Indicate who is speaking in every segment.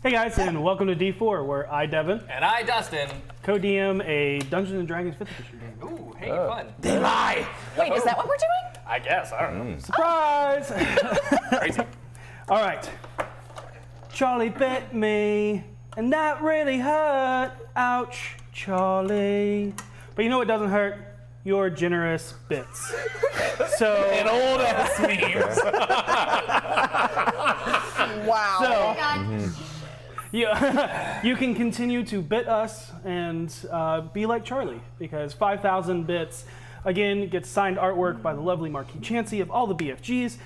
Speaker 1: Hey guys, and welcome to D4, where I, Devan,
Speaker 2: And I, Dustin,
Speaker 1: co-DM a Dungeons & Dragons 5th edition game.
Speaker 2: Ooh, hey, fun.
Speaker 3: Wait, is that what we're doing?
Speaker 2: I guess, I don't know.
Speaker 1: Surprise!
Speaker 2: Crazy.
Speaker 1: All right. Charlie bit me, and that really hurt. Ouch, Charlie. But you know what doesn't hurt? Your generous bits. So
Speaker 2: An old ass memes.
Speaker 3: Wow.
Speaker 1: you can continue to bit us and be like Charlie, because 5,000 bits, again, gets signed artwork by the lovely Marquis Chancey of all the BFGs,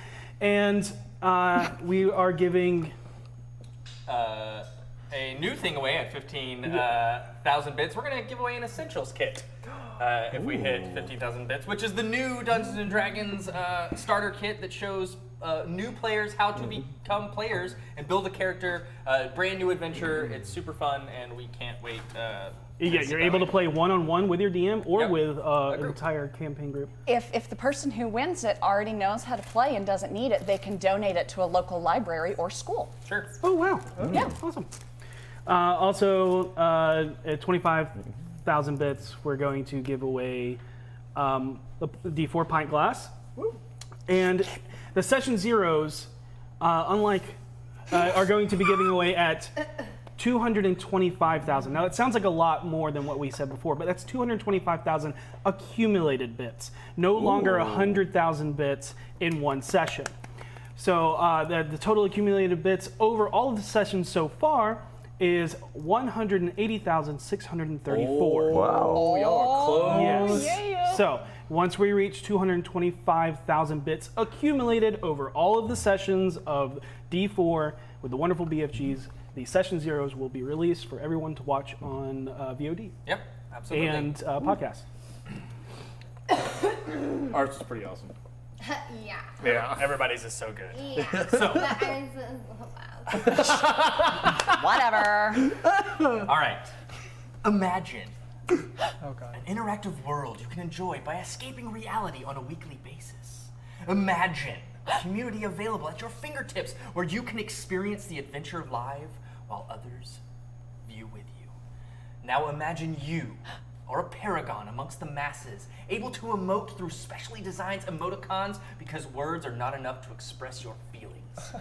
Speaker 1: and we are giving
Speaker 2: A new thing away at 15,000 bits. We're going to give away an Essentials kit if we hit 15,000 bits, which is the new Dungeons & Dragons starter kit that shows new players how to become players and build a character. Brand new adventure. It's super fun, and we can't wait.
Speaker 1: Yeah, you're able to play one-on-one with your DM or
Speaker 2: Yep.
Speaker 1: with an entire campaign group.
Speaker 3: If the person who wins it already knows how to play and doesn't need it, they can donate it to a local library or school.
Speaker 2: Sure.
Speaker 1: Oh, wow.
Speaker 3: Yeah.
Speaker 1: Awesome. Also, at 25,000 bits, we're going to give away the D4 pint glass.
Speaker 3: Woo.
Speaker 1: And the session zeros, are going to be giving away at 225,000. Now, it sounds like a lot more than what we said before, but that's 225,000 accumulated bits. No longer 100,000 bits in one session. So the total accumulated bits over all of the sessions so far is 180,634.
Speaker 4: Wow.
Speaker 2: Oh, y'all are close.
Speaker 1: Yes.
Speaker 3: yeah.
Speaker 1: So once we reach 225,000 bits accumulated over all of the sessions of D4 with the wonderful BFGs, the session zeros will be released for everyone to watch on VOD
Speaker 2: Yep, absolutely.
Speaker 1: and podcast.
Speaker 4: Ours is pretty awesome.
Speaker 5: Yeah.
Speaker 2: Yeah, everybody's is so good.
Speaker 5: Yeah.
Speaker 2: So,
Speaker 5: That is
Speaker 3: Whatever.
Speaker 2: all right. Imagine an interactive world you can enjoy by escaping reality on a weekly basis. Imagine a community available at your fingertips where you can experience the adventure live while others view with you. Now imagine you are a paragon amongst the masses, able to emote through specially designed emoticons because words are not enough to express your feelings.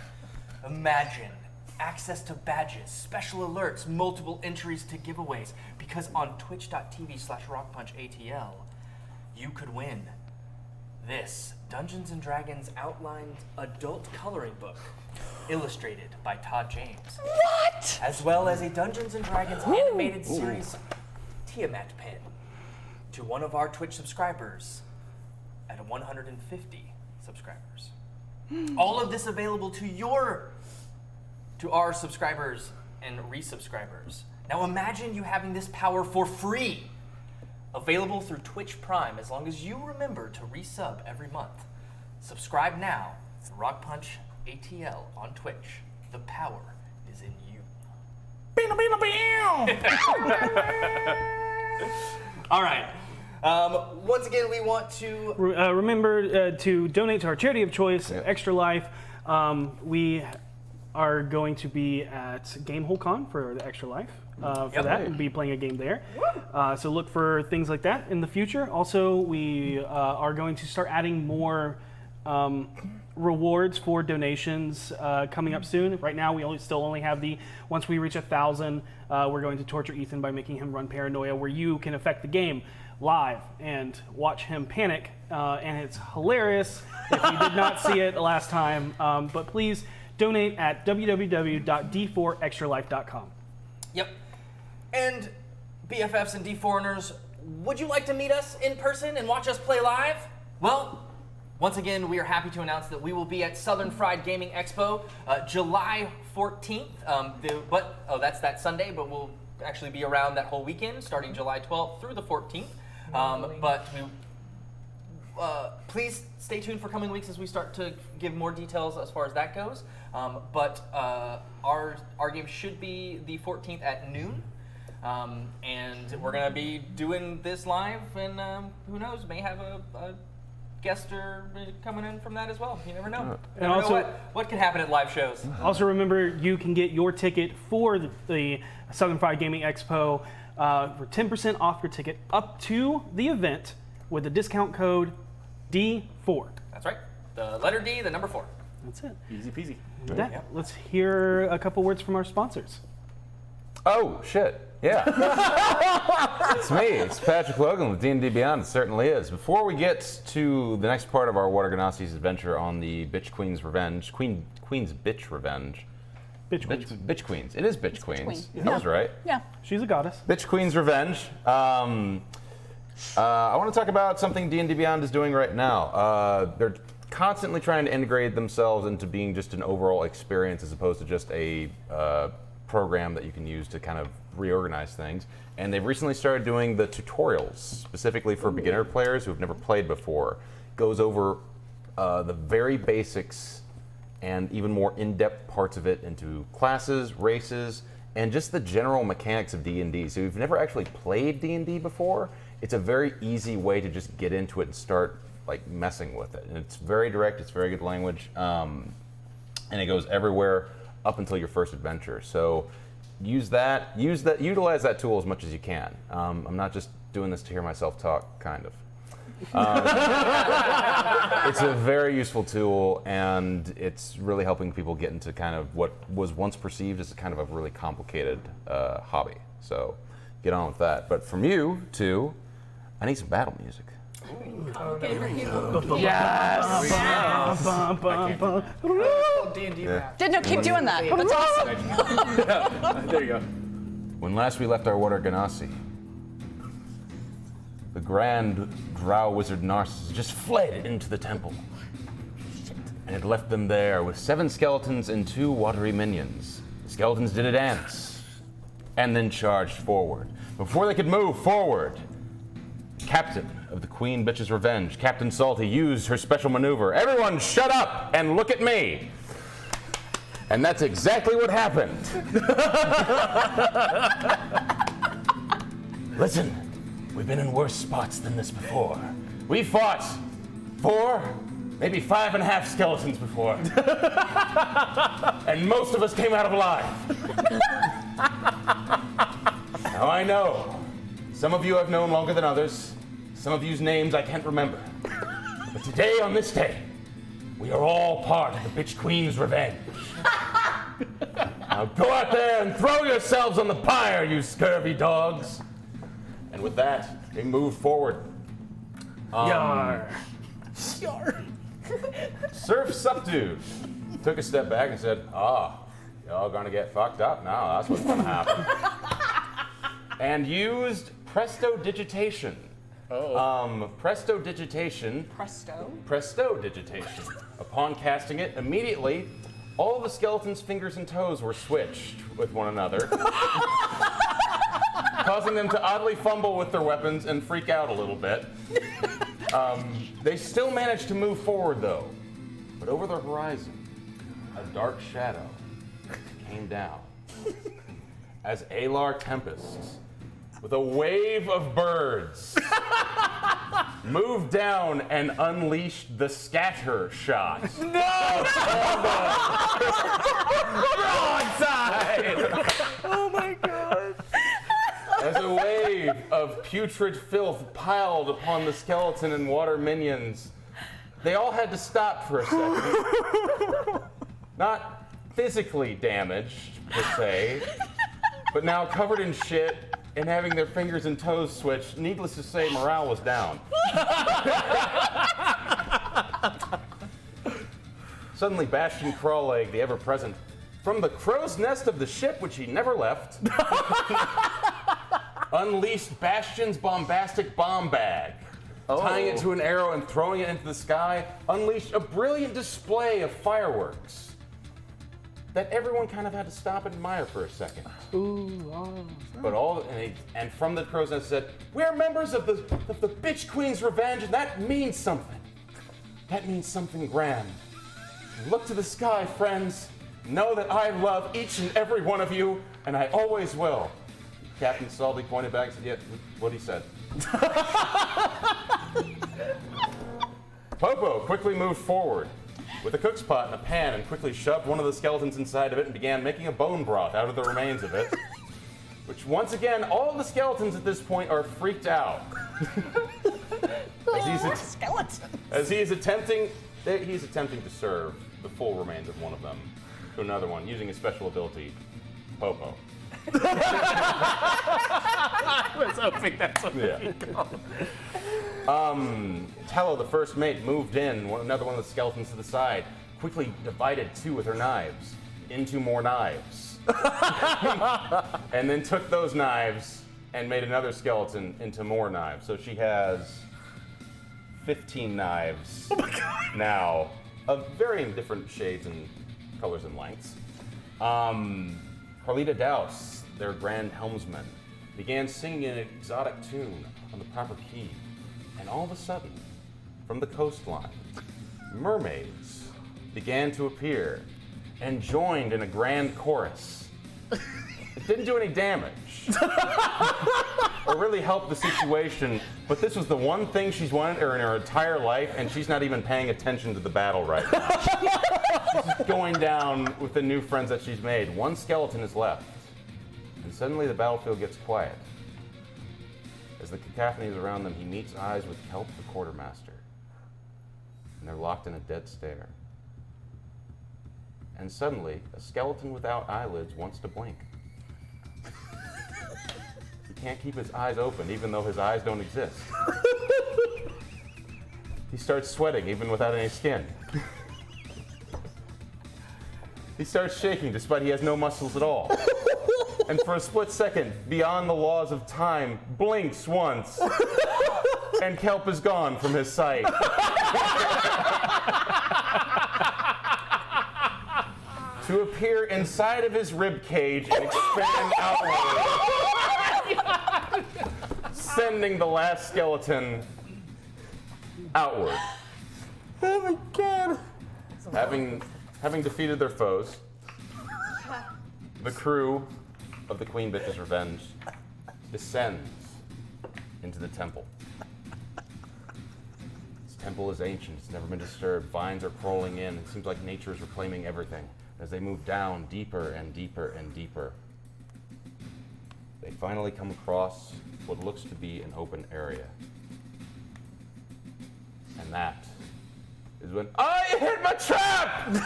Speaker 2: Imagine access to badges, special alerts, multiple entries to giveaways, because on twitch.tv/RockPunchATL, you could win this Dungeons & Dragons outlined adult coloring book, illustrated by Todd James.
Speaker 3: What?
Speaker 2: As well as a Dungeons & Dragons animated series Tiamat pen to one of our Twitch subscribers at 150 subscribers. All of this available to our subscribers and resubscribers. Now imagine you having this power for free, available through Twitch Prime, as long as you remember to resub every month. Subscribe now to RockPunch ATL on Twitch. The power is in you. All right. Once again, we want to
Speaker 1: Remember to donate to our charity of choice, Extra Life. We are going to be at GameholeCon for the Extra Life. For that, we'll be playing a game there. So look for things like that in the future. Also, we are going to start adding more rewards for donations coming up soon. Right now, we still only have once we reach 1,000, we're going to torture Ethan by making him run Paranoia, where you can affect the game live and watch him panic. And it's hilarious if you did not see it last time. But please donate at www.d4extralife.com.
Speaker 2: Yep. And BFFs and D4ers, would you like to meet us in person and watch us play live? Well, once again, we are happy to announce that we will be at Southern Fried Gaming Expo July 14th. That's that Sunday, but we'll actually be around that whole weekend, starting July 12th through the 14th. Please stay tuned for coming weeks as we start to give more details as far as that goes. Our game should be the 14th at noon. And we're going to be doing this live, and who knows, may have a guests are coming in from that as well. You never know.
Speaker 1: And also,
Speaker 2: what can happen at live shows.
Speaker 1: Also remember, you can get your ticket for the Southern Fried Gaming Expo for 10% off your ticket up to the event with the discount code D4.
Speaker 2: That's right. The letter D, the number 4.
Speaker 1: That's it.
Speaker 4: Easy peasy.
Speaker 1: With that, let's hear a couple words from our sponsors.
Speaker 5: Oh, shit. Yeah. It's me. It's Patrick Logan with D&D Beyond. It certainly is. Before we get to the next part of our Waterdeep adventure on the Bitch Queen's Revenge, Queen's Bitch Revenge. Bitch Queens. It is Bitch Queens.
Speaker 3: Queen.
Speaker 5: That was right.
Speaker 3: Yeah.
Speaker 1: She's a goddess.
Speaker 5: Bitch Queen's Revenge. I want to talk about something D&D Beyond is doing right now. They're constantly trying to integrate themselves into being just an overall experience as opposed to just a program that you can use to kind of reorganize things. And they've recently started doing the tutorials specifically for beginner players who have never played before. Goes over the very basics and even more in-depth parts of it into classes, races, and just the general mechanics of D&D. So if you've never actually played D&D before, it's a very easy way to just get into it and start like messing with it. And it's very direct, it's very good language, and it goes everywhere up until your first adventure. So utilize that tool as much as you can. I'm not just doing this to hear myself talk, kind of. It's a very useful tool, and it's really helping people get into kind of what was once perceived as kind of a really complicated hobby. So get on with that. But from you to, I need some battle music.
Speaker 1: Yes!
Speaker 4: D&D map.
Speaker 3: No, keep doing that. That's awesome.
Speaker 4: There you go.
Speaker 5: When last we left our water Ganassi, the grand drow wizard Narcissus just fled into the temple and had left them there with 7 skeletons and 2 watery minions. The skeletons did a dance and then charged forward. Before they could move forward, Captain of the Queen Bitch's Revenge, Captain Salty, used her special maneuver. Everyone shut up and look at me. And that's exactly what happened. Listen, we've been in worse spots than this before. We fought 4, maybe 5.5 skeletons before. And most of us came out alive. Now I know, some of you I've known longer than others. Some of you's names I can't remember. But today, on this day, we are all part of the Bitch Queen's Revenge. Now go out there and throw yourselves on the pyre, you scurvy dogs. And with that, they move forward.
Speaker 1: Yar.
Speaker 5: Surf Subdued took a step back and said, y'all gonna get fucked up now. That's what's gonna happen. And used Prestidigitation. Prestidigitation. Prestidigitation. Upon casting it, immediately, all the skeleton's fingers and toes were switched with one another, causing them to oddly fumble with their weapons and freak out a little bit. They still managed to move forward, though. But over the horizon, a dark shadow came down as Alar Tempest, with a wave of birds, moved down and unleashed the scatter shot. No! Broadside!
Speaker 1: Oh my god.
Speaker 5: As a wave of putrid filth piled upon the skeleton and water minions, they all had to stop for a second. Not physically damaged, per se, but now covered in shit and having their fingers and toes switched. Needless to say, morale was down. Suddenly, Bastion Crawleg, the ever-present, from the crow's nest of the ship, which he never left, unleashed Bastion's bombastic bomb bag, tying it to an arrow and throwing it into the sky, unleashed a brilliant display of fireworks that everyone kind of had to stop and admire for a second. But and from the crow's nest said, "We're members of the Bitch Queen's Revenge, and that means something. That means something grand. Look to the sky, friends. Know that I love each and every one of you, and I always will." Captain Salty pointed back and said, "Yeah, what he said." Popo quickly moved forward with a cook's pot and a pan and quickly shoved one of the skeletons inside of it and began making a bone broth out of the remains of it. Which, once again, all of the skeletons at this point are freaked out. As he is attempting to serve the full remains of one of them to another one using his special ability, Popo.
Speaker 4: I was hoping that's what
Speaker 5: Yeah. Tello, the first mate, moved in, another one of the skeletons to the side, quickly divided two with her knives into more knives. And then took those knives and made another skeleton into more knives. So she has 15 knives now, of varying different shades and colors and lengths. Carlita Douse, their grand helmsman, began singing an exotic tune on the proper key. And all of a sudden, from the coastline, mermaids began to appear and joined in a grand chorus. It didn't do any damage or really help the situation, but this was the one thing she's wanted in her entire life, and she's not even paying attention to the battle right now. She's going down with the new friends that she's made. One skeleton is left, and suddenly the battlefield gets quiet. As the cacophony is around them, he meets eyes with Kelp the quartermaster, and they're locked in a dead stare. And suddenly, a skeleton without eyelids wants to blink. He can't keep his eyes open, even though his eyes don't exist. He starts sweating, even without any skin. He starts shaking, despite he has no muscles at all. And for a split second, beyond the laws of time, blinks once, and Kelp is gone from his sight. To appear inside of his rib cage and expand outward, sending the last skeleton outward.
Speaker 4: Oh my god.
Speaker 5: Having defeated their foes, the crew of the Queen Bitch's Revenge descends into the temple. This temple is ancient, it's never been disturbed. Vines are crawling in, it seems like nature is reclaiming everything. As they move down deeper and deeper and deeper, they finally come across what looks to be an open area. And that is when, oh, you hit my trap! You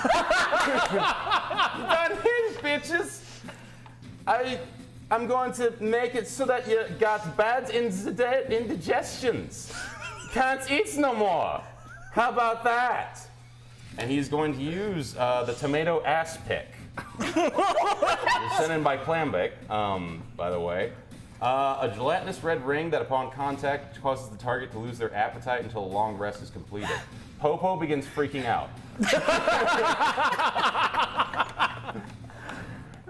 Speaker 5: got hinged, bitches! I'm going to make it so that you got bad indigestions. Can't eat no more. How about that? And he's going to use the tomato ass pick. Sent in by Clambake, by the way. A gelatinous red ring that upon contact causes the target to lose their appetite until a long rest is completed. Popo begins freaking out.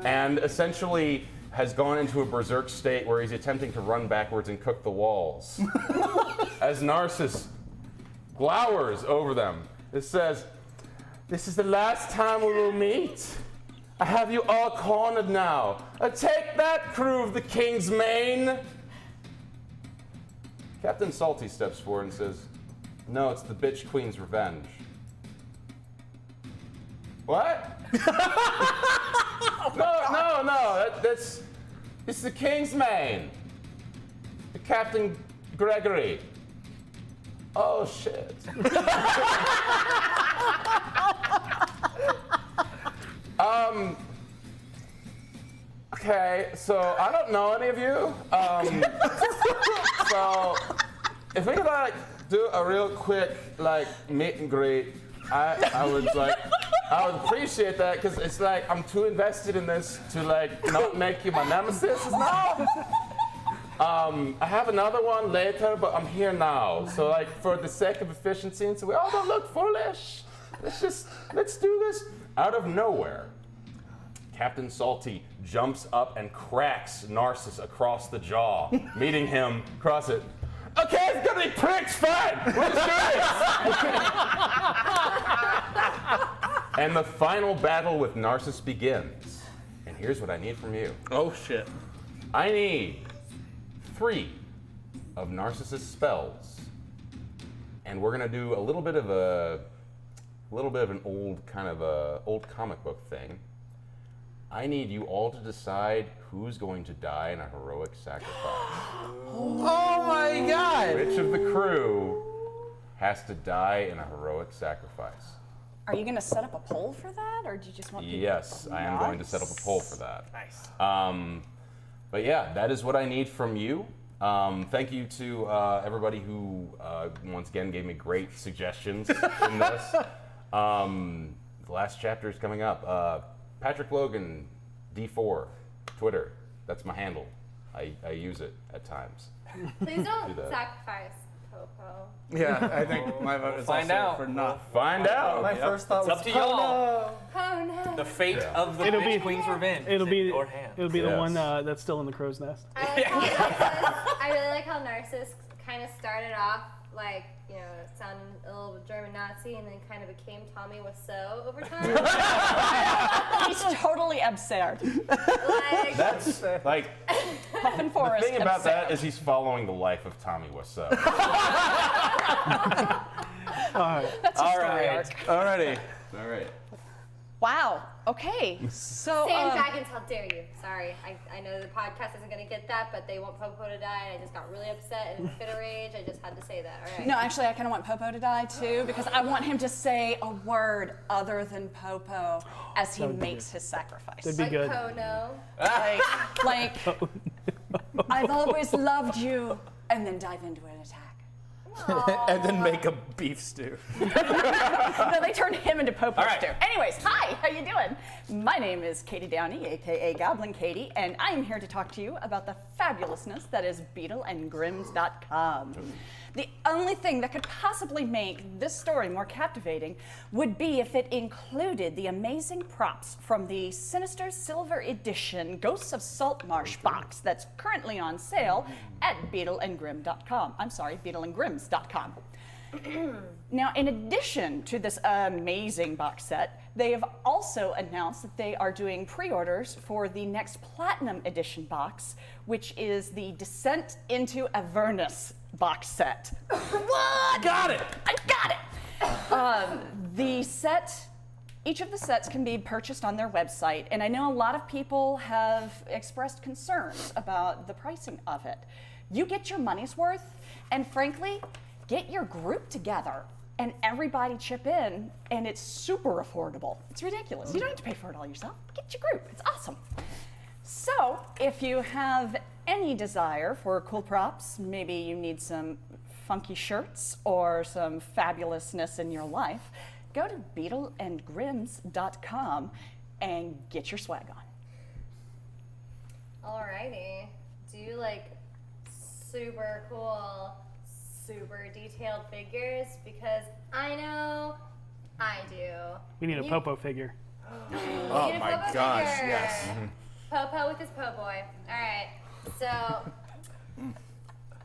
Speaker 5: And essentially has gone into a berserk state where he's attempting to run backwards and cook the walls. As Narcissus glowers over them, it says, "This is the last time we will meet. I have you all cornered now. Take that, crew of the King's Main." Captain Salty steps forward and says, "No, it's the bitch Queen's revenge." What? No. It's the King's Main. The Captain Gregory. Oh shit. Okay, so I don't know any of you. So if we could do a real quick meet and greet, I would appreciate that, because it's I'm too invested in this to not make you my nemesis now. I have another one later, but I'm here now. So for the sake of efficiency, and so we all don't look foolish. Let's do this. Out of nowhere, Captain Salty jumps up and cracks Narcissus across the jaw, meeting him across it. Okay, it's gonna be pricks, fine. We'll just do this. And the final battle with Narcissus begins. And here's what I need from you.
Speaker 4: Oh shit.
Speaker 5: I need 3 of Narcissus' spells and we're gonna do a little bit of an old old comic book thing. I need you all to decide who's going to die in a heroic sacrifice.
Speaker 4: Oh my god!
Speaker 5: Which of the crew has to die in a heroic sacrifice?
Speaker 3: Are you going to set up a poll for that, or do you just want people
Speaker 5: Yes, I am going to set up a poll for that.
Speaker 2: Nice.
Speaker 5: But yeah, that is what I need from you. Thank you to everybody who once again gave me great suggestions in this. The last chapter is coming up. Patrick Logan, D4, Twitter. That's my handle. I use it at times.
Speaker 6: Please don't
Speaker 5: that.
Speaker 6: sacrifice Popo.
Speaker 4: Yeah, I think my vote is
Speaker 2: Find
Speaker 4: also
Speaker 2: out.
Speaker 4: for not.
Speaker 5: Find out.
Speaker 4: My first thought
Speaker 2: It's
Speaker 4: was
Speaker 2: up to y'all.
Speaker 6: Oh no.
Speaker 2: The fate of the
Speaker 1: It'll
Speaker 2: Bitch
Speaker 1: be-
Speaker 2: Queen's Revenge.
Speaker 1: It'll
Speaker 2: is
Speaker 1: be
Speaker 2: in your hands.
Speaker 1: it'll be the
Speaker 5: Yes.
Speaker 1: one that's still in the crow's nest.
Speaker 6: I really like how Narcissus kind of started off like, you know, sounding a little German Nazi and then kind of became Tommy Wiseau over time.
Speaker 3: He's totally absurd.
Speaker 6: Like,
Speaker 5: That's like
Speaker 3: Puffin
Speaker 5: the
Speaker 3: Forest.
Speaker 5: thing about
Speaker 3: absurd.
Speaker 5: that is he's following the life of Tommy Wiseau.
Speaker 3: That's a
Speaker 2: All
Speaker 3: story
Speaker 2: right.
Speaker 3: arc.
Speaker 4: Alrighty.
Speaker 5: All right.
Speaker 3: Wow. Okay. So.
Speaker 6: Sam Dragons, how dare you? Sorry, I know the podcast isn't going to get that, but they want Popo to die, and I just got really upset and in a fit of rage. I just had to say that, all right?
Speaker 3: No, actually, I kind of want Popo to die too, because I want him to say a word other than Popo as he makes his sacrifice.
Speaker 1: That'd be
Speaker 6: Like
Speaker 1: good.
Speaker 6: Pono.
Speaker 3: Like, I've always loved you, and then dive into an attack.
Speaker 4: And then make a beef stew.
Speaker 3: No, they turned him into Popo
Speaker 2: All right.
Speaker 3: stew. Anyways, hi, how you doing? My name is Katie Downey, aka Goblin Katie, and I'm here to talk to you about the fabulousness that is BeetleandGrims.com. The only thing that could possibly make this story more captivating would be if it included the amazing props from the Sinister Silver Edition Ghosts of Saltmarsh box that's currently on sale at BeetleandGrim.com. I'm sorry, BeetleandGrims.com. Now, in addition to this amazing box set, they have also announced that they are doing pre-orders for the next Platinum Edition box, which is the Descent into Avernus box set. What?
Speaker 4: Got it!
Speaker 3: I got it! Each of the sets can be purchased on their website, and I know a lot of people have expressed concerns about the pricing of it. You get your money's worth, and frankly, get your group together and everybody chip in, and it's super affordable. It's ridiculous. You don't have to pay for it all yourself. Get your group. It's awesome. So, if you have any desire for cool props, maybe you need some funky shirts or some fabulousness in your life, go to BeetleandGrims.com and get your swag on.
Speaker 6: Alrighty. Do you like super cool, super detailed figures? Because I know I do.
Speaker 1: We need a
Speaker 6: You-
Speaker 1: Popo figure.
Speaker 6: We
Speaker 4: Oh
Speaker 6: need a
Speaker 4: my
Speaker 6: Popo
Speaker 4: gosh,
Speaker 6: figure.
Speaker 4: yes.
Speaker 6: Popo with his po boy. Alright. So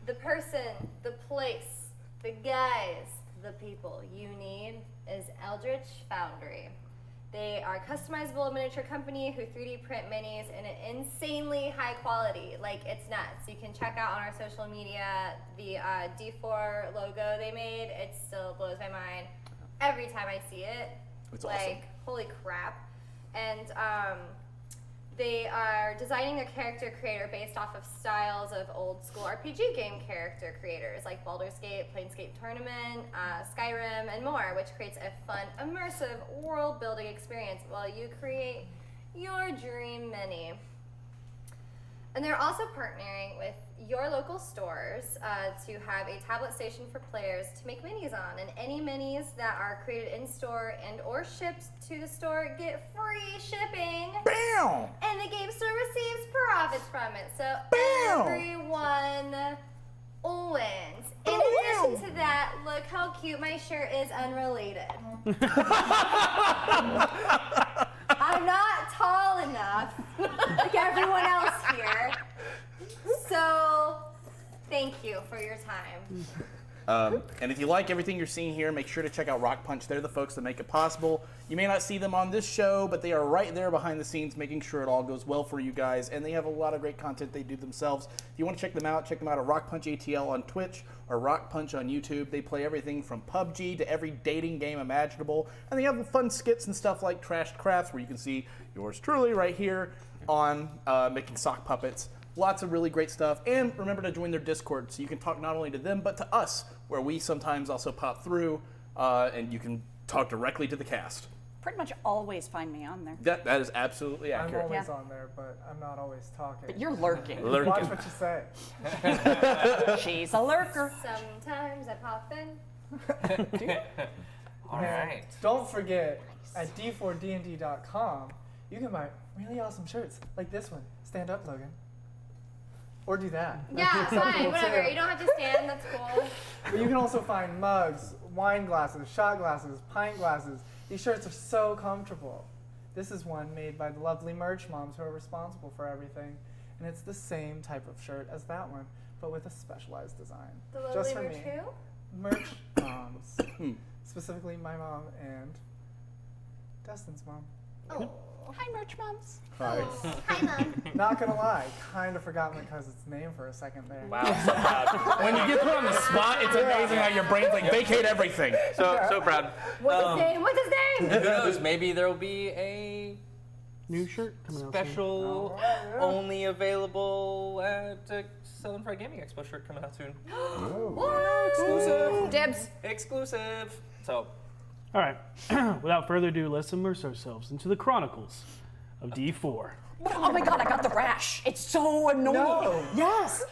Speaker 6: the person, the place, the guys, the people you need is Eldritch Foundry. They are a customizable miniature company who 3D print minis in an insanely high quality. Like, it's nuts. You can check out on our social media the D4 logo they made. It still blows my mind every time I see it.
Speaker 4: It's
Speaker 6: like,
Speaker 4: awesome.
Speaker 6: holy crap. And they are designing their character creator based off of styles of old school RPG game character creators like Baldur's Gate, Planescape Tournament, Skyrim, and more, which creates a fun, immersive world building experience while you create your dream mini. And they're also partnering with your local stores to have a tablet station for players to make minis on. And any minis that are created in store and or shipped to the store get free shipping.
Speaker 4: Bam!
Speaker 6: And the game store receives profits from it. So
Speaker 4: Bam!
Speaker 6: everyone wins. In addition to that, look how cute my shirt is unrelated. I'm not tall enough like everyone else here. So, thank you for your time.
Speaker 7: And if you like everything you're seeing here, make sure to check out RockPunch. They're the folks that make it possible. You may not see them on this show, but they are right there behind the scenes making sure it all goes well for you guys. And they have a lot of great content they do themselves. If you want to check them out at RockPunch ATL on Twitch or RockPunch on YouTube. They play everything from PUBG to every dating game imaginable. And they have fun skits and stuff like Trashed Crafts, where you can see yours truly right here on making sock puppets. Lots of really great stuff. And remember to join their Discord so you can talk not only to them, but to us, where we sometimes also pop through and you can talk directly to the cast.
Speaker 3: Pretty much always find me on there.
Speaker 7: That is absolutely
Speaker 8: I'm
Speaker 7: accurate.
Speaker 8: always on there, but I'm not always talking.
Speaker 3: But you're lurking.
Speaker 7: Lurking.
Speaker 8: Watch what you say.
Speaker 3: She's a lurker.
Speaker 6: Sometimes I pop in.
Speaker 8: All right. Don't forget, at d4dnd.com, you can buy really awesome shirts like this one. Stand up, Logan. Or do that.
Speaker 6: Yeah,
Speaker 8: Some
Speaker 6: fine,
Speaker 8: people
Speaker 6: whatever.
Speaker 8: too.
Speaker 6: You don't have to stand, that's cool.
Speaker 8: But you can also find mugs, wine glasses, shot glasses, pint glasses. These shirts are so comfortable. This is one made by the lovely merch moms who are responsible for everything. And it's the same type of shirt as that one, but with a specialized design.
Speaker 6: The lovely
Speaker 8: Just for
Speaker 6: merch
Speaker 8: me.
Speaker 6: who?
Speaker 8: Merch moms. Specifically my mom and Dustin's mom.
Speaker 6: Oh.
Speaker 3: Hi, merch moms.
Speaker 7: Hi.
Speaker 6: Hi, Mom.
Speaker 8: Not gonna lie, kind of forgot my cousin's name for a second there.
Speaker 4: Wow, so proud.
Speaker 7: When you get put on the spot, it's amazing how your brain's like, vacate everything.
Speaker 4: So proud.
Speaker 6: What's his name? What's his name?
Speaker 4: Who knows? Maybe there'll be a
Speaker 1: New shirt coming out.
Speaker 4: special,
Speaker 8: yeah.
Speaker 4: only available at Southern Fried Gaming Expo shirt coming out soon.
Speaker 6: What?
Speaker 4: Exclusive.
Speaker 3: Dibs.
Speaker 4: Exclusive. So,
Speaker 1: All right. Without further ado, let's immerse ourselves into the chronicles of D4.
Speaker 3: Oh my god, I got the rash. It's so annoying.
Speaker 8: No.
Speaker 3: Yes.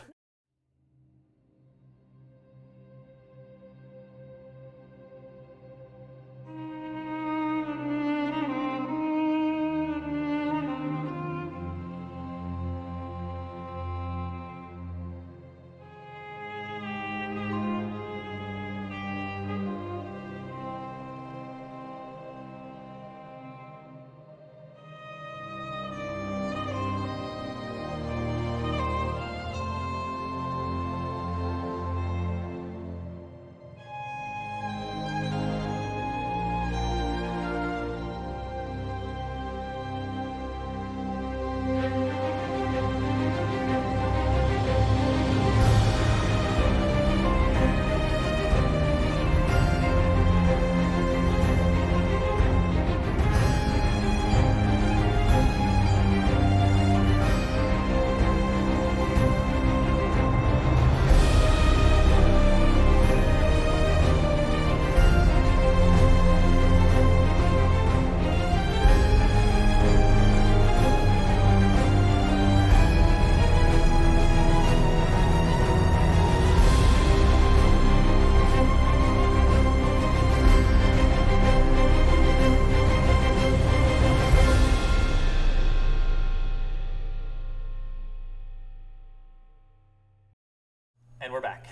Speaker 2: And we're back.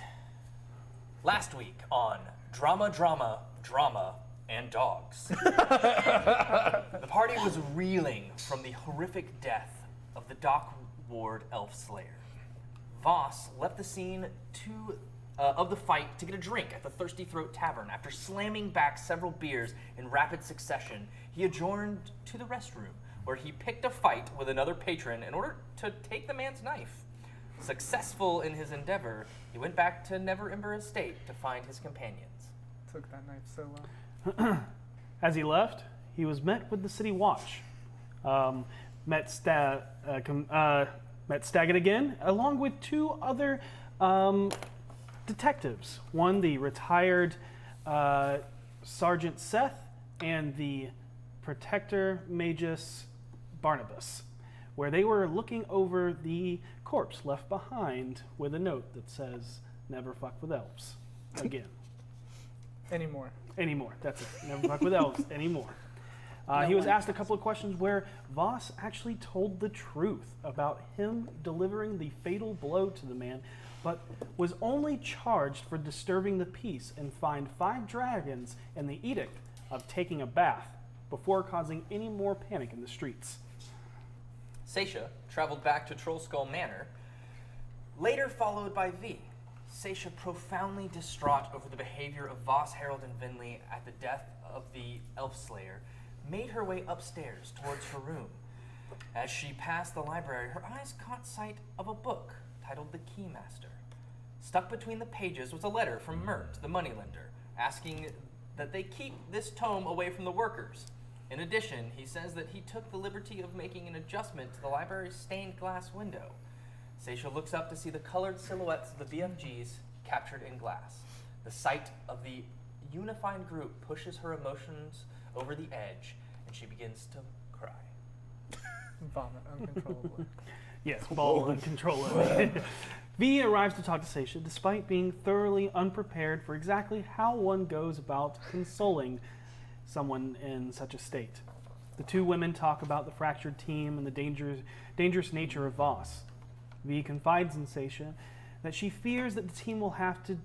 Speaker 2: Last week on Drama, Drama, Drama, and Dogs. The party was reeling from the horrific death of the Dock Ward Elf Slayer. Voss left the scene of the fight to get a drink at the Thirsty Throat Tavern. After slamming back several beers in rapid succession, he adjourned to the restroom, where he picked a fight with another patron in order to take the man's knife. Successful in his endeavor, he went back to Never Ember Estate to find his companions.
Speaker 8: Took that knife so well.
Speaker 1: As he left, he was met with the city watch. Met Staggett again, along with two other detectives. One, the retired Sergeant Seth, and the Protector Magus Barnabas, where they were looking over the corpse left behind with a note that says, "Never fuck with elves." Again.
Speaker 8: Anymore.
Speaker 1: Anymore. That's it. Never fuck with elves anymore. He was asked a couple of questions where Voss actually told the truth about him delivering the fatal blow to the man, but was only charged for disturbing the peace and fined 5 dragons and the edict of taking a bath before causing any more panic in the streets.
Speaker 2: Seisha traveled back to Trollskull Manor, later followed by V. Seisha, profoundly distraught over the behavior of Voss, Harold, and Vinley at the death of the Elf Slayer, made her way upstairs towards her room. As she passed the library, her eyes caught sight of a book titled The Keymaster. Stuck between the pages was a letter from Mert, the moneylender, asking that they keep this tome away from the workers. In addition, he says that he took the liberty of making an adjustment to the library's stained glass window. Seisha looks up to see the colored silhouettes of the BFGs captured in glass. The sight of the unified group pushes her emotions over the edge, and she begins to cry.
Speaker 8: Vomit uncontrollably.
Speaker 1: Yes, ball uncontrollably. V arrives to talk to Seisha despite being thoroughly unprepared for exactly how one goes about consoling someone in such a state. The two women talk about the fractured team and the dangerous nature of Voss. V confides in Seisha that she fears that the team will have to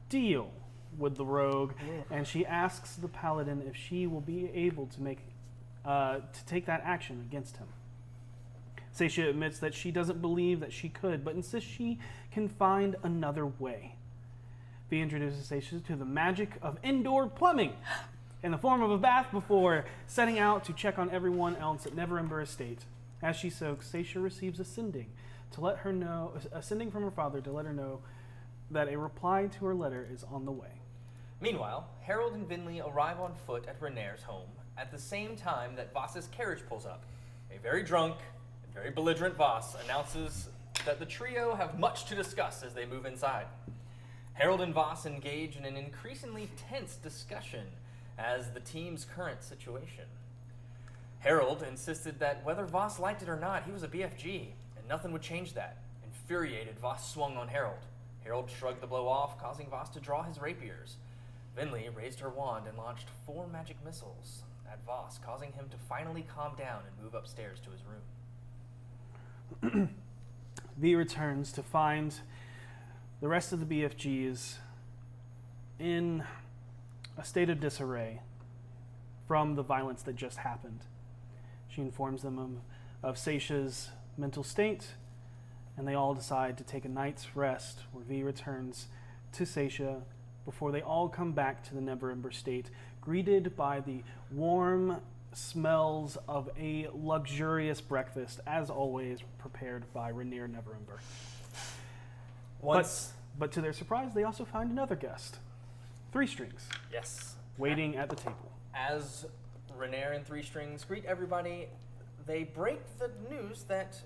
Speaker 1: deal with the rogue, and she asks the paladin if she will be able to take that action against him. Seisha admits that she doesn't believe that she could, but insists she can find another way. V introduces Seisha to the magic of indoor plumbing in the form of a bath before setting out to check on everyone else at Neverember Estate. As she soaks, Seisha receives a sending from her father to let her know that a reply to her letter is on the way.
Speaker 2: Meanwhile, Harold and Vinley arrive on foot at Renaer's home at the same time that Voss's carriage pulls up. A very drunk and very belligerent Voss announces that the trio have much to discuss as they move inside. Harold and Voss engage in an increasingly tense discussion as the team's current situation. Harold insisted that whether Voss liked it or not, he was a BFG, and nothing would change that. Infuriated, Voss swung on Harold. Harold shrugged the blow off, causing Voss to draw his rapiers. Vinley raised her wand and launched 4 magic missiles at Voss, causing him to finally calm down and move upstairs to his room.
Speaker 1: V returns to find the rest of the BFGs in a state of disarray from the violence that just happened. She informs them of Seisha's mental state, and they all decide to take a night's rest where V returns to Seisha before they all come back to the Neverember State, greeted by the warm smells of a luxurious breakfast, as always prepared by Renaer Neverember. But to their surprise, they also find another guest, 3 Strings,
Speaker 2: Yes.
Speaker 1: waiting at the table.
Speaker 2: As Renaer and 3 Strings greet everybody, they break the news that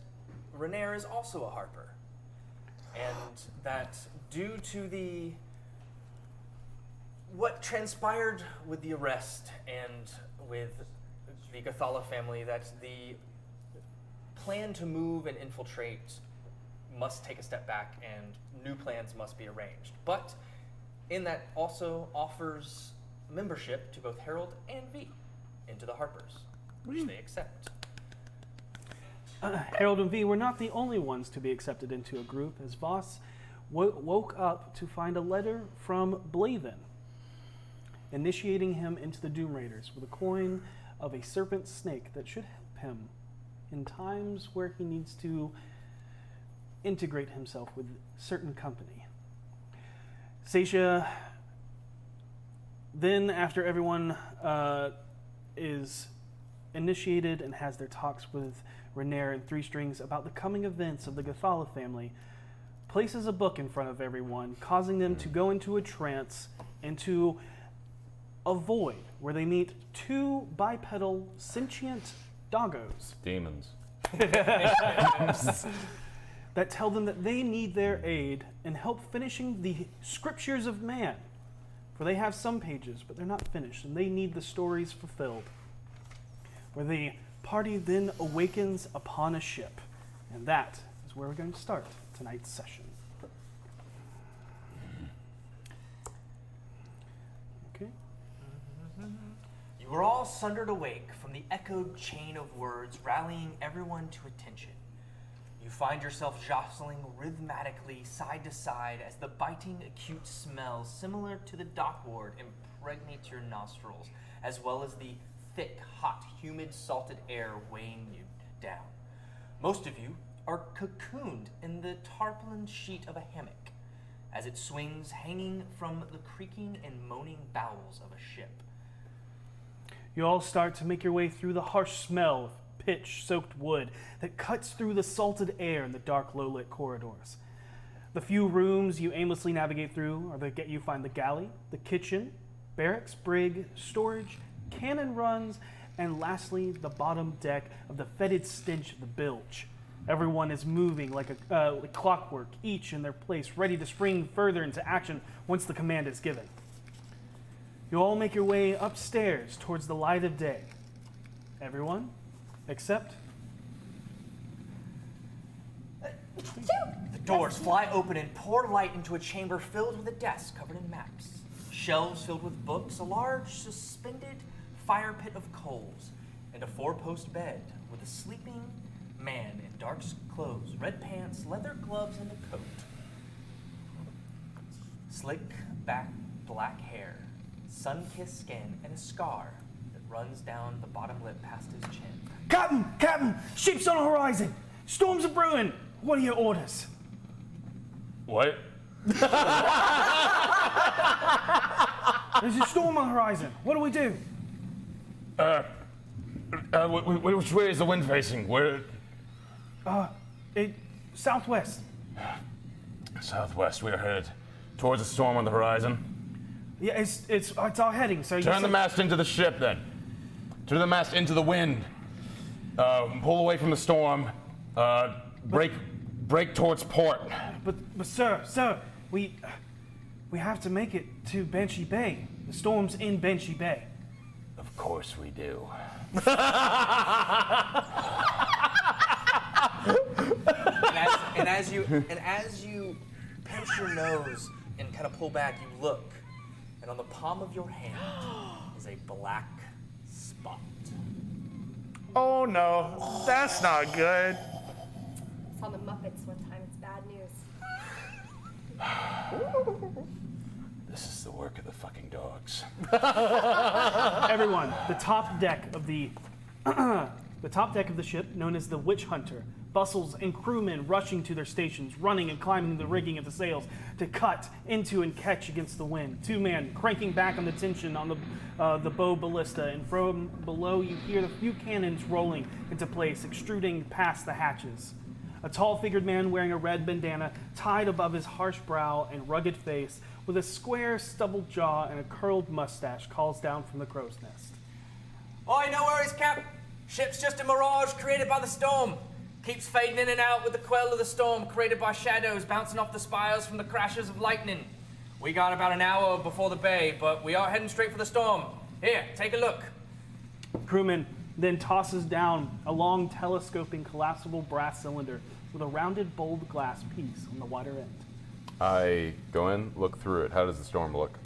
Speaker 2: Renaer is also a harper. And that due to what transpired with the arrest and with the Gathala family, that the plan to move and infiltrate must take a step back and new plans must be arranged. But in that also offers membership to both Harold and V into the Harpers, which they accept.
Speaker 1: Harold and V were not the only ones to be accepted into a group, as Voss woke up to find a letter from Blaven, initiating him into the Doom Raiders with a coin of a serpent snake that should help him in times where he needs to integrate himself with certain company. Seisha, then after everyone is initiated and has their talks with Renaer and 3 Strings about the coming events of the Gathala family, places a book in front of everyone, causing them to go into a trance, into a void where they meet 2 bipedal sentient doggos
Speaker 5: Demons.
Speaker 1: that tell them that they need their aid in help finishing the scriptures of man. For they have some pages, but they're not finished, and they need the stories fulfilled. Where the party then awakens upon a ship. And that is where we're going to start tonight's session. Okay.
Speaker 2: You were all sundered awake from the echoed chain of words, rallying everyone to attention. You find yourself jostling rhythmically side to side as the biting, acute smell similar to the dock ward impregnates your nostrils, as well as the thick, hot, humid, salted air weighing you down. Most of you are cocooned in the tarpaulin sheet of a hammock, as it swings hanging from the creaking and moaning bowels of a ship.
Speaker 1: You all start to make your way through the harsh smell of pitch-soaked wood that cuts through the salted air in the dark, low-lit corridors. The few rooms you aimlessly navigate through are you find the galley, the kitchen, barracks, brig, storage, cannon runs, and lastly, the bottom deck of the fetid stench of the bilge. Everyone is moving like clockwork, each in their place, ready to spring further into action once the command is given. You all make your way upstairs towards the light of day. Everyone, except...
Speaker 2: The doors fly open and pour light into a chamber filled with a desk covered in maps, shelves filled with books, a large suspended fire pit of coals, and a four-post bed with a sleeping man in dark clothes, red pants, leather gloves, and a coat. Slick back black hair, sun-kissed skin, and a scar that runs down the bottom lip past his chin.
Speaker 1: Captain! Ships on the horizon! Storms are brewing! What are your orders?
Speaker 5: What?
Speaker 1: There's a storm on the horizon. What do we do?
Speaker 5: Which way is the wind facing? Where?
Speaker 1: Southwest.
Speaker 5: Southwest. We are headed towards a storm on the horizon.
Speaker 1: Yeah, it's our heading. So
Speaker 5: Turn the mast into the ship, then. Turn the mast into the wind. Pull away from the storm. Break towards port.
Speaker 1: But sir, we have to make it to Banshee Bay. The storm's in Banshee Bay.
Speaker 5: Of course we do.
Speaker 2: And as you pinch your nose and kind of pull back, you look, and on the palm of your hand is a black spot.
Speaker 7: Oh no, that's not good.
Speaker 6: I saw the Muppets one time. It's bad news.
Speaker 5: This is the work of the fucking dogs.
Speaker 1: Everyone, the top deck of the ship, known as the Witch Hunter, bustles and crewmen rushing to their stations, running and climbing the rigging of the sails to cut into and catch against the wind. Two men cranking back on the tension on the bow ballista, and from below you hear the few cannons rolling into place, extruding past the hatches. A tall-figured man wearing a red bandana tied above his harsh brow and rugged face, with a square, stubbled jaw and a curled mustache, calls down from the crow's nest.
Speaker 2: Oi, no worries, Cap. Ship's just a mirage created by the storm. Keeps fading in and out with the quell of the storm created by shadows bouncing off the spires from the crashes of lightning. We got about an hour before the bay, but we are heading straight for the storm. Here, take a look.
Speaker 1: Crewman then tosses down a long telescoping collapsible brass cylinder with a rounded bold glass piece on the wider end.
Speaker 5: I go in, look through it. How does the storm look?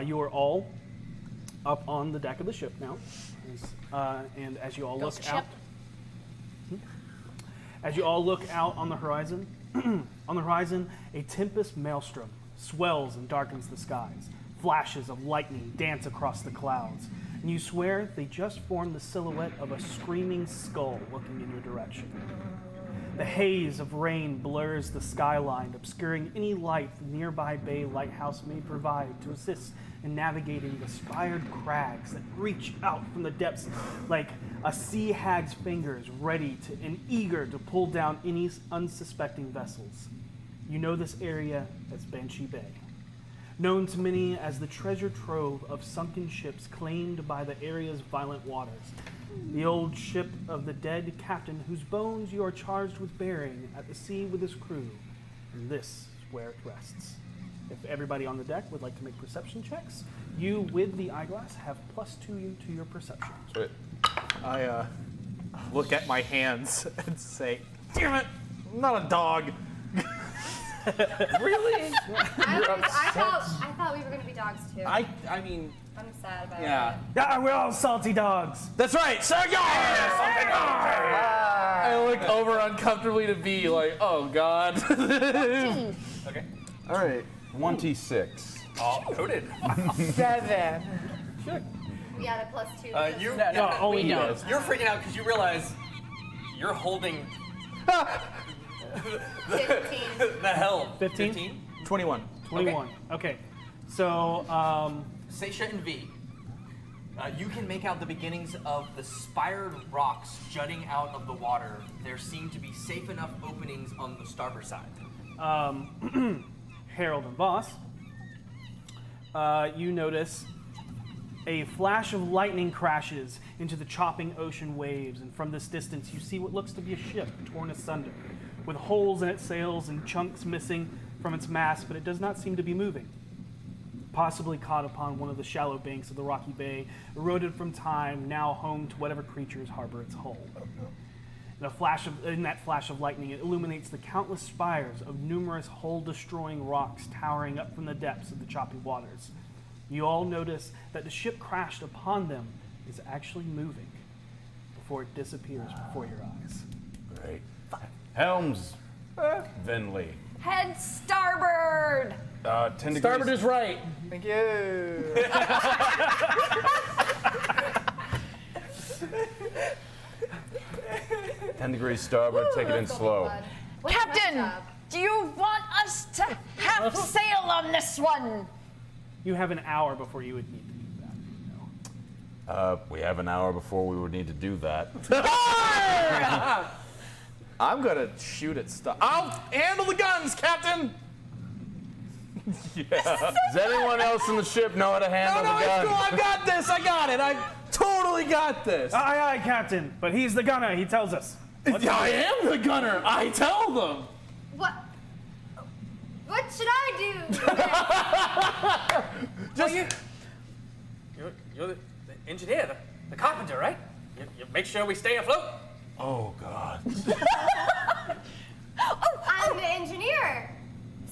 Speaker 1: You are all up on the deck of the ship now, and as you all
Speaker 3: Ghost
Speaker 1: look out, on the horizon, a tempest maelstrom swells and darkens the skies. Flashes of lightning dance across the clouds, and you swear they just formed the silhouette of a screaming skull looking in your direction. The haze of rain blurs the skyline, obscuring any light the nearby bay lighthouse may provide to assist in navigating the spired crags that reach out from the depths like a sea hag's fingers, ready to and eager to pull down any unsuspecting vessels. You know this area as Banshee Bay, known to many as the treasure trove of sunken ships claimed by the area's violent waters. The old ship of the dead captain whose bones you are charged with bearing at the sea with his crew. And this is where it rests. If everybody on the deck would like to make perception checks, you with the eyeglass have +2 to your perception.
Speaker 5: Sweet.
Speaker 7: I look at my hands and say, damn it, I'm not a dog. Really?
Speaker 6: I thought we were going to be dogs too.
Speaker 7: I mean,
Speaker 6: I'm sad about
Speaker 7: yeah.
Speaker 6: it.
Speaker 1: Yeah, we're all salty dogs.
Speaker 7: That's right, Sir I look over uncomfortably to B, like, oh God.
Speaker 2: Okay.
Speaker 5: All right. 26.
Speaker 2: All coded.
Speaker 8: 7.
Speaker 6: We added +2.
Speaker 2: You,
Speaker 1: No, only you guys.
Speaker 2: You're freaking out because you realize you're holding
Speaker 6: 15.
Speaker 2: the helm.
Speaker 1: 15?
Speaker 7: 21.
Speaker 1: 21. Okay. So,
Speaker 2: Seisha and V, you can make out the beginnings of the spired rocks jutting out of the water. There seem to be safe enough openings on the starboard side.
Speaker 1: Harold and Boss, you notice a flash of lightning crashes into the chopping ocean waves, and from this distance you see what looks to be a ship torn asunder, with holes in its sails and chunks missing from its mast, but it does not seem to be moving. Possibly caught upon one of the shallow banks of the rocky bay, eroded from time, now home to whatever creatures harbor its hull. In that flash of lightning, it illuminates the countless spires of numerous hull-destroying rocks towering up from the depths of the choppy waters. You all notice that the ship crashed upon them is actually moving before it disappears before your eyes.
Speaker 5: Great. Helms, Venley.
Speaker 3: Head starboard!
Speaker 5: 10 degrees.
Speaker 7: Starboard is right.
Speaker 8: Thank you.
Speaker 5: 10 degrees starboard, take it in slow.
Speaker 3: Captain, do you want us to half sail on this one?
Speaker 1: You have an hour before you would need to do that.
Speaker 5: We have an hour before we would need to do that.
Speaker 7: I'm gonna shoot at stuff. I'll handle the guns, Captain.
Speaker 5: Does anyone else in the ship know how to handle
Speaker 7: No,
Speaker 5: the
Speaker 7: it's
Speaker 5: gun?
Speaker 7: cool. I got this. I got it. I totally got this.
Speaker 1: Aye, aye, Captain, but he's the gunner, he tells us.
Speaker 7: I am the gunner. I tell them.
Speaker 6: What? What should I do?
Speaker 7: Just
Speaker 4: You're the engineer, the carpenter, right? You make sure we stay afloat.
Speaker 5: Oh, God.
Speaker 6: I'm the engineer,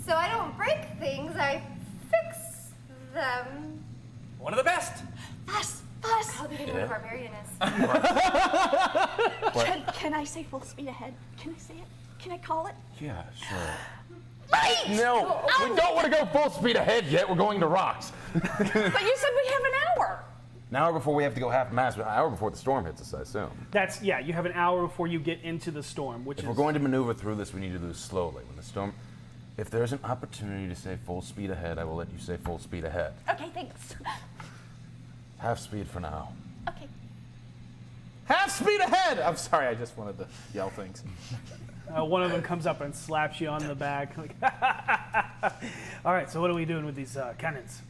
Speaker 6: so I don't break things, I fix them.
Speaker 4: One of the best.
Speaker 3: Fuss.
Speaker 6: How big a barbarian is.
Speaker 3: Can I say full speed ahead? Can I say it? Can I call it?
Speaker 5: Yeah, sure.
Speaker 3: Right!
Speaker 5: No, we don't want to go full speed ahead yet. We're going to rocks.
Speaker 3: But you said we have an hour.
Speaker 5: An hour before we have to go half mast, but an hour before the storm hits us, I assume.
Speaker 1: You have an hour before you get into the storm, which
Speaker 5: If
Speaker 1: is...
Speaker 5: we're going to maneuver through this, we need to do this slowly. When the storm, if there's an opportunity to say full speed ahead, I will let you say full speed ahead.
Speaker 3: Okay, thanks.
Speaker 5: Half speed for now.
Speaker 3: Okay.
Speaker 7: half speed ahead. I'm sorry. I just wanted to yell things.
Speaker 1: One of them comes up and slaps you on the back. All right, so what are we doing with these cannons?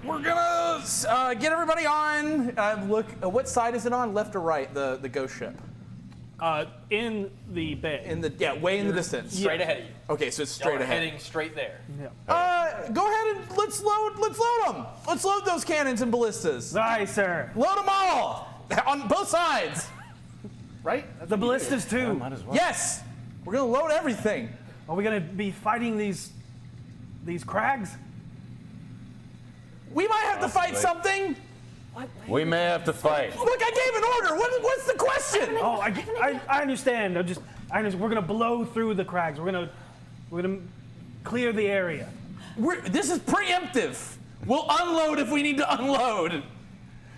Speaker 7: We're gonna get everybody on. Look, what side is it on? Left or right? The ghost ship.
Speaker 1: In the bay.
Speaker 7: Way in the distance.
Speaker 4: Straight ahead of you.
Speaker 7: Okay, so it's straight
Speaker 4: Y'all are
Speaker 7: ahead.
Speaker 4: heading straight there.
Speaker 1: Yeah.
Speaker 7: Go ahead and let's load them. Let's load those cannons and ballistas.
Speaker 1: Aye, sir.
Speaker 7: Load them all on both sides. Right?
Speaker 1: The ballistas too.
Speaker 5: Might as well.
Speaker 7: Yes. We're gonna load everything.
Speaker 1: Are we gonna be fighting these crags?
Speaker 7: We might have to fight something.
Speaker 5: We may have to fight.
Speaker 7: Look, I gave an order. What's the question?
Speaker 1: Oh, I understand. I understand. We're gonna blow through the crags. We're gonna clear the area.
Speaker 7: This is preemptive. We'll unload if we need to unload.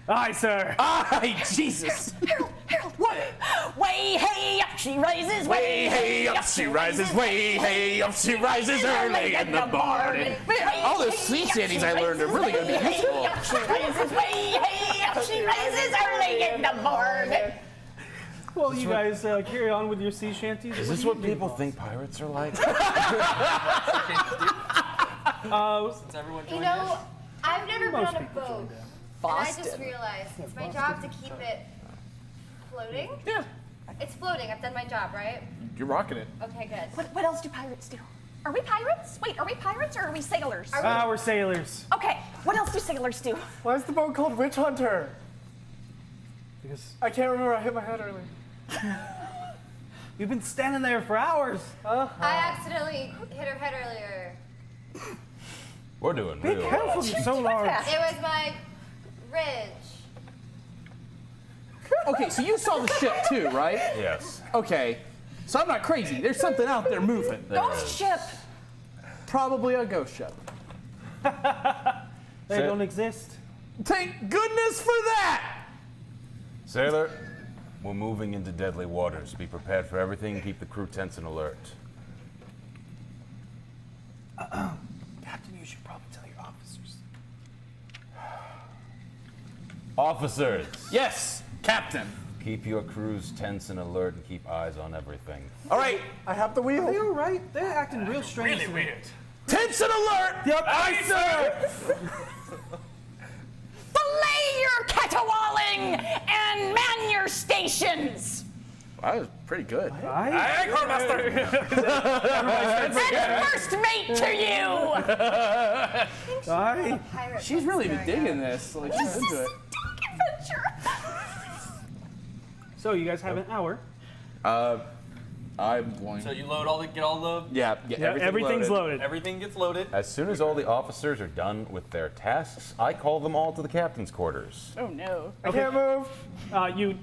Speaker 1: Aye, sir.
Speaker 7: Aye, Jesus.
Speaker 3: Harold.
Speaker 7: What?
Speaker 3: Way hey up she rises.
Speaker 7: Way hey up she rises. Way hey up she rises early in the morning. All those sea shanties I learned are really gonna be useful.
Speaker 3: Way she rises. Way hey up she rises early in the morning.
Speaker 1: Well, you guys carry on with your sea shanties.
Speaker 5: Is this what people think pirates are like?
Speaker 4: Since everyone
Speaker 6: You
Speaker 4: joined
Speaker 6: know, I've never been
Speaker 1: Most
Speaker 6: on a
Speaker 1: people
Speaker 6: boat.
Speaker 1: join that.
Speaker 6: And I just realized it's my job to keep it floating.
Speaker 7: Yeah.
Speaker 6: It's floating. I've done my job, right?
Speaker 7: You're rocking it.
Speaker 6: Okay, good.
Speaker 3: What else do pirates do? Are we pirates? Wait, are we pirates or are we sailors?
Speaker 1: We're sailors.
Speaker 3: Okay, what else do sailors do?
Speaker 8: Why is the boat called Witch Hunter?
Speaker 1: Because
Speaker 8: I can't remember. I hit my head earlier.
Speaker 1: you've been standing there for hours.
Speaker 6: I accidentally hit her head earlier.
Speaker 5: We're doing
Speaker 1: Be
Speaker 5: real
Speaker 1: careful,
Speaker 5: well.
Speaker 1: you're so large.
Speaker 6: It was my ridge.
Speaker 7: Okay, so you saw the ship too, right?
Speaker 5: Yes.
Speaker 7: Okay. So I'm not crazy. There's something out there moving.
Speaker 3: Ghost ship.
Speaker 7: Probably a ghost ship.
Speaker 1: They don't exist.
Speaker 7: Thank goodness for that!
Speaker 5: Sailor, we're moving into deadly waters. Be prepared for everything. Keep the crew tense and alert.
Speaker 7: Captain, you should probably tell your officers.
Speaker 5: Officers,
Speaker 7: Yes, Captain.
Speaker 5: keep your crews tense and alert and keep eyes on everything.
Speaker 7: All right,
Speaker 8: I have the wheel.
Speaker 1: They're all right. They're acting real strange.
Speaker 4: Really weird.
Speaker 7: tense and alert.
Speaker 1: Yep.
Speaker 4: Aye, sir!
Speaker 3: Belay your caterwauling and man your stations!
Speaker 7: That was pretty good.
Speaker 4: Aye, Quartermaster!
Speaker 3: And first mate to you!
Speaker 1: Aye.
Speaker 7: She's really been digging this. Like, she's
Speaker 3: This is
Speaker 7: into
Speaker 3: a
Speaker 7: it.
Speaker 3: dark adventure!
Speaker 1: So you guys have an hour.
Speaker 7: I'm going.
Speaker 4: So you load all the, get all the,
Speaker 7: Yeah,
Speaker 1: Everything's loaded.
Speaker 4: everything gets loaded.
Speaker 5: As soon as all the officers are done with their tasks, I call them all to the captain's quarters.
Speaker 3: Oh no.
Speaker 8: I can't move.
Speaker 1: You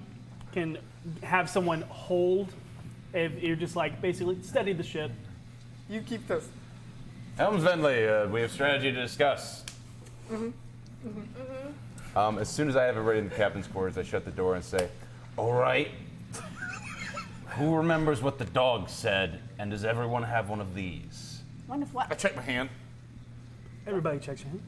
Speaker 1: can have someone hold. If you're just like basically steady the ship.
Speaker 8: You keep this.
Speaker 5: Helms Venley, we have strategy to discuss. As soon as I have it ready in the captain's quarters, I shut the door and say, all right, who remembers what the dog said, and does everyone have one of these?
Speaker 3: One of
Speaker 7: I
Speaker 3: what?
Speaker 7: checked my hand.
Speaker 1: Everybody checks your hand.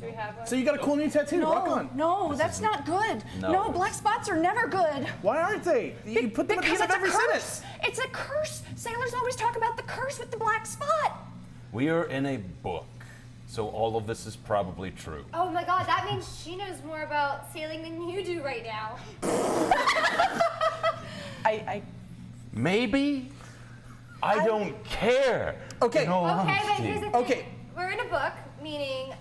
Speaker 6: Do we have one?
Speaker 7: So you got a cool new tattoo. Rock on.
Speaker 3: No, that's not good.
Speaker 5: No.
Speaker 3: No, black spots are never good.
Speaker 7: Why aren't they? You put them at the
Speaker 3: Because
Speaker 7: end of
Speaker 3: it's a
Speaker 7: every
Speaker 3: curse.
Speaker 7: sentence.
Speaker 3: It's a curse. Sailors always talk about the curse with the black spot.
Speaker 5: We are in a book, so all of this is probably true.
Speaker 6: Oh my god, that means she knows more about sailing than you do right now.
Speaker 3: I
Speaker 5: Maybe? I don't care.
Speaker 7: Okay.
Speaker 5: In all
Speaker 6: Okay, but
Speaker 5: honesty.
Speaker 6: here's the thing.
Speaker 7: Okay.
Speaker 6: We're in a book, meaning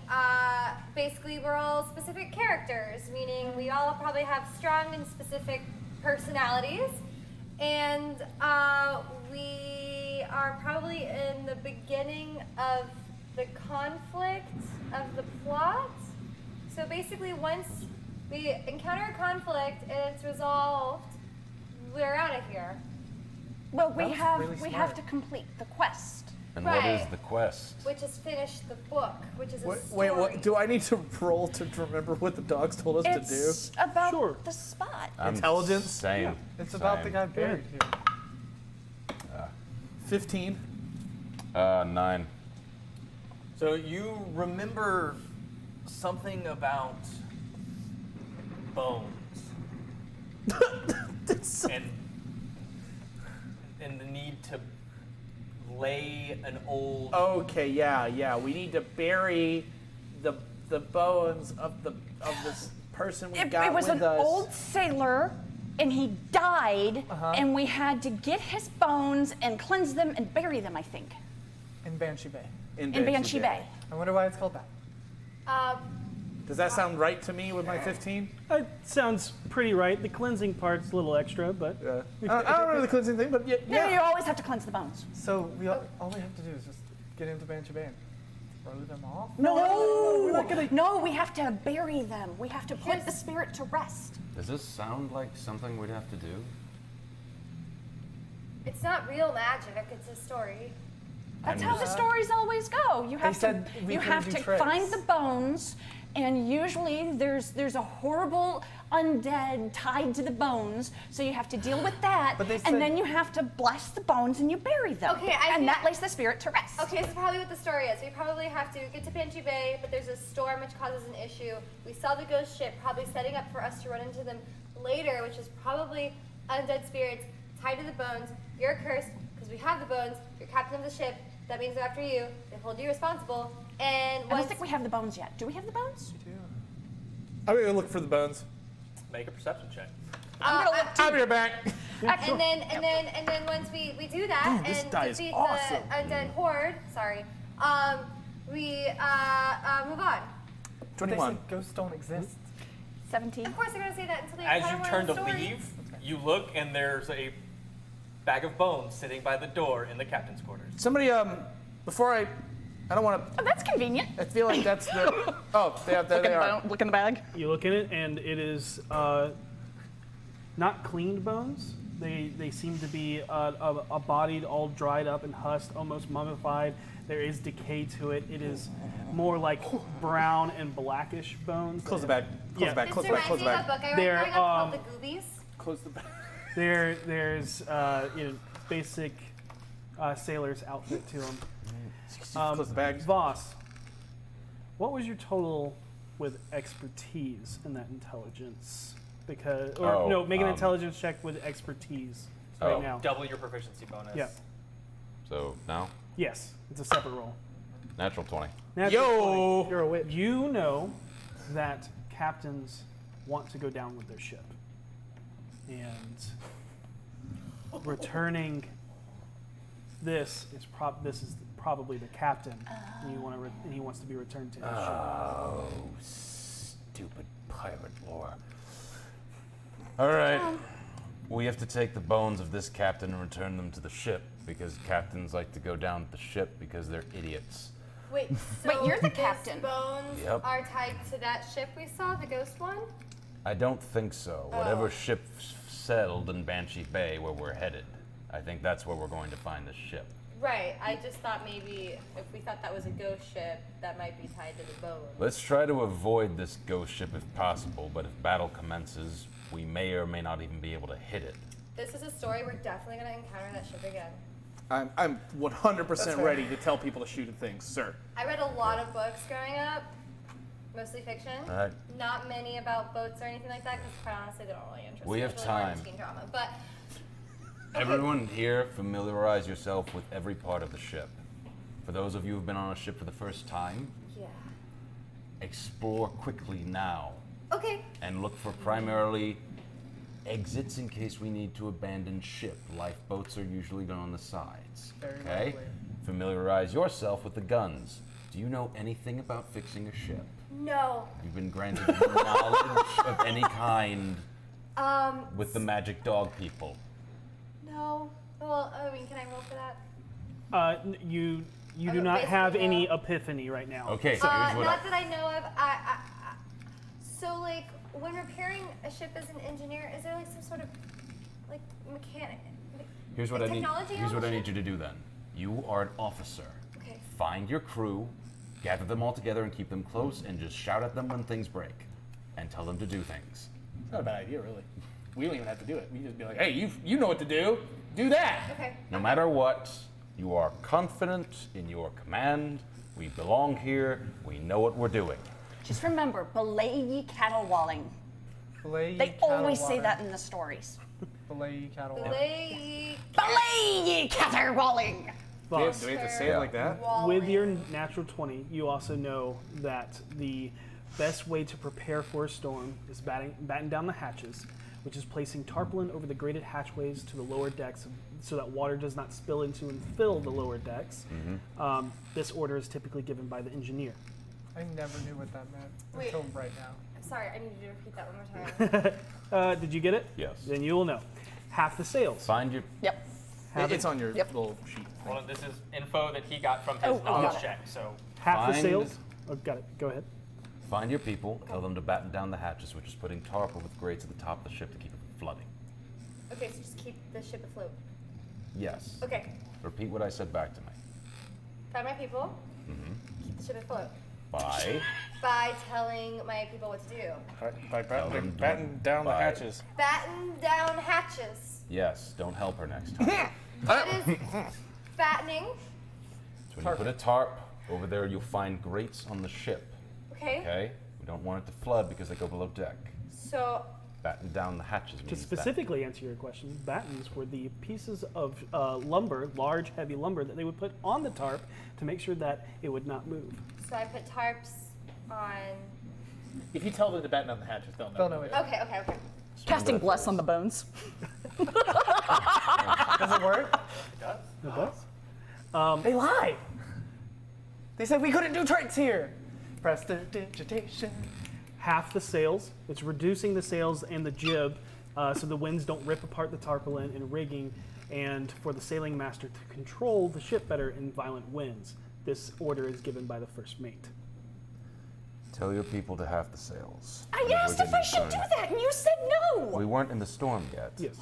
Speaker 6: basically we're all specific characters, meaning we all probably have strong and specific personalities. And we are probably in the beginning of the conflict of the plot. So basically once we encounter a conflict and it's resolved, we're out of here.
Speaker 3: well, we
Speaker 8: That's
Speaker 3: have
Speaker 8: really
Speaker 3: we
Speaker 8: smart.
Speaker 3: have to complete the quest.
Speaker 5: And what is
Speaker 6: Right.
Speaker 5: the quest?
Speaker 6: Which is finish the book, which is a
Speaker 7: Wait,
Speaker 6: story.
Speaker 7: what? Do I need to roll to remember what the dogs told us to do?
Speaker 3: It's about
Speaker 1: Sure.
Speaker 3: the spot.
Speaker 5: I'm
Speaker 7: Intelligence?
Speaker 5: Same.
Speaker 8: It's about the
Speaker 5: Same.
Speaker 8: guy buried here.
Speaker 7: 15.
Speaker 5: 9.
Speaker 2: So you remember something about bones and the need to lay an old.
Speaker 7: Okay, yeah. We need to bury the bones of this person we got
Speaker 3: It was
Speaker 7: with
Speaker 3: an
Speaker 7: us.
Speaker 3: old sailor, and he died, and we had to get his bones and cleanse them and bury them, I think,
Speaker 8: In Banshee Bay.
Speaker 3: in Banshee Bay.
Speaker 8: I wonder why it's called that.
Speaker 7: Does that sound right to me with my 15?
Speaker 1: It sounds pretty right. The cleansing part's a little extra, but
Speaker 7: I don't remember the cleansing thing, but
Speaker 3: No,
Speaker 7: yeah.
Speaker 3: you always have to cleanse the bones.
Speaker 8: So all we have to do is just get into Banshee Bay and throw them off.
Speaker 3: No, we have to bury them. We have to put the spirit to rest.
Speaker 5: Does this sound like something we'd have to do?
Speaker 6: It's not real magic, it's a story.
Speaker 3: That's how the stories always go. You have
Speaker 8: said
Speaker 3: to
Speaker 8: we
Speaker 3: you
Speaker 8: couldn't
Speaker 3: have
Speaker 8: do
Speaker 3: to
Speaker 8: tricks.
Speaker 3: find the bones, and usually there's a horrible undead tied to the bones, so you have to deal with that,
Speaker 8: But they
Speaker 3: and
Speaker 8: said-
Speaker 3: then you have to bless the bones and you bury them.
Speaker 6: Okay, I
Speaker 3: and
Speaker 6: think-
Speaker 3: that lays the spirit to rest.
Speaker 6: Okay, this is probably what the story is. We probably have to get to Banshee Bay, but there's a storm which causes an issue. We saw the ghost ship, probably setting up for us to run into them later, which is probably undead spirits tied to the bones. You're cursed because we have the bones. You're captain of the ship. That means they're after you. They hold you responsible. And
Speaker 3: I don't
Speaker 6: once
Speaker 3: think we have the bones yet. Do we have the bones?
Speaker 7: I'm gonna look for the bones.
Speaker 4: Make a perception check.
Speaker 3: I'm gonna look
Speaker 7: I'll be right back.
Speaker 6: and then once we do that
Speaker 7: Dude, this
Speaker 6: and
Speaker 7: die is
Speaker 6: defeat
Speaker 7: awesome.
Speaker 6: the undead horde, we move on.
Speaker 8: But they
Speaker 7: 21.
Speaker 8: said ghosts don't exist.
Speaker 3: 17.
Speaker 6: Of course, they're gonna say that until they
Speaker 4: As
Speaker 6: tell
Speaker 4: you
Speaker 6: more
Speaker 4: turn
Speaker 6: of
Speaker 4: to
Speaker 6: the story.
Speaker 4: leave, you look and there's a bag of bones sitting by the door in the captain's quarters.
Speaker 7: Somebody, before I don't want
Speaker 3: Oh, that's convenient.
Speaker 7: to. I feel like that's the. Oh, there they are.
Speaker 3: Look in the bag.
Speaker 1: you look at it and it is not cleaned bones. They seem to be a bodied, all dried up and husked, almost mummified. There is decay to it. It is more like brown and blackish bones.
Speaker 7: Close the bag. Close
Speaker 1: Yeah.
Speaker 7: the bag.
Speaker 6: This
Speaker 7: Close the bag.
Speaker 6: reminds
Speaker 7: Close
Speaker 6: me
Speaker 7: the
Speaker 6: of a
Speaker 7: bag.
Speaker 6: book I read
Speaker 1: They're,
Speaker 6: growing up called The Goobies.
Speaker 7: Close the bag.
Speaker 1: There's basic sailor's outfit to them.
Speaker 7: Close the bag.
Speaker 1: Voss, What was your total with expertise in that intelligence? Because, or no, make an intelligence check with expertise right now.
Speaker 4: Double your proficiency bonus.
Speaker 1: Yeah.
Speaker 5: So now?
Speaker 1: Yes, it's a separate roll.
Speaker 5: Natural 20.
Speaker 7: Yo!
Speaker 1: 20. You're a witch. You know that captains want to go down with their ship, and returning this is probably the captain, and he wants to be returned to his ship.
Speaker 5: Oh, stupid pirate lore. All right. We have to take the bones of this captain and return them to the ship, because captains like to go down with the ship because they're idiots.
Speaker 6: Wait, so
Speaker 3: Wait, you're the
Speaker 6: these
Speaker 3: captain.
Speaker 6: bones
Speaker 5: Yep.
Speaker 6: are tied to that ship we saw, the ghost one?
Speaker 5: I don't think so. Whatever ship settled in Banshee Bay where we're headed, I think that's where we're going to find the ship.
Speaker 6: Right, I just thought maybe if we thought that was a ghost ship, that might be tied to the bones.
Speaker 5: Let's try to avoid this ghost ship if possible, but if battle commences, we may or may not even be able to hit it.
Speaker 6: This is a story we're definitely going to encounter that ship again.
Speaker 7: I'm 100% ready to tell people to shoot at things, sir.
Speaker 6: I read a lot of books growing up, mostly fiction.
Speaker 5: All right.
Speaker 6: Not many about boats or anything like that, because quite honestly, they don't really interest me.
Speaker 5: We have
Speaker 6: It's really more
Speaker 5: time.
Speaker 6: teen drama. But
Speaker 5: Everyone here, familiarize yourself with every part of the ship. For those of you who've been on a ship for the first time,
Speaker 6: yeah.
Speaker 5: explore quickly now.
Speaker 6: Okay.
Speaker 5: And look for primarily exits in case we need to abandon ship. Lifeboats are usually done on the sides.
Speaker 8: Very
Speaker 5: Okay?
Speaker 8: likely.
Speaker 5: Familiarize yourself with the guns. Do you know anything about fixing a ship?
Speaker 6: No.
Speaker 5: You've been granted knowledge of any kind with the magic dog people.
Speaker 6: No. Well, I mean, can I roll for that?
Speaker 1: You do
Speaker 6: Okay,
Speaker 1: not have
Speaker 6: basically,
Speaker 1: any epiphany right now.
Speaker 5: Okay, so here's what
Speaker 6: Not that I know of. So, like, when repairing a ship as an engineer, is there like some sort of like mechanic?
Speaker 5: Here's what I need.
Speaker 6: technology
Speaker 5: Here's
Speaker 6: on
Speaker 5: what
Speaker 6: the
Speaker 5: I need
Speaker 6: ship?
Speaker 5: you to do then. You are an officer.
Speaker 6: Okay.
Speaker 5: Find your crew, gather them all together and keep them close, and just shout at them when things break, and tell them to do things.
Speaker 7: It's not a bad idea, really. We don't even have to do it. We just be like, hey, you know what to do. Do that.
Speaker 6: Okay.
Speaker 5: No matter what, you are confident in your command. We belong here. We know what we're doing.
Speaker 3: Just remember, belay ye caterwauling.
Speaker 8: Belay ye
Speaker 3: They
Speaker 8: cattle
Speaker 3: always say
Speaker 8: water.
Speaker 3: that in the stories.
Speaker 8: Belay ye cattle water.
Speaker 6: Belay
Speaker 3: Belay ye caterwauling.
Speaker 1: Boss,
Speaker 7: Do we have to say it like that?
Speaker 1: with your natural 20, you also know that the best way to prepare for a storm is batten down the hatches, which is placing tarpaulin over the grated hatchways to the lower decks so that water does not spill into and fill the lower decks. This order is typically given by the engineer.
Speaker 8: I never knew what that meant
Speaker 6: Wait.
Speaker 8: until right now.
Speaker 6: Sorry, I need you to repeat that one more time.
Speaker 1: Did you get it?
Speaker 5: Yes.
Speaker 1: Then you will know. Half the sails.
Speaker 5: Find your.
Speaker 3: Yep.
Speaker 7: It's on your
Speaker 3: Yep.
Speaker 7: little sheet.
Speaker 4: Well, this is info that he got from his
Speaker 3: Oh,
Speaker 4: knowledge
Speaker 3: got it.
Speaker 4: check. So
Speaker 1: Half the
Speaker 5: Find-
Speaker 1: sails. Oh, got it. Go ahead.
Speaker 5: Find your people. Tell them to batten down the hatches, which is putting tarp with grates at the top of the ship to keep it from flooding.
Speaker 6: Okay, so just keep the ship afloat.
Speaker 5: Yes.
Speaker 6: Okay.
Speaker 5: Repeat what I said back to me.
Speaker 6: Find my people. Keep the ship afloat.
Speaker 5: By
Speaker 6: By telling my people what to do.
Speaker 7: By
Speaker 5: them
Speaker 7: batten down the
Speaker 5: by-
Speaker 7: hatches.
Speaker 6: Batten down hatches.
Speaker 5: yes. Don't help her next time.
Speaker 6: What is fattening?
Speaker 5: So when you put a tarp over there, you'll find grates on the ship.
Speaker 6: Okay.
Speaker 5: Okay. We don't want it to flood because they go below deck.
Speaker 6: So,
Speaker 5: Batten down the hatches
Speaker 1: To
Speaker 5: means
Speaker 1: specifically answer your question, battens were the pieces of lumber, large, heavy lumber, that they would put on the tarp to make sure that it would not move.
Speaker 6: so I put tarps on.
Speaker 7: If you tell them to batten down the hatches, they'll know.
Speaker 8: They'll know it.
Speaker 6: Okay.
Speaker 3: Casting bless on the bones.
Speaker 8: Does it work?
Speaker 1: It does?
Speaker 8: They lied. They said we couldn't do tricks here. Prestidigitation.
Speaker 1: Half the sails. It's reducing the sails and the jib so the winds don't rip apart the tarpaulin and rigging, and for the sailing master to control the ship better in violent winds. This order is given by the first mate.
Speaker 5: Tell your people to half the sails.
Speaker 3: I asked if I should do that, and you said no.
Speaker 5: We weren't in the storm yet.
Speaker 1: Yes.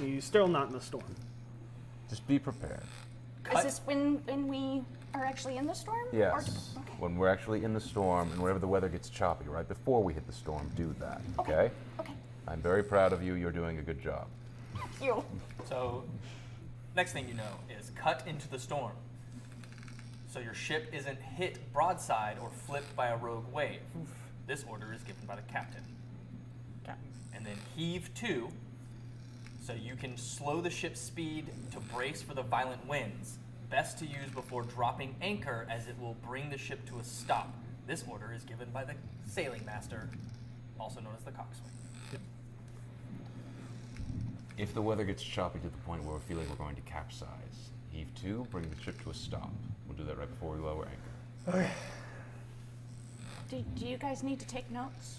Speaker 1: You're still not in the storm.
Speaker 5: Just be prepared.
Speaker 3: Is this when we are actually in the storm? Or-
Speaker 5: Yes.
Speaker 3: okay.
Speaker 5: When we're actually in the storm and whenever the weather gets choppy, right before we hit the storm, do that. Okay?
Speaker 3: Okay.
Speaker 5: I'm very proud of you. You're doing a good job.
Speaker 3: Thank you.
Speaker 4: So, next thing you know is cut into the storm.
Speaker 2: so your ship isn't hit broadside or flipped by a rogue wave. This order is given by the captain. And then heave 2, so you can slow the ship's speed to brace for the violent winds. Best to use before dropping anchor, as it will bring the ship to a stop. This order is given by the sailing master, also known as the coxswain.
Speaker 5: If the weather gets choppy to the point where we're feeling we're going to capsize, heave 2, bring the ship to a stop. We'll do that right before we lower anchor.
Speaker 8: Okay.
Speaker 3: Do you guys need to take notes?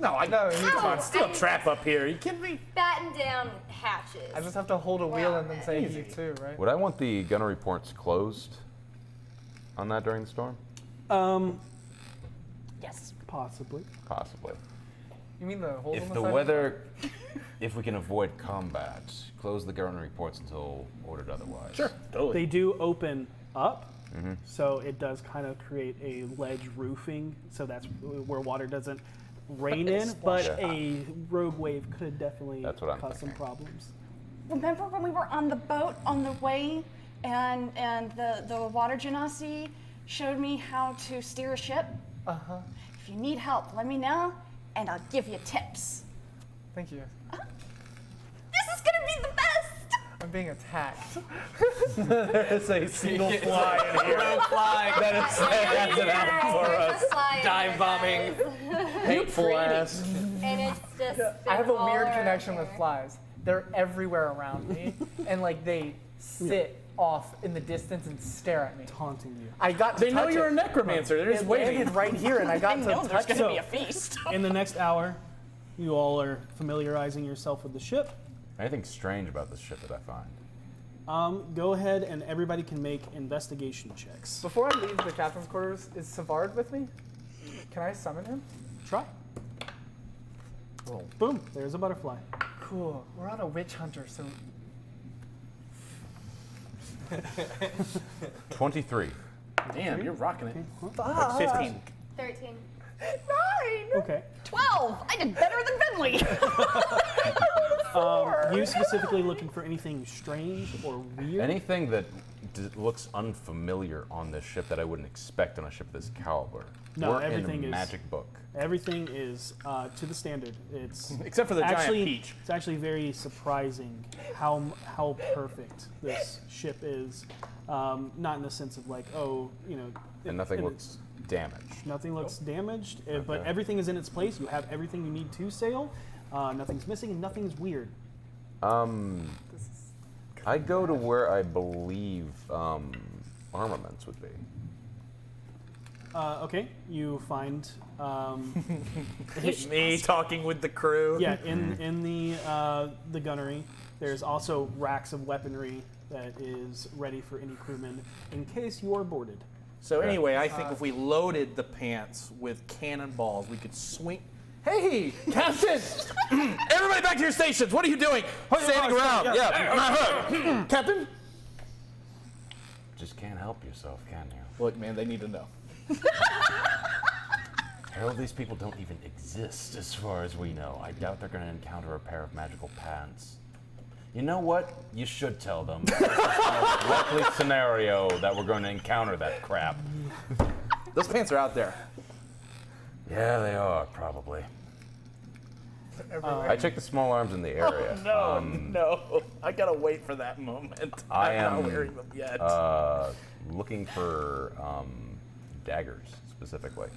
Speaker 7: No, come on, still a trap up here. Are you kidding me?
Speaker 6: Batten down hatches.
Speaker 8: I just have to hold a wheel and then say heave 2, right?
Speaker 5: Would I want the gunnery ports closed on that during the storm?
Speaker 3: Yes.
Speaker 1: Possibly.
Speaker 5: Possibly.
Speaker 8: You mean the hold on
Speaker 5: If
Speaker 8: the
Speaker 5: the
Speaker 8: side?
Speaker 5: weather, if we can avoid combat, close the gunnery ports until ordered otherwise.
Speaker 7: Sure, totally.
Speaker 1: They do open up, so it does kind of create a ledge roofing, so that's where water doesn't rain in, but a rogue wave could definitely
Speaker 5: That's what I'm
Speaker 1: cause some
Speaker 5: thinking.
Speaker 1: problems.
Speaker 3: Remember when we were on the boat on the way, and the water genasi showed me how to steer a ship?
Speaker 8: Uh-huh.
Speaker 3: If you need help, let me know, and I'll give you tips.
Speaker 8: Thank you.
Speaker 3: This is gonna be the best!
Speaker 8: I'm being attacked.
Speaker 7: There's a single fly in here.
Speaker 2: Rogue fly.
Speaker 7: That is an out for us.
Speaker 2: Dive bombing.
Speaker 7: Hateful ass.
Speaker 6: And it's just.
Speaker 8: I have a
Speaker 6: been
Speaker 8: weird
Speaker 6: all
Speaker 8: connection
Speaker 6: around
Speaker 8: with
Speaker 6: here.
Speaker 8: flies. They're everywhere around me, and like they sit off in the distance and stare at me.
Speaker 1: Taunting you.
Speaker 8: I got to
Speaker 7: They know
Speaker 8: touch
Speaker 7: you're
Speaker 8: it.
Speaker 7: a necromancer. They're just
Speaker 8: It
Speaker 7: waiting.
Speaker 8: landed right here, and I got
Speaker 3: I
Speaker 8: to
Speaker 3: know there's
Speaker 8: touch
Speaker 3: gonna
Speaker 8: it.
Speaker 3: be a feast.
Speaker 1: In the next hour, you all are familiarizing yourself with the ship.
Speaker 5: Anything strange about this ship that I find?
Speaker 1: Go ahead and everybody can make investigation checks.
Speaker 8: Before I leave the captain's quarters, is Savard with me? Can I summon him?
Speaker 1: Try. Boom, there's a butterfly.
Speaker 8: Cool. We're on a witch hunter, so
Speaker 5: 23.
Speaker 7: Damn, you're rocking it.
Speaker 8: Ah.
Speaker 7: 15.
Speaker 6: 13.
Speaker 8: 9.
Speaker 1: Okay.
Speaker 3: 12! I did better than Bentley!
Speaker 1: You specifically looking for anything strange or weird?
Speaker 5: Anything that looks unfamiliar on this ship that I wouldn't expect on a ship of this caliber?
Speaker 1: No,
Speaker 5: We're
Speaker 1: everything
Speaker 5: in a
Speaker 1: is-
Speaker 5: magic book.
Speaker 1: Everything is to the standard. It's
Speaker 7: Except for the
Speaker 1: actually,
Speaker 7: giant peach.
Speaker 1: It's actually very surprising how perfect this ship is. Not in the sense of like, oh, you know.
Speaker 5: And nothing looks damaged.
Speaker 1: Nothing looks damaged, but
Speaker 5: Okay.
Speaker 1: everything is in its place. You have everything you need to sail. Nothing's missing, and nothing's weird.
Speaker 5: I go to where I believe armaments would be.
Speaker 1: Okay, you find.
Speaker 7: Me talking with the crew.
Speaker 1: Yeah, in the gunnery, there's also racks of weaponry that is ready for any crewman in case you are boarded.
Speaker 7: So anyway, I think if we loaded the pants with cannonballs, we could swing. Hey, Captain! Everybody back to your stations. What are you doing? Standing around. Yeah. Captain?
Speaker 5: Just can't help yourself, can you?
Speaker 7: Look, man, they need to know.
Speaker 5: Hell, these people don't even exist as far as we know. I doubt they're going to encounter a pair of magical pants. You know what? You should tell them. It's the most likely scenario that we're going to encounter that crap.
Speaker 7: Those pants are out there.
Speaker 5: Yeah, they are, probably. I checked the small arms in the area.
Speaker 7: No. I gotta wait for that moment.
Speaker 5: I
Speaker 7: I'm not
Speaker 5: am
Speaker 7: wearing them yet.
Speaker 5: Looking for daggers, specifically.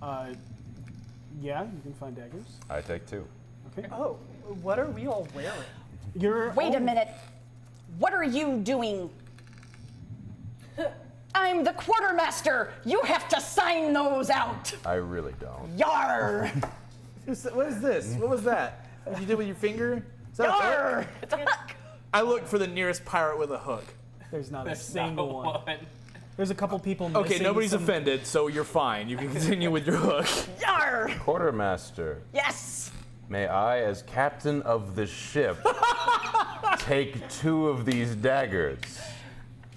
Speaker 1: Yeah, you can find daggers.
Speaker 5: I take 2.
Speaker 1: Okay.
Speaker 8: Oh, what are we all wearing?
Speaker 1: You're
Speaker 3: Wait a minute. What are you doing? I'm the quartermaster. You have to sign those out.
Speaker 5: I really don't.
Speaker 3: Yar!
Speaker 7: What is this? What was that? What you did with your finger? Is that a
Speaker 3: Yar!
Speaker 7: hook?
Speaker 3: It's a hook.
Speaker 7: I looked for the nearest pirate with a hook.
Speaker 1: There's not a
Speaker 2: There's
Speaker 1: single
Speaker 2: not
Speaker 1: one. There's a couple people missing.
Speaker 7: Okay, nobody's
Speaker 1: some-
Speaker 7: offended, so you're fine. You can continue with your hook.
Speaker 3: Yar!
Speaker 5: Quartermaster,
Speaker 3: Yes!
Speaker 5: may I, as captain of the ship, take 2 of these daggers?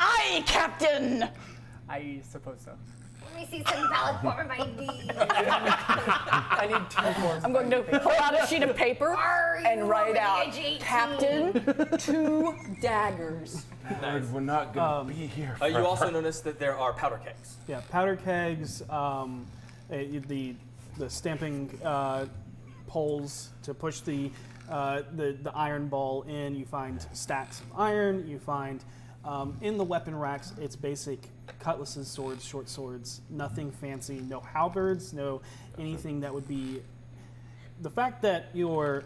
Speaker 3: Aye, Captain!
Speaker 8: I suppose so.
Speaker 6: Let me see some valid form of ID.
Speaker 8: I need 2 forms.
Speaker 3: I'm going to pull out a sheet of paper
Speaker 6: Are you
Speaker 3: and write
Speaker 6: over the
Speaker 3: out,
Speaker 6: age 18?
Speaker 3: Captain, 2 daggers.
Speaker 5: Lord, we're not gonna be here.
Speaker 4: You also notice that there are powder kegs.
Speaker 1: Yeah, powder kegs, the stamping poles to push the iron ball in. You find stacks of iron. You find in the weapon racks, it's basic cutlasses, swords, short swords, nothing fancy, no halberds, no anything that would be. The fact that your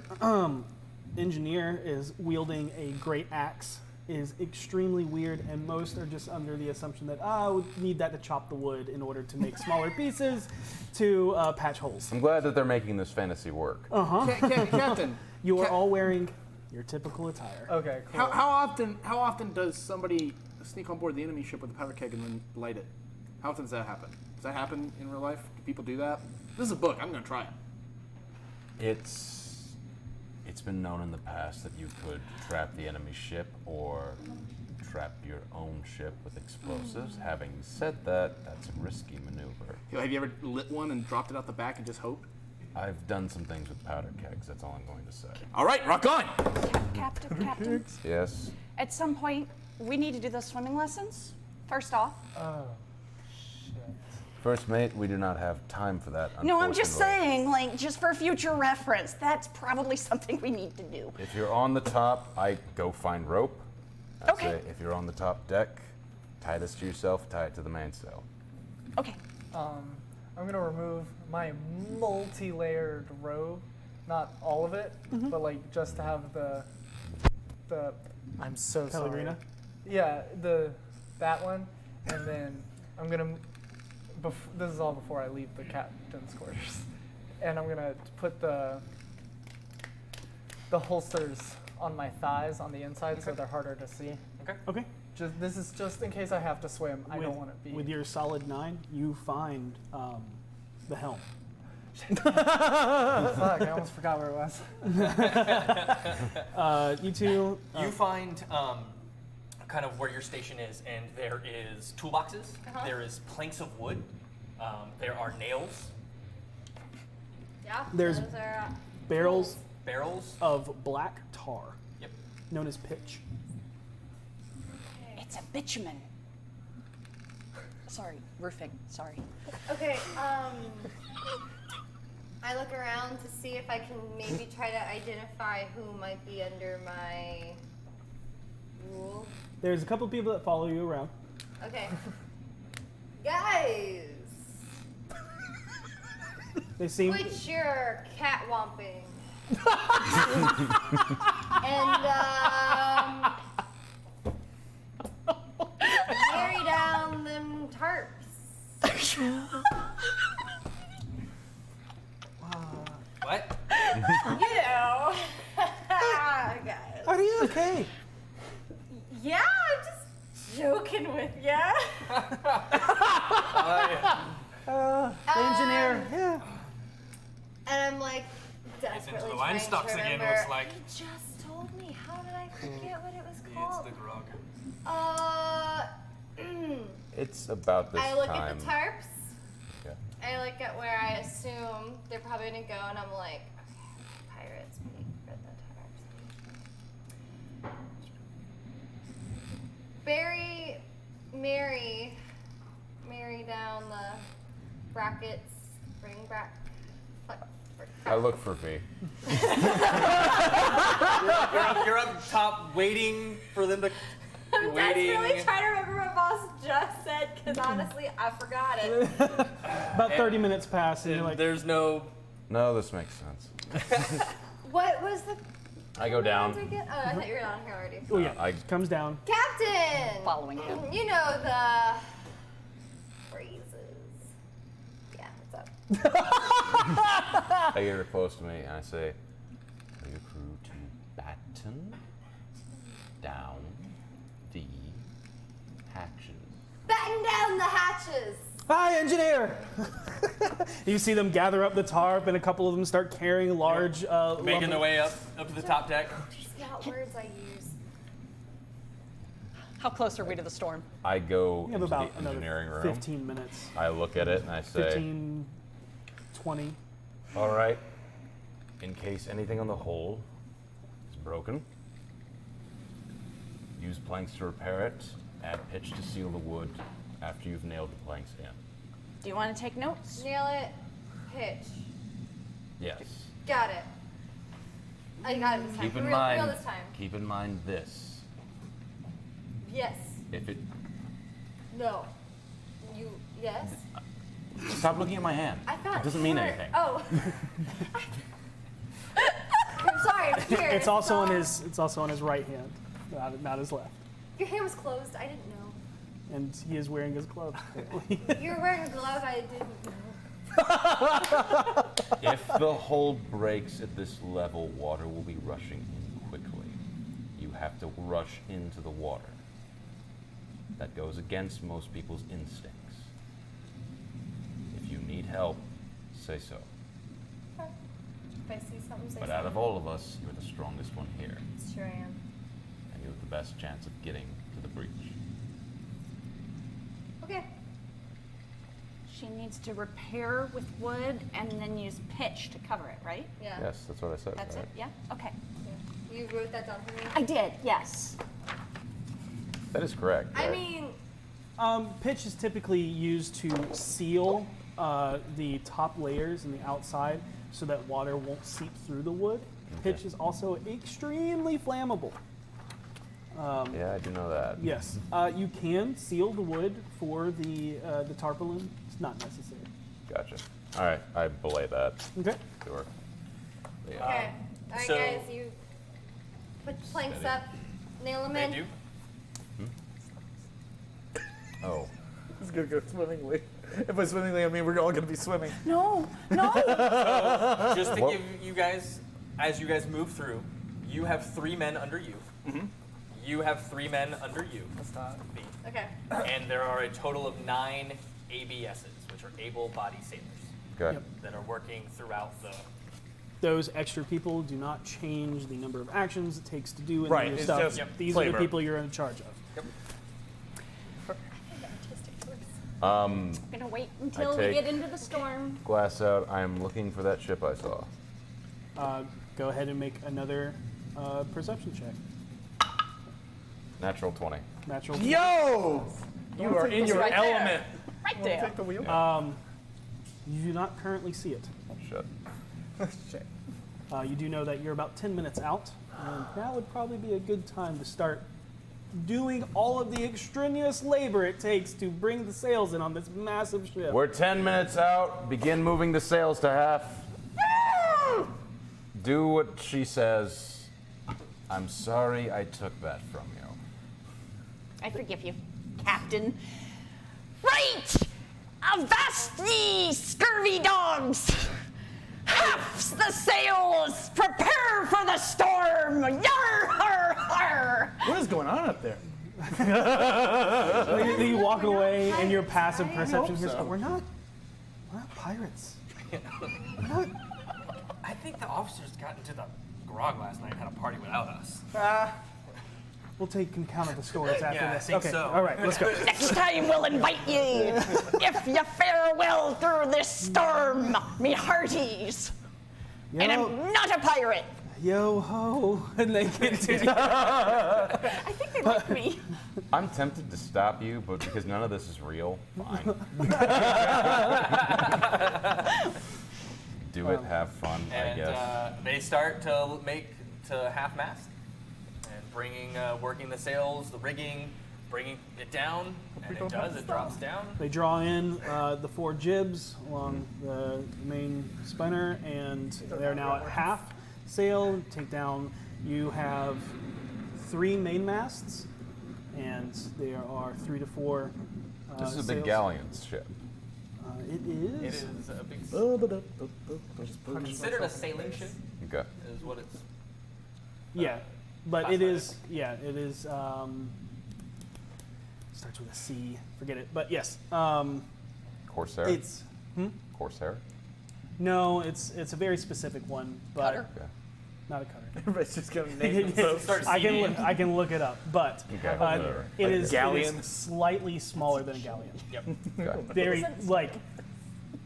Speaker 1: engineer is wielding a great axe is extremely weird, and most are just under the assumption that, we need that to chop the wood in order to make smaller pieces to patch holes.
Speaker 5: I'm glad that they're making this fantasy work.
Speaker 7: Captain,
Speaker 1: You are all wearing your typical attire.
Speaker 8: Okay, cool.
Speaker 7: how often does somebody sneak on board the enemy ship with a powder keg and then light it? How often does that happen? Does that happen in real life? Do people do that? This is a book. I'm gonna try it.
Speaker 5: It's been known in the past that you could trap the enemy ship or trap your own ship with explosives. Having said that, that's a risky maneuver.
Speaker 7: Have you ever lit one and dropped it out the back and just hoped?
Speaker 5: I've done some things with powder kegs, that's all I'm going to say.
Speaker 7: All right, rock on!
Speaker 3: Captain,
Speaker 5: Yes?
Speaker 3: at some point, we need to do those swimming lessons. First off.
Speaker 8: Oh, shit.
Speaker 5: First mate, we do not have time for that,
Speaker 3: No, I'm just
Speaker 5: unfortunately.
Speaker 3: saying, like, just for future reference, that's probably something we need to do.
Speaker 5: If you're on the top, I go find rope. I'd
Speaker 3: Okay.
Speaker 5: say if you're on the top deck, tie this to yourself, tie it to the mainsail.
Speaker 3: Okay.
Speaker 8: I'm gonna remove my multi-layered robe, not all of it, but like just to have the. I'm so
Speaker 1: Pellegrina?
Speaker 8: sorry. Yeah, that one, and then I'm gonna. This is all before I leave the captain's quarters, and I'm gonna put the holsters on my thighs on the inside so they're harder to see.
Speaker 1: Okay.
Speaker 8: This is just in case I have to swim. I don't want to be.
Speaker 1: With your solid 9, you find the helm.
Speaker 8: Fuck, I almost forgot where it was.
Speaker 1: You two.
Speaker 2: You find kind of where your station is, and there is toolboxes. There is planks of wood. There are nails,
Speaker 6: Yeah.
Speaker 1: There's
Speaker 6: those are,
Speaker 1: barrels
Speaker 2: barrels.
Speaker 1: of black tar,
Speaker 2: Yep.
Speaker 1: known as pitch.
Speaker 3: It's a bitumen. Sorry, roofing. Sorry.
Speaker 6: Okay, I look around to see if I can maybe try to identify who might be under my rule.
Speaker 1: There's a couple people that follow you around.
Speaker 6: Okay. Guys,
Speaker 1: They seem.
Speaker 6: quit your catwomping. And, carry down them tarps.
Speaker 2: What?
Speaker 6: You know. Guys.
Speaker 1: Are you okay?
Speaker 6: Yeah, I'm just joking with ya.
Speaker 1: Engineer. Yeah.
Speaker 6: And I'm like desperately
Speaker 4: the
Speaker 6: trying
Speaker 4: wine stocks
Speaker 6: to
Speaker 4: again,
Speaker 6: remember.
Speaker 4: looks like.
Speaker 6: You just told me. How did I forget what it was
Speaker 4: It's
Speaker 6: called?
Speaker 4: the grog.
Speaker 5: It's about this
Speaker 6: I look
Speaker 5: time.
Speaker 6: at the tarps.
Speaker 5: Okay.
Speaker 6: I look at where I assume they're probably gonna go, and I'm like, okay, pirates peek for the tarps. Mary down the brackets, bring back.
Speaker 5: I look for V.
Speaker 4: You're up top waiting for them to.
Speaker 6: I'm
Speaker 4: Waiting.
Speaker 6: desperately trying to remember what boss just said, because honestly, I forgot it.
Speaker 1: About 30 minutes pass, and you're like,
Speaker 4: There's no.
Speaker 5: No, this makes sense.
Speaker 6: What was the
Speaker 5: I go down.
Speaker 6: again? Oh, I thought you were down here already.
Speaker 1: oh yeah,
Speaker 5: I
Speaker 1: comes down.
Speaker 6: Captain!
Speaker 3: Following him.
Speaker 6: You know the phrases. Yeah, what's up?
Speaker 5: I get her close to me and I say, "Tell your crew to batten down the hatches."
Speaker 6: Batten down the hatches!
Speaker 1: Hi, engineer. You see them gather up the tarp, and a couple of them start carrying large.
Speaker 4: Making their way up to the top deck.
Speaker 6: See how words I use.
Speaker 3: How close are we to the storm?
Speaker 5: I go
Speaker 1: We have
Speaker 5: into
Speaker 1: about
Speaker 5: the
Speaker 1: another
Speaker 5: engineering room.
Speaker 1: 15 minutes.
Speaker 5: I look at it and I say,
Speaker 1: 15, 20.
Speaker 5: all right, in case anything on the hull is broken, use planks to repair it, add pitch to seal the wood after you've nailed the planks in.
Speaker 3: Do you want to take notes?
Speaker 6: Nail it. Pitch.
Speaker 5: Yes.
Speaker 6: Got it. I got it this time.
Speaker 5: Keep in
Speaker 6: real
Speaker 5: mind,
Speaker 6: this time.
Speaker 5: keep in mind this.
Speaker 6: Yes.
Speaker 5: If it,
Speaker 6: No. You. Yes.
Speaker 5: stop looking at my hand.
Speaker 6: I thought.
Speaker 5: It doesn't mean
Speaker 6: sure.
Speaker 5: anything.
Speaker 6: Oh. I'm sorry. I'm here.
Speaker 1: It's also on his. It's also on his right hand, not his left.
Speaker 6: Your hand was closed. I didn't know.
Speaker 1: And he is wearing his gloves.
Speaker 6: You're wearing a glove. I didn't know.
Speaker 5: If the hull breaks at this level, water will be rushing in quickly. You have to rush into the water. That goes against most people's instincts. If you need help, say so.
Speaker 6: If I see something, say
Speaker 5: But out of all of us, you're the strongest one here,
Speaker 6: Sure I am.
Speaker 5: and you have the best chance of getting to the breach.
Speaker 6: Okay.
Speaker 3: She needs to repair with wood and then use pitch to cover it, right?
Speaker 6: Yeah.
Speaker 5: Yes, that's what I said.
Speaker 3: That's
Speaker 5: right?
Speaker 3: it? Yeah? Okay.
Speaker 6: You wrote that down for me.
Speaker 3: I did, yes.
Speaker 5: That is correct.
Speaker 6: I
Speaker 5: right?
Speaker 6: mean,
Speaker 1: Pitch is typically used to seal the top layers and the outside so that water won't seep through the wood.
Speaker 5: Okay.
Speaker 1: Pitch is also extremely flammable.
Speaker 5: Yeah, I do know that.
Speaker 1: Yes, you can seal the wood for the tarpaulin. It's not necessary.
Speaker 5: Gotcha. All right, I belay that.
Speaker 1: Okay.
Speaker 5: Sure. Yeah.
Speaker 6: okay. All right,
Speaker 4: so-
Speaker 6: guys, you put the planks
Speaker 5: Steady.
Speaker 6: up, nail them
Speaker 4: They
Speaker 6: in.
Speaker 4: do.
Speaker 5: Oh.
Speaker 7: It's gonna go swimmingly. If by swimmingly, I mean we're all gonna be swimming.
Speaker 3: No, no.
Speaker 4: Just to
Speaker 5: Well-
Speaker 4: give you guys, as you guys move through, you have 3 men under you. You have 3 men under you.
Speaker 8: That's not.
Speaker 6: Okay.
Speaker 4: And there are a total of 9 ABSs, which are able-bodied sailors,
Speaker 5: Okay.
Speaker 1: Yep.
Speaker 4: that are working throughout the.
Speaker 1: Those extra people do not change the number of actions it takes to do any
Speaker 7: Right,
Speaker 1: of your
Speaker 7: it's
Speaker 1: stuff.
Speaker 7: just
Speaker 1: These are
Speaker 7: flavor.
Speaker 1: the people you're in charge of.
Speaker 3: I'm gonna wait until we
Speaker 5: take-
Speaker 3: get into the storm.
Speaker 5: Glass out. I am looking for that ship I saw.
Speaker 1: Go ahead and make another perception check.
Speaker 5: Natural 20.
Speaker 1: Natural.
Speaker 7: Yo! You are in your
Speaker 3: right there.
Speaker 7: element.
Speaker 3: Right there.
Speaker 7: Take the wheel.
Speaker 1: You do not currently see it.
Speaker 5: Shit.
Speaker 7: Shit.
Speaker 1: You do know that you're about 10 minutes out, and now would probably be a good time to start doing all of the extraneous labor it takes to bring the sails in on this massive ship.
Speaker 5: We're 10 minutes out. Begin moving the sails to half. Do what she says. I'm sorry I took that from you.
Speaker 3: I forgive you, Captain. Right! Avast ye, scurvy dogs! Half the sails! Prepare for the storm! Yar, har, har!
Speaker 7: What is going on up there?
Speaker 1: You walk away, and your passive perception
Speaker 7: hope
Speaker 1: is,
Speaker 7: so.
Speaker 1: we're not pirates.
Speaker 4: I think the officers got into the grog last night and had a party without us.
Speaker 1: We'll take account of the stories after
Speaker 4: Yeah, I
Speaker 1: this.
Speaker 4: think
Speaker 1: Okay,
Speaker 4: so.
Speaker 1: all right, let's go.
Speaker 3: Next time we'll invite ye, if you fare well through this storm, me hearties. And I'm not a pirate.
Speaker 1: Yo ho, and they continue.
Speaker 3: I think they like me.
Speaker 5: I'm tempted to stop you, but because none of this is real, fine. Do it, have fun, I
Speaker 4: And
Speaker 5: guess.
Speaker 4: they start to make to half mast and bringing, working the sails, the rigging, bringing it down, and it does. It drops down.
Speaker 1: They draw in the 4 jibs along the main spinner, and they're now at half sail. Take down. You have 3 main masts, and there are 3 to 4.
Speaker 5: This is a big
Speaker 1: sails.
Speaker 5: galleon ship.
Speaker 1: It
Speaker 4: It
Speaker 1: is.
Speaker 4: is a big,
Speaker 7: Consider
Speaker 4: considered a sailing ship,
Speaker 5: Okay.
Speaker 4: is what it's.
Speaker 1: Yeah, but it
Speaker 4: classified
Speaker 1: is. Yeah, it is. Starts with a C. Forget it. But yes,
Speaker 5: Corsair?
Speaker 1: it's.
Speaker 5: Corsair?
Speaker 1: No, it's a very specific one. But
Speaker 3: Cutter.
Speaker 5: Okay.
Speaker 1: not a cutter.
Speaker 7: Everybody's just gonna name them.
Speaker 1: I can look it up, but
Speaker 5: whatever.
Speaker 1: it is
Speaker 7: galleon?
Speaker 1: slightly smaller than a galleon.
Speaker 4: Yep.
Speaker 5: Okay.
Speaker 1: Very like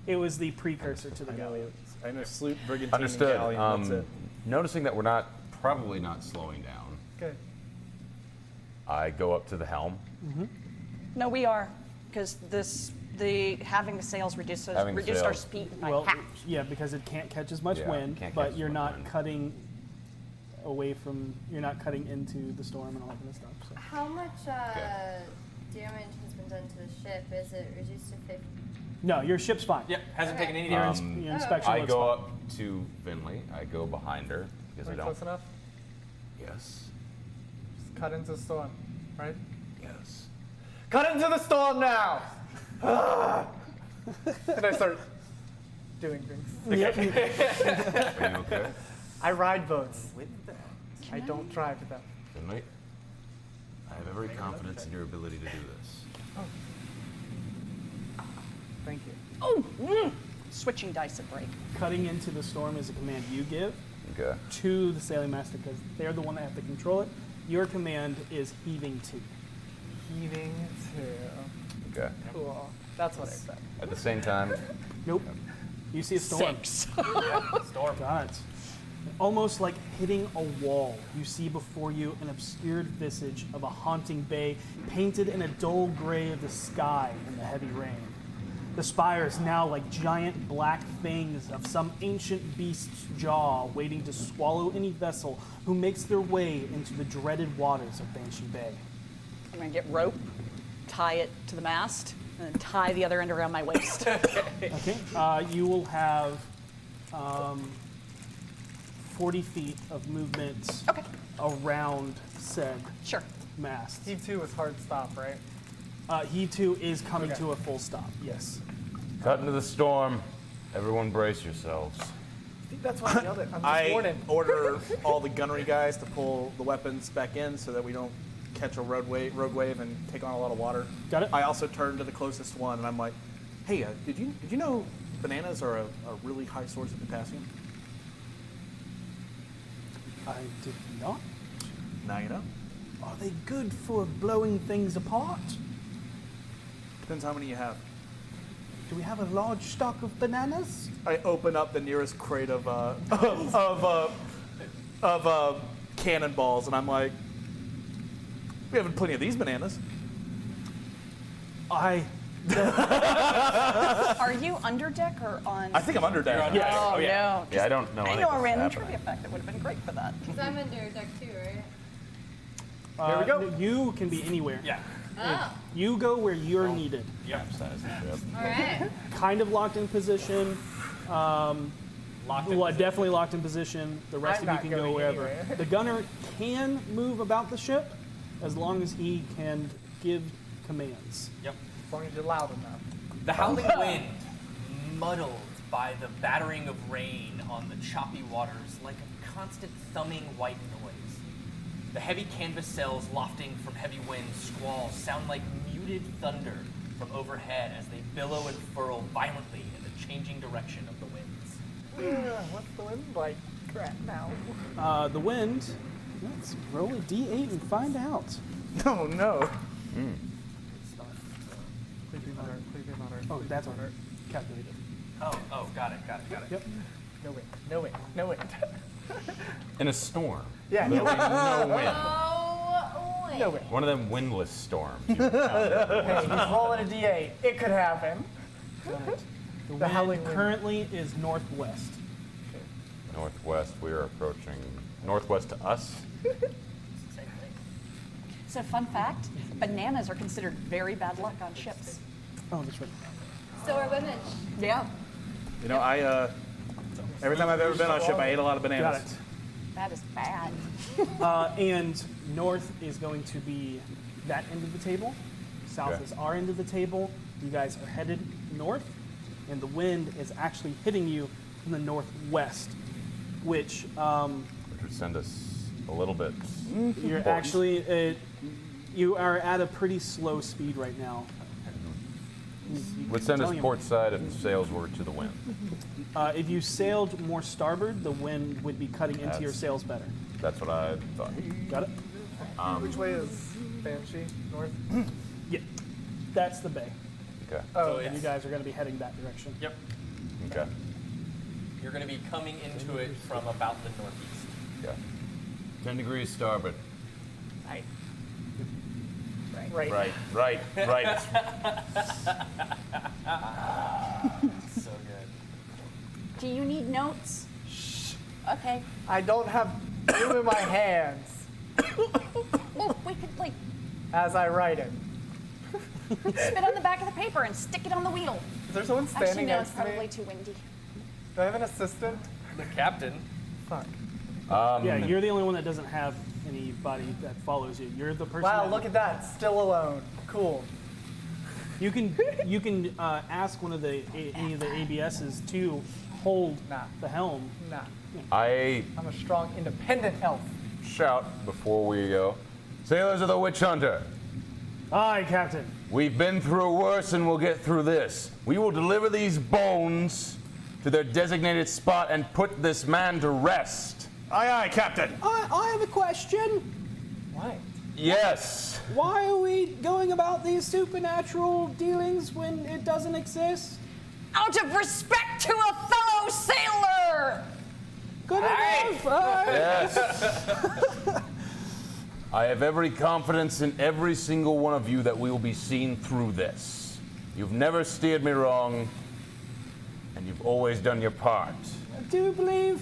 Speaker 1: it was the precursor to the galleon.
Speaker 7: I know sloop, brigantine,
Speaker 5: Understood.
Speaker 7: and galleon. That's it.
Speaker 5: Noticing that we're probably not slowing down,
Speaker 8: Good.
Speaker 5: I go up to the helm.
Speaker 3: No, we are, because having the sails reduced our
Speaker 5: sails.
Speaker 3: speed by
Speaker 1: Well,
Speaker 3: half.
Speaker 1: yeah, because it can't catch as much
Speaker 5: Yeah,
Speaker 1: wind,
Speaker 5: can't catch
Speaker 1: but
Speaker 5: as
Speaker 1: you're
Speaker 5: much
Speaker 1: not
Speaker 5: wind.
Speaker 1: cutting away from. You're not cutting into the storm and all that kind of stuff. So.
Speaker 6: How much damage has been done to the ship? Is it reduced to 50?
Speaker 1: No, your ship's fine.
Speaker 4: Yep. Hasn't taken any
Speaker 1: Your,
Speaker 4: damage.
Speaker 1: your inspection
Speaker 5: I
Speaker 1: looks
Speaker 5: go
Speaker 1: fine.
Speaker 5: up to Finley. I go behind her because
Speaker 8: Are
Speaker 5: I
Speaker 8: we
Speaker 5: don't.
Speaker 8: close enough?
Speaker 5: Yes.
Speaker 8: Just cut into the storm, right?
Speaker 5: Yes.
Speaker 8: Cut into the storm now! And I start doing things.
Speaker 1: Yep.
Speaker 5: Are you okay?
Speaker 8: I ride boats. I don't drive them.
Speaker 5: Finley, I have every confidence in your ability to do this.
Speaker 8: Thank you.
Speaker 3: Oh, switching dice at break.
Speaker 1: Cutting into the storm is a command you give
Speaker 5: Okay.
Speaker 1: to the sailing master because they're the one that have to control it. Your command is heaving to.
Speaker 8: Heaving to.
Speaker 5: Okay.
Speaker 8: Cool. That's what I said.
Speaker 5: At the same time,
Speaker 1: Nope. You see a storm.
Speaker 4: Storm.
Speaker 1: God. Almost like hitting a wall, you see before you an obscured visage of a haunting bay painted in a dull gray of the sky in the heavy rain. The spires now like giant black fangs of some ancient beast's jaw waiting to swallow any vessel who makes their way into the dreaded waters of Banshee Bay.
Speaker 3: I'm going to get rope, tie it to the mast, and then tie the other end around my waist.
Speaker 1: Okay, you will have 40 feet of movement
Speaker 3: Okay.
Speaker 1: around said
Speaker 3: Sure.
Speaker 1: mast.
Speaker 8: Heave 2 was hard stop, right?
Speaker 1: He too is coming
Speaker 8: Okay.
Speaker 1: to a full stop, yes.
Speaker 5: cut into the storm. Everyone brace yourselves.
Speaker 8: I think that's why I yelled it. I'm just
Speaker 7: I
Speaker 8: warning.
Speaker 7: order all the gunnery guys to pull the weapons back in so that we don't catch a rogue wave and take on a lot of water.
Speaker 1: Got it.
Speaker 7: I also turn to the closest one and I'm like, hey, did you know bananas are a really high source of potassium?
Speaker 1: I did not.
Speaker 7: Now you know.
Speaker 1: Are they good for blowing things apart?
Speaker 7: Depends how many you have.
Speaker 1: Do we have a large stock of bananas?
Speaker 7: I open up the nearest crate of cannonballs, and I'm like, we have plenty of these bananas.
Speaker 1: I.
Speaker 3: Are you under deck or on?
Speaker 7: I think I'm under deck.
Speaker 1: Yeah.
Speaker 3: Oh,
Speaker 4: yeah.
Speaker 3: no.
Speaker 5: Yeah, I don't know.
Speaker 3: I
Speaker 5: anything
Speaker 3: know a
Speaker 5: that's
Speaker 3: random
Speaker 5: happening.
Speaker 3: trivia fact that would have been great for that.
Speaker 6: Because I'm under deck 2, right?
Speaker 1: Here
Speaker 7: we go.
Speaker 1: You can be anywhere.
Speaker 4: Yeah.
Speaker 6: Oh,
Speaker 1: You go where you're needed.
Speaker 5: Capsize the ship.
Speaker 6: all right.
Speaker 1: Kind of locked in position. Definitely locked in position. The rest
Speaker 8: I'm
Speaker 1: of you
Speaker 8: not
Speaker 1: can go
Speaker 8: going
Speaker 1: wherever.
Speaker 8: anywhere.
Speaker 1: The gunner can move about the ship as long as he can give commands.
Speaker 4: Yep.
Speaker 8: As long as you're loud enough.
Speaker 4: The howling wind, muddled by the battering of rain on the choppy waters, like a constant thumbing white noise. The heavy canvas sails lofting from heavy wind squalls sound like muted thunder from overhead as they billow and furl violently in the changing direction of the winds.
Speaker 8: What's the wind like? Crap now.
Speaker 1: The wind. Let's roll a d8 and find out.
Speaker 7: Oh no.
Speaker 8: Please be moderate. Please be moderate.
Speaker 1: Oh, that's on calculated.
Speaker 4: Oh, got it.
Speaker 1: Yep.
Speaker 8: No wind. No wind. No wind.
Speaker 5: In a storm.
Speaker 8: Yeah.
Speaker 5: There'll
Speaker 8: No
Speaker 5: be
Speaker 8: wind.
Speaker 5: no wind.
Speaker 6: Oh, wait.
Speaker 8: No wind.
Speaker 5: One of them windless storms. You encounter.
Speaker 8: Hey, he's rolling a d8. It could happen.
Speaker 1: The
Speaker 8: The howling
Speaker 1: wind
Speaker 8: wind.
Speaker 1: currently is northwest.
Speaker 5: Northwest, we are approaching. Northwest to us.
Speaker 4: Same thing.
Speaker 3: So, fun fact: bananas are considered very bad luck on ships.
Speaker 1: Oh, that's right.
Speaker 6: So are women.
Speaker 3: Yeah.
Speaker 7: You know, every time I've ever been on a ship, I ate a lot of
Speaker 1: Got
Speaker 7: bananas.
Speaker 1: it.
Speaker 3: That is bad.
Speaker 1: And north is going to be that end of the table. South
Speaker 5: Okay.
Speaker 1: is our end of the table. You guys are headed north, and the wind is actually hitting you from the northwest, which
Speaker 5: Which would send us a little bit.
Speaker 1: you're actually you are at a pretty slow speed right now.
Speaker 5: Would send us port side if the sails were to the wind.
Speaker 1: If you sailed more starboard, the wind would be cutting into your sails better.
Speaker 5: That's what I thought.
Speaker 1: Got it?
Speaker 8: Which way is Banshee? North?
Speaker 1: Yeah. That's the bay.
Speaker 5: Okay.
Speaker 8: Oh,
Speaker 1: And you guys are going to be heading that direction.
Speaker 4: Yep.
Speaker 5: Okay.
Speaker 4: You're going to be coming into it from about the northeast.
Speaker 5: Okay. 10 degrees starboard.
Speaker 8: Right.
Speaker 5: Right.
Speaker 4: So good.
Speaker 3: Do you need notes? Okay.
Speaker 8: I don't have glue in my hands
Speaker 3: Well, we could like
Speaker 8: as I write it.
Speaker 3: spit on the back of the paper and stick it on the wheel.
Speaker 8: Is there someone
Speaker 3: Actually,
Speaker 8: standing
Speaker 3: no, it's
Speaker 8: next to me?
Speaker 3: probably too windy.
Speaker 8: Do I have an assistant?
Speaker 4: The captain.
Speaker 8: Fuck.
Speaker 1: Yeah, you're the only one that doesn't have anybody that follows you. You're the person.
Speaker 8: Wow,
Speaker 1: that-
Speaker 8: look at that. Still alone. Cool.
Speaker 1: You can ask one of any of the ABSs to hold
Speaker 8: Nah.
Speaker 1: the helm.
Speaker 8: Nah.
Speaker 5: I
Speaker 8: I'm a strong, independent elf.
Speaker 5: shout before we go. Sailors of the Witch Hunter,
Speaker 1: Aye, Captain.
Speaker 5: we've been through worse and we'll get through this. We will deliver these bones to their designated spot and put this man to rest.
Speaker 7: Aye, Captain.
Speaker 1: I have a question.
Speaker 8: Why?
Speaker 5: Yes.
Speaker 1: Why are we going about these supernatural dealings when it doesn't exist?
Speaker 3: Out of respect to a fellow sailor!
Speaker 1: Good enough.
Speaker 5: Yes. I have every confidence in every single one of you that we will be seen through this. You've never steered me wrong, and you've always done your part.
Speaker 1: I do believe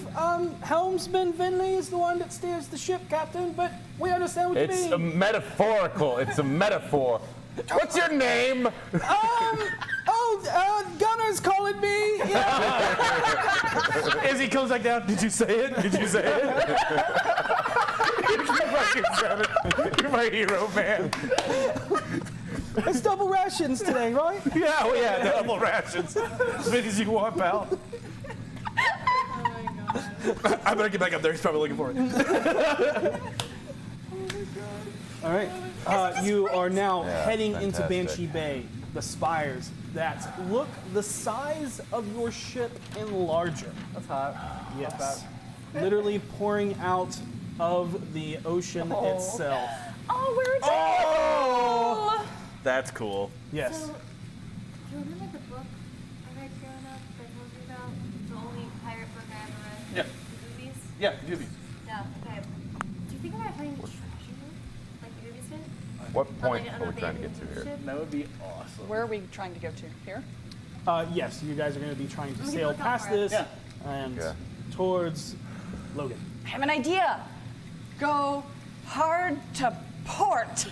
Speaker 1: Helmsman Vinley is the one that steers the ship, Captain, but we understand what
Speaker 5: It's
Speaker 1: you mean.
Speaker 5: metaphorical. It's a metaphor. What's your name?
Speaker 1: Gunner's calling me. Yeah.
Speaker 7: As he comes back down, did you say it? Did you say it? You fucking said it. You're my hero, man.
Speaker 1: It's double rations today, right?
Speaker 7: Yeah, well, yeah, double rations. As many as you want, pal. I better get back up there. He's probably looking for it.
Speaker 1: All right. You are now
Speaker 5: Yeah,
Speaker 1: heading into
Speaker 5: fantastic.
Speaker 1: Banshee Bay. The spires that look the size of your ship and larger.
Speaker 8: That's hot.
Speaker 1: Yes. Literally pouring out of the ocean itself.
Speaker 3: Oh, we're a
Speaker 7: Oh! That's cool.
Speaker 1: Yes.
Speaker 6: So, do you remember the book I read growing up that I told you about? The only pirate book I ever read?
Speaker 7: Yeah.
Speaker 6: The movies?
Speaker 7: Yeah, Doobie.
Speaker 6: No, okay. Do you think about finding a treasure? Like the movies did?
Speaker 5: What
Speaker 6: On,
Speaker 5: point
Speaker 6: like, on
Speaker 5: are
Speaker 6: a
Speaker 5: we trying to get
Speaker 6: abandoned
Speaker 5: to here?
Speaker 6: ship?
Speaker 7: That would be awesome.
Speaker 3: Where are we trying to go to? Here?
Speaker 1: Yes, you guys are going to be trying to
Speaker 6: gonna
Speaker 1: sail
Speaker 6: look out
Speaker 1: past
Speaker 6: for it.
Speaker 1: this
Speaker 7: Yeah.
Speaker 1: and
Speaker 5: Okay.
Speaker 1: towards Logan.
Speaker 3: I have an idea. Go hard to port.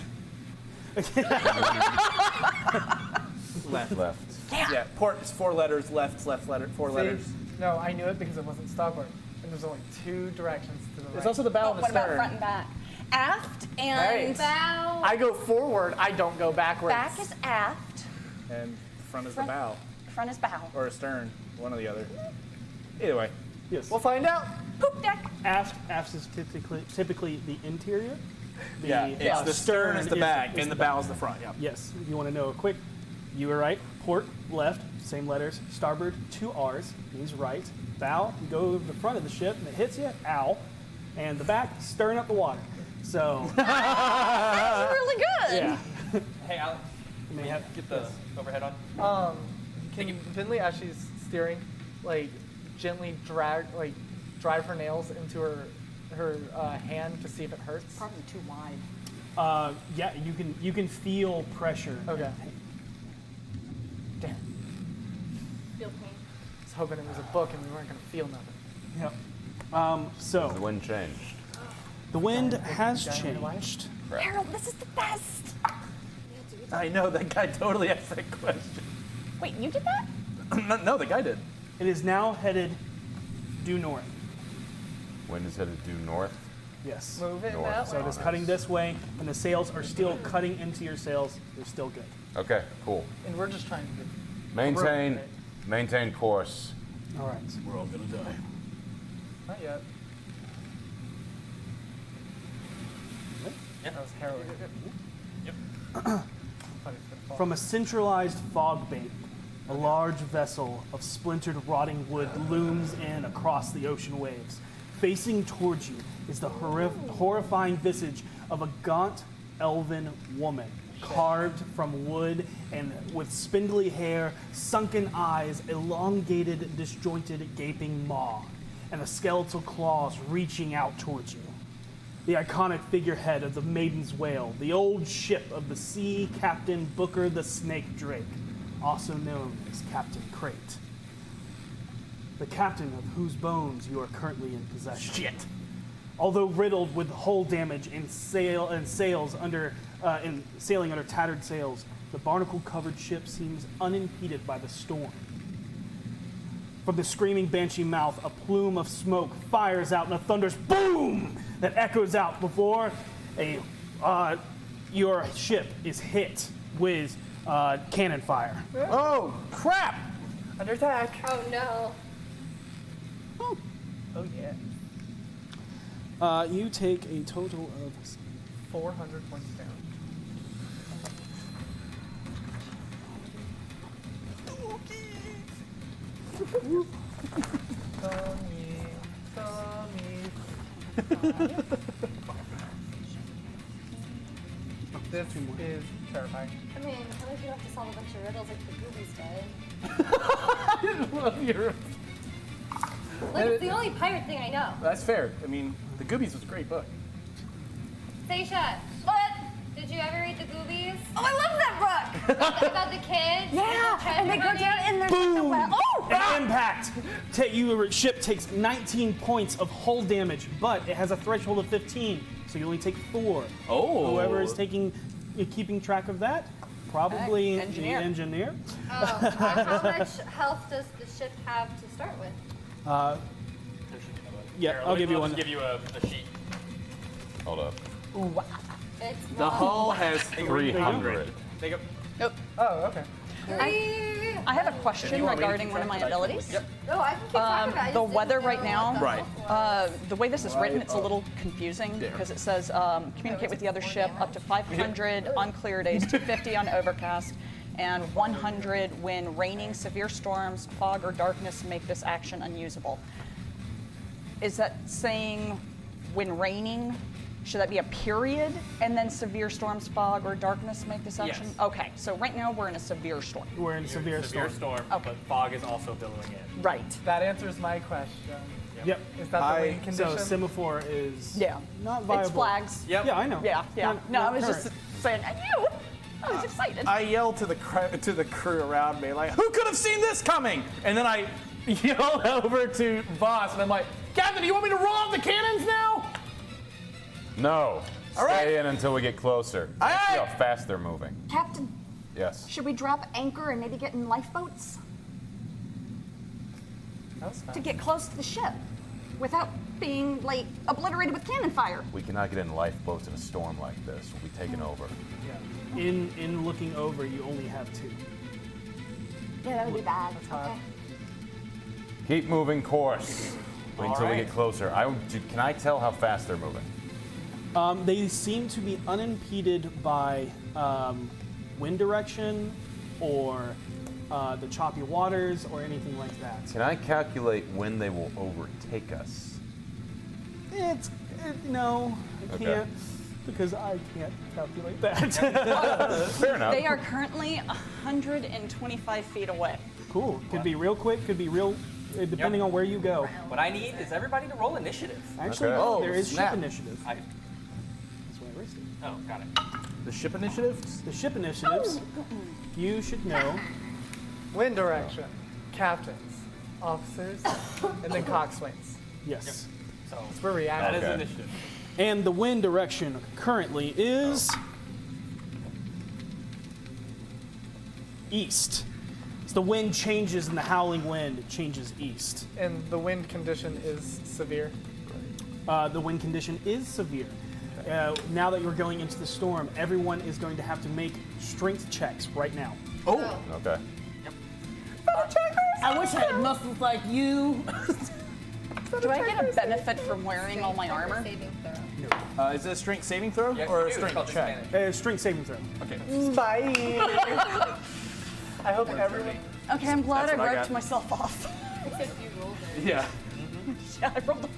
Speaker 7: Left.
Speaker 5: Left.
Speaker 7: Yeah, port is 4 letters, left's left letter, 4 letters.
Speaker 8: See? No, I knew it because it wasn't starboard. And there's only 2 directions to the right.
Speaker 7: There's also the bow
Speaker 3: Oh,
Speaker 7: and the
Speaker 3: what about
Speaker 7: stern.
Speaker 3: front and back? Aft and
Speaker 6: Bow.
Speaker 8: I go forward, I don't go backwards.
Speaker 3: back is aft.
Speaker 7: And front is
Speaker 3: Front.
Speaker 7: the bow.
Speaker 3: Front is bow.
Speaker 7: Or a stern. One or the other. Either way.
Speaker 1: Yes.
Speaker 8: We'll find out.
Speaker 3: Poop deck.
Speaker 1: Aft is typically the interior.
Speaker 7: Yeah, it's the stern is the back and the bow is the front. Yeah.
Speaker 1: Yes. If you want to know a quick, you were right. Port, left, same letters. Starboard, 2 R's, means right. Bow, you go to the front of the ship and it hits you, ow. And the back, stirring up the water. So,
Speaker 3: That's really good.
Speaker 1: yeah.
Speaker 4: Hey, Alex,
Speaker 1: You may have,
Speaker 4: get the overhead on.
Speaker 8: Can Vinley, as she's steering, like gently drive her nails into her hand to see if it hurts?
Speaker 3: Probably too wide.
Speaker 1: yeah, you can feel pressure.
Speaker 8: Okay. Damn.
Speaker 6: Feel pain.
Speaker 8: I was hoping it was a book and we weren't gonna feel nothing.
Speaker 1: Yep.
Speaker 5: The
Speaker 1: So
Speaker 5: wind changed.
Speaker 1: the wind has
Speaker 8: Guy in your life?
Speaker 1: changed.
Speaker 3: Harold, this is the best.
Speaker 7: I know, that guy totally asked that question.
Speaker 3: Wait, you did that?
Speaker 7: No, the guy did.
Speaker 1: It is now headed due north.
Speaker 5: Wind is headed due north.
Speaker 1: Yes.
Speaker 8: Move it
Speaker 5: North.
Speaker 8: that
Speaker 1: So
Speaker 8: way.
Speaker 1: it is cutting this way, and the sails are still cutting into your sails. They're still good.
Speaker 5: Okay, cool.
Speaker 8: And we're just trying to get
Speaker 5: Maintain course.
Speaker 1: All right.
Speaker 7: We're all gonna die.
Speaker 8: not yet. That was harrowing.
Speaker 1: From a centralized fog bank, a large vessel of splintered rotting wood looms in across the ocean waves. Facing towards you is the horrifying visage of a gaunt elven woman, carved from wood and with spindly hair, sunken eyes, elongated, disjointed, gaping maw, and the skeletal claws reaching out towards you. The iconic figurehead of the Maiden's Whale, the old ship of the sea captain Booker the Snake Drake, also known as Captain Crate. The captain of whose bones you are currently in possession.
Speaker 7: Shit.
Speaker 1: Although riddled with hull damage and sails under sailing under tattered sails, the barnacle-covered ship seems unimpeded by the storm. From the screaming banshee mouth, a plume of smoke fires out in a thunderous boom that echoes out before your ship is hit with cannon fire.
Speaker 7: Oh, crap!
Speaker 8: Under attack.
Speaker 6: Oh no.
Speaker 8: Oh yeah.
Speaker 1: You take a total of
Speaker 8: 400 points down. This is terrifying.
Speaker 6: I mean, at least you don't have to solve a bunch of riddles like the Goobies did. Like, it's the only pirate thing I know.
Speaker 7: That's fair. I mean, The Goobies was a great book.
Speaker 6: Seisha,
Speaker 3: What?
Speaker 6: did you ever read the Goobies?
Speaker 3: Oh, I love that book!
Speaker 6: About the kids?
Speaker 3: Yeah, and they go down in their
Speaker 1: boom!
Speaker 3: Oh!
Speaker 1: An impact! Your ship takes 19 points of hull damage, but it has a threshold of 15, so you only take 4.
Speaker 7: Oh.
Speaker 1: Whoever is keeping track of that, probably
Speaker 3: Engineer.
Speaker 1: the engineer.
Speaker 6: Oh, how much health does the ship have to start with?
Speaker 1: Yeah, I'll give you one.
Speaker 4: Give you a sheet.
Speaker 5: Hold up.
Speaker 6: It's
Speaker 7: The
Speaker 6: one.
Speaker 7: hull has
Speaker 5: 300.
Speaker 4: Take a,
Speaker 8: Oh, okay.
Speaker 3: I have a question regarding one of my abilities.
Speaker 4: Yep.
Speaker 6: No, I can keep track of it. I
Speaker 3: The
Speaker 6: just
Speaker 3: weather
Speaker 6: didn't
Speaker 3: right
Speaker 6: know
Speaker 3: now,
Speaker 6: what the
Speaker 7: Right.
Speaker 6: health was.
Speaker 3: the way this is written, it's a little confusing because it says communicate with the other ship up to 500 on clear days, 250 on overcast, and 100 when raining, severe storms, fog, or darkness make this action unusable. Is that saying when raining? Should that be a period and then severe storms, fog, or darkness make this action?
Speaker 4: Yes.
Speaker 3: Okay, so right now we're in a severe storm.
Speaker 1: We're in a severe storm.
Speaker 3: Okay.
Speaker 4: but fog is also billowing in.
Speaker 3: Right.
Speaker 8: That answers my question.
Speaker 1: Yep.
Speaker 8: Is that the rain condition?
Speaker 1: So semaphore is
Speaker 3: Yeah.
Speaker 1: not viable.
Speaker 3: It's flags.
Speaker 4: Yep.
Speaker 1: Yeah, I know.
Speaker 3: Yeah, yeah. No, I was
Speaker 1: current.
Speaker 3: just saying, I knew. I was excited.
Speaker 7: I yelled to the crew around me, like, who could have seen this coming? And then I yelled over to Voss, and I'm like, Captain, do you want me to roll out the cannons now?
Speaker 5: No.
Speaker 7: All right.
Speaker 5: Stay in until we get closer.
Speaker 7: Aye,
Speaker 5: See
Speaker 7: aye.
Speaker 5: how fast they're moving.
Speaker 3: Captain,
Speaker 5: Yes.
Speaker 3: should we drop anchor and maybe get in lifeboats
Speaker 8: That's
Speaker 3: to
Speaker 8: fine.
Speaker 3: get close to the ship without being, like, obliterated with cannon fire?
Speaker 5: We cannot get in lifeboats in a storm like this. We'll be taken over.
Speaker 1: In looking over, you only have 2.
Speaker 3: Yeah, that would be bad.
Speaker 8: hot.
Speaker 3: Okay.
Speaker 5: Keep moving course. Wait until we
Speaker 4: right.
Speaker 5: get closer. Can I tell how fast they're moving?
Speaker 1: They seem to be unimpeded by wind direction or the choppy waters or anything like that.
Speaker 5: Can I calculate when they will overtake us?
Speaker 1: No, I
Speaker 5: Okay.
Speaker 1: can't because I can't calculate that.
Speaker 5: Fair enough.
Speaker 3: They are currently 125 feet away.
Speaker 1: Cool. Could be real quick. Could be real, depending on where you go.
Speaker 4: What I need is everybody to roll initiative.
Speaker 1: Actually,
Speaker 5: Okay.
Speaker 1: no,
Speaker 7: Oh,
Speaker 1: there is
Speaker 7: snap.
Speaker 1: ship initiative.
Speaker 4: I,
Speaker 1: That's why I erased it.
Speaker 4: oh, got it.
Speaker 7: The ship initiative?
Speaker 1: The ship initiatives, you should know.
Speaker 8: Wind direction, captains, officers, and then coxswains.
Speaker 1: Yes.
Speaker 4: So
Speaker 8: That's where we
Speaker 4: that
Speaker 8: act.
Speaker 4: is
Speaker 5: Okay.
Speaker 4: initiative.
Speaker 1: And the wind direction currently is east. As the wind changes and the howling wind changes east.
Speaker 8: And the wind condition is severe.
Speaker 1: The wind condition is severe. Now that you're going into the storm, everyone is going to have to make strength checks right now.
Speaker 7: Oh,
Speaker 5: Okay.
Speaker 9: I wish I had muscles like you.
Speaker 3: Do I get a benefit from wearing all my armor?
Speaker 6: Saving throw.
Speaker 7: Is it a strength saving throw
Speaker 4: Yeah,
Speaker 7: or
Speaker 4: you
Speaker 7: a
Speaker 4: do.
Speaker 7: strength
Speaker 4: It's called
Speaker 7: check?
Speaker 4: disadvantage.
Speaker 1: Strength saving throw.
Speaker 7: Okay.
Speaker 8: Bye. I hope everyone.
Speaker 3: Okay, I'm glad
Speaker 7: That's
Speaker 3: I
Speaker 7: what I
Speaker 3: wiped
Speaker 7: got.
Speaker 3: myself off.
Speaker 6: Except you rolled it.
Speaker 7: Yeah.
Speaker 3: Yeah, I rolled a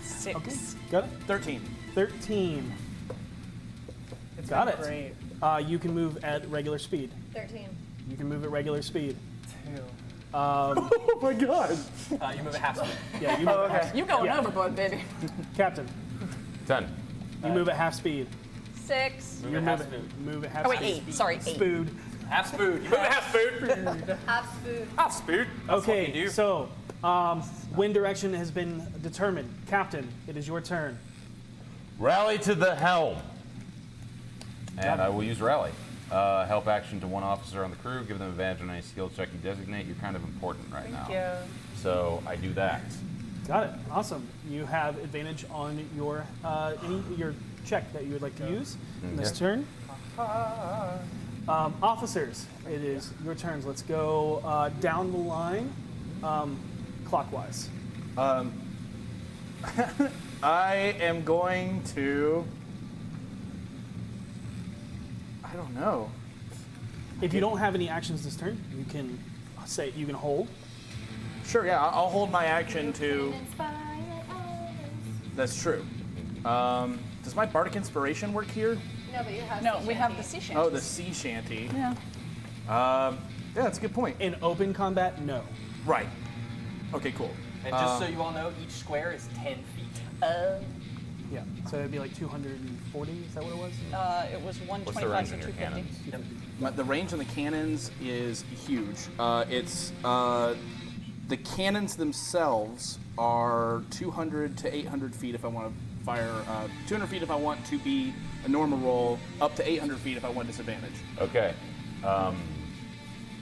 Speaker 3: 6.
Speaker 1: Okay, got it.
Speaker 7: 13.
Speaker 1: 13.
Speaker 8: It's
Speaker 1: Got
Speaker 8: been
Speaker 1: it.
Speaker 8: Great.
Speaker 1: You can move at regular speed.
Speaker 6: 13.
Speaker 1: You can move at regular speed.
Speaker 8: 2.
Speaker 7: Oh my god.
Speaker 4: You move a half speed.
Speaker 1: Yeah, you move at half
Speaker 8: Okay.
Speaker 3: You going
Speaker 1: Yeah.
Speaker 3: overboard, baby.
Speaker 1: Captain,
Speaker 5: 10.
Speaker 1: you move at half speed.
Speaker 3: 6.
Speaker 4: Move
Speaker 1: You
Speaker 4: at
Speaker 1: move
Speaker 4: half
Speaker 1: at,
Speaker 4: speed.
Speaker 1: move at half
Speaker 3: Oh, wait,
Speaker 1: speed.
Speaker 3: 8. Sorry, 8.
Speaker 1: Spood.
Speaker 4: Half spood. You move a half spood.
Speaker 6: Half spoon.
Speaker 4: Half spood. That's what you
Speaker 1: Okay,
Speaker 4: do.
Speaker 1: so wind direction has been determined. Captain, it is your turn.
Speaker 5: Rally to the helm. And I will use rally. Help action to one officer on the crew. Give them advantage on any skill check you designate. You're kind of important right now.
Speaker 8: Yeah.
Speaker 5: So I do that.
Speaker 1: Got it. Awesome. You have advantage on your your check that you would like to use in this turn. Officers, it is your turns. Let's go down the line, clockwise.
Speaker 7: I am going to. I don't know.
Speaker 1: If you don't have any actions this turn, you can hold.
Speaker 7: Sure, yeah, I'll hold my action to. That's true. Does my bardic inspiration work here?
Speaker 6: No, but you have
Speaker 3: No,
Speaker 6: sea
Speaker 3: we have the
Speaker 6: shanty.
Speaker 3: sea shanty.
Speaker 7: Oh, the sea shanty.
Speaker 3: Yeah.
Speaker 7: Yeah, that's a good point.
Speaker 1: In open combat, no.
Speaker 7: Right. Okay, cool.
Speaker 4: And just so you all know, each square is 10 feet.
Speaker 1: Yeah. So it'd be like 240. Is that what it was?
Speaker 3: It was
Speaker 5: What's the
Speaker 3: 125
Speaker 5: range
Speaker 3: to
Speaker 5: on your
Speaker 3: 250.
Speaker 5: cannons?
Speaker 7: The range on the cannons is huge. It's the cannons themselves are 200 to 800 feet if I want to fire. 200 feet if I want to be a normal roll. Up to 800 feet if I want disadvantage.
Speaker 5: Okay.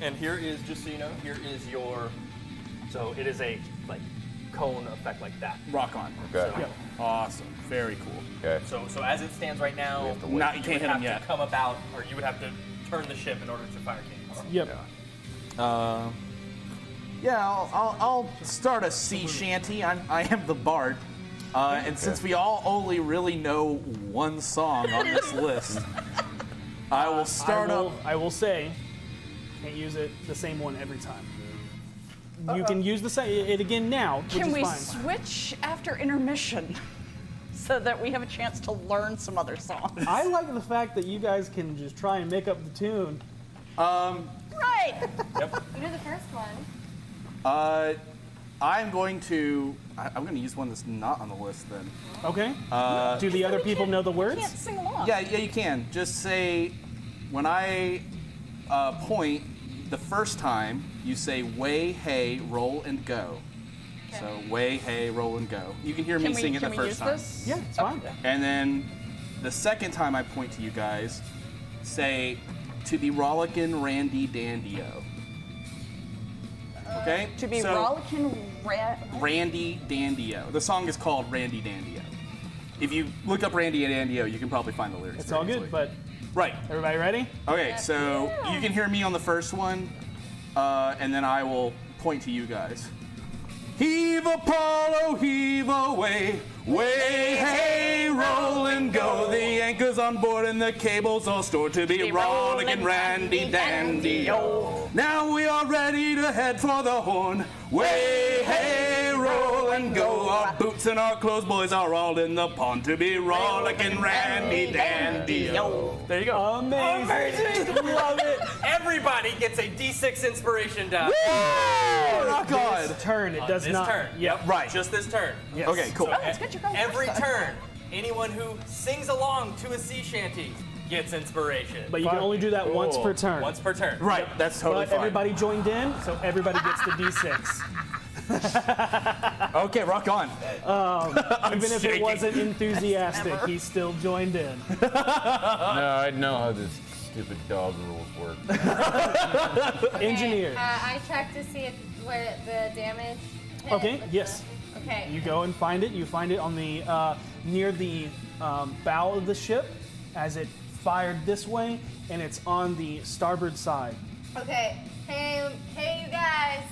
Speaker 4: And here is, just so you know, here is your, so it is a like cone effect like that.
Speaker 7: Rock on.
Speaker 5: Okay.
Speaker 1: Yeah.
Speaker 7: Awesome. Very cool.
Speaker 5: Okay.
Speaker 4: So as it stands right now,
Speaker 5: have to wait.
Speaker 7: Not, you
Speaker 4: you
Speaker 7: can't
Speaker 4: would
Speaker 7: hit
Speaker 4: have
Speaker 7: them yet.
Speaker 4: to come about, or you would have to turn the ship in order to fire cannons.
Speaker 1: Yep.
Speaker 7: Yeah, I'll start a sea shanty. I am the bard. And since we all only really know one song on this list, I will start up.
Speaker 1: I will say, can't use it the same one every time. You can use it again now, which
Speaker 3: Can
Speaker 1: is
Speaker 3: we
Speaker 1: fine.
Speaker 3: switch after intermission so that we have a chance to learn some other songs?
Speaker 1: I like the fact that you guys can just try and make up the tune.
Speaker 3: Right.
Speaker 6: You do the first one.
Speaker 7: I'm going to use one that's not on the list then.
Speaker 1: Okay. Do the other people know the words?
Speaker 3: Can't sing along.
Speaker 7: Yeah, you can. Just say, when I point the first time, you say way, hey, roll, and go. So way, hey, roll, and go. You can hear me sing it the
Speaker 3: Can we
Speaker 7: first
Speaker 3: use
Speaker 7: time.
Speaker 3: this?
Speaker 1: Yeah, it's fine.
Speaker 7: And then the second time I point to you guys, say, to be rollickin' Randy Dandio. Okay?
Speaker 3: To be
Speaker 7: So,
Speaker 3: rollicking
Speaker 7: Randy Dandio. The song is called Randy Dandio. If you look up Randy Dandio, you can probably find the lyrics.
Speaker 1: It's
Speaker 7: very
Speaker 1: all good,
Speaker 7: easily.
Speaker 1: but
Speaker 7: Right.
Speaker 1: everybody ready?
Speaker 7: Okay, so you can hear me on the first one, and then I will point to you guys. Heave Apollo, heave away, way, hey, roll and go. The anchor's on board and the cables all stored to be rolling and randy dandy. Now we are ready to head for the horn. Way, hey, roll and go. Our boots and our clothes, boys, are all in the pond to be rollicking randy dandy. There you go.
Speaker 1: Amazing. Love it.
Speaker 4: Everybody gets a D6 inspiration die.
Speaker 7: Rock on.
Speaker 1: This turn, it does
Speaker 4: this
Speaker 1: not.
Speaker 4: turn.
Speaker 1: Yep.
Speaker 7: Right.
Speaker 4: Just this turn.
Speaker 1: Yes.
Speaker 7: Okay, cool.
Speaker 3: Oh, it's good you're going
Speaker 4: Every
Speaker 3: first, though.
Speaker 4: turn, anyone who sings along to a sea shanty gets inspiration.
Speaker 1: But you can only do that once per turn.
Speaker 4: Once per turn.
Speaker 7: Right, that's totally
Speaker 1: But
Speaker 7: fine.
Speaker 1: everybody joined in, so everybody gets the D6.
Speaker 7: Okay, rock on.
Speaker 1: Even if
Speaker 7: shaking.
Speaker 1: it wasn't enthusiastic, he still joined in.
Speaker 5: No, I know how this stupid dog rules work.
Speaker 1: Engineer.
Speaker 6: I checked to see where the damage hit
Speaker 1: Okay,
Speaker 6: with
Speaker 1: yes.
Speaker 6: Okay.
Speaker 1: You go and find it. You find it on the near the bow of the ship as it fired this way, and it's on the starboard side.
Speaker 6: Okay. Hey, you guys.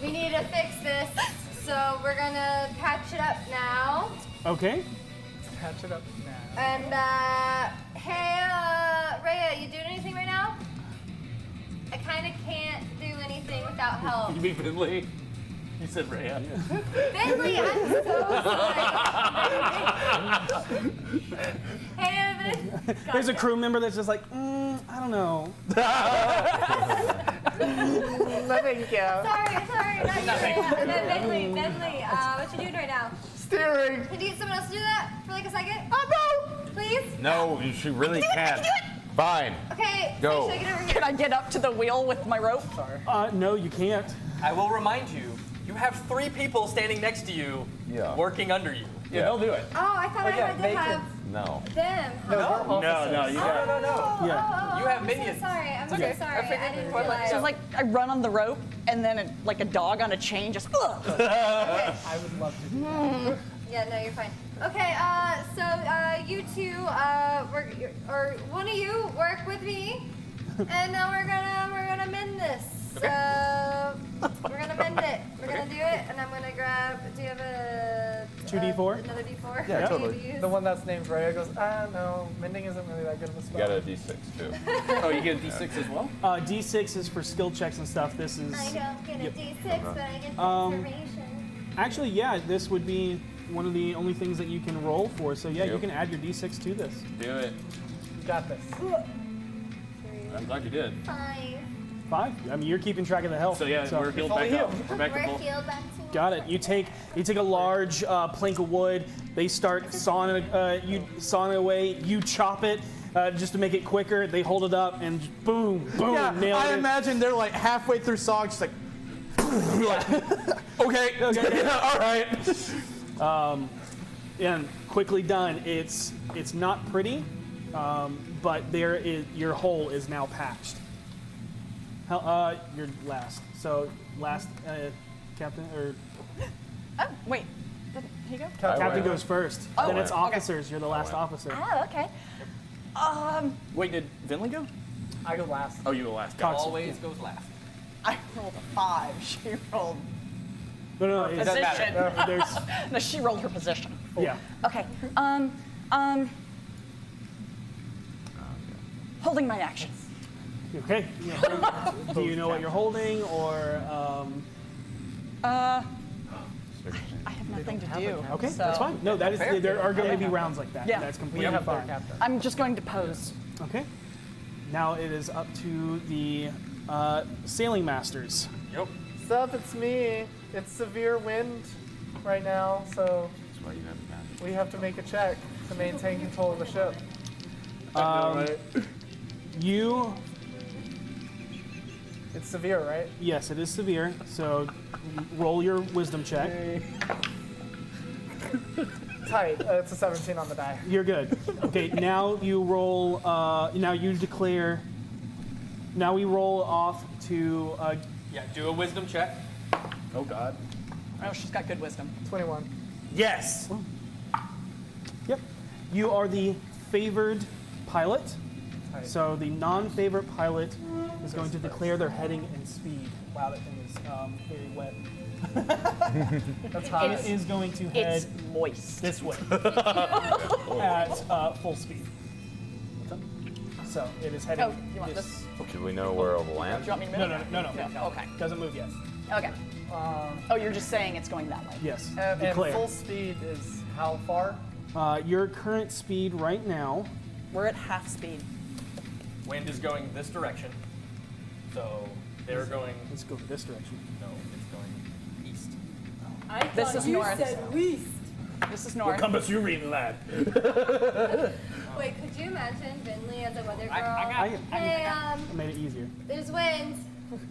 Speaker 6: We need to fix this, so we're gonna patch it up now.
Speaker 1: Okay.
Speaker 8: Patch it up now.
Speaker 6: And, hey, Rhea, you doing anything right now? I kind of can't do anything without help.
Speaker 7: You mean Finley? You said Rhea.
Speaker 6: Finley, I'm so sorry. Hey, Evan.
Speaker 1: There's a crew member that's just like, I don't know.
Speaker 8: No, thank you.
Speaker 6: Sorry, not you, Rhea. Finley, what you doing right now?
Speaker 8: Steering.
Speaker 6: Can you get someone else to do that for like a second?
Speaker 8: Oh, no.
Speaker 6: Please?
Speaker 5: No, she really can't. Fine.
Speaker 6: Okay,
Speaker 5: Go.
Speaker 6: Sasha, get over here.
Speaker 3: Can I get up to the wheel with my rope?
Speaker 8: Sorry.
Speaker 1: No, you can't.
Speaker 4: I will remind you, you have 3 people standing next to you,
Speaker 5: Yeah.
Speaker 4: working under you.
Speaker 7: Yeah, they'll do it.
Speaker 6: Oh, I thought I
Speaker 8: yeah,
Speaker 6: had to
Speaker 8: they
Speaker 6: have
Speaker 5: No.
Speaker 6: them.
Speaker 8: No, we're officers.
Speaker 7: No, you got it.
Speaker 1: Yeah.
Speaker 4: You have
Speaker 6: I'm
Speaker 4: minions.
Speaker 6: So sorry. I'm
Speaker 1: okay.
Speaker 6: so sorry. I didn't
Speaker 3: So
Speaker 6: realize.
Speaker 3: it's like I run on the rope, and then like a dog on a chain, just ugh.
Speaker 8: I would love to do that.
Speaker 6: Yeah, no, you're fine. Okay, so you two, or one of you work with me, and now we're gonna mend this. We're gonna mend it. We're gonna do it, and I'm gonna grab. Do you have a
Speaker 1: 2d4?
Speaker 6: Another d4?
Speaker 5: Yeah,
Speaker 6: for me
Speaker 5: totally.
Speaker 6: to use?
Speaker 8: The one that's named Rhea goes, no, mending isn't really that good of a
Speaker 5: You
Speaker 8: spell.
Speaker 5: got a D6 too.
Speaker 7: Oh, you get a D6 as well?
Speaker 1: D6 is for skill checks and stuff. This is
Speaker 6: I don't get a
Speaker 1: Yep.
Speaker 6: d6, but I get
Speaker 1: Um,
Speaker 6: transformation.
Speaker 1: actually, yeah. This would be one of the only things that you can roll for. So yeah, you
Speaker 5: Yep.
Speaker 1: can add your D6 to this.
Speaker 7: Do it.
Speaker 8: You got this.
Speaker 7: I'm glad you did.
Speaker 6: 5.
Speaker 1: 5. I mean, you're keeping track of the health.
Speaker 7: So yeah, we're healed
Speaker 8: fully
Speaker 7: back up.
Speaker 8: healed.
Speaker 7: We're back to
Speaker 6: We're
Speaker 7: full.
Speaker 6: healed back to
Speaker 1: Got it. You take a large plank of wood. They start sawing away. You chop it just to make it quicker. They hold it up and boom, boom,
Speaker 7: Yeah,
Speaker 1: nail
Speaker 7: I
Speaker 1: it.
Speaker 7: imagine they're like halfway through sawing, just like, okay, all right.
Speaker 1: And quickly done. It's not pretty, but your hole is now patched. You're last. So last, captain or
Speaker 3: Oh, wait. Here you go.
Speaker 1: captain goes first. Then it's
Speaker 3: okay.
Speaker 1: officers. You're the last officer.
Speaker 3: Oh, okay.
Speaker 7: Wait, did Finley go?
Speaker 8: I go last.
Speaker 7: Oh, you go last. Got it.
Speaker 4: Always goes last.
Speaker 3: I rolled a 5. She rolled
Speaker 1: No, it doesn't
Speaker 3: position.
Speaker 1: matter. There's
Speaker 3: No, she rolled her position.
Speaker 1: yeah.
Speaker 3: Okay. Holding my actions.
Speaker 1: Okay. Yeah. Do you know what you're holding, or
Speaker 3: I have nothing to do.
Speaker 1: okay,
Speaker 3: so
Speaker 1: that's fine. No, that is there are going to be rounds like that.
Speaker 3: Yeah.
Speaker 1: That's
Speaker 8: We
Speaker 1: completely
Speaker 8: have their
Speaker 1: fine.
Speaker 8: captain.
Speaker 3: I'm just going to pose.
Speaker 1: Okay. Now it is up to the sailing masters.
Speaker 4: Yep.
Speaker 8: Sup, it's me. It's severe wind right now, so
Speaker 5: That's why you have advantage.
Speaker 8: we have to make a check to maintain control of the ship.
Speaker 1: You,
Speaker 8: It's severe, right?
Speaker 1: yes, it is severe. So roll your wisdom check.
Speaker 8: Tight. It's a 17 on the die.
Speaker 1: You're good. Okay, now you roll. Now you declare. Now we roll off to.
Speaker 4: Yeah, do a wisdom check.
Speaker 7: Oh God.
Speaker 3: Oh, she's got good wisdom.
Speaker 8: 21.
Speaker 1: Yes. Yep. You are the favored pilot.
Speaker 8: Tight.
Speaker 1: So the non-favorite pilot is going to declare their heading and speed. Wow, that thing is very wet.
Speaker 8: That's hot.
Speaker 1: It is going to head
Speaker 3: It's moist.
Speaker 1: this way at full speed. So it is heading.
Speaker 3: Oh, you want this?
Speaker 5: Do we know where it'll
Speaker 3: Do
Speaker 5: land?
Speaker 3: you want me to move?
Speaker 1: No.
Speaker 3: Okay.
Speaker 1: Doesn't move yet.
Speaker 3: Okay. Oh, you're just saying it's going that way.
Speaker 1: Yes.
Speaker 8: And
Speaker 1: Declare.
Speaker 8: full speed is how far?
Speaker 1: Your current speed right now.
Speaker 3: We're at half speed.
Speaker 4: Wind is going this direction. So they're going.
Speaker 1: Let's go this direction.
Speaker 4: No, it's going east.
Speaker 3: This is north. This is north.
Speaker 7: Compass you reading, lad.
Speaker 6: Wait, could you imagine Vinley as a weather girl?
Speaker 1: I
Speaker 6: Hey,
Speaker 1: made it easier.
Speaker 6: there's wind,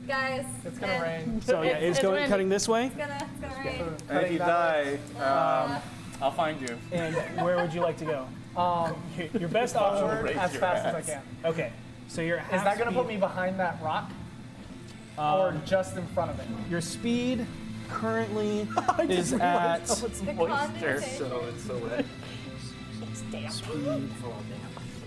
Speaker 6: guys.
Speaker 8: It's gonna
Speaker 6: and
Speaker 8: rain.
Speaker 1: So yeah, it's going
Speaker 3: windy.
Speaker 1: cutting this way.
Speaker 6: It's gonna rain.
Speaker 7: And if you die, I'll find you.
Speaker 1: And where would you like to go? Your best
Speaker 8: Forward
Speaker 1: option.
Speaker 8: as fast as I can.
Speaker 1: Okay. So you're
Speaker 8: Is that gonna put me behind that rock? Or just in front of it?
Speaker 1: Your speed currently is at
Speaker 6: The condensation.
Speaker 7: So it's so wet.
Speaker 3: It's damp.
Speaker 1: speed.
Speaker 7: I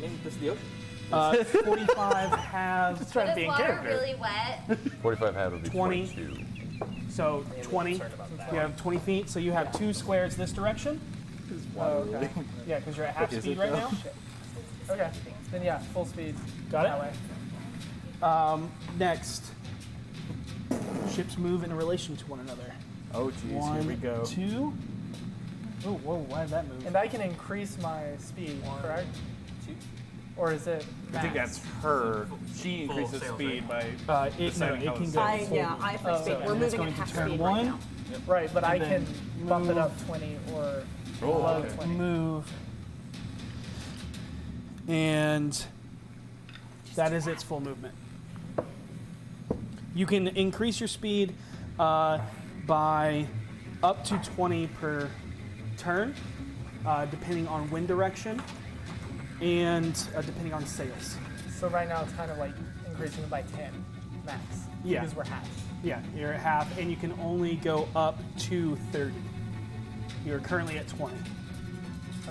Speaker 7: mean, this is the ocean.
Speaker 1: 45 have
Speaker 7: Trying to
Speaker 6: Is
Speaker 7: be in
Speaker 6: water
Speaker 7: character.
Speaker 6: really wet?
Speaker 5: 45 half would be
Speaker 1: 20.
Speaker 5: 22.
Speaker 1: so 20. You have 20 feet, so you have 2 squares this direction.
Speaker 8: Oh, okay.
Speaker 1: Yeah, because you're at half
Speaker 7: Is
Speaker 1: speed
Speaker 7: it
Speaker 1: right
Speaker 7: though?
Speaker 1: now.
Speaker 8: Okay. Then yeah, full speed.
Speaker 1: Got
Speaker 8: that
Speaker 1: it?
Speaker 8: way.
Speaker 1: Next, ships move in relation to one another.
Speaker 7: Oh, geez,
Speaker 1: One,
Speaker 7: here we go.
Speaker 1: 2. Oh, whoa, why did that move?
Speaker 8: And I can increase my speed, correct? Or is it?
Speaker 7: I think
Speaker 8: max?
Speaker 7: that's her. She
Speaker 4: Full
Speaker 7: increases
Speaker 4: sails,
Speaker 7: speed by.
Speaker 1: It, no,
Speaker 7: deciding
Speaker 1: it
Speaker 7: how
Speaker 1: can
Speaker 7: it's
Speaker 1: go
Speaker 7: set.
Speaker 1: full.
Speaker 3: I for speed.
Speaker 1: and
Speaker 3: We're
Speaker 1: it's
Speaker 3: moving
Speaker 1: going
Speaker 3: at
Speaker 1: to
Speaker 3: half
Speaker 1: turn
Speaker 3: speed
Speaker 1: 1.
Speaker 3: right now.
Speaker 8: Right, but I
Speaker 1: And
Speaker 8: can
Speaker 1: then
Speaker 8: bump it
Speaker 1: move.
Speaker 8: up 20 or
Speaker 7: Oh,
Speaker 8: below
Speaker 7: okay.
Speaker 8: 20.
Speaker 1: Move. And that is its full movement. You can increase your speed by up to 20 per turn, depending on wind direction and depending on sails.
Speaker 8: So right now it's kind of like increasing it by 10 max.
Speaker 1: Yeah.
Speaker 8: Because we're half.
Speaker 1: Yeah, you're at half, and you can only go up to 30. You're currently at 20.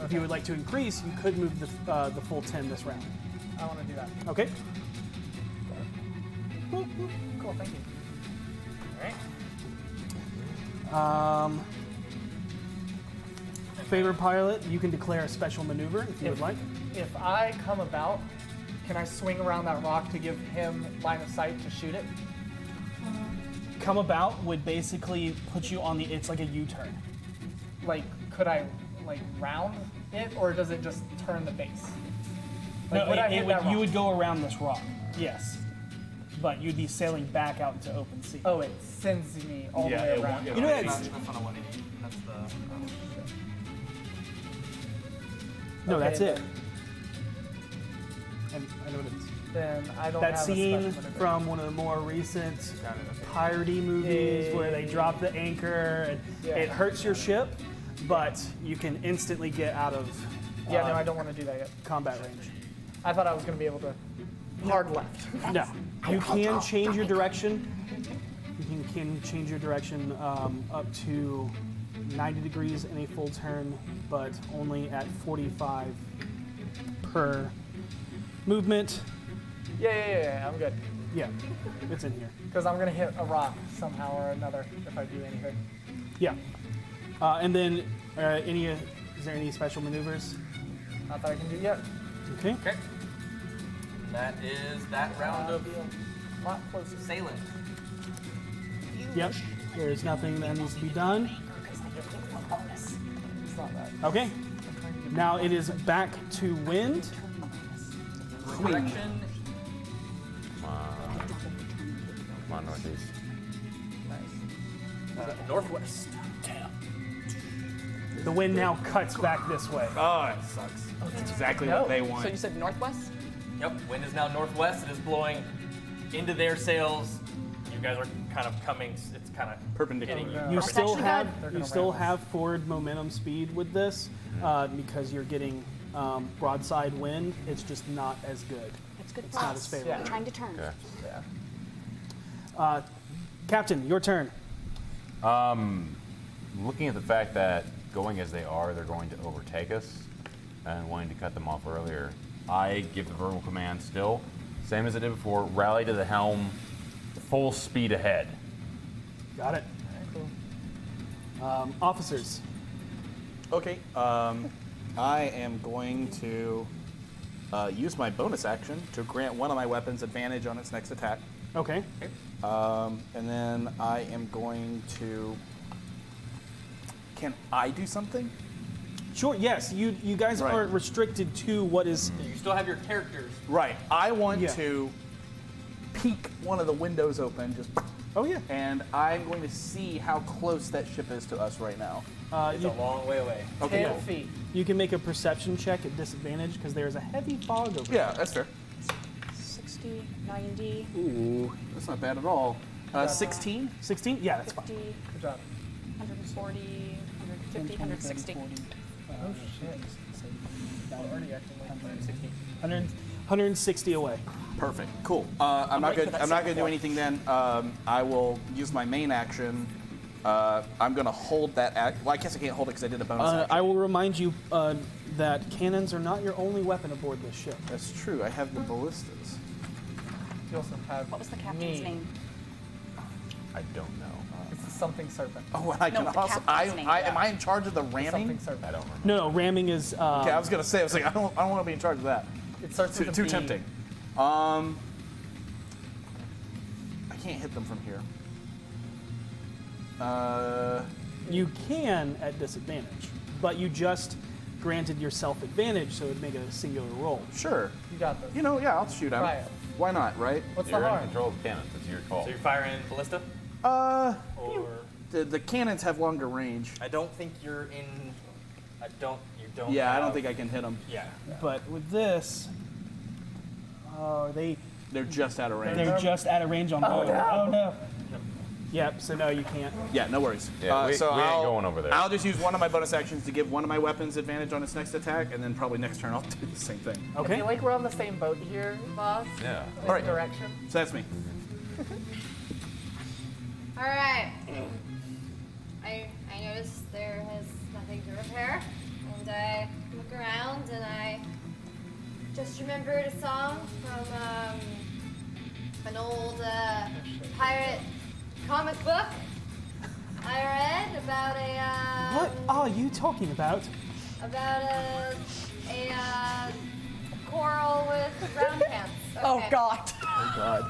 Speaker 1: If you would like to increase, you could move the full 10 this round.
Speaker 8: I want to do that.
Speaker 1: Okay.
Speaker 8: Cool, thank you. All right.
Speaker 1: Favorite pilot, you can declare a special maneuver if you would like.
Speaker 8: If I come about, can I swing around that rock to give him line of sight to shoot it?
Speaker 1: Come about would basically put you on the, it's like a U-turn.
Speaker 8: Like, could I like round it, or does it just turn the base? Like,
Speaker 1: No,
Speaker 8: would I hit that
Speaker 1: you
Speaker 8: rock?
Speaker 1: would go around this rock, yes. But you'd be sailing back out into open sea.
Speaker 8: Oh, it sends me all the way
Speaker 7: it
Speaker 8: around.
Speaker 7: won't-
Speaker 1: You know
Speaker 4: That's
Speaker 1: that's,
Speaker 4: not a 180. That's the.
Speaker 1: no,
Speaker 8: Okay,
Speaker 1: that's it.
Speaker 8: then-
Speaker 1: And I know what it is.
Speaker 8: Then I don't
Speaker 1: That
Speaker 8: have a
Speaker 1: scene
Speaker 8: special maneuver.
Speaker 1: from one of the more recent piratey movies where they drop the anchor and
Speaker 8: Yeah.
Speaker 1: it hurts your ship, but you can instantly get out of
Speaker 8: Yeah, no, I don't want to do that yet.
Speaker 1: combat range.
Speaker 8: I thought I was going to be able to hard left.
Speaker 1: No, you can change your direction. You can change your direction up to 90 degrees in a full turn, but only at 45 per movement.
Speaker 8: Yeah, I'm good.
Speaker 1: Yeah, it's in here.
Speaker 8: Because I'm going to hit a rock somehow or another if I do anything.
Speaker 1: Yeah, and then is there any special maneuvers?
Speaker 8: Not that I can do yet.
Speaker 1: Okay.
Speaker 4: Okay. That is that round of
Speaker 8: Be a lot closer.
Speaker 4: sailing.
Speaker 1: Yep. There's nothing that needs to be done.
Speaker 8: It's not bad.
Speaker 1: Okay. Now it is back to wind.
Speaker 4: Direction.
Speaker 5: Come on, Northeast.
Speaker 4: Northwest.
Speaker 1: The wind now cuts back this way.
Speaker 7: Oh, it sucks. That's exactly what they want.
Speaker 3: So you said northwest?
Speaker 4: Yep. Wind is now northwest. It is blowing into their sails. You guys are kind of coming. It's kind of
Speaker 7: Perpendicular.
Speaker 4: hitting you.
Speaker 1: You
Speaker 3: That's
Speaker 1: still
Speaker 3: actually
Speaker 1: have
Speaker 3: good.
Speaker 1: you still have forward momentum speed with this because you're getting broadside wind. It's just not as good.
Speaker 3: It's good
Speaker 1: It's
Speaker 3: for
Speaker 1: not
Speaker 3: us.
Speaker 1: as favorable.
Speaker 3: We're trying to turn.
Speaker 5: Okay.
Speaker 8: Yeah.
Speaker 1: Captain, your turn.
Speaker 5: Looking at the fact that going as they are, they're going to overtake us and wanting to cut them off earlier, I give the verbal command still, same as I did before, rally to the helm, full speed ahead.
Speaker 1: Got it. Officers.
Speaker 7: Okay. I am going to use my bonus action to grant one of my weapons advantage on its next attack.
Speaker 1: Okay.
Speaker 7: And then I am going to. Can I do something?
Speaker 1: Sure. Yes. You guys
Speaker 7: Right.
Speaker 1: aren't restricted to what is.
Speaker 4: You still have your characters.
Speaker 7: Right. I want
Speaker 1: Yeah.
Speaker 7: to peek one of the windows open, just,
Speaker 1: Oh yeah.
Speaker 7: and I'm going to see how close that ship is to us right now.
Speaker 4: It's a long way away.
Speaker 7: Okay.
Speaker 8: 10 feet.
Speaker 1: You can make a perception check at disadvantage because there is a heavy fog over.
Speaker 7: Yeah, that's fair.
Speaker 3: 60, 90,
Speaker 7: Ooh, that's not bad at all. 16.
Speaker 1: 16. Yeah, that's fine.
Speaker 3: 50,
Speaker 8: Good job.
Speaker 3: 140, 150, 160.
Speaker 8: Oh, shit. Already acting like 160.
Speaker 1: 160 away.
Speaker 7: Perfect. Cool. I'm not
Speaker 3: waiting
Speaker 7: good.
Speaker 3: for that
Speaker 7: I'm not
Speaker 3: second
Speaker 7: going to do anything then. I will use my main action. I'm going to hold that. Well, I guess I can't hold it because I did a bonus action.
Speaker 1: I will remind you, that cannons are not your only weapon aboard this ship.
Speaker 7: That's true. I have the ballistas.
Speaker 8: You also have
Speaker 3: What was the captain's name?
Speaker 5: I don't know.
Speaker 8: It's the something serpent.
Speaker 7: Oh, and I can
Speaker 3: the
Speaker 7: also.
Speaker 3: captain's name.
Speaker 7: Am I in charge of the
Speaker 8: The
Speaker 7: ramming?
Speaker 8: something serpent.
Speaker 5: I don't remember.
Speaker 1: No, ramming is.
Speaker 7: Okay, I was gonna say. I was like, I don't want to be in charge of that.
Speaker 8: It starts with a
Speaker 7: Too
Speaker 8: B.
Speaker 7: tempting. I can't hit them from here.
Speaker 1: You can at disadvantage, but you just granted yourself advantage, so it would make a singular roll.
Speaker 7: Sure.
Speaker 8: You got this.
Speaker 7: You know, yeah, I'll shoot him.
Speaker 8: Try it.
Speaker 7: Why not, right?
Speaker 8: What's
Speaker 5: You're
Speaker 8: the
Speaker 5: in
Speaker 8: harm?
Speaker 5: control of the cannons. It's your call.
Speaker 4: So you're firing ballista?
Speaker 7: Uh,
Speaker 4: Or
Speaker 7: the cannons have longer range.
Speaker 4: I don't think you're in. You don't.
Speaker 7: Yeah, I don't
Speaker 4: have-
Speaker 7: think I can hit them.
Speaker 4: Yeah.
Speaker 1: But with this,
Speaker 7: They're just out of range.
Speaker 1: they're just out of range on both.
Speaker 8: no.
Speaker 1: Oh no. Yep. So no, you can't.
Speaker 7: Yeah, no worries.
Speaker 5: Yeah, we ain't
Speaker 7: I'll,
Speaker 5: going over there.
Speaker 7: I'll just use one of my bonus actions to give one of my weapons advantage on its next attack, and then probably next turn I'll do the same thing.
Speaker 8: I
Speaker 1: Okay.
Speaker 8: feel like we're on the same boat here, boss.
Speaker 5: Yeah.
Speaker 8: In
Speaker 7: All right.
Speaker 8: direction.
Speaker 7: So that's me.
Speaker 6: All right. I noticed there is nothing to repair, and I look around and I just remembered a song from an old pirate comic book I read about
Speaker 1: What are you talking about?
Speaker 6: a coral with brown pants.
Speaker 3: Oh
Speaker 6: Okay.
Speaker 3: God.
Speaker 7: Oh God.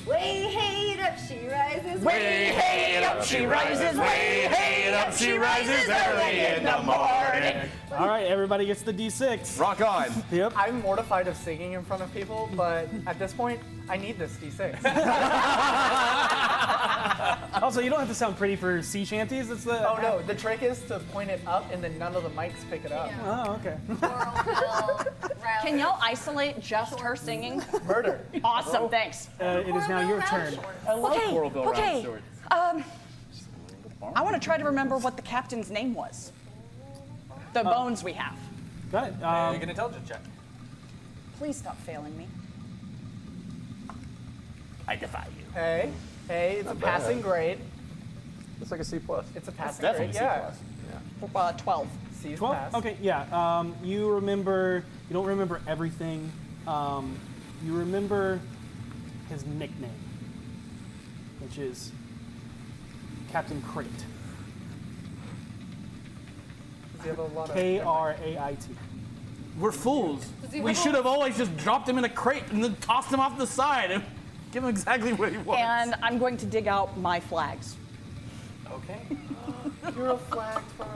Speaker 6: Way hey up she rises.
Speaker 3: Way hey up she rises. Way hey up she rises early in the morning.
Speaker 1: All right, everybody gets the D6.
Speaker 7: Rock on.
Speaker 1: Yep.
Speaker 8: I'm mortified of singing in front of people, but at this point, I need this D6.
Speaker 1: Also, you don't have to sound pretty for sea shanties. It's the.
Speaker 8: Oh no, the trick is to point it up and then none of the mics pick it up.
Speaker 6: Yeah.
Speaker 1: Oh, okay.
Speaker 6: Coral
Speaker 3: Can y'all isolate just her singing?
Speaker 8: Murder.
Speaker 3: Awesome, thanks.
Speaker 1: It is now your turn.
Speaker 7: I love
Speaker 3: Okay,
Speaker 7: Coral Bill
Speaker 3: okay.
Speaker 7: Round Short.
Speaker 3: I want to try to remember what the captain's name was. The bones we have.
Speaker 1: Got it.
Speaker 4: Make an intelligence check.
Speaker 3: Please stop failing me.
Speaker 7: I defy you.
Speaker 8: Hey, it's a passing grade.
Speaker 5: It's like a C+.
Speaker 8: It's a passing
Speaker 7: Definitely
Speaker 8: grade, yeah.
Speaker 7: C+.
Speaker 3: 12.
Speaker 8: C is
Speaker 1: 12?
Speaker 8: pass.
Speaker 1: Okay, yeah. You remember, you don't remember everything. You remember his nickname, which is Captain Crate.
Speaker 8: Does he have a lot of-
Speaker 1: K-R-A-I-T.
Speaker 7: We're fools.
Speaker 6: he
Speaker 7: We
Speaker 6: have
Speaker 7: should have always just dropped him in a crate and then tossed him off the side and give him exactly what he wants.
Speaker 3: And I'm going to dig out my flags.
Speaker 4: Okay.
Speaker 8: You're a flag thrower.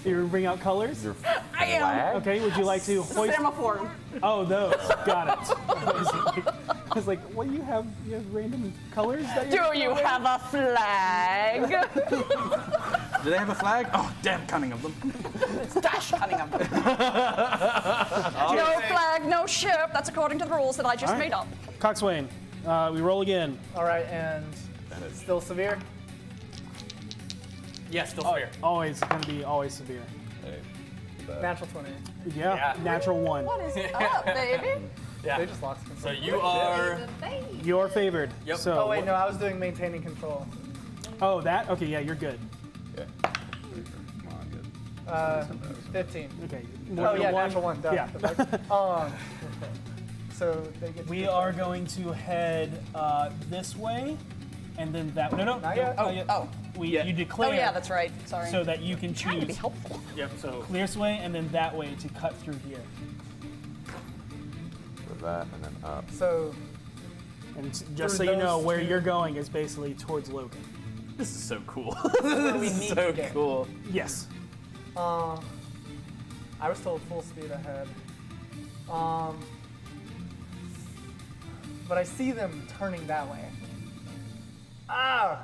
Speaker 1: You bring out colors?
Speaker 3: I am.
Speaker 1: Okay, would you like to hoist?
Speaker 3: Semaphore.
Speaker 1: Oh, those. Got it. I was like, what do you have? You have random colors that
Speaker 3: Do
Speaker 1: you're
Speaker 3: you have a flag?
Speaker 7: Do they have a flag? Oh, damn cunning of them.
Speaker 3: Dash Cunningham. No flag, no ship. That's according to the rules that I just
Speaker 1: All right.
Speaker 3: made up.
Speaker 1: Coxswain, we roll again.
Speaker 8: All right, and still severe?
Speaker 4: Yeah, still severe.
Speaker 1: Always going to be always severe.
Speaker 8: Natural 20.
Speaker 1: Yeah,
Speaker 4: Yeah.
Speaker 1: natural 1.
Speaker 3: What is up, baby?
Speaker 4: Yeah.
Speaker 8: They just lost
Speaker 4: So
Speaker 8: control.
Speaker 4: you are.
Speaker 1: You're favored.
Speaker 4: Yep.
Speaker 1: So,
Speaker 8: Oh wait, no, I was doing maintaining control.
Speaker 1: Oh, that? Okay, yeah, you're good.
Speaker 5: Yeah. Come on, good.
Speaker 8: 15.
Speaker 1: Okay.
Speaker 8: Oh yeah, natural 1. Duh.
Speaker 1: Yeah.
Speaker 8: So they get to
Speaker 1: We
Speaker 8: keep
Speaker 1: are
Speaker 8: going.
Speaker 1: going to head this way, and then that. No,
Speaker 8: Not yet.
Speaker 3: Oh.
Speaker 1: You declare.
Speaker 3: Oh, yeah, that's right. Sorry.
Speaker 1: So that you can
Speaker 3: trying to be
Speaker 1: choose
Speaker 3: helpful.
Speaker 4: Yep. So
Speaker 1: this way and then that way to cut through here.
Speaker 5: So that and then up.
Speaker 8: So
Speaker 1: And just so
Speaker 8: Through
Speaker 1: you know,
Speaker 8: those
Speaker 1: where
Speaker 8: two-
Speaker 1: you're going is basically towards Logan.
Speaker 7: This is so cool.
Speaker 8: where we
Speaker 7: This
Speaker 8: need
Speaker 7: is so
Speaker 8: to get.
Speaker 7: cool.
Speaker 1: Yes.
Speaker 8: I was told full speed ahead. But I see them turning that way. Ah!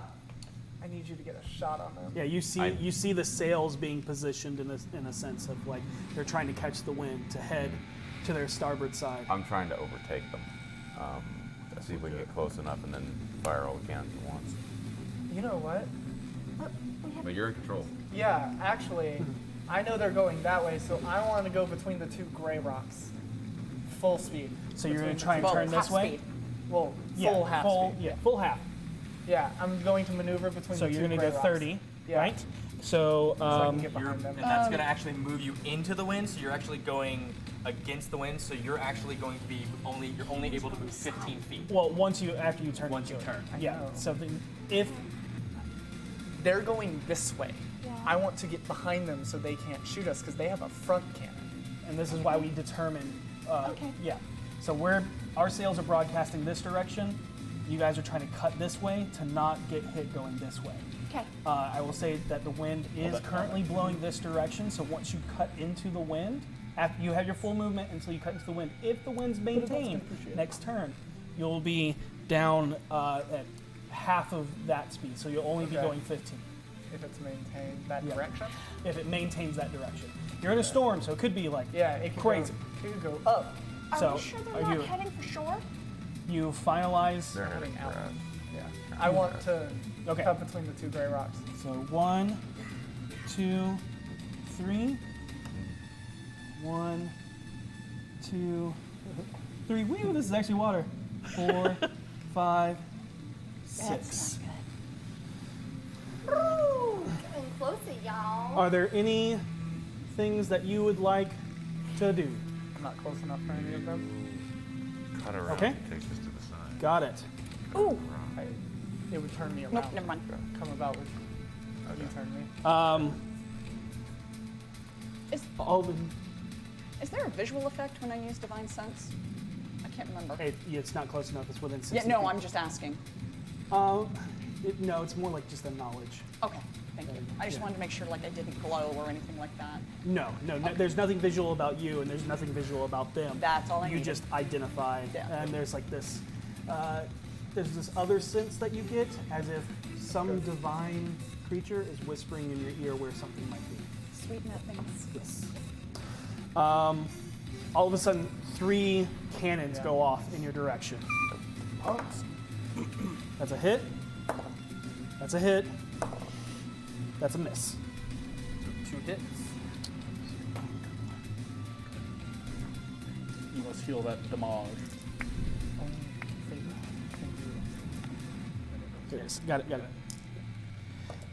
Speaker 8: I need you to get a shot on them.
Speaker 1: Yeah, you see the sails being positioned in a sense of like they're trying to catch the wind to head to their starboard side.
Speaker 5: I'm trying to overtake them. See if we can get close enough and then fire all the cannons at once.
Speaker 8: You know what?
Speaker 5: But you're in control.
Speaker 8: Yeah, actually, I know they're going that way, so I want to go between the two gray rocks. Full speed.
Speaker 1: So you're going to
Speaker 8: Between
Speaker 1: try and
Speaker 3: Well,
Speaker 1: turn
Speaker 3: half
Speaker 1: this way?
Speaker 3: speed.
Speaker 8: Well,
Speaker 1: Yeah,
Speaker 8: full half
Speaker 1: full,
Speaker 8: speed.
Speaker 1: Yeah, full half.
Speaker 8: Yeah, I'm going to maneuver between
Speaker 1: So
Speaker 8: the two
Speaker 1: you're going to
Speaker 8: gray
Speaker 1: go
Speaker 8: rocks.
Speaker 1: 30,
Speaker 8: Yeah.
Speaker 1: right? So,
Speaker 8: I can get behind them.
Speaker 4: And that's going to actually move you into the wind, so you're actually going against the wind, so you're actually going to be you're only able to move 15 feet.
Speaker 1: well, after you turn.
Speaker 4: Once you
Speaker 1: into it.
Speaker 4: turn.
Speaker 1: Yeah.
Speaker 8: know.
Speaker 1: So if
Speaker 8: They're going this way. I want to get behind them so they can't shoot us because they have a front cannon.
Speaker 1: and this is why we determine.
Speaker 3: Okay.
Speaker 1: Yeah. So our sails are broadcasting this direction. You guys are trying to cut this way to not get hit going this way.
Speaker 3: Okay.
Speaker 1: I will say that the wind is currently blowing this direction, so once you cut into the wind, after you have your full movement until you cut into the wind, if the wind's maintained next turn, you'll be down at half of that speed, so you'll only be going 15.
Speaker 8: If it's maintained that
Speaker 1: Yeah.
Speaker 8: direction.
Speaker 1: If it maintains that direction. You're in a storm, so it could be like
Speaker 8: It could
Speaker 1: crazy.
Speaker 8: Go, it could go up.
Speaker 3: Are
Speaker 1: So,
Speaker 3: we sure they're
Speaker 1: are
Speaker 3: not
Speaker 1: you-
Speaker 3: heading for shore?
Speaker 1: You finalize.
Speaker 5: They're heading
Speaker 8: out.
Speaker 5: for us.
Speaker 8: Yeah. I want to
Speaker 1: Okay.
Speaker 8: cut between the two gray rocks.
Speaker 1: So 1, 2, 3. 1, 2, 3. Woo, this is actually water. 4, 5, 6.
Speaker 3: That's not
Speaker 6: Ooh, getting closer, y'all.
Speaker 1: Are there any things that you would like to do?
Speaker 8: I'm not close enough for any of them.
Speaker 5: Cut around.
Speaker 1: Okay.
Speaker 5: Takes us to the side.
Speaker 1: Got it.
Speaker 3: good. Ooh.
Speaker 8: It would turn me around.
Speaker 3: Nope, never mind.
Speaker 8: Come about with you turn me.
Speaker 3: Is,
Speaker 1: All the,
Speaker 3: is there a visual effect when I use Divine Sense? I can't remember.
Speaker 1: it's not close enough. It's within 60
Speaker 3: Yeah, no,
Speaker 1: feet.
Speaker 3: I'm just asking.
Speaker 1: No, it's more like just a knowledge.
Speaker 3: Okay, thank you. I just
Speaker 1: Yeah.
Speaker 3: wanted to make sure like I didn't glow or anything like that.
Speaker 1: No, there's nothing visual about you, and there's nothing visual about them.
Speaker 3: That's all I
Speaker 1: You
Speaker 3: needed.
Speaker 1: just identify,
Speaker 3: Yeah.
Speaker 1: and there's like this, there's this other sense that you get, as if some divine creature is whispering in your ear where something might be.
Speaker 3: Sweet nothings.
Speaker 1: Yes. All of a sudden, 3 cannons go off in your direction. That's a hit. That's a hit. That's a miss.
Speaker 4: 2 hits.
Speaker 7: You must heal that damage.
Speaker 1: Yes, got it.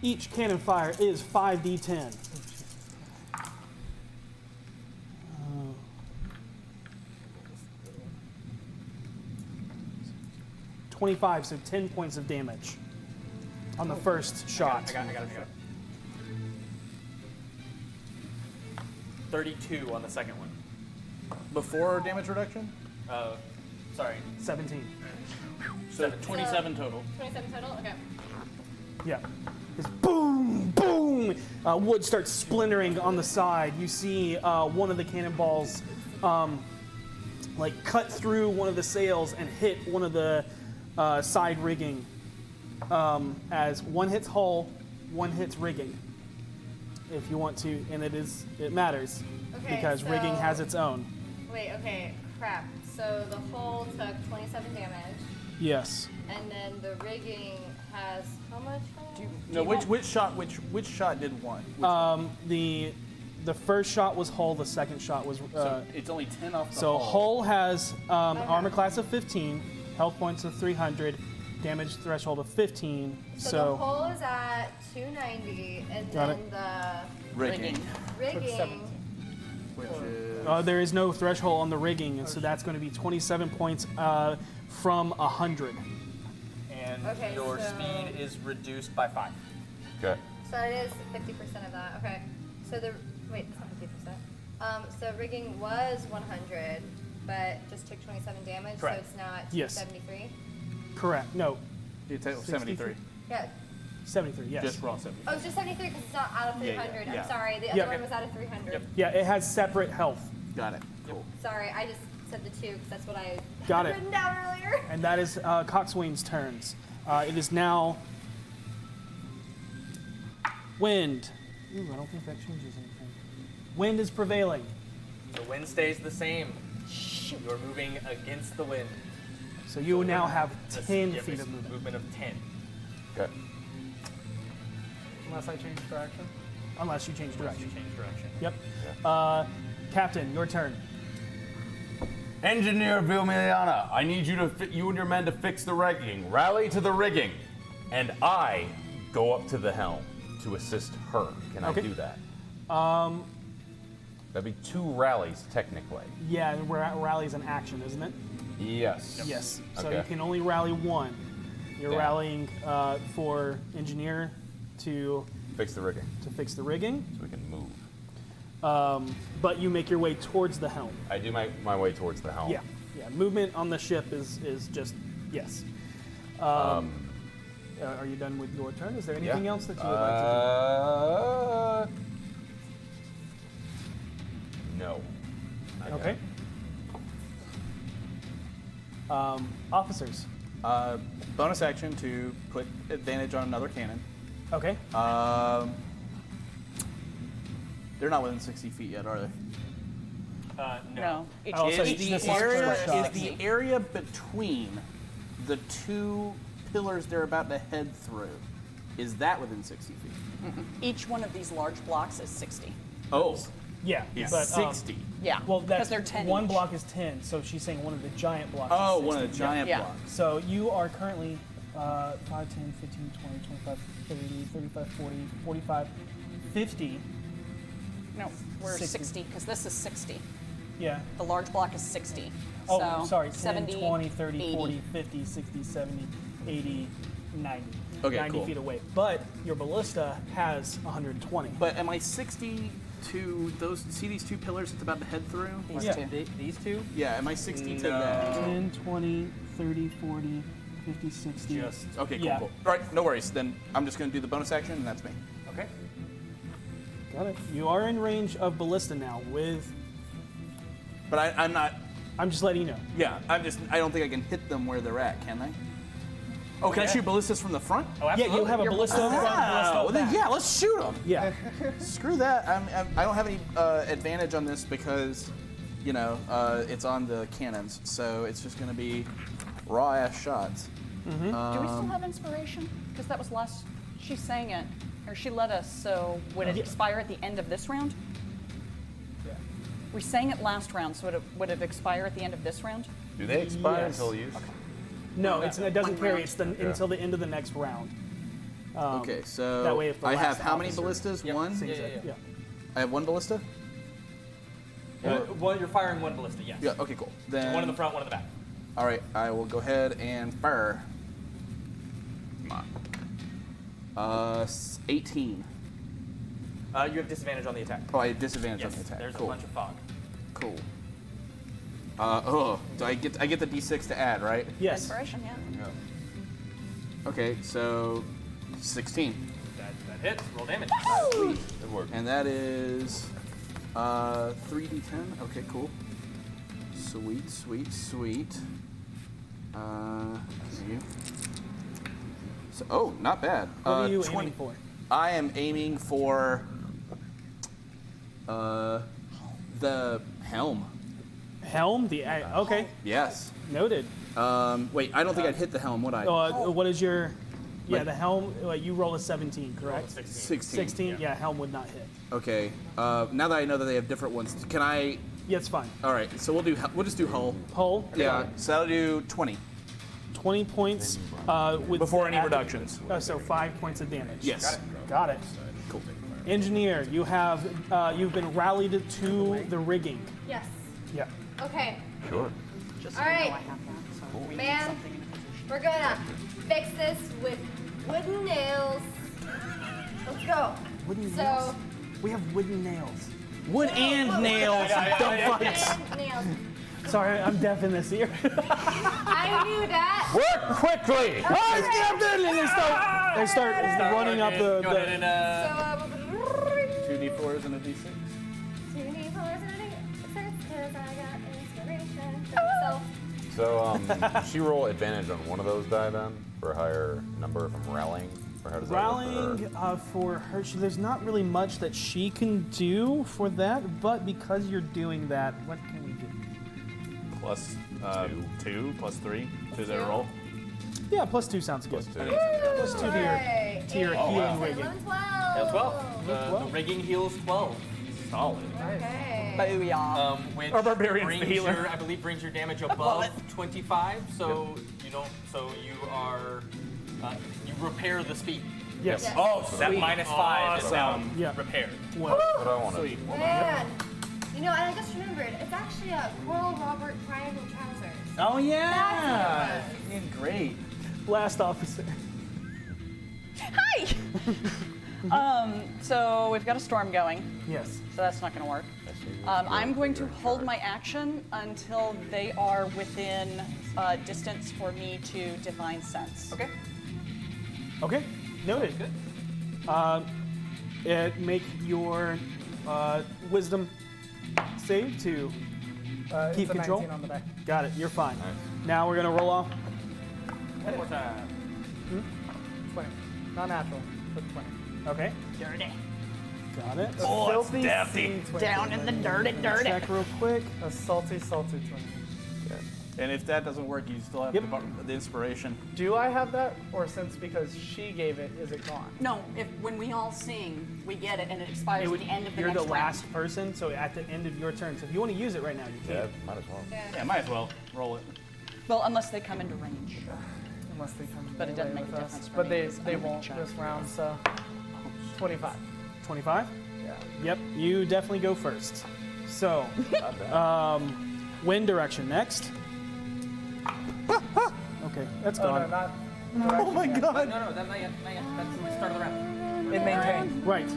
Speaker 1: Each cannon fire is 5d10. 25, so 10 points of damage on the first shot.
Speaker 4: I got it. 32 on the second one.
Speaker 7: Before damage reduction?
Speaker 4: Sorry.
Speaker 1: 17.
Speaker 7: So 27 total.
Speaker 6: 27 total? Okay.
Speaker 1: Yeah. It's boom, boom. Wood starts splintering on the side. You see one of the cannonballs like cut through one of the sails and hit one of the side rigging. As one hits hull, one hits rigging. If you want to, and it matters
Speaker 6: Okay,
Speaker 1: because rigging
Speaker 6: so-
Speaker 1: has its own.
Speaker 6: Wait, okay, crap. So the hull took 27 damage,
Speaker 1: Yes.
Speaker 6: and then the rigging has how much?
Speaker 7: No, which shot did one?
Speaker 1: The first shot was hull. The second shot was
Speaker 7: So it's only 10 off the
Speaker 1: So
Speaker 7: hull.
Speaker 1: hull has armor class of 15, health points of 300, damage threshold of 15.
Speaker 6: So the hull is at 290, and
Speaker 1: Got
Speaker 6: then
Speaker 1: it.
Speaker 6: the
Speaker 7: rigging.
Speaker 6: rigging.
Speaker 7: Which is
Speaker 1: There is no threshold on the rigging, and so that's going to be 27 points from 100.
Speaker 4: And
Speaker 6: Okay,
Speaker 4: your
Speaker 6: so-
Speaker 4: speed is reduced by 5.
Speaker 5: Okay.
Speaker 6: So it is 50% of that. Okay. So wait, it's not 50%. So rigging was 100, but just took 27 damage.
Speaker 1: Correct.
Speaker 6: So it's now at
Speaker 1: Yes.
Speaker 6: 273.
Speaker 1: Correct. No,
Speaker 7: you take 73.
Speaker 6: Yeah.
Speaker 1: 73. Yes.
Speaker 7: Just raw 73.
Speaker 6: Oh, it's just 73 because it's not out of 300.
Speaker 7: yeah.
Speaker 6: I'm sorry. The
Speaker 1: Yeah.
Speaker 6: other one was out of 300.
Speaker 1: Yeah, it has separate health,
Speaker 7: Got it. Cool.
Speaker 6: Sorry, I just said the 2 because that's what I
Speaker 1: Got
Speaker 6: had
Speaker 1: it.
Speaker 6: written down earlier.
Speaker 1: and that is Coxswain's turns. It is now wind. Ooh, I don't think that changes anything. Wind is prevailing.
Speaker 4: The wind stays the same. You're moving against the wind.
Speaker 1: So you now have
Speaker 4: This
Speaker 1: 10
Speaker 4: gives
Speaker 1: feet
Speaker 4: us
Speaker 1: of movement.
Speaker 4: movement of 10.
Speaker 5: Okay.
Speaker 8: Unless I change direction.
Speaker 1: Unless you change direction.
Speaker 4: Change direction.
Speaker 1: Yep. Captain, your turn.
Speaker 5: Engineer Vilmiliana, I need you and your men to fix the rigging. Rally to the rigging, and I go up to the helm. to assist her. Can I
Speaker 1: Okay.
Speaker 5: do that? That'd be 2 rallies, technically.
Speaker 1: Yeah, rally's an action, isn't it?
Speaker 5: Yes.
Speaker 1: Yes. So
Speaker 5: Okay.
Speaker 1: you can only rally 1. You're
Speaker 5: Yeah.
Speaker 1: rallying for engineer to
Speaker 5: Fix the rigging,
Speaker 1: fix the rigging,
Speaker 5: so we can move.
Speaker 1: but you make your way towards the helm.
Speaker 5: I do my way towards the helm.
Speaker 1: Yeah. Movement on the ship is just yes. Are you done with your turn? Is there anything else that you would like to
Speaker 5: No.
Speaker 1: do? Okay. Officers.
Speaker 7: Bonus action to put advantage on another cannon.
Speaker 1: Okay.
Speaker 7: They're not within 60 feet yet, are they?
Speaker 3: No.
Speaker 1: Oh, so
Speaker 7: Is
Speaker 1: each
Speaker 7: the
Speaker 1: just
Speaker 7: area
Speaker 1: one shot.
Speaker 7: is the area between the 2 pillars they're about to head through? Is that within 60 feet?
Speaker 3: Each one of these large blocks is 60.
Speaker 7: Oh,
Speaker 1: Yeah.
Speaker 7: it's
Speaker 1: But,
Speaker 7: 60.
Speaker 3: Yeah.
Speaker 1: well,
Speaker 3: because
Speaker 1: that's
Speaker 3: they're 10
Speaker 1: one
Speaker 3: each.
Speaker 1: block is 10, so she's saying one of the giant blocks.
Speaker 7: Oh,
Speaker 1: is 60.
Speaker 7: one of the giant
Speaker 3: Yeah.
Speaker 7: blocks.
Speaker 1: So you are currently 5, 10, 15, 20, 25, 30, 35, 40, 45, 50.
Speaker 3: No, we're
Speaker 1: 60.
Speaker 3: 60 because this is 60.
Speaker 1: Yeah.
Speaker 3: The large block is 60.
Speaker 1: Oh,
Speaker 3: so
Speaker 1: sorry. 10,
Speaker 3: 70,
Speaker 1: 20, 30,
Speaker 3: 80.
Speaker 1: 40, 50, 60, 70, 80, 90.
Speaker 7: Okay,
Speaker 1: 90
Speaker 7: cool.
Speaker 1: feet away. But your ballista has 120.
Speaker 7: But am I 60 to those? See these 2 pillars it's about to head through?
Speaker 1: Yeah.
Speaker 4: These 2?
Speaker 7: Yeah, am I 60 to
Speaker 4: No.
Speaker 7: that?
Speaker 1: 10, 20, 30, 40, 50, 60.
Speaker 4: Just
Speaker 7: Okay, cool,
Speaker 1: Yeah.
Speaker 7: cool. All right, no worries. Then I'm just going to do the bonus action, and that's me.
Speaker 4: okay.
Speaker 1: Got it. You are in range of ballista now with.
Speaker 7: But I'm not.
Speaker 1: I'm just letting you know.
Speaker 7: Yeah, I don't think I can hit them where they're at, can I? Oh, can I shoot ballistas from the front?
Speaker 4: Oh,
Speaker 1: Yeah,
Speaker 4: absolutely.
Speaker 1: you have a ballista front, ballista
Speaker 7: well, then,
Speaker 1: back.
Speaker 7: yeah, let's shoot them.
Speaker 1: Yeah.
Speaker 7: Screw that. I don't have any advantage on this because, it's on the cannons. So it's just going to be raw ass shots.
Speaker 3: Do we still have inspiration? Because that was last. She sang it, or she let us. So would it expire at the end of this round?
Speaker 1: Yeah.
Speaker 3: We sang it last round, so would it expire at the end of this round?
Speaker 5: Do they expire
Speaker 1: Yes.
Speaker 5: until used?
Speaker 1: No, it doesn't carry. It's
Speaker 5: Yeah.
Speaker 1: until the end of the next round.
Speaker 7: Okay, so
Speaker 1: that way if the
Speaker 7: I have
Speaker 1: last
Speaker 7: how many
Speaker 1: officer
Speaker 7: ballistas? One?
Speaker 1: sings
Speaker 4: Yeah,
Speaker 1: it.
Speaker 4: yeah.
Speaker 7: I have 1 ballista?
Speaker 4: You're firing 1 ballista, yes.
Speaker 7: Yeah, okay, cool. Then,
Speaker 4: One in the front, one in the back.
Speaker 7: all right, I will go ahead and fire. Come on. 18.
Speaker 4: You have disadvantage on the attack.
Speaker 7: Oh, I have disadvantage
Speaker 4: Yes,
Speaker 7: on the attack.
Speaker 4: there's
Speaker 7: Cool.
Speaker 4: a bunch of fog.
Speaker 7: Cool. Do I get the d6 to add, right?
Speaker 1: Yes.
Speaker 3: Inspiration, yeah.
Speaker 7: Okay, so 16.
Speaker 4: That hits. Roll damage.
Speaker 7: Sweet.
Speaker 5: It worked.
Speaker 7: And that is 3d10. Okay, cool. Sweet, sweet, sweet. Thank you. So, oh, not bad.
Speaker 1: What are you aiming for?
Speaker 7: I am aiming for the helm.
Speaker 1: Helm? Okay.
Speaker 7: Yes.
Speaker 1: Noted.
Speaker 7: Wait, I don't think I'd hit the helm, would I?
Speaker 1: What is your? Yeah,
Speaker 7: Like-
Speaker 1: the helm. You roll a 17, correct?
Speaker 4: 16.
Speaker 7: 16.
Speaker 1: Yeah, helm would not hit.
Speaker 7: Okay. Now that I know that they have different ones, can I?
Speaker 1: Yeah, it's fine.
Speaker 7: All right. So we'll just do hull.
Speaker 1: Hull.
Speaker 7: Yeah. So that'll do 20.
Speaker 1: 20 points. With
Speaker 7: Before any
Speaker 1: after-
Speaker 7: reductions.
Speaker 1: So 5 points of damage.
Speaker 7: Yes.
Speaker 1: Got it.
Speaker 7: Cool.
Speaker 1: Engineer, you've been rallied to the rigging.
Speaker 6: Yes.
Speaker 1: Yeah.
Speaker 6: Okay.
Speaker 5: Sure.
Speaker 3: Just
Speaker 6: All
Speaker 3: so you know,
Speaker 6: right.
Speaker 3: I have that. So we need
Speaker 6: Man,
Speaker 3: something in a position.
Speaker 6: we're gonna fix this with wooden nails. Let's go.
Speaker 1: Wooden
Speaker 6: So-
Speaker 1: nails. We have wooden nails.
Speaker 7: Wood and nails. Don't fucks.
Speaker 6: And nails.
Speaker 1: Sorry, I'm deaf in this ear.
Speaker 6: I knew that.
Speaker 5: Work quickly!
Speaker 1: Let's get them! And they start running up
Speaker 4: Go ahead and
Speaker 6: So,
Speaker 7: 2d4s and a d6.
Speaker 6: 2d4s and a d6 'cause I got inspiration from myself.
Speaker 5: So, she roll advantage on one of those die then for a higher number from rallying? Or how does that work
Speaker 1: Rallying
Speaker 5: for her?
Speaker 1: for her, there's not really much that she can do for that, but because you're doing that, what can we do?
Speaker 7: Plus 2, plus 3 to their roll.
Speaker 1: Yeah, +2 sounds good.
Speaker 5: Two.
Speaker 1: +2 to your healing rigging.
Speaker 6: 11, 12.
Speaker 4: 12. The rigging heals 12.
Speaker 7: Solid.
Speaker 6: Okay.
Speaker 3: Booyah.
Speaker 4: Which
Speaker 7: Our barbarian's
Speaker 4: brings
Speaker 7: the healer.
Speaker 4: your, I believe brings your damage above 25. So you don't. So you are. You repair the speed.
Speaker 1: Yes.
Speaker 6: Yes.
Speaker 4: Oh, so that
Speaker 7: Sweet.
Speaker 4: -5 is now
Speaker 1: Yeah.
Speaker 4: repaired.
Speaker 1: Well,
Speaker 5: What I wanted.
Speaker 7: Sweet.
Speaker 6: Man, you know, and I just remembered, it's actually a Coral Robert Triangle Trousers.
Speaker 7: Oh yeah.
Speaker 6: That's
Speaker 7: Yeah, great.
Speaker 1: blast officer.
Speaker 3: Hi! So we've got a storm going,
Speaker 1: Yes.
Speaker 3: so that's not going to work. I'm going to hold my action until they are within distance for me to divine sense.
Speaker 4: Okay.
Speaker 1: Okay. Noted. Make your wisdom save to keep
Speaker 8: it's a
Speaker 1: control.
Speaker 8: 19 on the back.
Speaker 1: Got it. You're fine. Now we're gonna roll off.
Speaker 4: One more time.
Speaker 8: 20. Not natural, but 20.
Speaker 1: Okay.
Speaker 3: Dirty.
Speaker 1: Got it.
Speaker 8: A filthy
Speaker 4: dafty.
Speaker 8: C20.
Speaker 3: Down in the dirty, dirty.
Speaker 1: Check real quick.
Speaker 8: A salty, salty 20.
Speaker 7: And if that doesn't work, you still have
Speaker 1: Yep.
Speaker 7: the inspiration.
Speaker 8: Do I have that, or since because she gave it, is it gone?
Speaker 3: No, if when we all sing, we get it and it expires at the end of the
Speaker 1: You're
Speaker 3: next
Speaker 1: the
Speaker 3: round.
Speaker 1: last person, so at the end of your turn. So if you want to use it right now, you can.
Speaker 5: Yeah, might as well.
Speaker 7: Yeah, might as well roll it.
Speaker 3: Well, unless they come into range.
Speaker 8: Unless they come
Speaker 3: But it doesn't
Speaker 8: melee
Speaker 3: make a
Speaker 8: with us.
Speaker 3: difference for
Speaker 8: But
Speaker 3: me,
Speaker 8: they,
Speaker 3: because
Speaker 8: they
Speaker 3: I'm
Speaker 8: won't
Speaker 3: Chuck.
Speaker 8: this round, so 25.
Speaker 1: 25.
Speaker 8: Yeah.
Speaker 1: Yep. You definitely go first. So, wind direction next. Okay, that's
Speaker 8: Oh, no,
Speaker 1: gone.
Speaker 8: not.
Speaker 7: Oh my god.
Speaker 4: No, not yet. Not yet. That's the start of the round.
Speaker 8: It maintained.
Speaker 1: Right.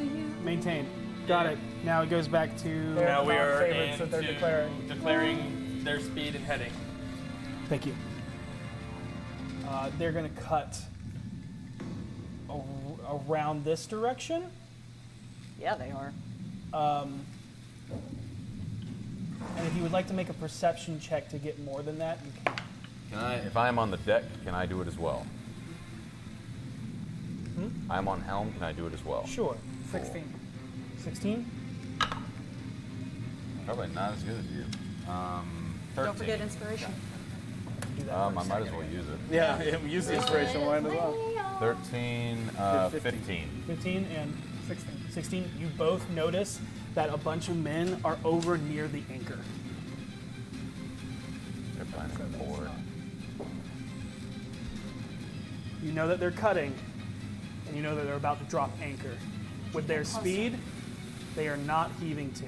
Speaker 1: Maintain. Got it. Now it goes back to.
Speaker 8: They're
Speaker 4: Now we
Speaker 8: not
Speaker 4: are
Speaker 8: favorites that they're
Speaker 4: into declaring their speed and heading.
Speaker 1: Thank you. They're going to cut around this direction.
Speaker 3: Yeah, they are.
Speaker 1: And if you would like to make a perception check to get more than that, you can.
Speaker 5: Can I, if I'm on the deck, can I do it as well? I'm on helm, can I do it as well?
Speaker 1: Sure.
Speaker 8: 16.
Speaker 1: 16?
Speaker 5: Probably not as good as you. 13.
Speaker 3: Don't forget inspiration.
Speaker 1: Do that.
Speaker 5: I might as well use it.
Speaker 7: Yeah, use the inspiration line as well.
Speaker 5: 13, 15.
Speaker 1: 15 and
Speaker 8: 16.
Speaker 1: 16. You both notice that a bunch of men are over near the anchor.
Speaker 5: They're finding a board.
Speaker 1: You know that they're cutting, and you know that they're about to drop anchor. With their speed, they are not heaving to.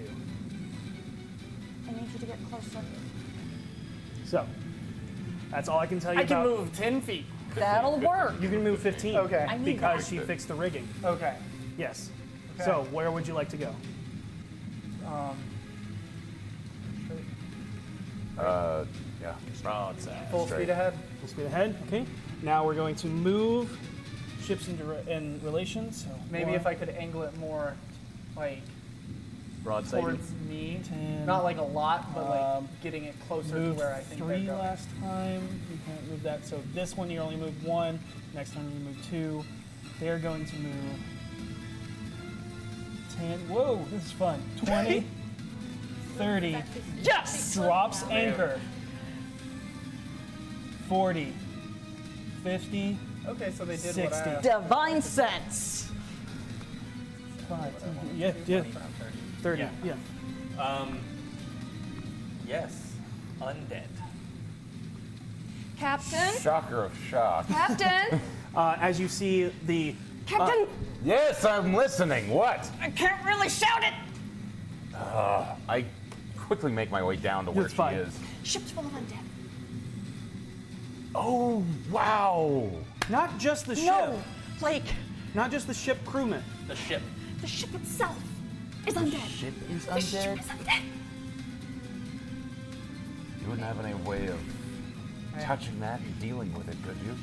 Speaker 3: I need you to get closer.
Speaker 1: So, that's all I can tell you
Speaker 8: I can
Speaker 1: about.
Speaker 8: move 10 feet.
Speaker 3: That'll work.
Speaker 1: You can move 15.
Speaker 8: Okay.
Speaker 3: I need
Speaker 1: Because
Speaker 3: that.
Speaker 1: she fixed the rigging.
Speaker 8: Okay.
Speaker 1: Yes.
Speaker 8: Okay.
Speaker 1: So, where would you like to go?
Speaker 5: Yeah.
Speaker 8: Full
Speaker 5: Straight.
Speaker 8: speed ahead.
Speaker 1: Full speed ahead. Okay. Now we're going to move ships in relation. So
Speaker 8: Maybe if I could angle it more, like,
Speaker 7: Broadside.
Speaker 8: towards me.
Speaker 1: 10,
Speaker 8: Not like a lot, but like getting it closer to
Speaker 1: moved
Speaker 8: where I think they're
Speaker 1: 3
Speaker 8: going.
Speaker 1: last time. You can't move that. So this one you only move 1. Next time you move 2. They're going to move 10. Whoa, this is fun. 20, 30.
Speaker 3: Yes!
Speaker 1: Drops anchor. 40, 50,
Speaker 8: Okay, so they did
Speaker 1: 60.
Speaker 8: what I asked.
Speaker 3: Divine sense.
Speaker 1: 5. Yeah, 30. Yeah.
Speaker 4: Yes. Undead.
Speaker 6: Captain?
Speaker 5: Shocker of shock.
Speaker 6: Captain?
Speaker 1: As you see the
Speaker 3: Captain,
Speaker 5: Yes, I'm listening. What?
Speaker 3: I can't really shout it.
Speaker 5: I quickly make my way down to where
Speaker 1: It's
Speaker 5: she
Speaker 1: fine.
Speaker 5: is.
Speaker 3: Ship's full of undead.
Speaker 5: Oh, wow.
Speaker 1: not just the ship,
Speaker 3: No, like
Speaker 1: not just the ship crewmen.
Speaker 4: The ship.
Speaker 3: the ship itself is undead.
Speaker 5: Ship is
Speaker 3: The ship
Speaker 5: undead.
Speaker 3: is undead.
Speaker 5: You wouldn't have any way of touching that and dealing with it, could you?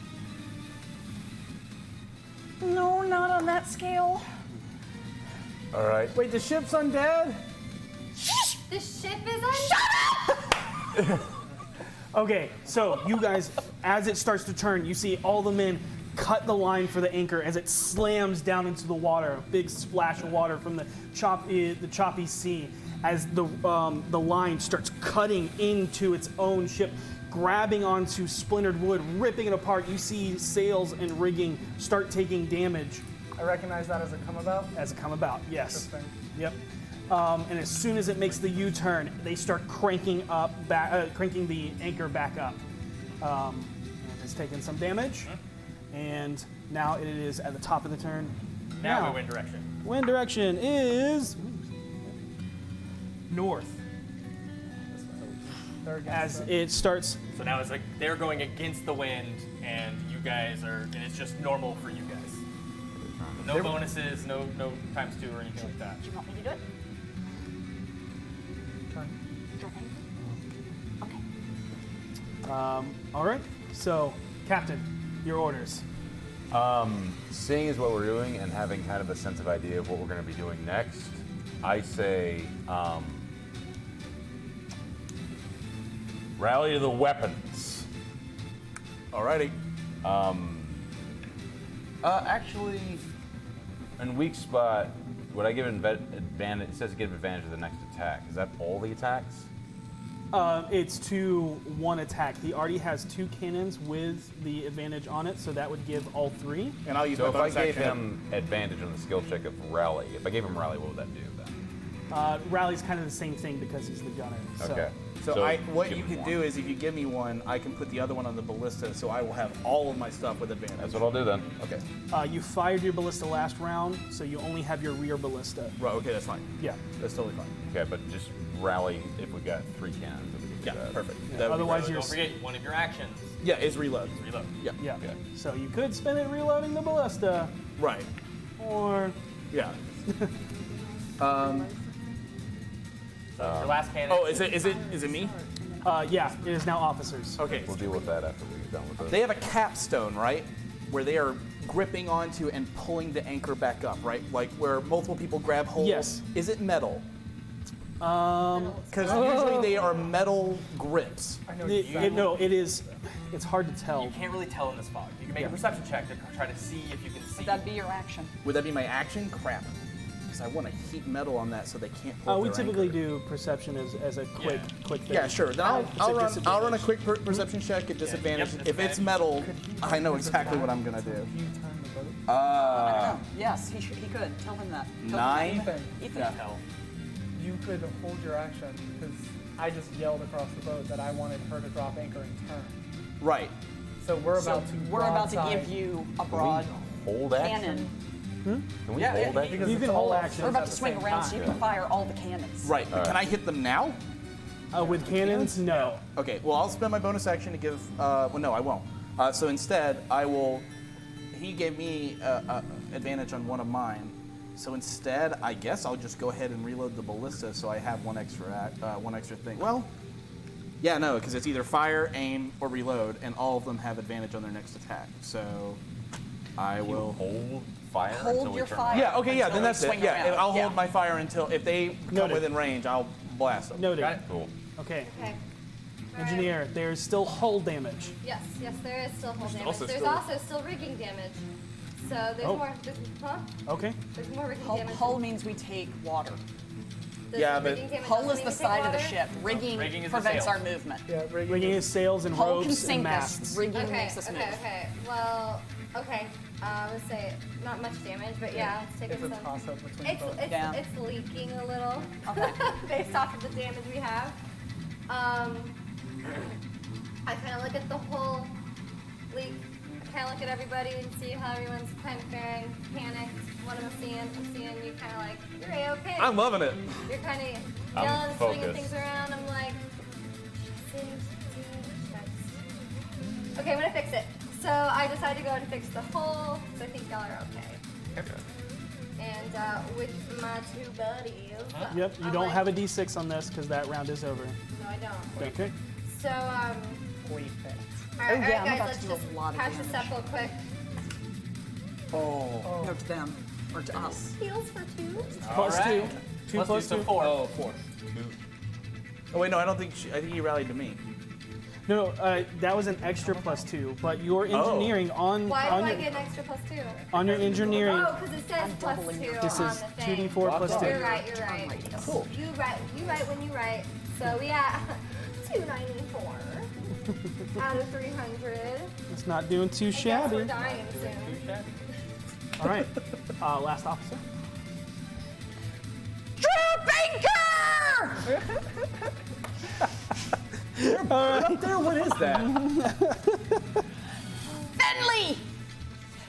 Speaker 3: No, not on that scale.
Speaker 5: All right.
Speaker 8: Wait, the ship's undead?
Speaker 6: The ship is on.
Speaker 1: Okay, so you guys, as it starts to turn, you see all the men cut the line for the anchor as it slams down into the water. A big splash of water from the choppy sea as the line starts cutting into its own ship, grabbing onto splintered wood, ripping it apart. You see sails and rigging start taking damage
Speaker 8: I recognize that as a come about.
Speaker 1: as it come about. Yes.
Speaker 8: Interesting.
Speaker 1: Yep. And as soon as it makes the U-turn, they start cranking the anchor back up. And it's taking some damage, and Now it is at the top of the turn.
Speaker 4: Now we win direction.
Speaker 1: Wind direction is
Speaker 4: North.
Speaker 1: as it starts.
Speaker 4: So now it's like they're going against the wind, and you guys are, and it's just normal for you guys. No bonuses, no times 2 or anything like that.
Speaker 3: Do you want me to do it? Sure thing. Okay.
Speaker 1: All right. So, Captain, your orders.
Speaker 5: Seeing as what we're doing and having kind of a sense of idea of what we're going to be doing next, I say rally to the weapons.
Speaker 7: Alrighty.
Speaker 5: Actually, in weak spot, would I give advantage? It says give advantage to the next attack. Is that all the attacks?
Speaker 1: It's to 1 attack. He already has 2 cannons with the advantage on it, so that would give all 3.
Speaker 7: And I'll use
Speaker 5: So
Speaker 7: my
Speaker 5: if I
Speaker 7: bonus
Speaker 5: gave
Speaker 7: action.
Speaker 5: him advantage on the skill check of rally, if I gave him rally, what would that do then?
Speaker 1: Rally's kind of the same thing because he's the gunner. So.
Speaker 5: Okay.
Speaker 7: So what
Speaker 5: give
Speaker 7: you
Speaker 5: him
Speaker 7: could
Speaker 5: one.
Speaker 7: do is if you give me one, I can put the other one on the ballista, so I will have all of my stuff with advantage.
Speaker 5: That's what I'll do then.
Speaker 7: Okay.
Speaker 1: You fired your ballista last round, so you only have your rear ballista.
Speaker 7: Right. Okay, that's fine.
Speaker 1: Yeah.
Speaker 7: That's totally fine.
Speaker 5: Okay, but just rally if we got 3 cannons. If we could do
Speaker 7: Yeah,
Speaker 5: that.
Speaker 7: perfect.
Speaker 1: Yeah,
Speaker 7: That would be
Speaker 1: otherwise
Speaker 7: great.
Speaker 1: you're
Speaker 4: Don't forget, one of your actions
Speaker 7: Yeah, is reload.
Speaker 4: is reload.
Speaker 7: Yeah.
Speaker 1: yeah.
Speaker 5: Okay.
Speaker 1: So you could spend it reloading the ballista,
Speaker 7: Right.
Speaker 1: or
Speaker 7: Yeah.
Speaker 4: Your last cannon.
Speaker 7: Oh, is it me?
Speaker 1: yeah, it is now officers.
Speaker 7: Okay.
Speaker 5: We'll deal with that after we're done with this.
Speaker 7: They have a capstone, right? Where they are gripping onto and pulling the anchor back up, right? Like where multiple people grab hold.
Speaker 1: Yes.
Speaker 7: Is it metal?
Speaker 1: Um,
Speaker 7: Because usually they are metal grips.
Speaker 8: I know
Speaker 1: no, it is. It's hard to tell.
Speaker 4: You can't really tell in this fog. You can make a perception check to try to see if you can see.
Speaker 3: That'd be your action.
Speaker 7: Would that be my action? Crap. Because I want to heat metal on that so they can't pull
Speaker 1: We
Speaker 7: their
Speaker 1: typically
Speaker 7: anchor.
Speaker 1: do perception as a quick thing.
Speaker 7: Yeah, sure. Then
Speaker 1: It's a
Speaker 7: I'll run a
Speaker 1: disadvantage.
Speaker 7: quick perception check at disadvantage.
Speaker 4: yep,
Speaker 7: If it's metal, I know exactly what I'm gonna do.
Speaker 8: You turn the boat.
Speaker 3: Oh, yes, he could. Tell him that. Tell
Speaker 7: 9.
Speaker 3: him.
Speaker 8: Ethan,
Speaker 3: Ethan.
Speaker 7: Yeah.
Speaker 4: Hell.
Speaker 8: you could hold your action because I just yelled across the boat that I wanted her to drop anchor and turn.
Speaker 7: Right.
Speaker 8: So we're
Speaker 3: So
Speaker 8: about to
Speaker 3: we're about to
Speaker 8: broadside-
Speaker 3: give you a broad
Speaker 5: Hold action?
Speaker 3: cannon.
Speaker 5: Can we
Speaker 4: Yeah,
Speaker 5: hold
Speaker 4: yeah,
Speaker 5: action?
Speaker 8: because
Speaker 1: You
Speaker 8: it's
Speaker 1: can
Speaker 8: all
Speaker 1: hold
Speaker 8: actions
Speaker 1: action.
Speaker 3: We're about
Speaker 8: at
Speaker 3: to
Speaker 8: the
Speaker 3: swing
Speaker 8: same
Speaker 3: around
Speaker 8: time.
Speaker 3: so you can fire all the cannons.
Speaker 7: Right. But can I hit them now?
Speaker 1: With cannons, no.
Speaker 7: Okay. Well, I'll spend my bonus action to give. Well, no, I won't. So instead, I will. He gave me advantage on one of mine. So instead, I guess I'll just go ahead and reload the ballista, so I have one extra thing. Well, yeah, no, because it's either fire, aim, or reload, and all of them have advantage on their next attack. So I will.
Speaker 5: Hold fire
Speaker 3: Hold
Speaker 5: until we
Speaker 3: your
Speaker 5: turn
Speaker 3: fire.
Speaker 7: Yeah. Okay. Yeah.
Speaker 3: Until
Speaker 7: Then
Speaker 3: we
Speaker 7: that's it.
Speaker 3: swing
Speaker 7: Yeah.
Speaker 3: around.
Speaker 7: And I'll
Speaker 3: Yeah.
Speaker 7: hold my fire until if they come
Speaker 1: Noted.
Speaker 7: within range, I'll blast them.
Speaker 1: Noted.
Speaker 4: Got it?
Speaker 5: Cool.
Speaker 1: Okay.
Speaker 6: Okay.
Speaker 1: Engineer, there's still hull damage.
Speaker 6: Yes, there is still hull damage.
Speaker 7: also
Speaker 6: There's
Speaker 7: still-
Speaker 6: also still rigging damage. So there's
Speaker 1: Oh.
Speaker 6: more. Huh?
Speaker 1: Okay.
Speaker 6: There's more rigging
Speaker 3: Hull,
Speaker 6: damage.
Speaker 3: hull means we take water.
Speaker 6: Does
Speaker 7: Yeah,
Speaker 6: the
Speaker 7: but
Speaker 6: rigging damage
Speaker 3: Hull
Speaker 6: also
Speaker 3: is
Speaker 6: mean
Speaker 3: the
Speaker 6: we take
Speaker 3: side of the
Speaker 6: water?
Speaker 3: ship. Rigging,
Speaker 4: Rigging is the
Speaker 3: prevents
Speaker 4: sails.
Speaker 3: our movement.
Speaker 8: Yeah, rigging
Speaker 1: Rigging
Speaker 8: is-
Speaker 1: is sails and
Speaker 3: Hull can
Speaker 1: ropes and
Speaker 3: sink us.
Speaker 1: masts.
Speaker 3: Rigging
Speaker 6: Okay,
Speaker 3: makes us
Speaker 6: okay,
Speaker 3: move.
Speaker 6: okay. Well, okay. Let's say not much damage, but yeah, it's taking
Speaker 8: It's a
Speaker 6: some.
Speaker 8: toss-up between
Speaker 6: It's
Speaker 8: both.
Speaker 3: Yeah.
Speaker 6: it's leaking a little
Speaker 3: Okay.
Speaker 6: based off of the damage we have. I kind of look at the whole leak. I kind of look at everybody and see how everyone's kind of faring, panicked. What I'm seeing you kind of like, you're A-okay.
Speaker 7: I'm loving it.
Speaker 6: You're kind of
Speaker 5: I'm
Speaker 6: yelling, swinging
Speaker 5: focused.
Speaker 6: things around. I'm like, okay, I'm gonna fix it. So I decided to go and fix the hole, so I think y'all are okay. And with my 2 buddies.
Speaker 1: Yep, you
Speaker 6: I'm
Speaker 1: don't
Speaker 6: like-
Speaker 1: have a d6 on this because that round is over.
Speaker 6: No, I don't.
Speaker 1: Okay.
Speaker 6: So,
Speaker 8: We fit.
Speaker 6: alright,
Speaker 3: yeah, I'm
Speaker 6: guys,
Speaker 3: about
Speaker 6: let's
Speaker 3: to do a
Speaker 6: just
Speaker 3: lot of
Speaker 6: patch this
Speaker 3: damage.
Speaker 6: up real quick.
Speaker 7: Oh.
Speaker 3: No, to them or to us.
Speaker 6: Heals for 2.
Speaker 1: Plus
Speaker 4: All right.
Speaker 1: 2. 2
Speaker 4: Let's
Speaker 1: plus
Speaker 4: do some
Speaker 1: 2.
Speaker 4: 4.
Speaker 7: Oh, 4. Oh wait, no, I don't think. I think he rallied to me.
Speaker 1: No, that was an extra plus 2, but your engineering on
Speaker 6: Why do
Speaker 1: on
Speaker 6: I
Speaker 1: your
Speaker 6: get an extra plus 2?
Speaker 1: on your engineering.
Speaker 6: Oh, because it says plus
Speaker 3: doubling
Speaker 6: 2
Speaker 3: your-
Speaker 1: This
Speaker 6: on
Speaker 1: is
Speaker 6: the thing.
Speaker 1: 2d4 plus 2.
Speaker 6: You're right, you're right.
Speaker 7: Cool.
Speaker 6: You write when you write. So we at 294 out of 300.
Speaker 1: It's not doing too
Speaker 6: I guess
Speaker 1: shabby.
Speaker 6: we're dying soon.
Speaker 1: All right. Last officer.
Speaker 3: Drop anchor!
Speaker 7: Up there, what is that?
Speaker 3: Bentley!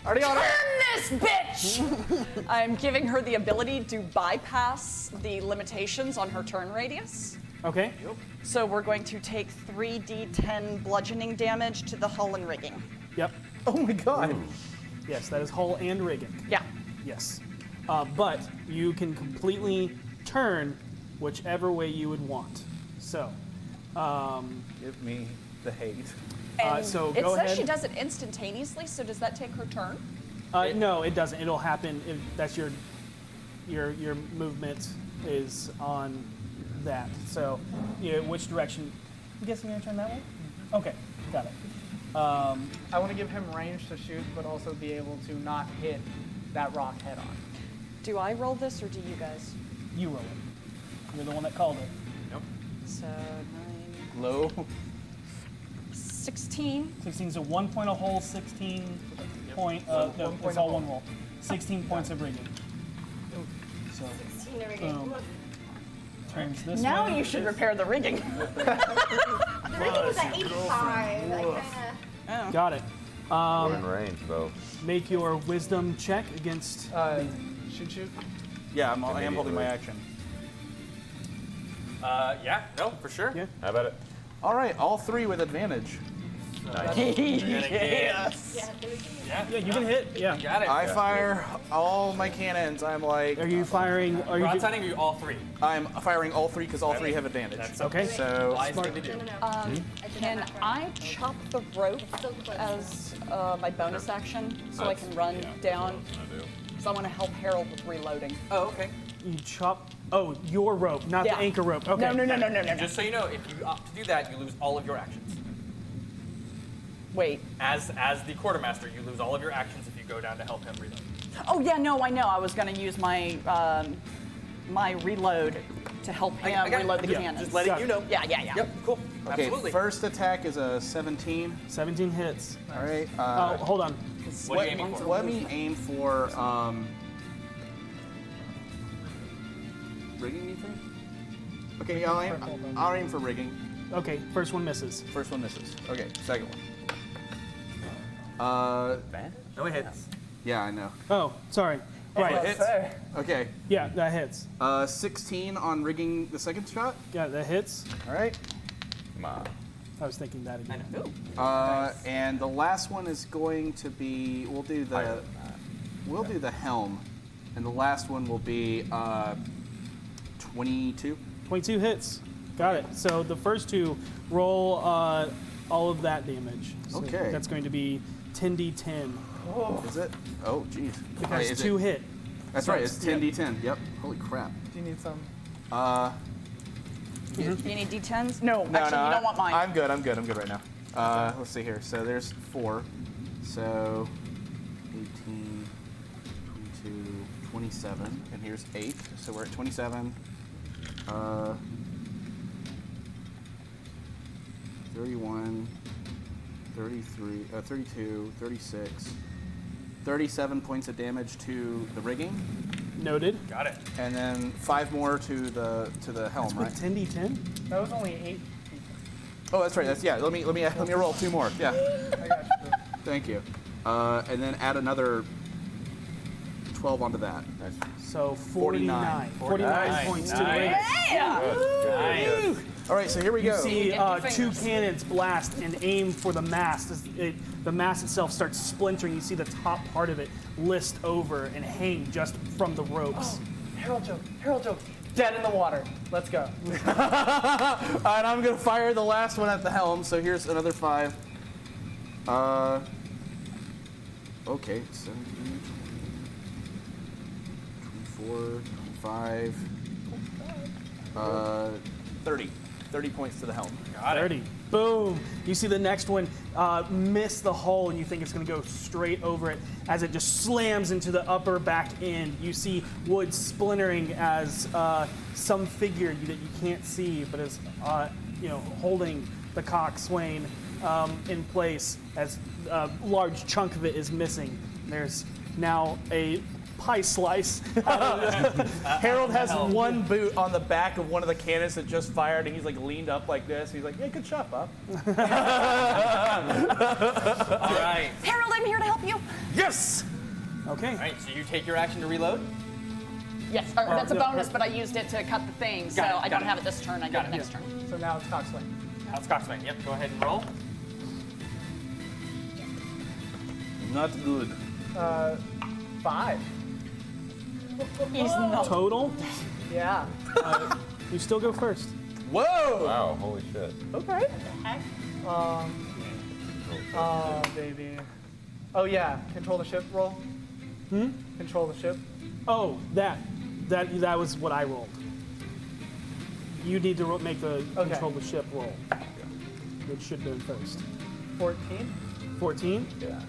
Speaker 8: Already on it.
Speaker 3: Turn this bitch! I'm giving her the ability to bypass the limitations on her turn radius.
Speaker 1: Okay.
Speaker 3: So we're going to take 3d10 bludgeoning damage to the hull and rigging.
Speaker 1: Yep.
Speaker 8: Oh my god.
Speaker 1: Yes, that is hull and rigging.
Speaker 3: Yeah.
Speaker 1: Yes. But you can completely turn whichever way you would want. So,
Speaker 7: Give me the hate.
Speaker 3: And
Speaker 1: so
Speaker 3: it
Speaker 1: go
Speaker 3: says
Speaker 1: ahead.
Speaker 3: she does it instantaneously, so does that take her turn?
Speaker 1: no, it doesn't. It'll happen if that's your movement is on that. So, which direction? I'm guessing you're gonna turn that way. Okay, got it.
Speaker 8: I want to give him range to shoot, but also be able to not hit that rock head on.
Speaker 3: Do I roll this, or do you guys?
Speaker 1: You roll it. You're the one that called it.
Speaker 3: So 9,
Speaker 7: Low.
Speaker 3: 16.
Speaker 1: 16 is a 1 point a hole, 16 point. No, it's all one roll. 16 points of rigging. So,
Speaker 6: 16 to rigging.
Speaker 1: boom. Turns this
Speaker 3: Now
Speaker 1: way.
Speaker 3: you should repair the rigging.
Speaker 6: The rigging is at 85. I kinda...
Speaker 1: Got it.
Speaker 5: We're in range, though.
Speaker 1: Make your wisdom check against.
Speaker 8: Shoot.
Speaker 7: Yeah, I am holding my action.
Speaker 4: Yeah, no, for sure.
Speaker 1: Yeah.
Speaker 5: How about it?
Speaker 7: All right, all 3 with advantage.
Speaker 3: Yes.
Speaker 6: Yeah, there we go.
Speaker 1: Yeah, you can hit. Yeah.
Speaker 4: You got it.
Speaker 7: I fire all my cannons. I'm like,
Speaker 1: Are you firing? Are you?
Speaker 4: Broadsiding, or you all 3?
Speaker 7: I'm firing all 3 because all 3 have advantage.
Speaker 4: That's
Speaker 1: Okay.
Speaker 7: So
Speaker 4: wise thing to do.
Speaker 6: No.
Speaker 3: Um,
Speaker 6: I did
Speaker 3: Can
Speaker 6: that for
Speaker 3: I chop the rope
Speaker 6: So close.
Speaker 3: as my bonus action so I can run down? Because I want to help Harold with reloading.
Speaker 4: Oh, okay.
Speaker 1: You chop. Oh, your rope, not
Speaker 3: Yeah.
Speaker 1: the anchor rope. Okay.
Speaker 3: No.
Speaker 4: Just so you know, if you opt to do that, you lose all of your actions.
Speaker 3: Wait.
Speaker 4: As the quartermaster, you lose all of your actions if you go down to help him reload.
Speaker 3: Oh yeah, no, I know. I was going to use my my reload to help him
Speaker 4: I got it.
Speaker 3: reload the
Speaker 1: Yeah,
Speaker 3: cannons.
Speaker 4: Just letting
Speaker 1: Got
Speaker 4: you
Speaker 1: it.
Speaker 4: know.
Speaker 3: Yeah.
Speaker 4: Yep, cool.
Speaker 7: okay,
Speaker 4: Absolutely.
Speaker 7: first attack is a 17.
Speaker 1: 17 hits.
Speaker 7: All right.
Speaker 1: Oh, hold on.
Speaker 4: What are you aiming for?
Speaker 7: Let me aim for rigging. You think? Okay, I'll aim for rigging.
Speaker 1: Okay, first one misses.
Speaker 7: First one misses. Okay, second one.
Speaker 4: No, it hits.
Speaker 7: Yeah, I know.
Speaker 1: Oh, sorry. Right.
Speaker 4: Hits.
Speaker 7: Okay,
Speaker 1: Yeah, that hits.
Speaker 7: 16 on rigging the second shot.
Speaker 1: Yeah, that hits.
Speaker 7: All right.
Speaker 5: Come on.
Speaker 1: I was thinking that again.
Speaker 7: And the last one is going to be we'll do the helm, and the last one will be 22.
Speaker 1: 22 hits. Got it. So the first two roll all of that damage. So
Speaker 7: Okay.
Speaker 1: That's going to be 10d10
Speaker 7: Is it? Oh, geez.
Speaker 1: because
Speaker 7: Is
Speaker 1: two
Speaker 7: it?
Speaker 1: hit.
Speaker 7: That's
Speaker 1: so
Speaker 7: right. It's
Speaker 1: yeah.
Speaker 7: 10d10. Yep. Holy crap.
Speaker 8: Do you need some?
Speaker 3: You need D10s? No,
Speaker 7: No,
Speaker 3: actually,
Speaker 7: no,
Speaker 3: you don't want mine.
Speaker 7: I'm good right now. Let's see here. So there's 4. So 18, 22, 27, and here's 8. So we're at 27. 31, 33, 32, 36, 37 points of damage to the rigging,
Speaker 1: Noted.
Speaker 4: Got it.
Speaker 7: and then 5 more to the helm, right?
Speaker 1: With 10d10?
Speaker 8: That was only 8.
Speaker 7: Oh, that's right. Let me roll 2 more. Yeah.
Speaker 8: I got you.
Speaker 7: Thank you. And then add another 12 onto that.
Speaker 1: So 49. 49
Speaker 4: Nice.
Speaker 1: points to the
Speaker 4: Nice.
Speaker 1: rigging.
Speaker 3: Yeah!
Speaker 7: All right, so here we
Speaker 1: You
Speaker 7: go.
Speaker 1: see
Speaker 3: Get your
Speaker 1: two
Speaker 3: fingers.
Speaker 1: cannons blast and aim for the mast. As the mast itself starts splintering. You see the top part of it list over and hang just from the ropes.
Speaker 8: Harold joke. Dead in the water. Let's go.
Speaker 7: And I'm going to fire the last one at the helm, so here's another 5. Okay, 17, 24, 25, 30. 30 points to the helm.
Speaker 4: Got it.
Speaker 1: 30. Boom. You see the next one miss the hull, and you think it's going to go straight over it as it just slams into the upper back end. You see wood splintering as some figure that you can't see, but is holding the coxswain in place as a large chunk of it is missing. There's now a pie slice.
Speaker 7: Harold has one boot on the back of one of the cannons that just fired, and he's like leaned up like this. He's like, "Yeah, good shot, Bob."
Speaker 4: All right.
Speaker 3: Harold, I'm here to help you.
Speaker 7: Yes.
Speaker 1: Okay.
Speaker 4: All right. So you take your action to reload.
Speaker 3: Yes, that's a bonus, but I used it to cut the thing, so I don't have it this turn. I get it next turn.
Speaker 8: So now it's Coxswain.
Speaker 4: That's Coxswain. Yep. Go ahead and roll.
Speaker 7: Not good.
Speaker 8: 5.
Speaker 3: He's not.
Speaker 1: Total.
Speaker 8: Yeah.
Speaker 1: You still go first.
Speaker 7: Whoa.
Speaker 5: Wow, holy shit.
Speaker 8: Okay. Oh, baby. Oh, yeah. Control the ship roll. Control the ship.
Speaker 1: Oh, that was what I rolled. You need to make the
Speaker 8: Okay.
Speaker 1: control the ship roll, which should have been first.
Speaker 8: 14.
Speaker 1: 14.
Speaker 5: Yeah.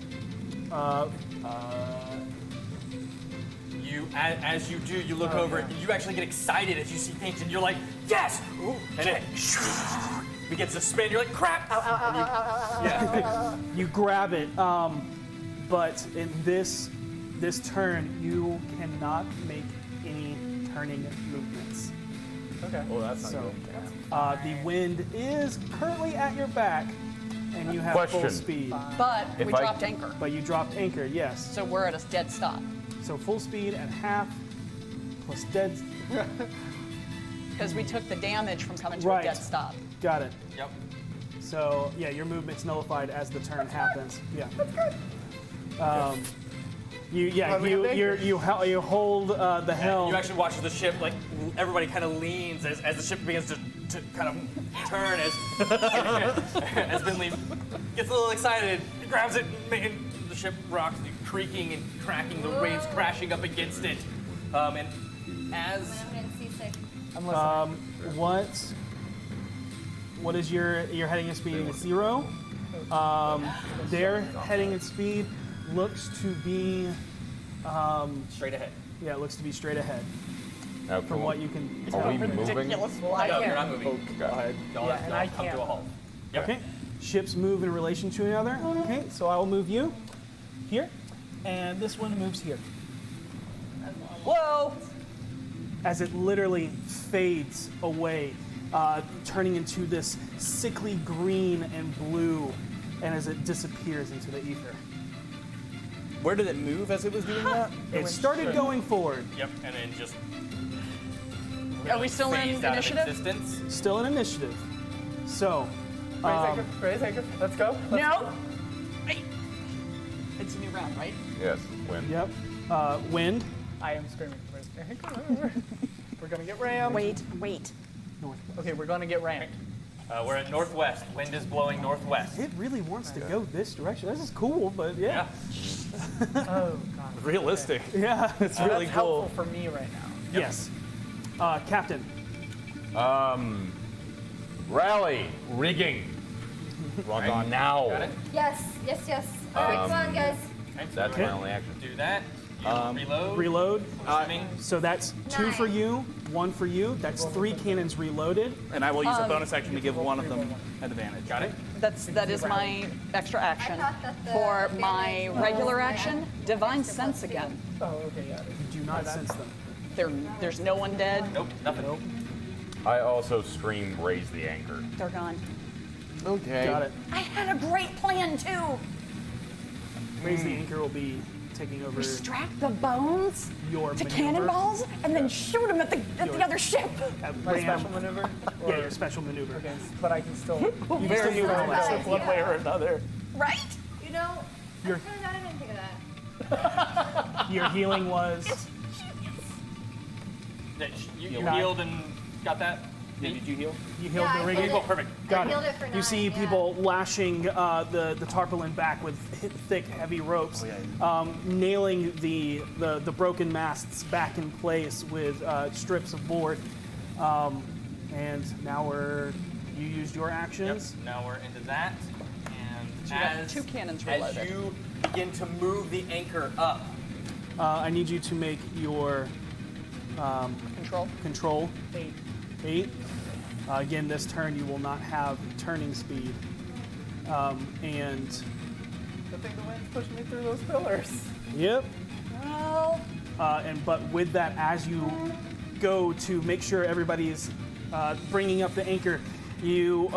Speaker 4: You, as you do, you look over. And you actually get excited as you see things, and you're like, "Yes!" Ooh, and it begins to spin. You're like, "Crap!" Yeah.
Speaker 1: You grab it, but in this turn, you cannot make any turning movements.
Speaker 8: Okay.
Speaker 7: Oh, that's not
Speaker 1: So,
Speaker 7: good.
Speaker 1: the wind is currently at your back, and you have full
Speaker 5: Question.
Speaker 1: speed.
Speaker 3: But
Speaker 5: If
Speaker 3: we
Speaker 5: I-
Speaker 3: dropped anchor,
Speaker 1: But you dropped anchor, yes.
Speaker 3: so we're at a dead stop.
Speaker 1: So full speed at half plus dead.
Speaker 3: Because we took the damage from coming to
Speaker 1: Right.
Speaker 3: a dead stop.
Speaker 1: Got it.
Speaker 4: Yep.
Speaker 1: So yeah, your movement's nullified as the turn happens. Yeah. You hold the helm.
Speaker 4: You actually watch as the ship, like everybody kind of leans as the ship begins to kind of turn as as Binley gets a little excited. He grabs it, and the ship rocks, creaking and cracking, the waves crashing up against it. And as
Speaker 6: I'm getting seasick.
Speaker 8: I'm listening.
Speaker 1: What is your heading and speed is 0? Their heading and speed looks to be
Speaker 4: straight ahead.
Speaker 1: yeah, it looks to be straight ahead
Speaker 5: Now,
Speaker 1: from what you can
Speaker 5: are
Speaker 1: tell.
Speaker 5: we moving?
Speaker 8: Well, I
Speaker 4: No, you're
Speaker 8: can't.
Speaker 4: not moving.
Speaker 5: Go ahead.
Speaker 4: Don't
Speaker 8: Yeah, and I
Speaker 4: come
Speaker 8: can't.
Speaker 4: to a halt. Yep.
Speaker 1: Okay. Ships move in relation to each other. Okay, so I will move you here, and this one moves here.
Speaker 3: Whoa!
Speaker 1: As it literally fades away, turning into this sickly green and blue, and as it disappears into the ether.
Speaker 7: Where did it move as it was doing that?
Speaker 1: It started going forward,
Speaker 4: Yep. And then just.
Speaker 3: Are we still in
Speaker 4: phased out of
Speaker 3: initiative?
Speaker 4: existence.
Speaker 1: still in initiative. So,
Speaker 8: Raise anchor. Let's go.
Speaker 3: No! Wait. It's a new round, right?
Speaker 5: Yes, win.
Speaker 1: yep. Wind.
Speaker 8: I am screaming. Raise anchor. We're gonna get rammed.
Speaker 3: Wait.
Speaker 8: Okay, we're gonna get rammed.
Speaker 4: We're at northwest. Wind is blowing northwest.
Speaker 1: It really wants to go this direction. This is cool, but yeah.
Speaker 8: Oh god.
Speaker 7: Realistic.
Speaker 1: Yeah, it's really
Speaker 8: That's
Speaker 1: cool.
Speaker 8: helpful for me right now.
Speaker 1: Yes. Captain.
Speaker 5: Rally, rigging. Log on now.
Speaker 4: Got it?
Speaker 6: Yes. All right, come on, guys.
Speaker 4: Okay, so
Speaker 5: That's
Speaker 4: go
Speaker 5: my
Speaker 4: ahead.
Speaker 5: only action.
Speaker 4: Do that. You reload.
Speaker 1: Reload.
Speaker 4: Assuming.
Speaker 1: So that's 2 for you, 1 for you. That's 3 cannons reloaded.
Speaker 7: And I will use a bonus action to give one of them an advantage.
Speaker 4: Got it?
Speaker 3: That is my extra action.
Speaker 6: I thought that the
Speaker 3: For my
Speaker 6: damage-
Speaker 3: regular action, Divine Sense again.
Speaker 8: Oh, okay, yeah.
Speaker 1: You do not sense them.
Speaker 3: There's no one dead.
Speaker 4: Nope. Nothing.
Speaker 1: Nope.
Speaker 5: I also scream, raise the anchor.
Speaker 3: They're gone.
Speaker 5: Okay.
Speaker 1: Got it.
Speaker 3: I had a great plan too.
Speaker 1: Raise the anchor will be taking over
Speaker 3: Distract the bones
Speaker 1: your
Speaker 3: to
Speaker 1: maneuver.
Speaker 3: cannonballs and then shoot them at the other ship.
Speaker 1: At
Speaker 8: My
Speaker 1: ram.
Speaker 8: special maneuver?
Speaker 1: Yeah, your special maneuver.
Speaker 8: Okay, but I can still.
Speaker 1: You can still move
Speaker 6: That's
Speaker 1: around.
Speaker 6: a good
Speaker 7: One way or another.
Speaker 3: Right?
Speaker 6: You know,
Speaker 1: You're-
Speaker 6: I didn't think of that.
Speaker 1: Your healing was
Speaker 4: You healed and got that?
Speaker 7: Yeah, did you heal?
Speaker 1: you healed
Speaker 6: Yeah,
Speaker 1: the
Speaker 6: I
Speaker 1: rigging.
Speaker 6: healed it.
Speaker 4: Perfect.
Speaker 1: Got
Speaker 6: I
Speaker 1: it.
Speaker 6: healed it for
Speaker 1: You
Speaker 6: 9,
Speaker 1: see
Speaker 6: yeah.
Speaker 1: people lashing the tarpaulin back with thick, heavy ropes, nailing the broken masts back in place with strips of board. And now you used your
Speaker 4: Yep.
Speaker 1: actions.
Speaker 4: Now we're into that. And
Speaker 3: You got
Speaker 4: as,
Speaker 3: 2 cannons
Speaker 4: as
Speaker 3: reloaded.
Speaker 4: you begin to move the anchor up,
Speaker 1: I need you to make your
Speaker 3: Control.
Speaker 1: control 8. Again, this turn you will not have turning speed. And
Speaker 8: Good thing the wind's pushing me through those pillars.
Speaker 1: yep,
Speaker 3: Well,
Speaker 1: But with that, as you go to make sure everybody's bringing up the anchor, you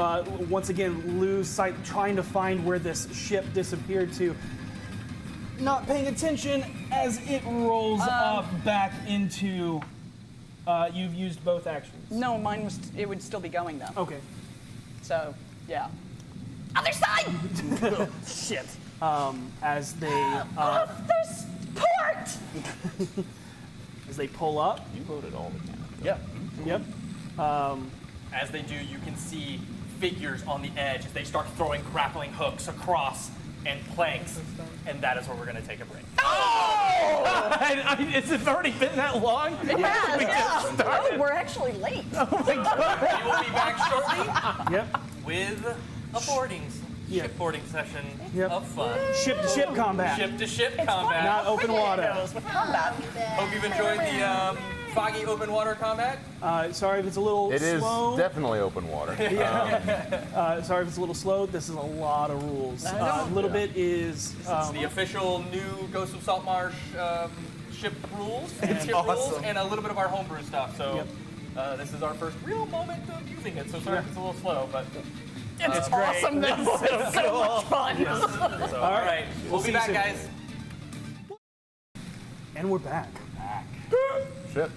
Speaker 1: once again lose sight, trying to find where this ship disappeared to. Not paying attention as it rolls up back into. You've used both actions.
Speaker 3: No, mine was. It would still be going though.
Speaker 1: Okay.
Speaker 3: So, yeah. Other side.
Speaker 1: Shit. As they
Speaker 3: Off this port.
Speaker 1: as they pull up.
Speaker 5: You loaded all the cannons.
Speaker 7: Yeah.
Speaker 1: Yep.
Speaker 4: As they do, you can see figures on the edge as they start throwing grappling hooks across and planks, and that is where we're going to take a break.
Speaker 7: Has it already been that long?
Speaker 3: It has, yeah. Oh, we're actually late.
Speaker 4: We will be back shortly
Speaker 1: Yep.
Speaker 4: with a shipboarding session
Speaker 1: Yep.
Speaker 4: of fun.
Speaker 1: Ship-to-ship combat.
Speaker 4: Ship-to-ship
Speaker 3: It's
Speaker 4: combat.
Speaker 1: Not open water.
Speaker 3: With combat.
Speaker 4: Hope you've enjoyed the foggy open water combat.
Speaker 1: Sorry if it's a little
Speaker 5: It is
Speaker 1: slow.
Speaker 5: definitely open water.
Speaker 1: Sorry if it's a little slow. This is a lot of rules. A little bit is.
Speaker 4: It's the official new Ghost of Saltmarsh ship rules, and rules, and a little bit of our homebrew stuff. So this is our first real moment of using it. So sorry if it's a little slow, but
Speaker 3: It's awesome. This is so much fun.
Speaker 4: so, all right, we'll be
Speaker 1: see you
Speaker 4: back,
Speaker 1: soon.
Speaker 4: guys.
Speaker 1: And we're back.
Speaker 5: Ships.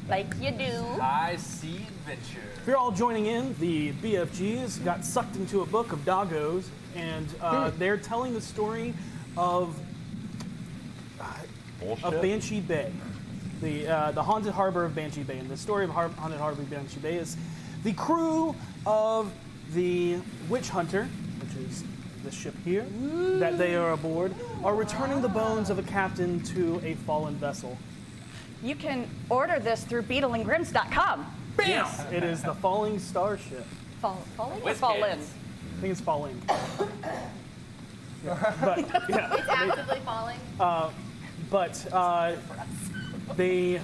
Speaker 3: Like you do.
Speaker 4: High Sea Adventure.
Speaker 1: If you're all joining in, the BFGs got sucked into a book of doggos, and they're telling the story of Banshee Bay, the haunted harbor of Banshee Bay. And the story of haunted harbor of Banshee Bay is the crew of the Witch Hunter, which is the ship here, that they are aboard, are returning the bones of a captain to a fallen vessel.
Speaker 3: You can order this through beetleandgrims.com.
Speaker 1: Yes, it is the Falling Star ship.
Speaker 3: Falling or
Speaker 4: With
Speaker 3: fall in?
Speaker 4: kids.
Speaker 1: I think it's falling. But yeah,
Speaker 6: It's actively falling.
Speaker 1: but they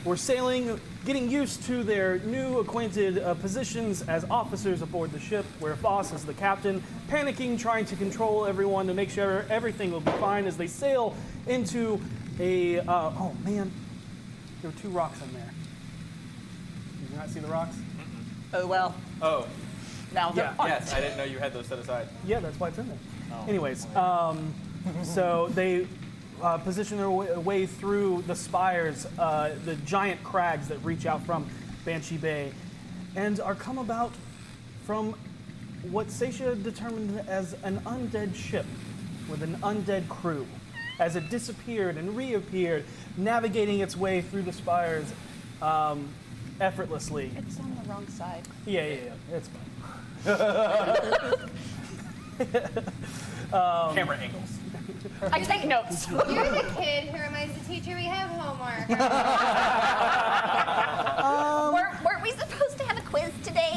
Speaker 1: were sailing, getting used to their new acquainted positions as officers aboard the ship, where Foss is the captain, panicking, trying to control everyone to make sure everything will be fine as they sail into a. Oh man, there were 2 rocks in there. Did you not see the rocks?
Speaker 3: Oh well.
Speaker 4: Oh,
Speaker 3: Now there aren't.
Speaker 4: yes, I didn't know you had those set aside.
Speaker 1: Yeah, that's why it's in there. Anyways, so they position their way through the spires, the giant crags that reach out from Banshee Bay, and are come about from what Seisha determined as an undead ship with an undead crew, as it disappeared and reappeared, navigating its way through the spires effortlessly.
Speaker 3: It's on the wrong side.
Speaker 1: Yeah, it's fine.
Speaker 4: Camera angles.
Speaker 3: I take notes.
Speaker 6: You're the kid who reminds the teacher we have homework.
Speaker 3: Weren't we supposed to have a quiz today?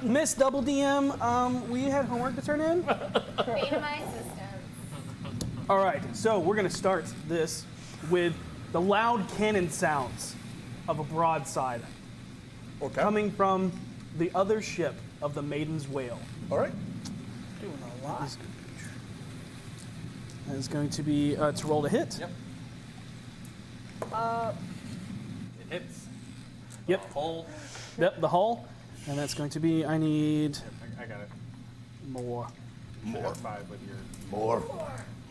Speaker 1: Miss Double DM, we had homework to turn in.
Speaker 6: Beta my assistant.
Speaker 1: All right, so we're gonna start this with the loud cannon sounds of a broadside coming from the other ship of the Maiden's Whale.
Speaker 7: All right.
Speaker 1: Doing a lot. That is going to be to roll to hit.
Speaker 4: Yep. It hits.
Speaker 1: Yep.
Speaker 4: Hole.
Speaker 1: Yep, the hull. And that's going to be, I need
Speaker 4: I got it.
Speaker 1: more.
Speaker 4: More. 5 with your.
Speaker 7: More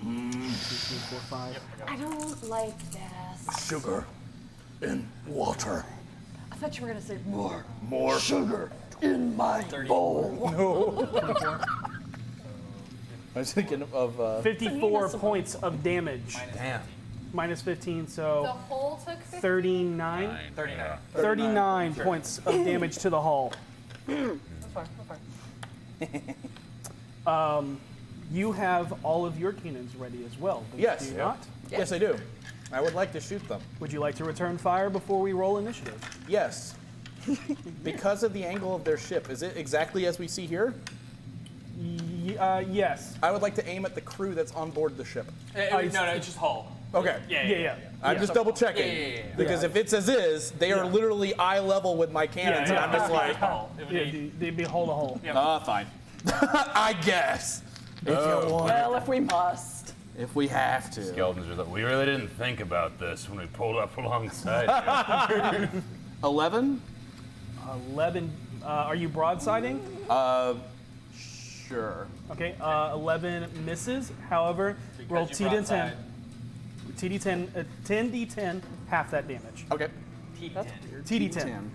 Speaker 1: 2, 3, 4, 5.
Speaker 3: I don't like this.
Speaker 7: sugar in water.
Speaker 3: I thought you were gonna say more.
Speaker 7: More sugar in my bowl. No. I was thinking of
Speaker 1: 54 points of damage.
Speaker 5: Damn.
Speaker 1: Minus 15,
Speaker 6: The
Speaker 1: so
Speaker 6: hole took 50.
Speaker 1: 39.
Speaker 4: 39.
Speaker 1: 39 points of damage to the hull.
Speaker 8: That's fine.
Speaker 1: You have all of your cannons ready as well. Do
Speaker 7: Yes.
Speaker 1: you not?
Speaker 7: Yes, I do. I would like to shoot them.
Speaker 1: Would you like to return fire before we roll initiative?
Speaker 7: Yes. Because of the angle of their ship, is it exactly as we see here?
Speaker 1: Yes.
Speaker 7: I would like to aim at the crew that's on board the ship.
Speaker 4: No, it's just hull.
Speaker 7: Okay.
Speaker 1: Yeah.
Speaker 7: I'm just double checking.
Speaker 4: Yeah.
Speaker 7: Because if it's as is, they are literally eye level with my cannons, and I'm just like,
Speaker 4: hull. It would
Speaker 1: Yeah,
Speaker 4: be-
Speaker 1: they'd be hull to hull.
Speaker 4: Yep.
Speaker 7: fine. I guess. If you want.
Speaker 3: Well, if we must.
Speaker 7: If we have to.
Speaker 5: Skeletons are like, we really didn't think about this when we pulled up alongside you.
Speaker 7: 11?
Speaker 1: 11. Are you broadsiding?
Speaker 7: Sure.
Speaker 1: Okay. 11 misses. However, roll
Speaker 4: Because you
Speaker 1: TD10. TD10. 10d10. Half that damage.
Speaker 7: Okay.
Speaker 1: TD10.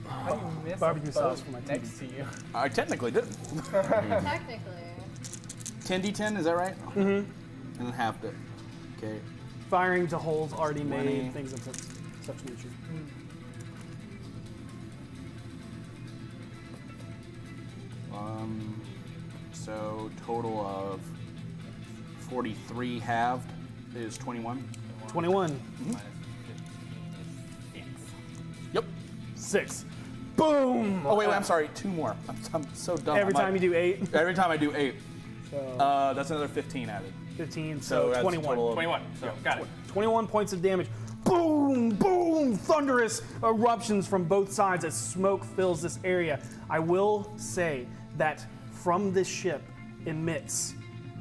Speaker 8: How do you miss
Speaker 1: Barbecue
Speaker 8: a
Speaker 1: sauce
Speaker 8: boat
Speaker 1: for my
Speaker 8: next to you?
Speaker 7: I technically did.
Speaker 6: Technically.
Speaker 7: 10d10, is that right? Mm-hmm. And then halved it. Okay.
Speaker 1: Firing to holes already
Speaker 7: 20.
Speaker 1: made. Things of such nature.
Speaker 7: So total of 43 halved is 21.
Speaker 1: 21.
Speaker 7: Yep.
Speaker 1: 6. Boom!
Speaker 7: Oh wait, I'm sorry. 2 more. I'm so dumb.
Speaker 1: Every time you do 8.
Speaker 7: Every time I do 8.
Speaker 1: So
Speaker 7: That's another 15 added.
Speaker 1: 15.
Speaker 7: So
Speaker 1: So
Speaker 7: that's
Speaker 1: 21.
Speaker 7: total of-
Speaker 4: 21. So got it.
Speaker 1: 21 points of damage. Boom! Boom! Thunderous eruptions from both sides as smoke fills this area. I will say that from this ship emits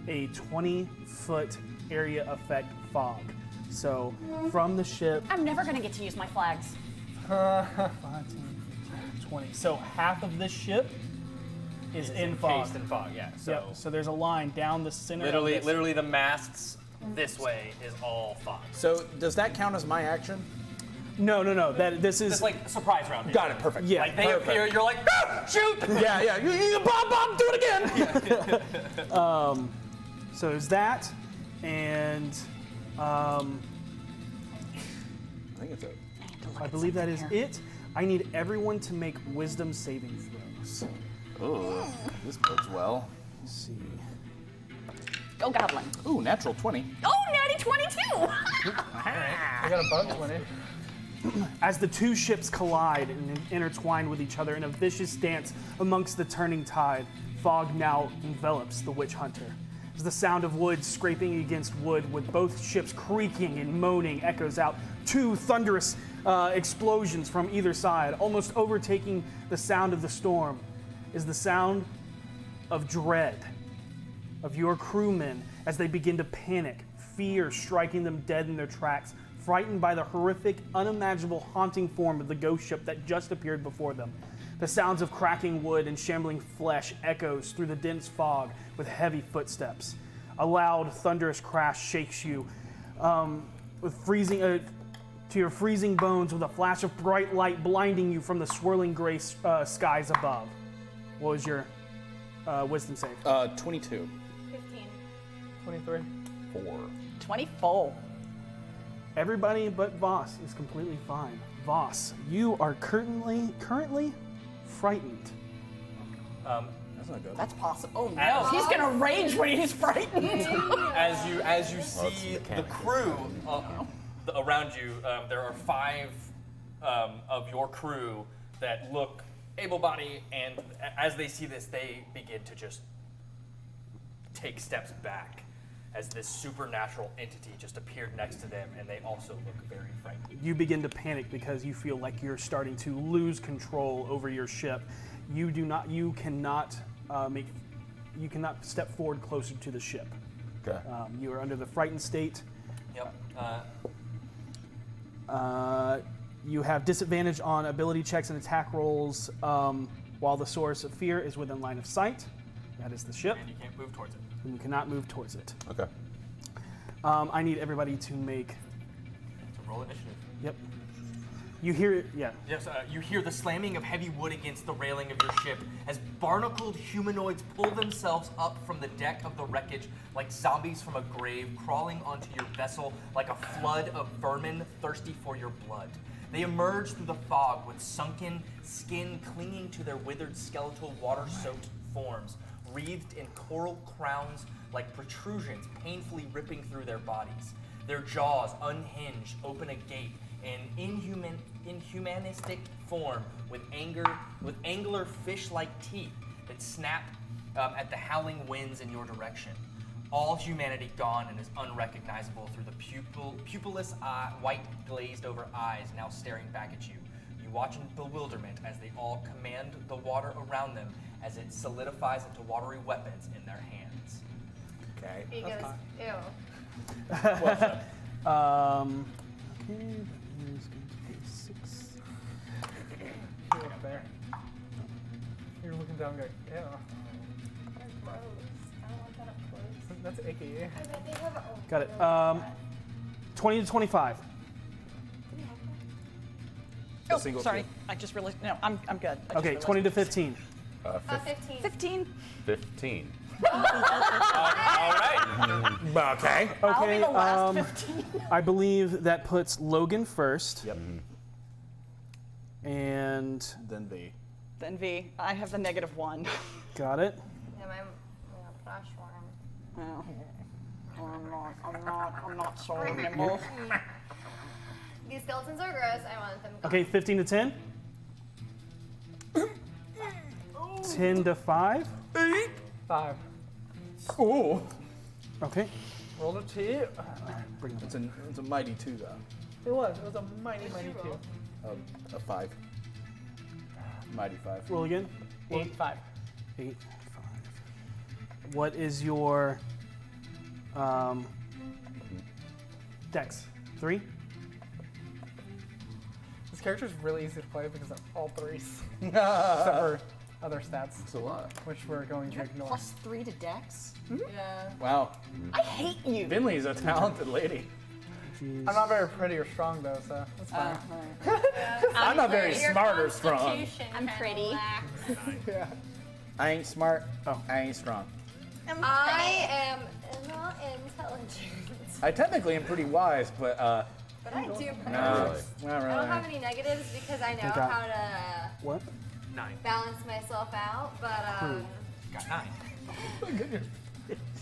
Speaker 1: a 20-foot area effect fog. So from the ship,
Speaker 3: I'm never gonna get to use my flags.
Speaker 1: 20. So half of this ship is in fog.
Speaker 4: Encased in fog, yeah. So
Speaker 1: Yep. So there's a line down the center.
Speaker 4: literally,
Speaker 1: of this.
Speaker 4: literally the masts this way is all fog.
Speaker 7: So does that count as my action?
Speaker 1: No. This is
Speaker 4: It's like surprise round.
Speaker 7: Got it. Perfect.
Speaker 1: Yeah.
Speaker 4: Like they appear, you're like, ah, shoot!
Speaker 7: Yeah. Bob, do it again.
Speaker 1: So there's that, and
Speaker 7: I think it's it.
Speaker 1: I believe that is it. I need everyone to make wisdom saving throws.
Speaker 7: Oh, this bodes well.
Speaker 1: Let's see.
Speaker 3: Go Goblin.
Speaker 7: Ooh, natural 20.
Speaker 3: Oh, natty 22!
Speaker 8: I got a bug 20.
Speaker 1: As the two ships collide and intertwine with each other in a vicious dance amongst the turning tide, fog now envelops the witch hunter. As the sound of wood scraping against wood, with both ships creaking and moaning, echoes out. 2 thunderous explosions from either side, almost overtaking the sound of the storm, is the sound of dread of your crewmen as they begin to panic, fear striking them dead in their tracks, frightened by the horrific, unimaginable, haunting form of the ghost ship that just appeared before them. The sounds of cracking wood and shambling flesh echoes through the dense fog with heavy footsteps. A loud, thunderous crash shakes you with freezing to your freezing bones, with a flash of bright light blinding you from the swirling gray skies above. What was your wisdom save?
Speaker 7: 22.
Speaker 6: 15.
Speaker 8: 23.
Speaker 7: 4.
Speaker 3: 24.
Speaker 1: Everybody but Voss is completely fine. Voss, you are currently frightened.
Speaker 7: That's not good.
Speaker 3: That's possible. Oh no, he's gonna rage when he's frightened.
Speaker 4: As you see the crew around you, there are 5 of your crew that look able-bodied, and as they see this, they begin to just take steps back as this supernatural entity just appeared next to them, and they also look very frightened.
Speaker 1: You begin to panic because you feel like you're starting to lose control over your ship. You cannot step forward closer to the ship.
Speaker 5: Okay.
Speaker 1: You are under the frightened state.
Speaker 4: Yep.
Speaker 1: You have disadvantage on ability checks and attack rolls while the source of fear is within line of sight. That is the ship.
Speaker 4: And you can't move towards it.
Speaker 1: And you cannot move towards it.
Speaker 5: Okay.
Speaker 1: I need everybody to make.
Speaker 4: So roll initiative.
Speaker 1: Yep. You hear it, yeah.
Speaker 4: Yes, you hear the slamming of heavy wood against the railing of your ship as barnacled humanoids pull themselves up from the deck of the wreckage like zombies from a grave, crawling onto your vessel like a flood of vermin thirsty for your blood. They emerge through the fog with sunken skin clinging to their withered skeletal water-soaked forms, wreathed in coral crowns like protrusions painfully ripping through their bodies. Their jaws unhinged, open agape, an inhumanistic form with angular fish-like teeth that snap at the howling winds in your direction. All humanity gone and is unrecognizable through the pupilless white glazed-over eyes now staring back at you. You watch in bewilderment as they all command the water around them as it solidifies into watery weapons in their hands.
Speaker 7: Okay.
Speaker 6: He goes, ew.
Speaker 7: What's up?
Speaker 1: Okay, that is going to be 6.
Speaker 8: You're up there. You're looking down going, ew.
Speaker 6: Gross. I don't want that up close.
Speaker 8: That's icky.
Speaker 6: I bet they have
Speaker 1: Got it. 20 to 25.
Speaker 3: Oh,
Speaker 7: single
Speaker 3: sorry.
Speaker 7: kill.
Speaker 3: I just realized. No, I'm good. I just
Speaker 1: Okay,
Speaker 3: realized.
Speaker 1: 20 to 15.
Speaker 6: 15.
Speaker 3: 15.
Speaker 5: 15.
Speaker 4: All right.
Speaker 7: Okay.
Speaker 3: I'll be the last
Speaker 1: Okay,
Speaker 3: 15.
Speaker 1: I believe that puts Logan first.
Speaker 7: Yep.
Speaker 1: And
Speaker 7: Then V.
Speaker 3: Then V. I have the -1.
Speaker 1: got it.
Speaker 6: Yeah, my flash worm.
Speaker 3: Oh. I'm not so nimble.
Speaker 6: These skeletons are gross. I want them gone.
Speaker 1: Okay, 15 to 10. 10 to 5.
Speaker 8: 5.
Speaker 7: Ooh.
Speaker 1: Okay.
Speaker 8: Rolled a 2.
Speaker 1: Bring it.
Speaker 7: It's a mighty 2 though.
Speaker 8: It was a mighty 2.
Speaker 7: A 5. Mighty 5.
Speaker 1: Roll again.
Speaker 8: 8, 5.
Speaker 1: 8, 5. What is your dex? 3?
Speaker 8: This character is really easy to play because of all 3s. Except for other stats,
Speaker 7: That's a lot.
Speaker 8: which we're going to ignore.
Speaker 3: +3 to Dex.
Speaker 6: Yeah.
Speaker 7: Wow.
Speaker 3: I hate you.
Speaker 7: Finley's a talented lady.
Speaker 8: I'm not very pretty or strong though, so that's fine.
Speaker 7: I'm not very
Speaker 6: Your
Speaker 7: smart or strong.
Speaker 6: constitution
Speaker 3: I'm
Speaker 6: kinda
Speaker 3: pretty.
Speaker 6: lacks.
Speaker 8: Yeah.
Speaker 7: I ain't smart.
Speaker 1: Oh.
Speaker 7: I ain't strong.
Speaker 6: I am not intelligent,
Speaker 7: I technically am pretty wise, but
Speaker 6: but I do.
Speaker 5: Not really.
Speaker 7: not
Speaker 6: I don't have
Speaker 7: really.
Speaker 6: any negatives because I know
Speaker 1: Okay.
Speaker 6: how to
Speaker 1: What?
Speaker 4: 9.
Speaker 6: balance myself out. But
Speaker 4: Got 9.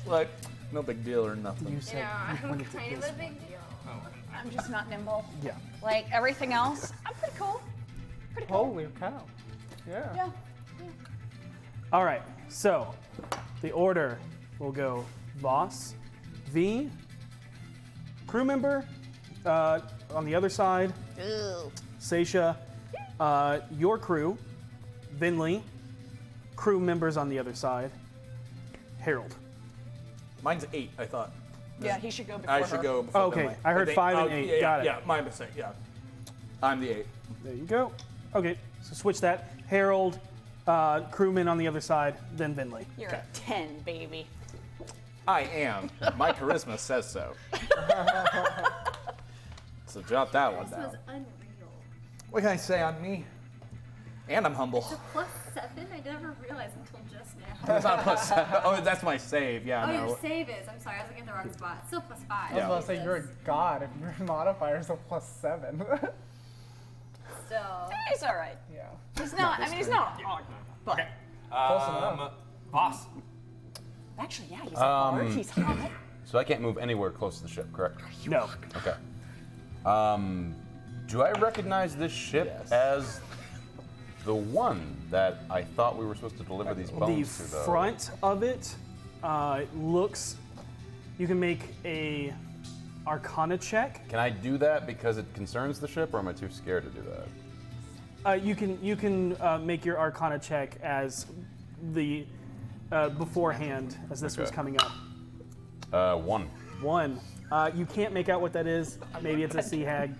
Speaker 7: Like, no big deal or nothing.
Speaker 1: You
Speaker 6: you
Speaker 1: said
Speaker 6: know, I'm
Speaker 1: pointed to
Speaker 6: kind of
Speaker 1: this
Speaker 6: a big deal.
Speaker 3: I'm just not nimble.
Speaker 1: Yeah.
Speaker 3: Like everything else, I'm pretty cool. Pretty cool.
Speaker 8: Holy cow. Yeah.
Speaker 3: Yeah.
Speaker 1: All right. So the order will go Voss, V, crew member on the other side,
Speaker 3: Ew.
Speaker 1: Seisha, your crew, Vinley, crew members on the other side, Harold.
Speaker 7: Mine's 8, I thought.
Speaker 3: Yeah, he should go before
Speaker 7: I
Speaker 3: her.
Speaker 7: should go before
Speaker 1: Okay,
Speaker 7: Finley.
Speaker 1: I heard
Speaker 7: think-
Speaker 1: 5 and
Speaker 7: oh,
Speaker 1: 8.
Speaker 7: Yeah,
Speaker 1: Got it.
Speaker 7: Yeah, my mistake, yeah. I'm the 8.
Speaker 1: There you go. Okay, so switch that. Harold, crewman on the other side, then Vinley.
Speaker 3: You're a 10, baby.
Speaker 7: I am. My charisma says so. So jot that one
Speaker 6: This
Speaker 7: down.
Speaker 6: was unreal.
Speaker 7: What can I say on me? And I'm humble.
Speaker 6: The +7? I never realized until just now.
Speaker 7: That's not plus 7. Oh, that's my save. Yeah,
Speaker 6: Oh,
Speaker 7: no.
Speaker 6: your save is. I'm sorry, I was looking at the wrong spot. Still +5.
Speaker 8: I was about to say you're a god if your modifier is a +7.
Speaker 6: Still.
Speaker 3: He's all right.
Speaker 8: Yeah.
Speaker 3: He's not. I mean, he's not. But
Speaker 8: Close enough.
Speaker 4: Boss.
Speaker 3: actually, yeah, he's a bard. He's hot.
Speaker 5: So I can't move anywhere close to the ship, correct?
Speaker 1: No.
Speaker 5: Okay. Do I recognize this ship
Speaker 7: Yes.
Speaker 5: as the one that I thought we were supposed to deliver these
Speaker 1: The
Speaker 5: bones to, though?
Speaker 1: front of it looks. You can make a Arcana check.
Speaker 5: Can I do that because it concerns the ship, or am I too scared to do that?
Speaker 1: You can make your Arcana check as the beforehand as this was
Speaker 5: Okay.
Speaker 1: coming up.
Speaker 5: 1.
Speaker 1: 1. You can't make out what that is. Maybe it's a sea hag.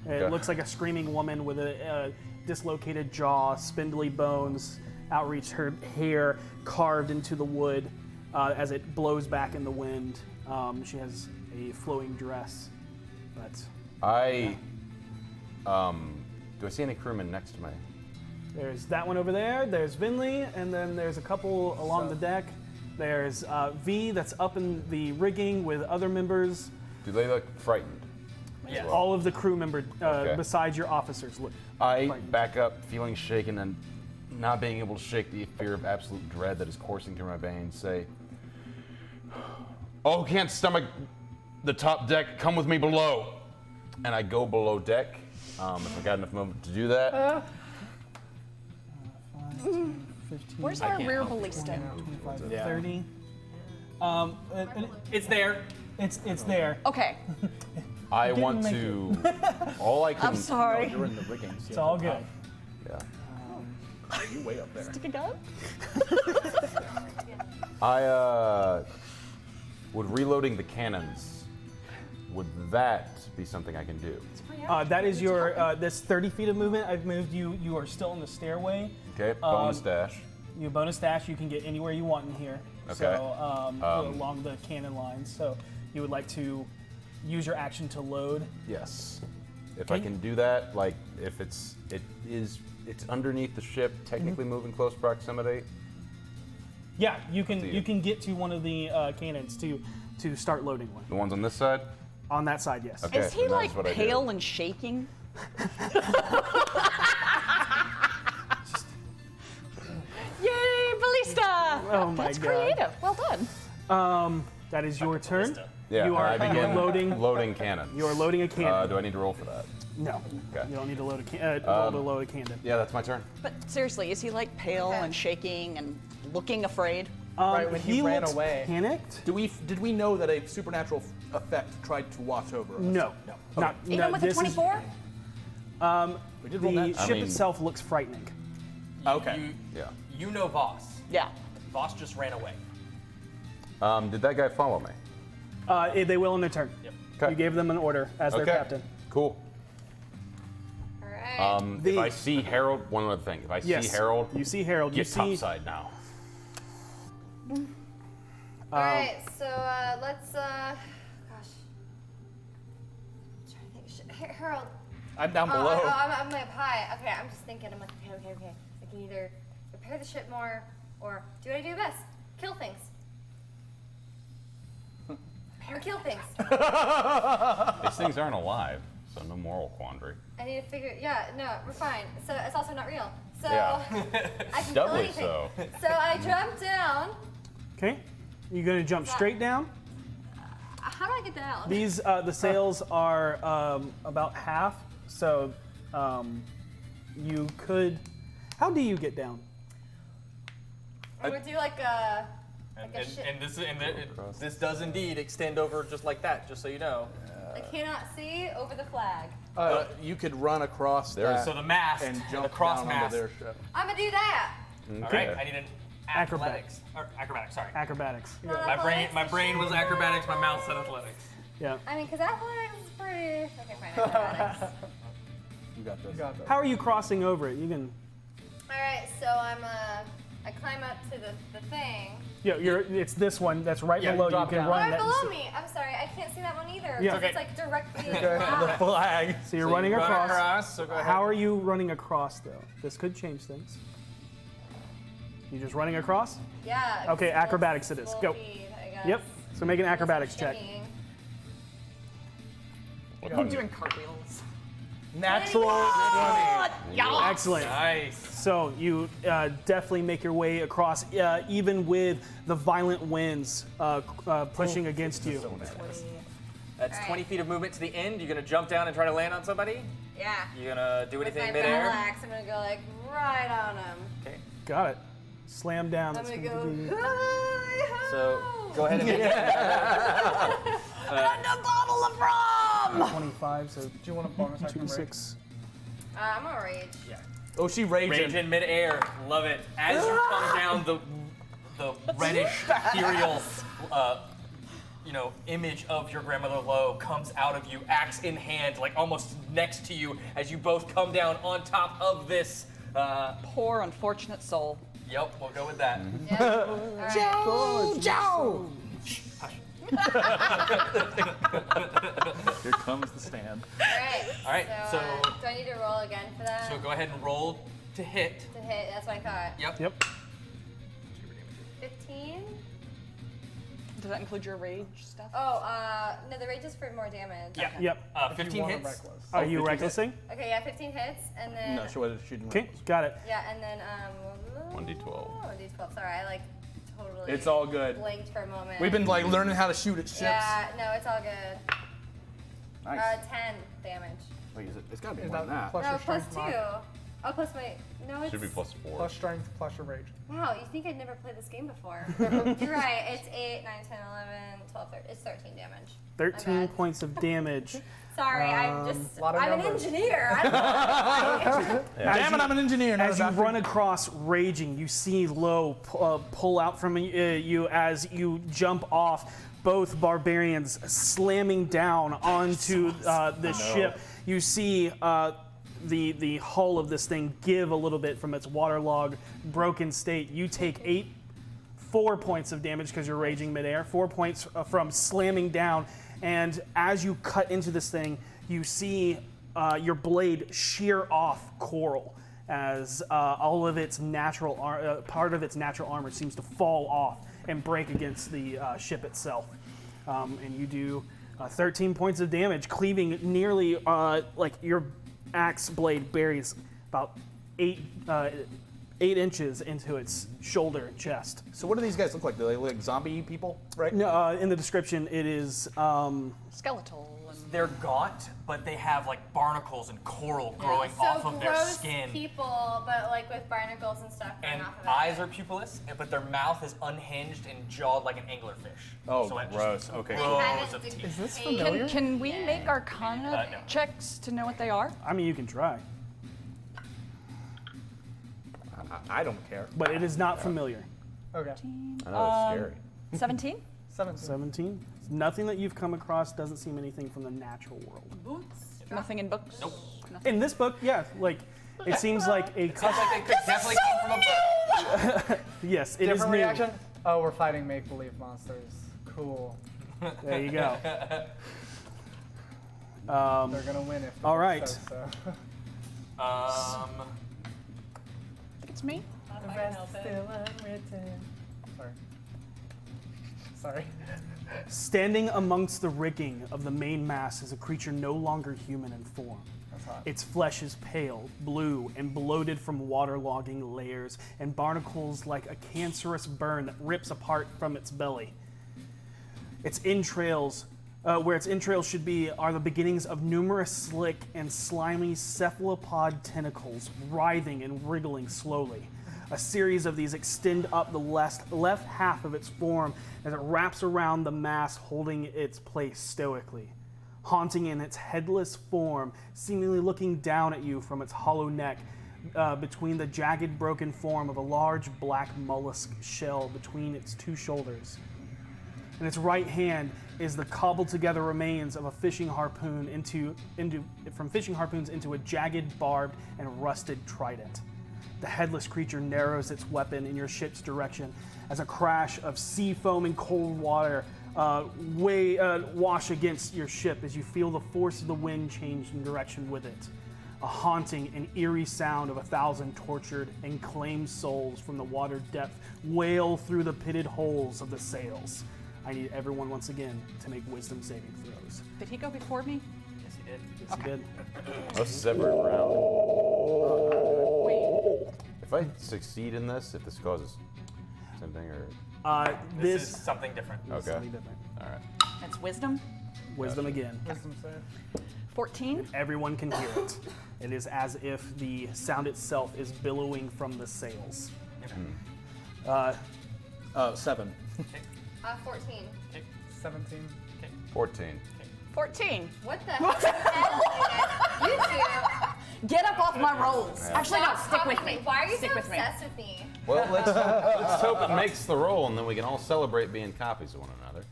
Speaker 1: It
Speaker 5: Okay.
Speaker 1: looks like a screaming woman with a dislocated jaw, spindly bones, outreached her hair carved into the wood as it blows back in the wind. She has a flowing dress, but
Speaker 5: Do I see any crewmen next to me?
Speaker 1: there's that one over there. There's Vinley, and then there's a couple along the deck. There's V that's up in the rigging with other members.
Speaker 5: Do they look frightened?
Speaker 4: Yeah.
Speaker 1: All of the crew members
Speaker 5: Okay.
Speaker 1: besides your officers look.
Speaker 5: I
Speaker 1: frightened.
Speaker 5: back up, feeling shaken and not being able to shake the fear of absolute dread that is coursing through my veins, say, "Oh, can't stomach the top deck, come with me below." And I go below deck, if I got enough moment to do that.
Speaker 1: 15,
Speaker 3: Where's our rear ballista?
Speaker 1: 25,
Speaker 7: Yeah.
Speaker 1: 30.
Speaker 4: It's there.
Speaker 1: It's there.
Speaker 3: Okay.
Speaker 5: I want
Speaker 1: make
Speaker 5: to. All I can.
Speaker 3: I'm sorry.
Speaker 7: You're in the rigging.
Speaker 1: It's all good.
Speaker 5: Yeah.
Speaker 7: You're way up there.
Speaker 3: Stick a gun?
Speaker 5: Would reloading the cannons, would that be something I can do?
Speaker 1: That is your, this 30 feet of movement. I've moved you. You are still in the stairway.
Speaker 5: Okay, bonus dash.
Speaker 1: You bonus dash. You can get anywhere you want in here.
Speaker 5: Okay.
Speaker 1: So along the cannon lines. So you would like to use your action to load.
Speaker 5: Yes. If I can do that, like if it's underneath the ship, technically moving close proximity.
Speaker 1: Yeah, you can get to one of the cannons to start loading one.
Speaker 5: The ones on this side?
Speaker 1: On that side, yes.
Speaker 5: Okay.
Speaker 3: Is he
Speaker 5: then
Speaker 3: like
Speaker 5: that's what I do.
Speaker 3: pale and shaking? Yay, ballista!
Speaker 1: Oh my
Speaker 3: That's
Speaker 1: God.
Speaker 3: creative. Well done.
Speaker 1: That is your turn.
Speaker 5: Yeah,
Speaker 1: You are
Speaker 5: I begin
Speaker 1: loading
Speaker 5: cannons.
Speaker 1: You are loading a cannon.
Speaker 5: Do I need to roll for that?
Speaker 1: No.
Speaker 5: Okay.
Speaker 1: You don't need to load roll to load a cannon.
Speaker 5: Yeah, that's my turn.
Speaker 3: But seriously, is he like pale and shaking and looking afraid?
Speaker 8: Right when he ran
Speaker 1: looks
Speaker 8: away.
Speaker 1: Panicked?
Speaker 7: Did we know that a supernatural effect tried to watch over us?
Speaker 1: No. Not,
Speaker 3: Even
Speaker 1: no,
Speaker 3: with the
Speaker 1: this is-
Speaker 3: 24?
Speaker 7: We did roll
Speaker 1: The
Speaker 7: that.
Speaker 1: ship
Speaker 5: mean-
Speaker 1: itself looks frightening.
Speaker 7: Okay.
Speaker 5: Yeah.
Speaker 4: You know Voss.
Speaker 3: Yeah.
Speaker 4: Voss just ran away.
Speaker 5: Did that guy follow me?
Speaker 1: They will in their turn.
Speaker 4: Yep.
Speaker 5: Okay.
Speaker 1: You gave them an order as their
Speaker 5: Okay.
Speaker 1: captain.
Speaker 5: Cool.
Speaker 6: All right.
Speaker 5: If I see Harold, one other thing. If I
Speaker 1: Yes.
Speaker 5: see Harold,
Speaker 1: You see Harold. You
Speaker 5: get
Speaker 1: see.
Speaker 5: topside now.
Speaker 6: All right, so let's. Gosh. I'm trying to think. Harold.
Speaker 7: I'm down below.
Speaker 6: I'm like high. Okay, I'm just thinking. I'm like, okay. I can either repair the ship more or do what I do best: kill things. Or kill things.
Speaker 5: These things aren't alive, so no moral quandary.
Speaker 6: I need to figure. Yeah, no, we're fine. So it's also not real. So
Speaker 5: Yeah.
Speaker 6: I can
Speaker 5: Doubly
Speaker 6: kill anything.
Speaker 5: so.
Speaker 6: So I jump down.
Speaker 1: Okay. You're gonna jump straight down.
Speaker 6: How do I get down?
Speaker 1: These the sails are about half, so you could. How do you get down?
Speaker 6: I would do like a.
Speaker 4: And,
Speaker 6: Like a ship.
Speaker 4: this does indeed extend over just like that, just so you know.
Speaker 6: I cannot see over the flag.
Speaker 7: You could run across that
Speaker 4: So the mast,
Speaker 7: and
Speaker 4: the
Speaker 7: jump
Speaker 4: cross
Speaker 7: down
Speaker 4: mast.
Speaker 7: onto their ship.
Speaker 6: I'm gonna do that.
Speaker 4: All right, I need an
Speaker 1: Acrobatics.
Speaker 4: Acrobatics, sorry.
Speaker 1: Acrobatics.
Speaker 6: No,
Speaker 4: My brain was acrobatics, my mouth said athletics.
Speaker 1: Yeah.
Speaker 6: I mean, because athletics is pretty. Okay, fine. Athletics.
Speaker 7: You got this.
Speaker 8: You got that.
Speaker 1: How are you crossing over it? You can.
Speaker 6: All right, so I climb up to the thing.
Speaker 1: Yeah, it's this one that's right
Speaker 8: Yeah,
Speaker 1: below. You
Speaker 8: drop
Speaker 1: can
Speaker 8: down.
Speaker 6: Oh,
Speaker 1: run
Speaker 6: right
Speaker 1: that.
Speaker 6: below me. I'm sorry, I can't see that one either.
Speaker 1: Yeah.
Speaker 6: because
Speaker 1: Okay.
Speaker 6: It's like directly.
Speaker 7: The flag.
Speaker 1: So you're running
Speaker 4: Run
Speaker 1: across.
Speaker 4: so go ahead.
Speaker 1: How are you running across though? This could change things. You just running across?
Speaker 6: Yeah.
Speaker 1: Okay,
Speaker 6: it's
Speaker 1: acrobatics it is.
Speaker 6: full
Speaker 1: Go.
Speaker 6: speed, I guess.
Speaker 1: Yep. So make an acrobatics check.
Speaker 6: Shimmying.
Speaker 3: I'm doing cartwheels.
Speaker 7: Natural 20.
Speaker 1: Excellent.
Speaker 4: Nice.
Speaker 1: So you definitely make your way across, even with the violent winds pushing against you.
Speaker 4: That's
Speaker 6: All right.
Speaker 4: 20 feet of movement to the end. You're gonna jump down and try to land on somebody?
Speaker 6: Yeah.
Speaker 4: You're gonna do
Speaker 6: With
Speaker 4: anything
Speaker 6: my
Speaker 4: midair?
Speaker 6: battle axe, I'm gonna go like right on him.
Speaker 4: Okay.
Speaker 1: Got it. Slam down.
Speaker 6: I'm
Speaker 1: That's
Speaker 6: gonna
Speaker 1: gonna be-
Speaker 6: go. Hi-ho!
Speaker 4: So go ahead and
Speaker 3: And a bottle of rum!
Speaker 1: 25, so
Speaker 8: Do you want a bonus action break?
Speaker 1: 2d6.
Speaker 6: I'm gonna rage.
Speaker 7: Oh, she raging.
Speaker 4: rage in midair. Love it. As you come down, the reddish ethereal, image of your grandmother Lo comes out of you, axe in hand, like almost next to you, as you both come down on top of this.
Speaker 3: Poor unfortunate soul.
Speaker 4: Yep, we'll go with that.
Speaker 6: Yeah. All right.
Speaker 3: Joe!
Speaker 7: Here comes the stand.
Speaker 6: All right.
Speaker 4: So-
Speaker 6: do I need to roll again for that?
Speaker 4: So go ahead and roll to hit.
Speaker 6: To hit. That's what I thought.
Speaker 1: Yep.
Speaker 6: 15.
Speaker 3: Does that include your rage stuff?
Speaker 6: Oh, no, the rage is for more damage.
Speaker 4: Yeah.
Speaker 1: Yep.
Speaker 4: 15
Speaker 8: want a
Speaker 4: hits.
Speaker 8: reckless.
Speaker 1: Are you
Speaker 7: 15
Speaker 1: recklessing?
Speaker 6: Okay, yeah, 15 hits, and then.
Speaker 7: No, she didn't.
Speaker 1: Okay, got it.
Speaker 6: Yeah, and then
Speaker 5: 1d12.
Speaker 6: Oh, D12. Sorry, I totally.
Speaker 7: It's all good.
Speaker 6: Blinked for a moment.
Speaker 7: We've been learning how to shoot at ships.
Speaker 6: Yeah, no, it's all good.
Speaker 7: Nice.
Speaker 6: 10 damage.
Speaker 7: Wait, it's gotta be
Speaker 8: Is
Speaker 7: more than that.
Speaker 8: plus
Speaker 6: No,
Speaker 8: your
Speaker 6: plus
Speaker 8: strength
Speaker 6: 2.
Speaker 8: mod?
Speaker 6: Oh, plus my no, it's
Speaker 5: Should be +4.
Speaker 8: Plus strength, plus your rage.
Speaker 6: Wow, you think I'd never played this game before? You're right. It's 8, 9, 10, 11, 12, 13. It's 13 damage.
Speaker 1: 13 points of damage.
Speaker 6: Sorry, I'm an
Speaker 8: numbers.
Speaker 6: engineer. I don't know.
Speaker 7: Damn it, I'm an engineer. not a
Speaker 1: As you
Speaker 7: doctor.
Speaker 1: run across raging, you see Lo pull out from you as you jump off. Both barbarians slamming down onto the ship. You see the hull of this thing give a little bit from its waterlogged, broken state. You take 4 points of damage because you're raging midair. 4 points from slamming down. And as you cut into this thing, you see your blade shear off coral as all of its natural part of its natural armor seems to fall off and break against the ship itself. And you do 13 points of damage, cleaving nearly like your axe blade buries about 8 inches into its shoulder and chest.
Speaker 7: So what do these guys look like? Do they look like zombie people, right?
Speaker 1: No, in the description, it is
Speaker 3: Skeletal.
Speaker 4: They're gaunt, but they have like barnacles and coral growing off of their
Speaker 6: gross
Speaker 4: skin.
Speaker 6: people, but like with barnacles and stuff growing
Speaker 4: And
Speaker 6: off of it.
Speaker 4: eyes are pupilless, but their mouth is unhinged and jawed like an anglerfish.
Speaker 7: Oh,
Speaker 4: so it
Speaker 7: gross.
Speaker 4: Just
Speaker 7: Okay.
Speaker 4: rows of teeth.
Speaker 8: Is this familiar?
Speaker 3: Can we make Arcana
Speaker 4: No.
Speaker 3: checks to know what they are?
Speaker 1: I mean, you can try,
Speaker 7: I don't care.
Speaker 1: but it is not familiar.
Speaker 8: Okay.
Speaker 5: I know, it's scary.
Speaker 3: 17?
Speaker 8: 17.
Speaker 1: 17. Nothing that you've come across doesn't seem anything from the natural world.
Speaker 3: Nothing in books?
Speaker 4: Nope.
Speaker 1: In this book, yeah, like it seems like a
Speaker 4: Sounds
Speaker 1: custom.
Speaker 4: like they could definitely come from a book.
Speaker 1: Yes, it is
Speaker 8: Different
Speaker 1: new.
Speaker 8: reaction? Oh, we're fighting make-believe monsters. Cool.
Speaker 1: There you go.
Speaker 8: They're gonna win if the
Speaker 1: all
Speaker 8: book
Speaker 1: right.
Speaker 8: says so.
Speaker 3: I think it's me.
Speaker 8: The rest still unwritten. Sorry.
Speaker 1: Standing amongst the rigging of the main mast is a creature no longer human in form.
Speaker 8: That's hot.
Speaker 1: Its flesh is pale, blue, and bloated from waterlogging layers, and barnacles like a cancerous burn that rips apart from its belly. Its entrails, where its entrails should be, are the beginnings of numerous slick and slimy cephalopod tentacles writhing and wriggling slowly. A series of these extend up the left half of its form as it wraps around the mass, holding its place stoically. Haunting in its headless form, seemingly looking down at you from its hollow neck, between the jagged, broken form of a large black mollusk shell between its two shoulders. In its right hand is the cobbled together remains of a fishing harpoon from fishing harpoons into a jagged, barbed, and rusted trident. The headless creature narrows its weapon in your ship's direction as a crash of sea foam and cold water wash against your ship as you feel the force of the wind change in direction with it. A haunting and eerie sound of 1,000 tortured and claimed souls from the water depth wail through the pitted holes of the sails. I need everyone once again to make wisdom saving throws.
Speaker 3: Did he go before me?
Speaker 4: Yes, he did.
Speaker 1: Yes, you did.
Speaker 5: Let's separate round.
Speaker 3: Wait.
Speaker 5: If I succeed in this, if this causes same thing or
Speaker 4: This is something different.
Speaker 1: is
Speaker 5: okay,
Speaker 1: something different.
Speaker 5: all right.
Speaker 3: That's wisdom.
Speaker 1: Wisdom again.
Speaker 8: Wisdom save.
Speaker 3: 14.
Speaker 1: Everyone can hear it. It is as if the sound itself is billowing from the sails.
Speaker 7: 7.
Speaker 6: 14.
Speaker 8: 17.
Speaker 5: 14.
Speaker 3: 14.
Speaker 6: What the hell? You two.
Speaker 3: Get up off my rolls. Actually, no,
Speaker 6: Stop
Speaker 3: stick with
Speaker 6: talking
Speaker 3: me.
Speaker 6: to Why are you
Speaker 3: Stick
Speaker 6: so
Speaker 3: with me.
Speaker 6: obsessed with me?
Speaker 5: Well, let's hope it makes the roll, and then we can all celebrate being copies of one another.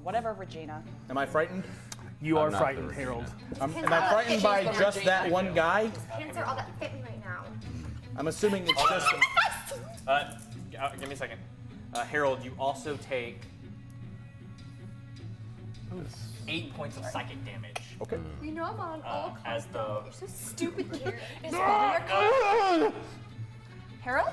Speaker 3: Whatever, Regina.
Speaker 7: Am I frightened?
Speaker 1: You
Speaker 5: I'm
Speaker 1: are
Speaker 5: not
Speaker 1: frightened,
Speaker 5: the
Speaker 1: Harold.
Speaker 7: Am I frightened by just that one guy?
Speaker 6: Hands are all that fit me right now.
Speaker 7: I'm assuming it's just.
Speaker 4: Give me a second. Harold, you also take 8 points of psychic damage.
Speaker 7: Okay.
Speaker 6: You know I'm on all
Speaker 4: As the
Speaker 6: You're so stupid, Karen.
Speaker 3: Harold?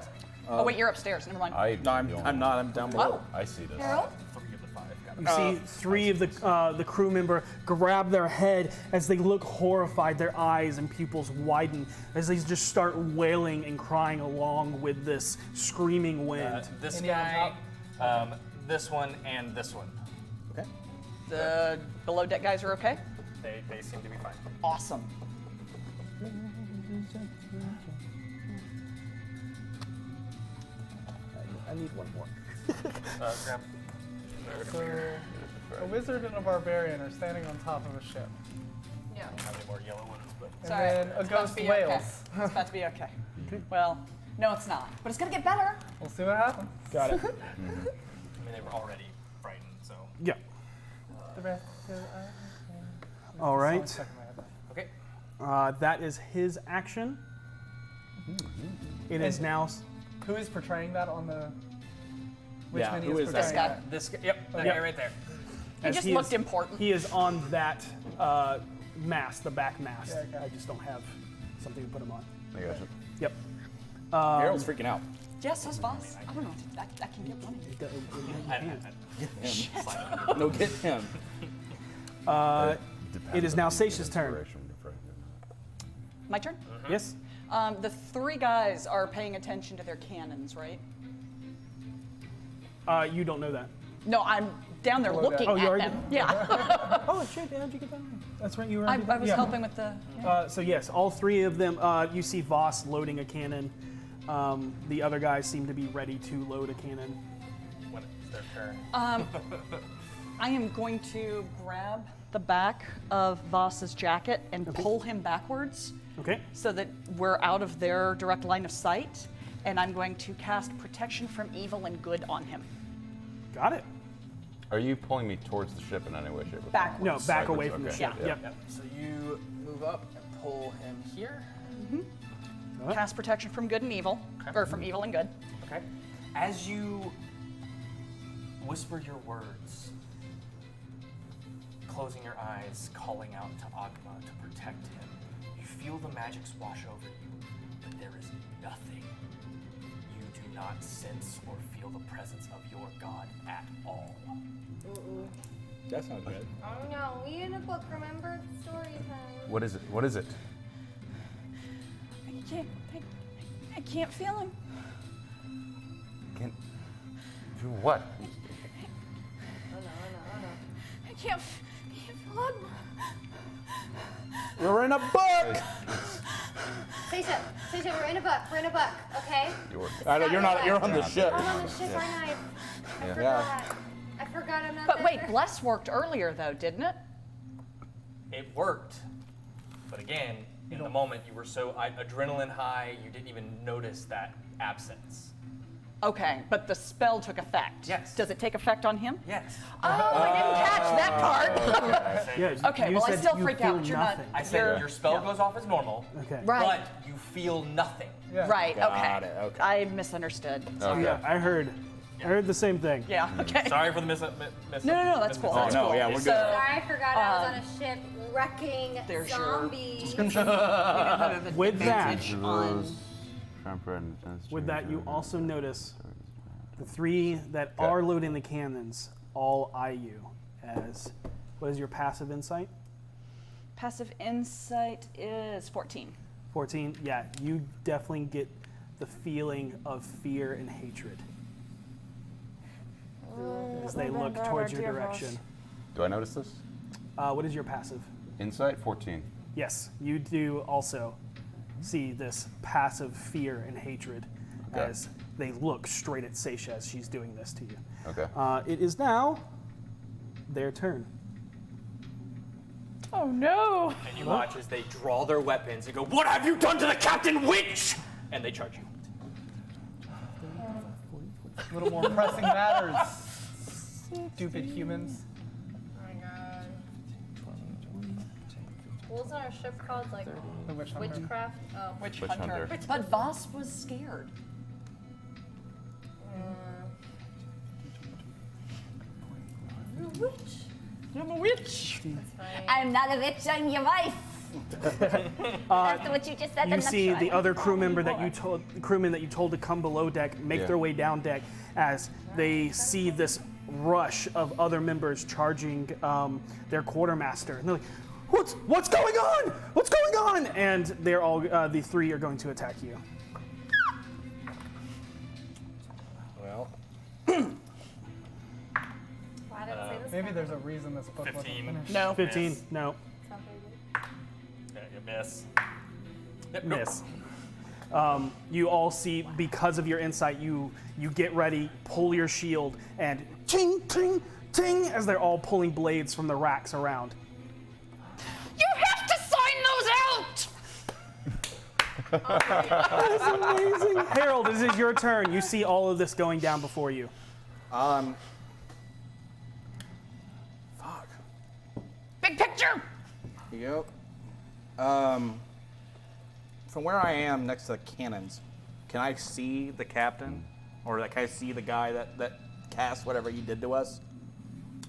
Speaker 3: Oh, wait, you're upstairs. Never mind.
Speaker 7: No, I'm not. I'm down below.
Speaker 5: I see this.
Speaker 6: Harold?
Speaker 4: 3 of the 5. Got it.
Speaker 1: You see three of the crew member grab their head as they look horrified. Their eyes and pupils widen as they just start wailing and crying along with this screaming wind.
Speaker 4: This
Speaker 8: Any on
Speaker 4: guy, this one, and this one.
Speaker 7: Okay.
Speaker 3: The below deck guys are okay?
Speaker 4: They seem to be fine.
Speaker 3: Awesome.
Speaker 1: I need one more.
Speaker 4: Grab.
Speaker 8: So, a wizard and a barbarian are standing on top of a ship.
Speaker 3: Yeah.
Speaker 4: I don't have any more yellow ones, but.
Speaker 8: And
Speaker 3: Sorry,
Speaker 8: then a
Speaker 3: it's about
Speaker 8: ghost
Speaker 3: to be
Speaker 8: whales.
Speaker 3: Okay. It's about to be okay. Well, no, it's not. But it's gonna get better.
Speaker 8: We'll see what happens.
Speaker 1: Got it.
Speaker 4: I mean, they were already frightened, so.
Speaker 1: Yeah.
Speaker 8: The rest is,
Speaker 1: All right.
Speaker 8: Stuck in my head.
Speaker 4: Okay.
Speaker 1: That is his action. It is
Speaker 8: And-
Speaker 1: now.
Speaker 8: Who is portraying that on the? Which
Speaker 7: Yeah,
Speaker 8: mini
Speaker 7: who is
Speaker 8: portraying
Speaker 3: that guy?
Speaker 4: This guy, yep, that
Speaker 1: Yep.
Speaker 4: guy right there.
Speaker 3: He
Speaker 1: as
Speaker 3: just
Speaker 1: he
Speaker 3: looked
Speaker 1: is-
Speaker 3: important.
Speaker 1: He is on that mast, the back mast.
Speaker 8: Yeah, okay.
Speaker 1: I just don't have something to put him on.
Speaker 5: I gotcha.
Speaker 1: Yep.
Speaker 7: Harold's freaking out.
Speaker 3: Yes, that's boss. I don't know. I can get one.
Speaker 7: No, get him.
Speaker 1: It is now Seisha's turn.
Speaker 3: My turn?
Speaker 1: Yes.
Speaker 3: The three guys are paying attention to their cannons, right?
Speaker 1: You don't know that.
Speaker 3: No, I'm down there
Speaker 8: Below
Speaker 3: looking
Speaker 1: that. Oh, you
Speaker 3: at
Speaker 1: already
Speaker 3: them.
Speaker 1: did?
Speaker 3: Yeah.
Speaker 1: Oh shit! How'd you get that? That's right. You were.
Speaker 3: I was helping with the.
Speaker 1: So yes, all three of them. You see Voss loading a cannon. The other guys seem to be ready to load a cannon.
Speaker 4: When it's their turn.
Speaker 3: I am going to grab the back of Voss's jacket and pull him backwards
Speaker 1: Okay.
Speaker 3: so that we're out of their direct line of sight. And I'm going to cast Protection from Evil and Good on him.
Speaker 1: Got it.
Speaker 5: Are you pulling me towards the ship in any way, shape, or form?
Speaker 3: Backwards.
Speaker 1: No, back away from the
Speaker 5: Okay.
Speaker 1: ship.
Speaker 3: Yeah.
Speaker 1: Yep.
Speaker 4: Yep. So you move up and pull him here.
Speaker 3: Cast Protection from Good and Evil, or from Evil and Good.
Speaker 4: Okay. As you whisper your words, closing your eyes, calling out to Agma to protect him, you feel the magics wash over you, but there is nothing. You do not sense or feel the presence of your god at all.
Speaker 7: That's not good.
Speaker 6: Oh no, we in a book, remember the story time.
Speaker 5: What is it? What is it?
Speaker 3: I can't feel him.
Speaker 5: Can't do what?
Speaker 6: Oh no.
Speaker 3: I can't feel him.
Speaker 7: We're in a book.
Speaker 6: Seisha, we're in a book, okay?
Speaker 7: I know you're not. You're on the ship.
Speaker 6: I'm on the ship, aren't I? I forgot. I forgot I'm not
Speaker 3: But
Speaker 6: there.
Speaker 3: wait, Bless worked earlier though, didn't it?
Speaker 4: It worked, but again, in the moment you were so adrenaline high, you didn't even notice that absence.
Speaker 3: Okay, but the spell took effect.
Speaker 4: Yes.
Speaker 3: Does it take effect on him?
Speaker 4: Yes.
Speaker 3: Oh, I didn't catch that part.
Speaker 1: Yeah.
Speaker 3: Okay,
Speaker 1: you
Speaker 3: well, I
Speaker 1: said
Speaker 3: still
Speaker 1: you
Speaker 3: freak
Speaker 1: feel
Speaker 3: out. You're not-
Speaker 1: nothing.
Speaker 4: I said your spell goes off as normal,
Speaker 1: Okay.
Speaker 3: Right.
Speaker 4: but you feel nothing.
Speaker 8: Yeah.
Speaker 3: Right,
Speaker 7: Got
Speaker 3: okay.
Speaker 7: it, okay.
Speaker 3: I misunderstood.
Speaker 5: Okay.
Speaker 1: Yeah, I heard the same thing.
Speaker 3: Yeah, okay.
Speaker 4: Sorry for the miss.
Speaker 3: No, that's cool. That's
Speaker 7: no,
Speaker 3: cool.
Speaker 7: yeah, we're good.
Speaker 3: So,
Speaker 6: Sorry, I forgot I was on a ship wrecking
Speaker 3: there's your
Speaker 6: zombies.
Speaker 1: With that,
Speaker 3: advantage on.
Speaker 1: With that, you also notice the three that are loading the cannons all eye you as, what is your passive insight?
Speaker 3: Passive insight is 14.
Speaker 1: 14? Yeah, you definitely get the feeling of fear and hatred as they look towards your direction.
Speaker 5: Do I notice this?
Speaker 1: What is your passive?
Speaker 5: Insight 14.
Speaker 1: Yes, you do also see this passive fear and hatred as they look straight at Seisha as she's doing this to you.
Speaker 5: Okay.
Speaker 1: It is now their turn.
Speaker 3: Oh no!
Speaker 4: And you watch as they draw their weapons and go, "What have you done to the captain, witch?" And they charge you.
Speaker 8: A little more pressing matters. Stupid humans.
Speaker 6: Oh my god. What was our ship called? Like
Speaker 8: The witch hunter.
Speaker 6: witchcraft? Oh.
Speaker 3: Witch
Speaker 5: Witch
Speaker 3: hunter.
Speaker 5: hunter.
Speaker 3: But Voss was scared.
Speaker 6: You're a witch.
Speaker 3: I'm a witch.
Speaker 6: Fine.
Speaker 9: I'm not a witch, I'm your wife. That's what you just said.
Speaker 1: You see the other crewman that you told to come below deck make their way down deck as they see this rush of other members charging their quartermaster. And they're like, "What's going on? What's going on?" And they're all the three are going to attack you.
Speaker 7: Well,
Speaker 6: Why did I say this?
Speaker 8: Maybe there's a reason this book wasn't
Speaker 4: 15.
Speaker 8: finished.
Speaker 3: No.
Speaker 1: 15. No.
Speaker 6: It's not very good.
Speaker 4: Yeah, you miss.
Speaker 1: Miss. You all see, because of your insight, you get ready, pull your shield, and ting, ting, ting, as they're all pulling blades from the racks around.
Speaker 9: You have to sign those out!
Speaker 1: That's amazing. Harold, this is your turn. You see all of this going down before you.
Speaker 7: Fuck.
Speaker 9: Big picture!
Speaker 7: Yep. From where I am next to the cannons, can I see the captain? Or can I see the guy that cast whatever he did to us?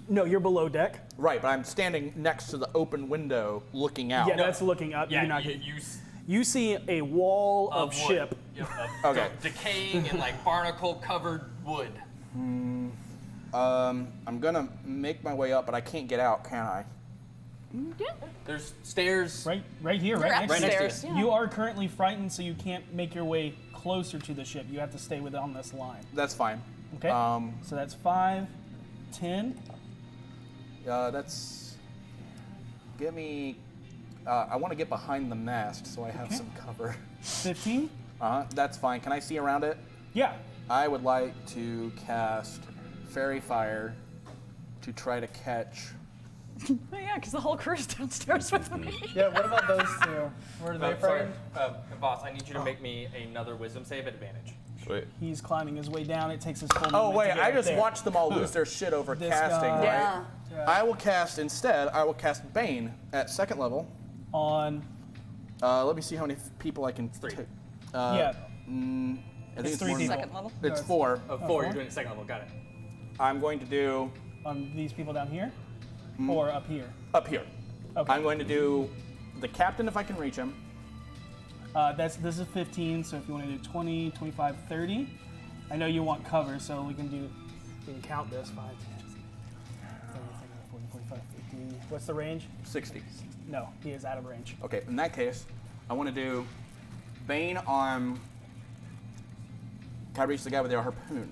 Speaker 1: No, you're below deck.
Speaker 7: Right, but I'm standing next to the open window looking out.
Speaker 1: Yeah, that's looking up.
Speaker 4: Yeah,
Speaker 1: You're not you see a wall of
Speaker 4: wood.
Speaker 1: ship.
Speaker 4: Yep,
Speaker 7: Okay.
Speaker 4: Decaying and like barnacle-covered wood.
Speaker 7: I'm gonna make my way up, but I can't get out, can I?
Speaker 4: There's stairs.
Speaker 1: Right here,
Speaker 3: You're
Speaker 1: right next to you.
Speaker 3: upstairs, yeah.
Speaker 1: You are currently frightened, so you can't make your way closer to the ship. You have to stay on this line.
Speaker 7: That's fine.
Speaker 1: Okay. So that's 5, 10.
Speaker 7: That's. Give me. I want to get behind the mast so I have some cover.
Speaker 1: 15.
Speaker 7: That's fine. Can I see around it?
Speaker 1: Yeah.
Speaker 7: I would like to cast Fairy Fire to try to catch.
Speaker 3: Oh, yeah, because the whole crew's downstairs with me.
Speaker 8: Yeah, what about those two? Were they
Speaker 4: Sorry,
Speaker 8: frightened?
Speaker 4: boss, I need you to make me another wisdom save at advantage.
Speaker 5: Sweet.
Speaker 1: He's climbing his way down. It takes his full
Speaker 7: Oh
Speaker 1: movement
Speaker 7: wait,
Speaker 1: to get
Speaker 7: I
Speaker 1: right
Speaker 7: just
Speaker 1: there.
Speaker 7: watched them all lose their shit over
Speaker 1: This
Speaker 7: casting,
Speaker 1: guy.
Speaker 7: right?
Speaker 3: Yeah.
Speaker 7: I will cast instead. I will cast Bane at 2nd level.
Speaker 1: On.
Speaker 7: Let me see how many people I can.
Speaker 4: 3.
Speaker 1: Yeah.
Speaker 7: I think
Speaker 1: It's
Speaker 7: it's
Speaker 1: 3
Speaker 7: more than
Speaker 3: Second level?
Speaker 7: It's 4.
Speaker 4: Oh, 4, you're doing the second level, got it.
Speaker 7: I'm going to do
Speaker 1: On these people down here, or up here.
Speaker 7: up here.
Speaker 1: Okay.
Speaker 7: I'm going to do the captain if I can reach him.
Speaker 1: This is 15. So if you want to do 20, 25, 30, I know you want cover, so we can count this 5, 10, 40, 45, 50. What's the range?
Speaker 7: 60.
Speaker 1: No, he is out of range.
Speaker 7: Okay, in that case, I want to do Bane on. Can I reach the guy with the harpoon?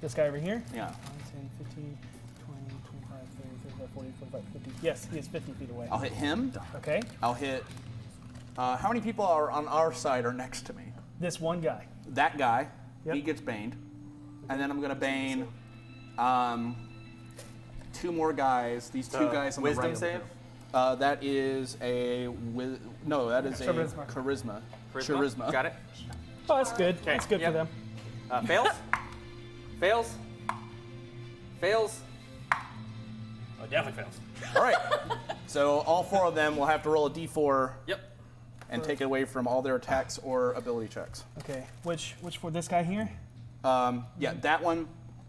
Speaker 1: This guy over here?
Speaker 7: Yeah.
Speaker 1: 5, 10, 15, 20, 25, 30, 35, 40, 45, 50. Yes, he is 50 feet away.
Speaker 7: I'll hit him.
Speaker 1: Okay.
Speaker 7: I'll hit. How many people are on our side or next to me?
Speaker 1: This one guy.
Speaker 7: That guy.
Speaker 1: Yep.
Speaker 7: He gets baned. And then I'm going to bane 2 more guys. These 2 guys on the right.
Speaker 4: Wisdom save?
Speaker 7: That is a. No, that is
Speaker 8: Charisma.
Speaker 7: a charisma. Charisma.
Speaker 4: Got it.
Speaker 1: Oh, that's good. That's good
Speaker 4: Yep.
Speaker 1: for them.
Speaker 4: Fails. Fails. Fails. Oh, definitely fails.
Speaker 7: All right. So all 4 of them will have to roll a d4
Speaker 4: Yep.
Speaker 7: and take it away from all their attacks or ability checks.
Speaker 1: Okay. Which for this guy here?
Speaker 7: Yeah, that one,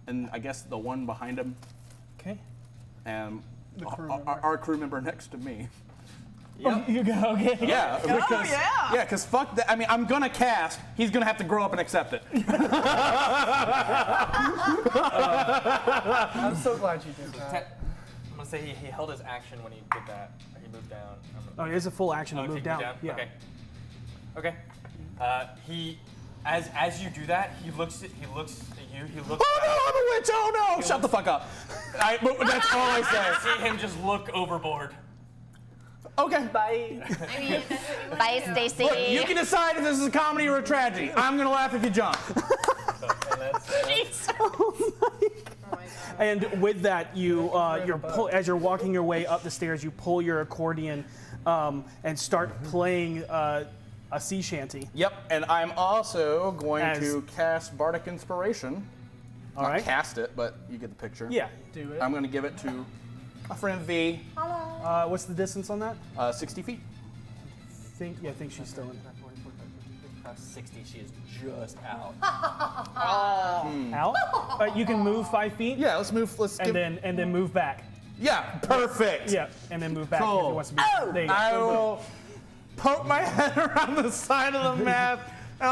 Speaker 7: and I guess the one behind him,
Speaker 1: Okay.
Speaker 7: and
Speaker 8: crew
Speaker 7: our crew member next to me.
Speaker 1: Oh, you go. Okay.
Speaker 7: Yeah, because
Speaker 3: yeah.
Speaker 7: yeah, because fuck that. I mean, I'm gonna cast. He's gonna have to grow up and accept it.
Speaker 8: I'm so glad you did that.
Speaker 4: I'm gonna say he held his action when he did that. He moved down.
Speaker 1: Oh, it is a full action to
Speaker 4: Oh,
Speaker 1: move
Speaker 4: he
Speaker 1: down.
Speaker 4: moved
Speaker 1: Yeah.
Speaker 4: Okay. Okay. He, as you do that, he looks at you. He looks.
Speaker 7: Oh no, I'm a witch! Oh no! Shut the fuck up. That's all I say.
Speaker 4: See him just look overboard.
Speaker 7: Okay.
Speaker 8: Bye.
Speaker 6: I mean, that's what you want
Speaker 9: Bye,
Speaker 6: to do.
Speaker 9: Stacy.
Speaker 7: Look, you can decide if this is a comedy or a tragedy. I'm gonna laugh if you jump.
Speaker 6: Oh my god.
Speaker 1: And with that, as you're walking your way up the stairs, you pull your accordion and start playing a sea shanty.
Speaker 7: Yep, and I'm also going
Speaker 1: As-
Speaker 7: to cast Bardic Inspiration.
Speaker 1: All
Speaker 7: Not
Speaker 1: right.
Speaker 7: cast it, but you get the picture.
Speaker 1: Yeah.
Speaker 8: Do it.
Speaker 7: I'm going to give it to my friend V,
Speaker 1: What's the distance on that?
Speaker 7: 60 feet.
Speaker 1: I think she's still in.
Speaker 4: 60. She is just out.
Speaker 1: Out? You can move 5 feet.
Speaker 7: Yeah, let's move. Let's
Speaker 1: And
Speaker 7: give.
Speaker 1: then move back.
Speaker 7: Yeah, perfect.
Speaker 1: Yeah. And then move back if
Speaker 7: Cool.
Speaker 1: it wants to be. There you go.
Speaker 7: I will poke my head around the side of the map, and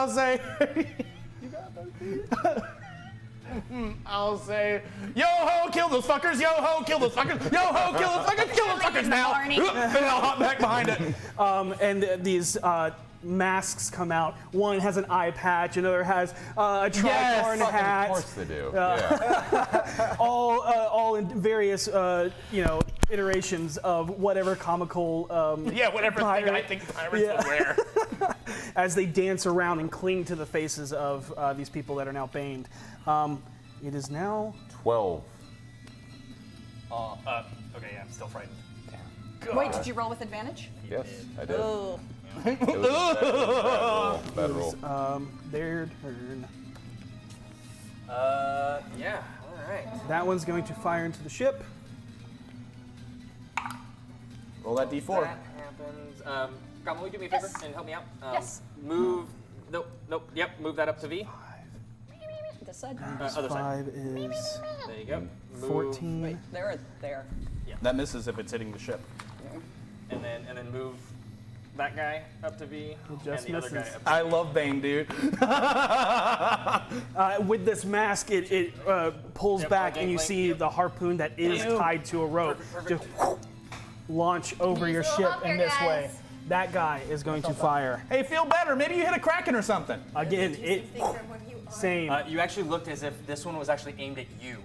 Speaker 7: I'll say, yo ho, kill those fuckers, yo ho, kill those fuckers, yo ho, kill those fuckers, kill those fuckers now.
Speaker 9: morning.
Speaker 7: And I'll hop back behind it.
Speaker 1: And these masks come out. One has an eye patch, another has a tricorn
Speaker 5: Fucking
Speaker 1: hat.
Speaker 5: Of course they do. Yeah.
Speaker 1: all in various iterations of whatever comical
Speaker 7: Yeah, whatever thing I
Speaker 1: pirate.
Speaker 7: think pirates would wear.
Speaker 1: as they dance around and cling to the faces of these people that are now baned. It is now
Speaker 5: 12.
Speaker 4: Okay, yeah, I'm still frightened.
Speaker 3: Wait, did you roll with advantage?
Speaker 5: Yes, I did.
Speaker 3: Oh.
Speaker 5: It was a bad roll.
Speaker 1: their turn.
Speaker 4: Yeah, all right.
Speaker 1: That one's going to fire into the ship.
Speaker 7: Roll that d4.
Speaker 4: That happens. Goblin, will you do me a favor and help me out?
Speaker 3: Yes.
Speaker 4: Move. Nope. Yep. Move that up to V.
Speaker 3: This side.
Speaker 4: Other side.
Speaker 1: 5 is
Speaker 4: There you go. Move.
Speaker 1: 14.
Speaker 3: Wait, there.
Speaker 7: That misses if it's hitting the ship.
Speaker 4: And then move that guy up to V.
Speaker 1: just
Speaker 4: and the other guy
Speaker 1: misses.
Speaker 4: up to
Speaker 7: I love Bane, dude.
Speaker 1: With this mask, it pulls
Speaker 4: Yep,
Speaker 1: back,
Speaker 4: blink,
Speaker 1: and you
Speaker 4: blink,
Speaker 1: see
Speaker 4: yep.
Speaker 1: the harpoon that is tied to a rope just launch over your
Speaker 6: Use a
Speaker 1: ship
Speaker 6: little
Speaker 1: in
Speaker 6: help
Speaker 1: this
Speaker 6: here,
Speaker 1: way.
Speaker 6: guys.
Speaker 1: That guy is going to fire.
Speaker 7: Hey, feel better. Maybe you hit a Kraken or something.
Speaker 1: Again, it same.
Speaker 4: You actually looked as if this one was actually aimed at you,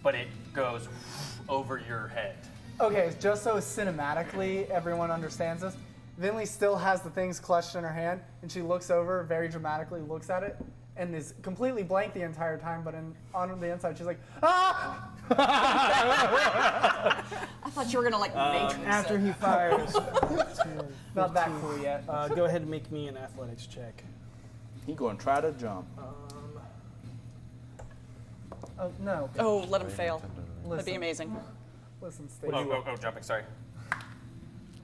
Speaker 4: but it goes over your head.
Speaker 8: Okay, just so cinematically everyone understands this, Vinley still has the things clutched in her hand, and she looks over, very dramatically looks at it, and is completely blank the entire time, but on the inside she's like, ah!
Speaker 3: I thought you were gonna Matrix.
Speaker 1: After he fires,
Speaker 8: Not that cool yet.
Speaker 1: go ahead and make me an athletics check.
Speaker 7: He going to try to jump.
Speaker 8: Oh, no.
Speaker 3: Oh, let him fail. That'd be
Speaker 8: Listen.
Speaker 3: amazing.
Speaker 8: Listen, stay.
Speaker 4: Jumping. Sorry.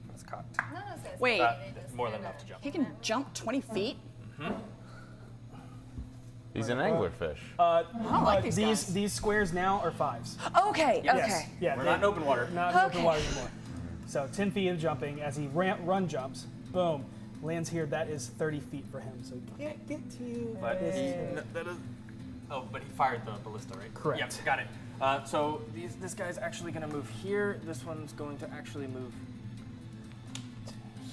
Speaker 4: That's cocked.
Speaker 6: No, no, it's good.
Speaker 3: Wait.
Speaker 6: They just
Speaker 4: More than
Speaker 6: stand
Speaker 4: enough
Speaker 6: up.
Speaker 4: to jump.
Speaker 3: He can jump 20 feet.
Speaker 5: He's an anglerfish.
Speaker 3: I don't like these guys.
Speaker 1: These squares now are 5s.
Speaker 3: Okay.
Speaker 4: Yes.
Speaker 3: Okay.
Speaker 1: Yeah,
Speaker 4: We're not in open water.
Speaker 1: Not in open
Speaker 3: Okay.
Speaker 1: water anymore. So 10 feet of jumping as he run jumps. Boom. Lands here. That is 30 feet for him. So he can't get to you.
Speaker 4: But
Speaker 1: This
Speaker 4: he,
Speaker 1: way.
Speaker 4: that is, but he fired the ballista, right?
Speaker 1: Correct.
Speaker 4: Yep, got it. So this guy's actually going to move here. This one's going to actually move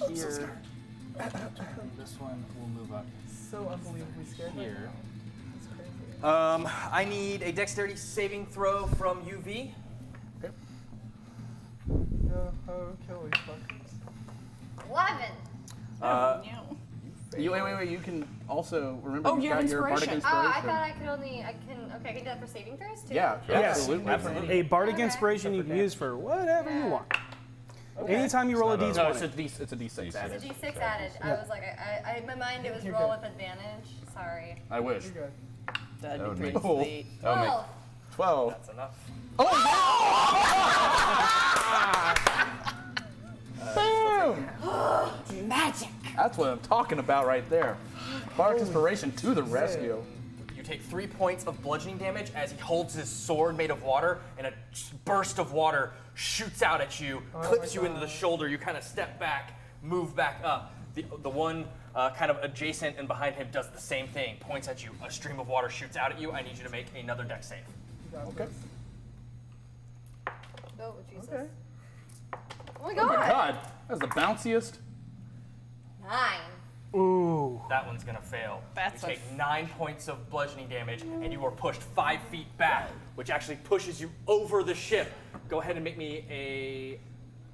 Speaker 4: here. This one will move up
Speaker 8: So unbelievably scared. right
Speaker 4: here.
Speaker 8: now. That's crazy.
Speaker 4: I need a dexterity saving throw from UV.
Speaker 8: Oh, kill these fuckers.
Speaker 6: 11.
Speaker 3: No.
Speaker 7: Wait. You can also remember
Speaker 3: Oh,
Speaker 7: you've
Speaker 3: you have
Speaker 7: got your bardic
Speaker 3: inspiration.
Speaker 6: Oh,
Speaker 7: inspiration.
Speaker 6: I thought I could only, I can do that for saving throws too?
Speaker 7: Yeah,
Speaker 1: Yes.
Speaker 7: absolutely.
Speaker 1: A bardic
Speaker 6: Okay.
Speaker 1: inspiration you can use for whatever you want. Anytime you roll a
Speaker 5: It's not
Speaker 1: d20.
Speaker 7: It's a d6.
Speaker 6: It's a D6 added. I was like, I in my mind it was
Speaker 8: You're
Speaker 6: roll
Speaker 8: good.
Speaker 6: with advantage. Sorry.
Speaker 7: I wish.
Speaker 8: You're good.
Speaker 3: That'd
Speaker 5: That would
Speaker 3: be
Speaker 5: make-
Speaker 3: pretty sweet.
Speaker 5: That'll make-
Speaker 6: 12.
Speaker 7: 12.
Speaker 4: That's enough.
Speaker 7: Boom!
Speaker 3: Magic.
Speaker 7: That's what I'm talking about right there. Bardic inspiration to the rescue.
Speaker 4: You take 3 points of bludgeoning damage as he holds his sword made of water, and a burst of water shoots out at you, clips you into the shoulder. You kind of step back, move back up. The one kind of adjacent and behind him does the same thing, points at you. A stream of water shoots out at you. I need you to make another dex save.
Speaker 8: Okay.
Speaker 6: Oh, Jesus.
Speaker 8: Okay.
Speaker 6: Oh my
Speaker 7: Oh my
Speaker 6: god.
Speaker 7: god, that's the bounciest.
Speaker 6: 9.
Speaker 1: Ooh.
Speaker 4: That one's gonna fail.
Speaker 3: That's
Speaker 4: you
Speaker 3: a
Speaker 4: take 9 points of bludgeoning damage, and you are pushed 5 feet back, which actually pushes you over the ship. Go ahead and make me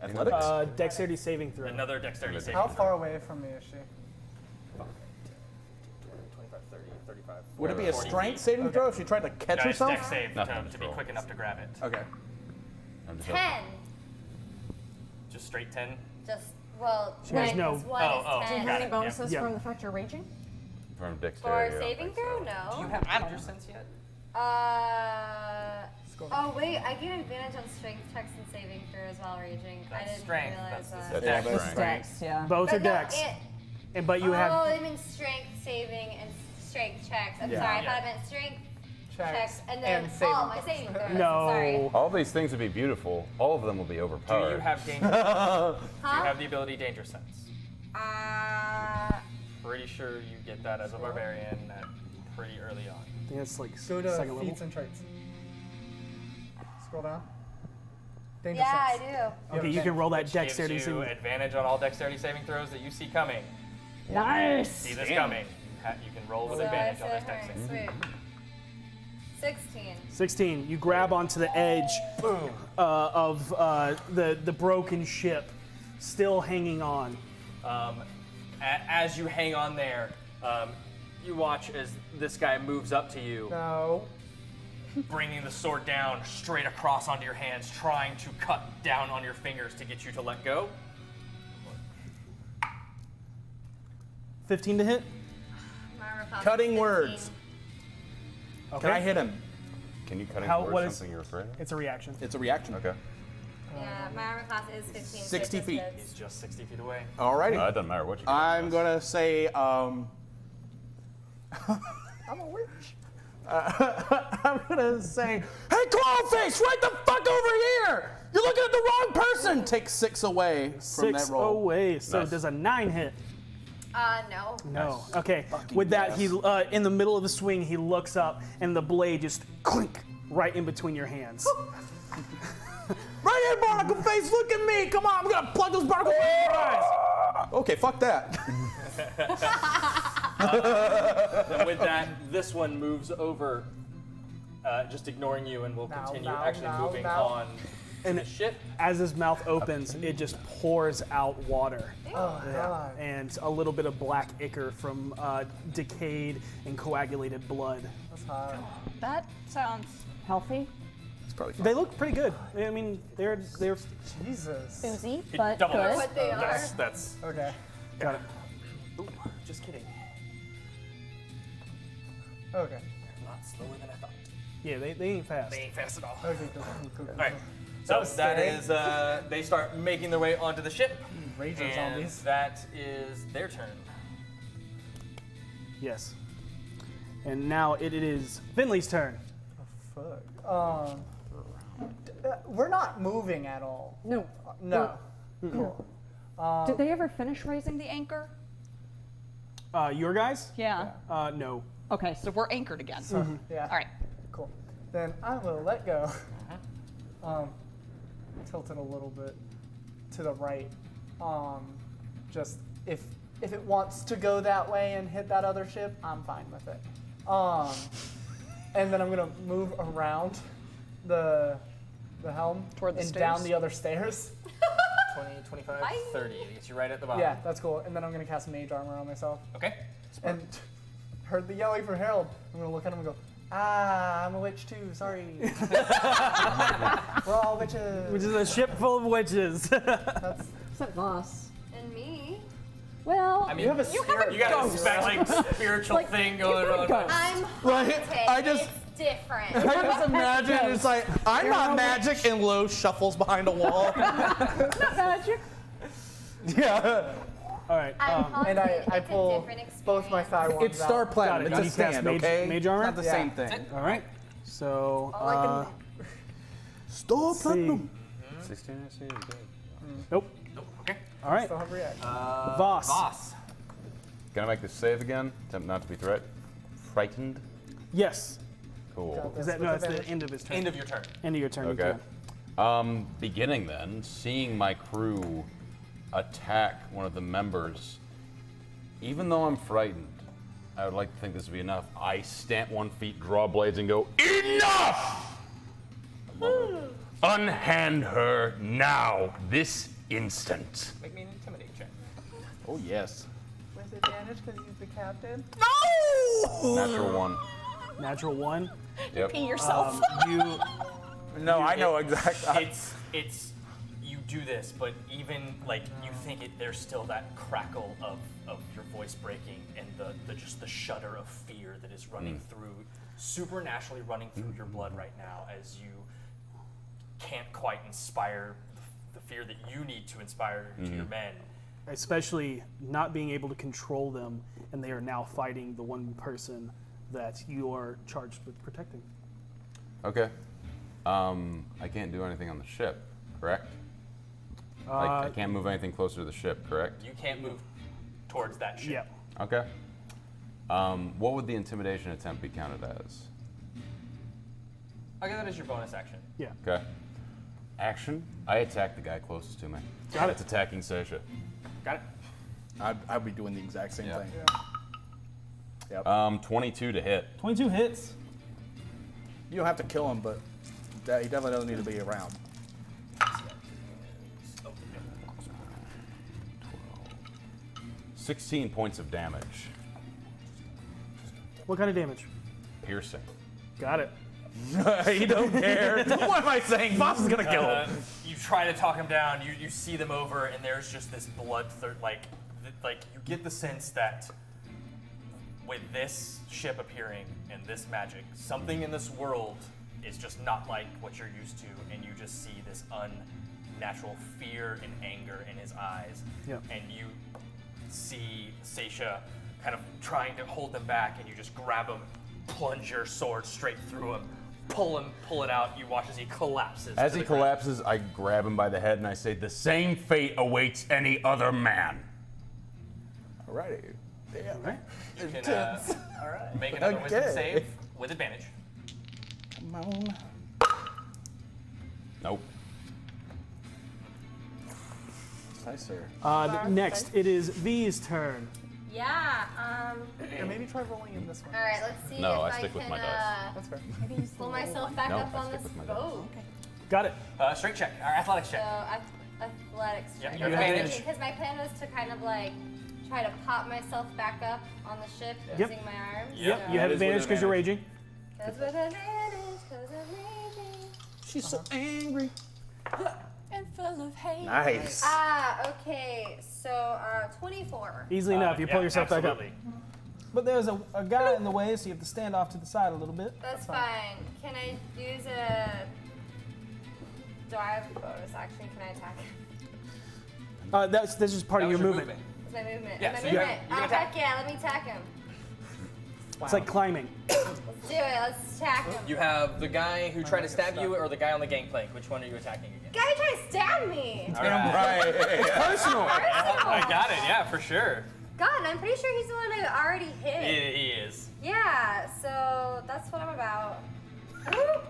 Speaker 7: Athletics?
Speaker 1: Dexterity saving throw.
Speaker 4: another dexterity saving.
Speaker 8: How far away from me is she?
Speaker 4: 25, 30, 35.
Speaker 7: Would it be a
Speaker 4: 40
Speaker 7: strength
Speaker 4: feet.
Speaker 7: saving throw if she tried to catch
Speaker 4: No, it's
Speaker 7: herself?
Speaker 4: dex save
Speaker 5: Nothing
Speaker 4: to be
Speaker 5: roll.
Speaker 4: quick enough to grab it.
Speaker 7: Okay.
Speaker 5: I'm just
Speaker 6: 10.
Speaker 4: Just straight 10.
Speaker 6: Just, well,
Speaker 1: She has
Speaker 6: 9
Speaker 1: no-
Speaker 6: plus 1
Speaker 4: Oh,
Speaker 6: is
Speaker 4: oh,
Speaker 6: 10.
Speaker 4: got it.
Speaker 3: bonuses
Speaker 1: Yeah.
Speaker 3: from the fact you're raging?
Speaker 5: from
Speaker 6: For
Speaker 5: dexterity. I don't
Speaker 6: saving
Speaker 5: think so.
Speaker 6: throw?
Speaker 4: Do you
Speaker 6: No.
Speaker 4: have danger sense yet?
Speaker 6: Oh wait, I get advantage on strength checks and saving throw as well, raging. I
Speaker 4: That's
Speaker 6: didn't
Speaker 4: strength.
Speaker 6: realize
Speaker 4: That's
Speaker 6: that.
Speaker 4: the
Speaker 5: That's
Speaker 4: dex.
Speaker 5: strength.
Speaker 3: Dex, yeah.
Speaker 1: Both are
Speaker 6: But no,
Speaker 1: dex.
Speaker 6: it-
Speaker 1: But you
Speaker 6: oh,
Speaker 1: have
Speaker 6: it means strength saving and strength checks. I'm
Speaker 7: Yeah.
Speaker 6: sorry, I
Speaker 4: Yeah.
Speaker 6: thought it meant strength
Speaker 8: Checks.
Speaker 6: checks and then
Speaker 8: saving
Speaker 6: my
Speaker 8: throws.
Speaker 6: saving throws.
Speaker 1: No.
Speaker 6: Sorry.
Speaker 5: All these things would be beautiful. All of them will be
Speaker 4: Do
Speaker 5: overpowered.
Speaker 4: you have danger? Do you
Speaker 6: Huh?
Speaker 4: have the ability danger sense? Pretty sure you get that as a barbarian pretty early on.
Speaker 1: I think it's like
Speaker 8: Go to
Speaker 1: second level.
Speaker 8: feats and traits. Scroll down. Danger
Speaker 6: Yeah, I
Speaker 8: sense.
Speaker 6: do.
Speaker 1: Okay, you can roll that
Speaker 4: Which
Speaker 1: dexterity
Speaker 4: gives you
Speaker 1: saving.
Speaker 4: advantage on all dexterity saving throws that you see coming.
Speaker 3: Nice.
Speaker 4: See this coming. You can roll with
Speaker 6: So I
Speaker 4: advantage on
Speaker 6: said,
Speaker 4: this dex
Speaker 6: alright,
Speaker 4: save.
Speaker 6: sweet. 16.
Speaker 1: 16. You grab onto the edge of the broken ship, still hanging on.
Speaker 4: As you hang on there, you watch as this guy moves up to you,
Speaker 8: No.
Speaker 4: bringing the sword down straight across onto your hands, trying to cut down on your fingers to get you to let go.
Speaker 1: 15 to hit.
Speaker 6: Myra Fox,
Speaker 7: Cutting
Speaker 6: 15.
Speaker 7: words.
Speaker 1: Okay.
Speaker 7: Can I hit him?
Speaker 5: Can you cut
Speaker 1: How-
Speaker 5: into
Speaker 1: what is-
Speaker 5: something you're afraid of?
Speaker 1: It's a reaction.
Speaker 7: It's a reaction.
Speaker 5: Okay.
Speaker 6: Yeah, Myra Class is 15.
Speaker 7: 60 feet.
Speaker 4: He's just 60 feet away.
Speaker 7: Alrighty.
Speaker 5: It doesn't matter what you.
Speaker 7: I'm gonna say, I'm a witch. I'm gonna say, hey, Clawface, right the fuck over here! You're looking at the wrong person! Take 6 away from
Speaker 1: 6
Speaker 7: that roll.
Speaker 1: away. So
Speaker 5: Nice.
Speaker 1: does a 9 hit?
Speaker 6: No.
Speaker 1: No. Okay.
Speaker 7: Fucking
Speaker 1: With that,
Speaker 7: yes.
Speaker 1: he in the middle of the swing, he looks up, and the blade just clink right in between your hands.
Speaker 7: Right here, barnacle face, look at me! Come on, I'm gonna plug those barnacles in your eyes! Okay, fuck that.
Speaker 4: And with that, this one moves over, just ignoring you, and will
Speaker 8: Now,
Speaker 4: continue
Speaker 8: now,
Speaker 4: actually
Speaker 8: now,
Speaker 4: moving
Speaker 8: now.
Speaker 4: on to
Speaker 1: And
Speaker 4: the ship.
Speaker 1: As his mouth opens, it just pours out water.
Speaker 8: Oh, God.
Speaker 1: And a little bit of black ichor from decayed and coagulated blood.
Speaker 8: That's hot.
Speaker 3: That sounds healthy.
Speaker 7: It's probably fine.
Speaker 1: They look pretty good. I mean, they're
Speaker 8: Jesus.
Speaker 3: Boozy,
Speaker 4: It
Speaker 3: but
Speaker 4: double
Speaker 3: good.
Speaker 6: What they are.
Speaker 4: That's
Speaker 8: Okay.
Speaker 1: got it.
Speaker 4: Ooh, just kidding.
Speaker 8: Okay.
Speaker 4: Not slower than I thought.
Speaker 1: Yeah, they ain't fast.
Speaker 4: They ain't fast at all.
Speaker 8: Okay, cool.
Speaker 4: All right. So
Speaker 8: was
Speaker 4: that
Speaker 8: scary.
Speaker 4: is, they start making their way onto the ship.
Speaker 8: Ranger
Speaker 4: And
Speaker 8: zombies.
Speaker 4: that is their turn.
Speaker 1: Yes. And now it is Finley's turn.
Speaker 8: Fuck. We're not moving at all.
Speaker 3: No.
Speaker 8: No. Cool.
Speaker 3: Did they ever finish raising the anchor?
Speaker 1: Your guys?
Speaker 3: Yeah.
Speaker 1: No.
Speaker 3: Okay, so we're anchored again.
Speaker 8: Yeah.
Speaker 3: All right.
Speaker 8: Cool. Then I will let go. Tilt it a little bit to the right. Just if it wants to go that way and hit that other ship, I'm fine with it. And then I'm gonna move around the helm
Speaker 3: Toward the
Speaker 8: and
Speaker 3: stairs?
Speaker 8: down the other stairs.
Speaker 4: 20, 25,
Speaker 6: Bye.
Speaker 4: 30. It gets you right at the bottom.
Speaker 8: Yeah, that's cool. And then I'm gonna cast mage armor on myself.
Speaker 4: Okay.
Speaker 8: And heard the yelling for Harold. I'm gonna look at him and go, I'm a witch too, sorry. We're all witches.
Speaker 1: Which is a ship full of witches.
Speaker 8: That's,
Speaker 3: Except Voss.
Speaker 6: And me.
Speaker 3: Well,
Speaker 4: I mean,
Speaker 8: you have a
Speaker 4: you
Speaker 8: spirit
Speaker 4: got a
Speaker 8: ghost.
Speaker 4: spiritual
Speaker 3: Like,
Speaker 4: thing
Speaker 3: you've
Speaker 4: going
Speaker 3: got a
Speaker 4: on.
Speaker 3: ghost.
Speaker 6: I'm
Speaker 7: Right,
Speaker 6: haunted.
Speaker 7: I just-
Speaker 6: It's different.
Speaker 7: I just imagine it's like, I'm not magic, and Lo shuffles behind a wall.
Speaker 3: not magic.
Speaker 7: Yeah.
Speaker 1: All right.
Speaker 6: I'm haunted.
Speaker 8: and I
Speaker 6: It's a
Speaker 8: pull
Speaker 6: different
Speaker 8: both my
Speaker 6: experience.
Speaker 8: thigh wands
Speaker 7: It's Star
Speaker 8: out.
Speaker 7: Platinum.
Speaker 1: Got it.
Speaker 7: It's
Speaker 1: You
Speaker 7: a
Speaker 1: cast
Speaker 7: stand,
Speaker 1: mage-
Speaker 7: okay?
Speaker 1: mage armor?
Speaker 7: It's not the
Speaker 8: Yeah.
Speaker 7: same thing.
Speaker 1: All right. So,
Speaker 8: All I can-
Speaker 7: Star
Speaker 1: see.
Speaker 7: Platinum.
Speaker 5: 16 AC is good.
Speaker 1: Nope.
Speaker 4: Okay.
Speaker 1: All right.
Speaker 8: Still have reaction.
Speaker 1: Voss.
Speaker 4: Boss.
Speaker 5: Can I make this save again? Attempt not to be frightened.
Speaker 1: Yes.
Speaker 5: Cool.
Speaker 8: Got
Speaker 1: Is
Speaker 8: this
Speaker 1: that
Speaker 8: with
Speaker 1: no? That's the
Speaker 8: advantage.
Speaker 1: end of his turn.
Speaker 4: End of your turn.
Speaker 1: End of your turn. you
Speaker 5: Okay.
Speaker 1: can.
Speaker 5: Beginning then, seeing my crew attack one of the members, even though I'm frightened, I would like to think this would be enough. I stamp 1 feet, draw blades, and go, enough! Unhand her now, this instant.
Speaker 4: Make me an intimidate check.
Speaker 7: Oh, yes.
Speaker 8: With advantage because he's the captain.
Speaker 5: Natural 1.
Speaker 1: Natural 1.
Speaker 5: Yep.
Speaker 3: Pee yourself.
Speaker 1: You.
Speaker 7: No, I know exactly.
Speaker 4: It's you do this, but even like you think it, there's still that crackle of your voice breaking and the just the shudder of fear that is running through, supernaturally running through your blood right now as you can't quite inspire the fear that you need to inspire to your men.
Speaker 1: Especially not being able to control them, and they are now fighting the one person that you are charged with protecting.
Speaker 5: Okay. I can't do anything on the ship, correct? I can't move anything closer to the ship, correct?
Speaker 4: You can't move towards that ship.
Speaker 1: Yeah.
Speaker 5: Okay. What would the intimidation attempt be counted as?
Speaker 4: I'll get that as your bonus action.
Speaker 1: Yeah.
Speaker 5: Okay. Action. I attack the guy closest to me.
Speaker 1: Got it.
Speaker 5: It's attacking Sasha.
Speaker 4: Got it?
Speaker 7: I'd be doing the exact same
Speaker 5: Yeah.
Speaker 7: thing.
Speaker 8: Yeah.
Speaker 5: 22 to hit.
Speaker 1: 22 hits.
Speaker 7: You don't have to kill him, but he definitely doesn't need to be around.
Speaker 5: 12, 16 points of damage.
Speaker 1: What kind of damage?
Speaker 5: Piercing.
Speaker 1: Got it.
Speaker 7: He don't care. What am I saying? Boss is gonna kill him.
Speaker 4: You try to talk him down. You see them over, and there's just this bloodthirst. Like you get the sense that with this ship appearing and this magic, something in this world is just not like what you're used to, and you just see this unnatural fear and anger in his eyes.
Speaker 1: Yep.
Speaker 4: And you see Seisha kind of trying to hold them back, and you just grab him, plunge your sword straight through him, pull it out. You watch as he collapses.
Speaker 5: As
Speaker 4: to
Speaker 5: he
Speaker 4: the ground.
Speaker 5: collapses, I grab him by the head and I say, "The same fate awaits any other man."
Speaker 7: Alrighty. Damn.
Speaker 1: Right.
Speaker 4: You can make another wisdom
Speaker 7: Okay.
Speaker 4: save with advantage.
Speaker 7: Come on.
Speaker 5: Nope.
Speaker 7: Hi, sir.
Speaker 1: Next, it is V's turn.
Speaker 6: Yeah.
Speaker 8: Or maybe try rolling in this one.
Speaker 6: All right. Let's see
Speaker 5: No,
Speaker 6: if
Speaker 5: I stick
Speaker 6: can
Speaker 5: with my dice.
Speaker 8: That's fair.
Speaker 6: pull myself back
Speaker 5: No,
Speaker 6: up
Speaker 5: I
Speaker 6: on
Speaker 5: stick
Speaker 6: this
Speaker 5: with my dice.
Speaker 6: boat.
Speaker 1: Got it.
Speaker 4: Strength check, or athletics
Speaker 6: So
Speaker 4: check.
Speaker 6: athletics
Speaker 4: Yeah,
Speaker 6: check.
Speaker 4: you have advantage.
Speaker 6: Because my plan was to kind of like try to pop myself back up on the ship
Speaker 1: Yep.
Speaker 6: using my arms.
Speaker 1: Yep,
Speaker 6: So
Speaker 1: you have
Speaker 4: That is with
Speaker 1: advantage because you're
Speaker 4: advantage.
Speaker 1: raging.
Speaker 6: That's with advantage, because I'm raging.
Speaker 7: She's so angry.
Speaker 3: And full of hate.
Speaker 7: Nice.
Speaker 6: Okay. So 24.
Speaker 1: Easily enough, you pull yourself back up.
Speaker 4: absolutely.
Speaker 10: But there's a guy in the way, so you have to stand off to the side a little bit.
Speaker 6: That's fine. Can I use a? Do I have a bonus action? Can I attack?
Speaker 1: That's just part
Speaker 4: That
Speaker 1: of
Speaker 4: was
Speaker 1: your movement.
Speaker 6: It's my movement.
Speaker 4: Yeah,
Speaker 6: my
Speaker 4: so you
Speaker 6: movement.
Speaker 4: can attack.
Speaker 6: Heck yeah, let me attack him.
Speaker 1: It's like climbing.
Speaker 6: Let's do it. Let's attack him.
Speaker 4: You have the guy who tried to stab you, or the guy on the gangplank. Which one are you attacking again?
Speaker 6: Guy tried to stab me.
Speaker 4: Damn
Speaker 7: right.
Speaker 1: Personal.
Speaker 4: I got it. Yeah, for sure.
Speaker 6: God, I'm pretty sure he's the one I already hit.
Speaker 4: He is.
Speaker 6: Yeah, so that's what I'm about. Woo!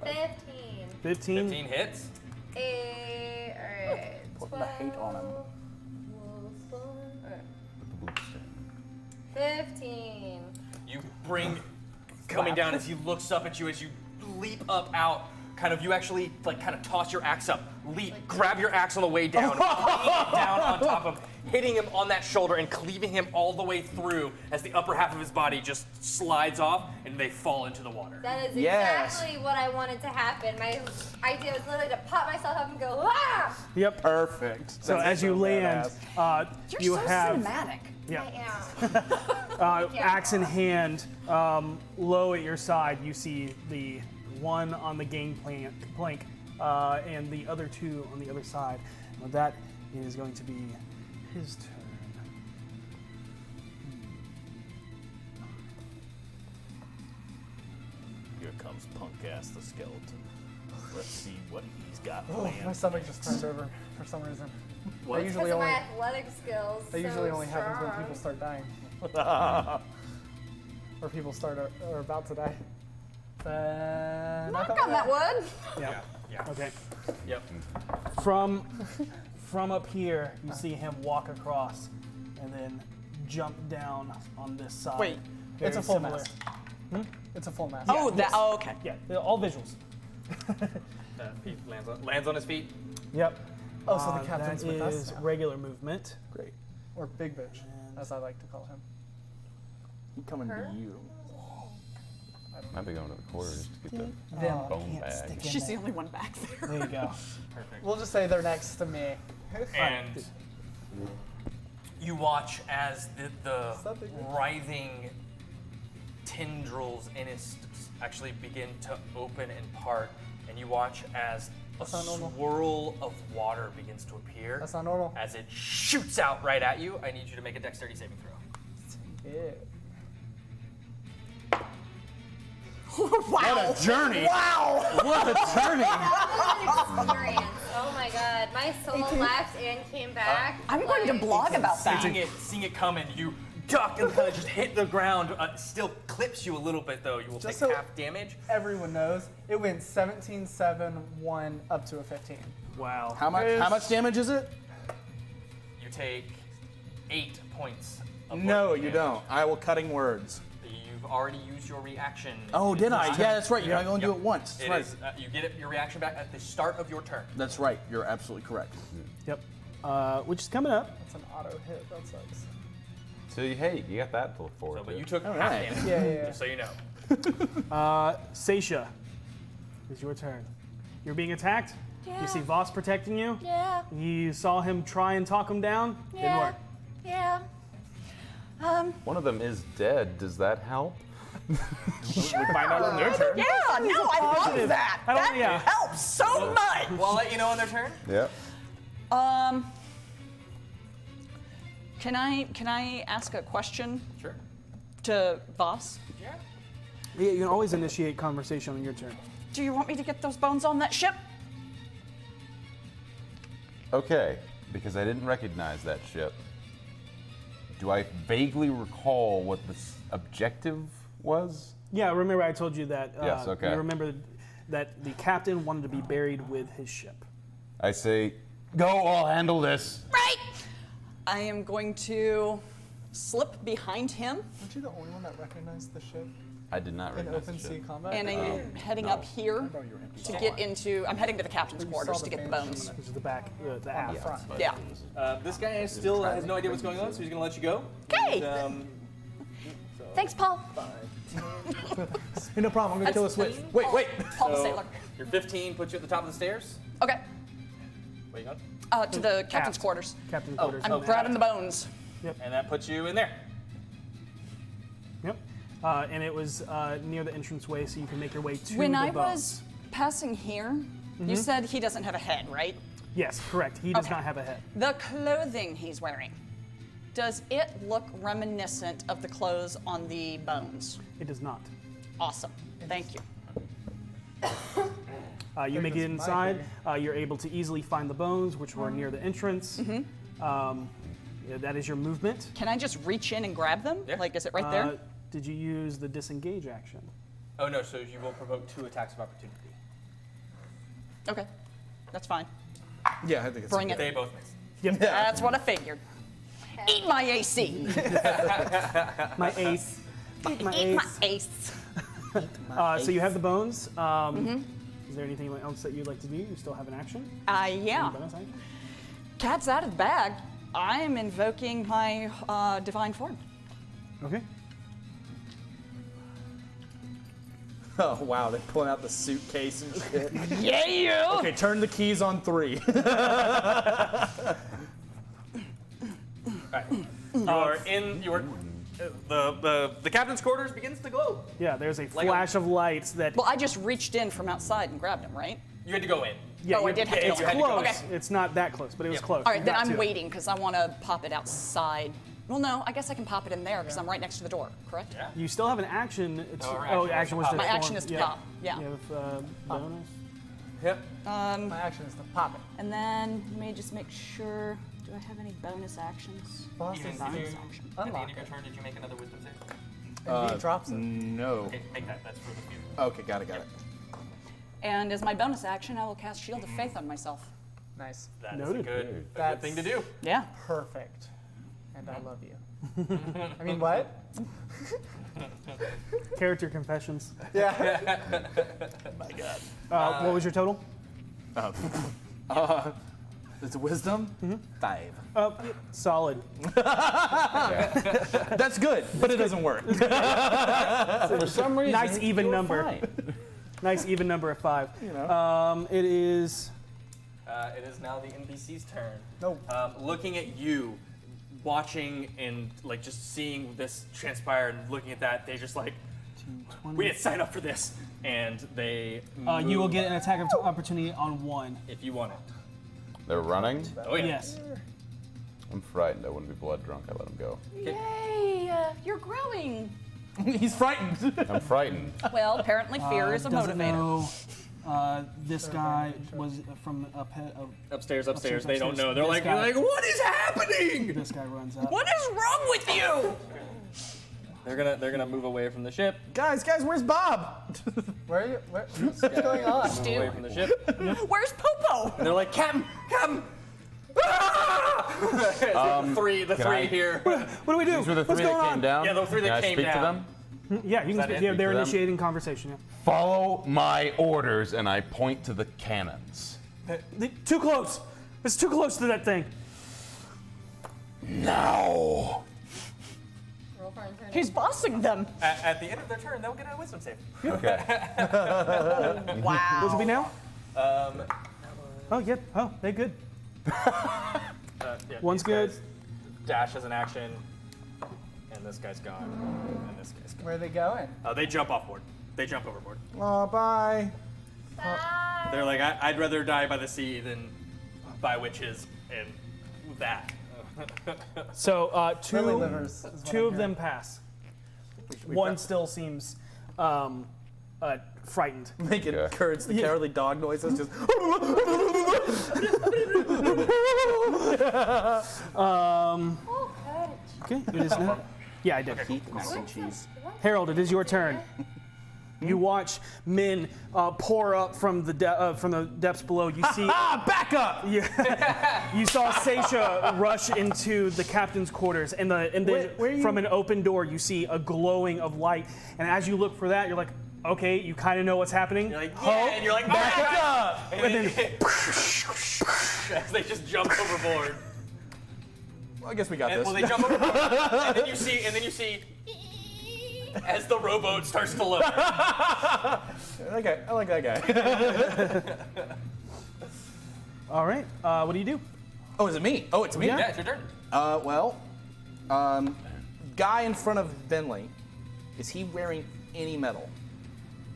Speaker 6: 15.
Speaker 1: 15.
Speaker 4: 15 hits.
Speaker 6: Alright.
Speaker 7: Putting the hate on him.
Speaker 6: 15.
Speaker 4: You bring coming down as he looks up at you as you leap up out. Kind of, you actually like kind of toss your axe up, leap, grab your axe on the way down, bringing it down on top of him, hitting him on that shoulder and cleaving him all the way through as the upper half of his body just slides off and they fall into the water.
Speaker 6: That is
Speaker 7: Yes.
Speaker 6: exactly what I wanted to happen. My idea was literally to pop myself up and go, ah!
Speaker 1: Yep.
Speaker 7: Perfect.
Speaker 1: So as you land,
Speaker 3: You're
Speaker 1: you
Speaker 3: so
Speaker 1: have
Speaker 3: cinematic.
Speaker 1: yeah,
Speaker 6: I am.
Speaker 1: axe in hand, low at your side. You see the one on the gangplank and the other two on the other side. Now that is going to be his turn.
Speaker 7: Here comes punk ass the skeleton. Let's see what he's got
Speaker 8: Oh, my stomach just turned over for some reason.
Speaker 7: What?
Speaker 8: I
Speaker 6: Because
Speaker 8: usually
Speaker 6: of my
Speaker 8: only
Speaker 6: athletic skills.
Speaker 8: that usually only happens when
Speaker 6: strong.
Speaker 8: people start dying. Or people are about to die.
Speaker 3: Knock on that wood.
Speaker 1: Yeah.
Speaker 4: Yeah.
Speaker 1: Okay.
Speaker 4: Yep.
Speaker 1: From up here, you see him walk across and then jump down on this side.
Speaker 8: Wait,
Speaker 1: Very
Speaker 8: it's a full
Speaker 1: similar.
Speaker 8: mast. It's a full mast.
Speaker 3: Oh, that. Oh, okay.
Speaker 1: Yeah, they're all visuals.
Speaker 4: He lands on his feet.
Speaker 1: Yep.
Speaker 8: Oh, so the captain's
Speaker 1: that
Speaker 8: with us
Speaker 1: is
Speaker 8: now.
Speaker 1: regular movement.
Speaker 7: Great.
Speaker 8: Or Big Bitch, as I like to call him.
Speaker 7: He coming to you.
Speaker 5: Might be going to the quarters to get that
Speaker 8: Them.
Speaker 5: bone bag.
Speaker 3: She's the only one back there.
Speaker 1: There you go.
Speaker 4: Perfect.
Speaker 8: We'll just say they're next to me.
Speaker 4: And you watch as the
Speaker 8: Something.
Speaker 4: writhing tendrils in his actually begin to open and part, and you watch as a
Speaker 8: That's not normal.
Speaker 4: swirl of water begins to appear.
Speaker 8: That's not normal.
Speaker 4: As it shoots out right at you. I need you to make a dexterity saving throw.
Speaker 8: Yeah.
Speaker 3: Wow.
Speaker 7: What a journey!
Speaker 3: Wow.
Speaker 7: What a journey!
Speaker 6: That was an experience. Oh my god. My soul left and came back.
Speaker 3: I'm going to
Speaker 6: like-
Speaker 3: blog about that.
Speaker 4: Seeing it coming, you duck and kind of just hit the ground. Still clips you a little bit though. You will
Speaker 8: Just
Speaker 4: take
Speaker 8: so-
Speaker 4: half damage.
Speaker 8: Everyone knows it went 17, 7, 1 up to a 15.
Speaker 1: Wow.
Speaker 7: How much damage is it?
Speaker 4: You take 8 points. Of
Speaker 7: No,
Speaker 4: bludgeoning
Speaker 7: you
Speaker 4: damage.
Speaker 7: don't. I will cutting words.
Speaker 4: You've already used your reaction.
Speaker 7: Oh, did I?
Speaker 4: It's
Speaker 7: Yeah, that's right. You're not going to do
Speaker 4: Yep.
Speaker 7: it once. That's
Speaker 4: It
Speaker 7: right.
Speaker 4: is, you get your reaction back at the start of your turn.
Speaker 7: That's right. You're absolutely correct.
Speaker 1: Yep. which is coming up.
Speaker 8: That's an auto hit. That sucks.
Speaker 5: So hey, you got that to look forward to.
Speaker 4: But you took half
Speaker 7: right.
Speaker 4: damage.
Speaker 8: Yeah.
Speaker 4: Just so you know.
Speaker 1: Seisha, it's your turn. You're being attacked.
Speaker 9: Yeah.
Speaker 1: You see Voss protecting you.
Speaker 9: Yeah.
Speaker 1: You saw him try and talk him down. Didn't work.
Speaker 9: Yeah.
Speaker 5: One of them is dead. Does that help?
Speaker 7: We find out on their turn.
Speaker 3: Yeah, no, I love that.
Speaker 1: I don't-
Speaker 3: That
Speaker 1: yeah.
Speaker 3: helps so much.
Speaker 4: Well, I'll let you know on their turn.
Speaker 5: Yeah.
Speaker 3: Can I ask a question
Speaker 4: Sure.
Speaker 3: to Voss?
Speaker 4: Yeah.
Speaker 1: Yeah, you can always initiate conversation on your turn.
Speaker 3: Do you want me to get those bones on that ship?
Speaker 5: Okay, because I didn't recognize that ship. Do I vaguely recall what the objective was?
Speaker 1: Yeah, remember I told you that.
Speaker 5: Yes, okay.
Speaker 1: You remember that the captain wanted to be buried with his ship.
Speaker 5: I say, go, I'll handle this.
Speaker 3: Right. I am going to slip behind him,
Speaker 8: Aren't you the only one that recognized the ship
Speaker 5: I did not
Speaker 8: in
Speaker 5: recognize
Speaker 8: open
Speaker 5: the
Speaker 8: sea
Speaker 5: ship.
Speaker 8: combat?
Speaker 3: and I'm heading up here to get into. I'm heading to the captain's quarters to get the bones.
Speaker 1: Which is the back, the aft.
Speaker 3: Yeah.
Speaker 4: This guy still has no idea what's going on, so he's gonna let you go.
Speaker 3: Okay.
Speaker 4: And,
Speaker 9: Thanks, Paul.
Speaker 8: Hey, no problem. I'm gonna kill a switch. Wait.
Speaker 3: Paul the
Speaker 4: So-
Speaker 3: sailor.
Speaker 4: your 15 puts you at the top of the stairs.
Speaker 3: Okay.
Speaker 4: Where you going?
Speaker 3: To the captain's
Speaker 1: Aft.
Speaker 3: quarters.
Speaker 1: Captain's
Speaker 4: Oh,
Speaker 1: quarters.
Speaker 3: I'm
Speaker 4: oh,
Speaker 3: grabbing the bones.
Speaker 4: And that puts you in there.
Speaker 1: Yep. And it was near the entranceway, so you can make your way to
Speaker 3: When
Speaker 1: the
Speaker 3: I
Speaker 1: bones.
Speaker 3: was passing here, you said he doesn't have a head, right?
Speaker 1: Yes, correct. He does
Speaker 3: Okay.
Speaker 1: not have a head.
Speaker 3: The clothing he's wearing, does it look reminiscent of the clothes on the bones?
Speaker 1: It does not.
Speaker 3: Awesome. Thank you.
Speaker 1: You make it
Speaker 8: goes my
Speaker 1: inside. You're able to easily find the bones, which were near the entrance. Yeah, that is your movement.
Speaker 3: Can I just reach in and grab them?
Speaker 4: Yeah.
Speaker 3: Like, is it right there?
Speaker 1: Did you use the disengage action?
Speaker 4: Oh no, so you will provoke 2 attacks of opportunity.
Speaker 3: Okay. That's fine.
Speaker 7: Yeah, I think it's
Speaker 3: Bring it.
Speaker 4: They both miss.
Speaker 1: Yep.
Speaker 3: That's what I figured. Eat my AC.
Speaker 1: My ace. Eat my
Speaker 9: Eat my
Speaker 1: ace.
Speaker 9: ace.
Speaker 1: So you have the bones. Is there anything else that you'd like to do? You still have an action?
Speaker 3: Yeah.
Speaker 1: Any bonus action?
Speaker 3: Cat's out of the bag. I am invoking my divine form.
Speaker 1: Okay.
Speaker 7: Oh wow, they're pulling out the suitcase and shit.
Speaker 3: Yeah, you.
Speaker 7: Okay, turn the keys on 3.
Speaker 4: You're in your the captain's quarters begins to glow.
Speaker 1: Yeah, there's a
Speaker 4: Like
Speaker 1: flash of lights that.
Speaker 3: Well, I just reached in from outside and grabbed him, right?
Speaker 4: You had to go in.
Speaker 1: Yeah,
Speaker 3: Oh, I
Speaker 1: you-
Speaker 3: did have to
Speaker 1: It's
Speaker 3: go in.
Speaker 1: close.
Speaker 3: Okay.
Speaker 1: It's not that close, but it was
Speaker 4: Yeah.
Speaker 1: close.
Speaker 3: All
Speaker 1: You
Speaker 3: right, then
Speaker 1: got
Speaker 3: I'm
Speaker 1: to.
Speaker 3: waiting because I want to pop it outside. Well, no, I guess I can pop it in there because I'm right next to the door, correct?
Speaker 4: Yeah.
Speaker 1: You still have an action. To,
Speaker 4: her action was to
Speaker 1: action was
Speaker 4: pop.
Speaker 1: to
Speaker 3: My
Speaker 1: form-
Speaker 3: action is to
Speaker 1: yeah.
Speaker 3: pop, yeah.
Speaker 1: You have bonus.
Speaker 4: Yep.
Speaker 8: My action is to pop it.
Speaker 3: And then let me just make sure. Do I have any bonus actions?
Speaker 8: Boss
Speaker 4: Even
Speaker 8: is
Speaker 4: if you-
Speaker 3: Bonus action.
Speaker 4: At the
Speaker 8: unlock
Speaker 4: end of your
Speaker 8: it.
Speaker 4: turn, did you make another wisdom save?
Speaker 8: And he drops it.
Speaker 7: No.
Speaker 4: Okay, make that. That's for the future.
Speaker 7: Okay, got it.
Speaker 3: And as my bonus action, I will cast Shield of Faith on myself.
Speaker 8: Nice.
Speaker 4: That is a
Speaker 1: Noted.
Speaker 4: good
Speaker 8: That's-
Speaker 4: thing to do.
Speaker 3: Yeah.
Speaker 8: Perfect. And I love you. I mean, what?
Speaker 1: Character confessions.
Speaker 8: Yeah.
Speaker 1: What was your total?
Speaker 7: It's wisdom? 5.
Speaker 1: Solid.
Speaker 7: That's good, but it doesn't work.
Speaker 5: For some reason,
Speaker 1: Nice even
Speaker 5: you were
Speaker 1: number.
Speaker 5: fine.
Speaker 1: Nice even number of 5.
Speaker 7: You know.
Speaker 1: It is.
Speaker 4: It is now the NPC's turn.
Speaker 8: No.
Speaker 4: Looking at you, watching and like just seeing this transpire and looking at that, they just like, we didn't sign up for this, and they.
Speaker 1: You will
Speaker 4: move
Speaker 1: get an attack of opportunity on 1.
Speaker 4: if you want it.
Speaker 5: They're running.
Speaker 4: Oh yeah.
Speaker 1: Yes.
Speaker 5: I'm frightened. I wouldn't be blood drunk. I let him go.
Speaker 3: Yay! You're growing.
Speaker 7: He's frightened.
Speaker 5: I'm frightened.
Speaker 3: Well, apparently fear is a
Speaker 1: Doesn't
Speaker 3: motivator.
Speaker 1: know, this guy was from up head.
Speaker 4: Upstairs.
Speaker 1: Upstairs,
Speaker 4: They don't
Speaker 1: upstairs.
Speaker 4: know. They're
Speaker 1: This
Speaker 4: like,
Speaker 1: guy.
Speaker 4: what is happening?
Speaker 1: This guy runs up.
Speaker 3: What is wrong with you?
Speaker 4: They're gonna move away from the ship.
Speaker 7: guys, where's Bob?
Speaker 8: Where are you? What's going on?
Speaker 4: Move away from the ship.
Speaker 3: Where's Popo?
Speaker 4: And they're like, Captain. Ah! the three
Speaker 5: can I-
Speaker 4: here.
Speaker 1: What do we do?
Speaker 5: These were the
Speaker 1: What's
Speaker 5: three
Speaker 1: going
Speaker 5: that
Speaker 1: on?
Speaker 5: came down.
Speaker 4: Yeah, the three that
Speaker 5: Can I
Speaker 4: came
Speaker 5: speak
Speaker 4: down.
Speaker 5: to them?
Speaker 1: Yeah, you can
Speaker 4: that
Speaker 1: speak.
Speaker 4: it?
Speaker 1: Yeah, they're
Speaker 5: To them?
Speaker 1: initiating conversation. Yeah.
Speaker 5: Follow my orders, and I point to the cannons.
Speaker 1: Too close. It's too close to that thing.
Speaker 5: Now.
Speaker 6: Roll for intimidation.
Speaker 3: He's bossing them.
Speaker 4: At the end of their turn, they'll get a wisdom save.
Speaker 5: Okay.
Speaker 3: Wow.
Speaker 1: What's it be now?
Speaker 4: Um,
Speaker 1: Oh, yep. Oh, they're good.
Speaker 4: yeah,
Speaker 1: One's
Speaker 4: these
Speaker 1: good.
Speaker 4: guys Dash as an action, and this guy's gone, and this guy's gone.
Speaker 8: Where are they going?
Speaker 4: They jump off board. They jump overboard.
Speaker 7: Oh, bye.
Speaker 4: They're like, I'd rather die by the sea than by witches and that.
Speaker 1: So
Speaker 8: Lily livers is what
Speaker 1: two
Speaker 8: I'm
Speaker 1: of them
Speaker 8: hearing.
Speaker 1: pass. One still seems frightened.
Speaker 7: Making
Speaker 5: Yeah.
Speaker 7: Courage the Cowardly Dog noises. Just.
Speaker 1: Okay, it is now. Yeah, I did.
Speaker 7: Heat mac and cheese.
Speaker 1: Harold, it is your turn. You watch men pour up from the depths below. You see.
Speaker 7: Back up!
Speaker 1: You saw Seisha rush into the captain's quarters, and then
Speaker 8: where you-
Speaker 1: from an open door, you see a glowing of light. And as you look for that, you're like, okay, you kind of know what's happening.
Speaker 4: You're like, yeah, and you're like, back up! And then as they just jump overboard.
Speaker 7: Well, I guess we got
Speaker 4: And,
Speaker 7: this.
Speaker 4: well, they jump overboard, and then you see, as the rowboat starts to lower.
Speaker 7: Okay, I like that guy.
Speaker 1: All right, what do you do?
Speaker 7: Oh, is it me? Oh, it's me.
Speaker 4: Yeah, it's your turn.
Speaker 7: Guy in front of Bentley, is he wearing any metal?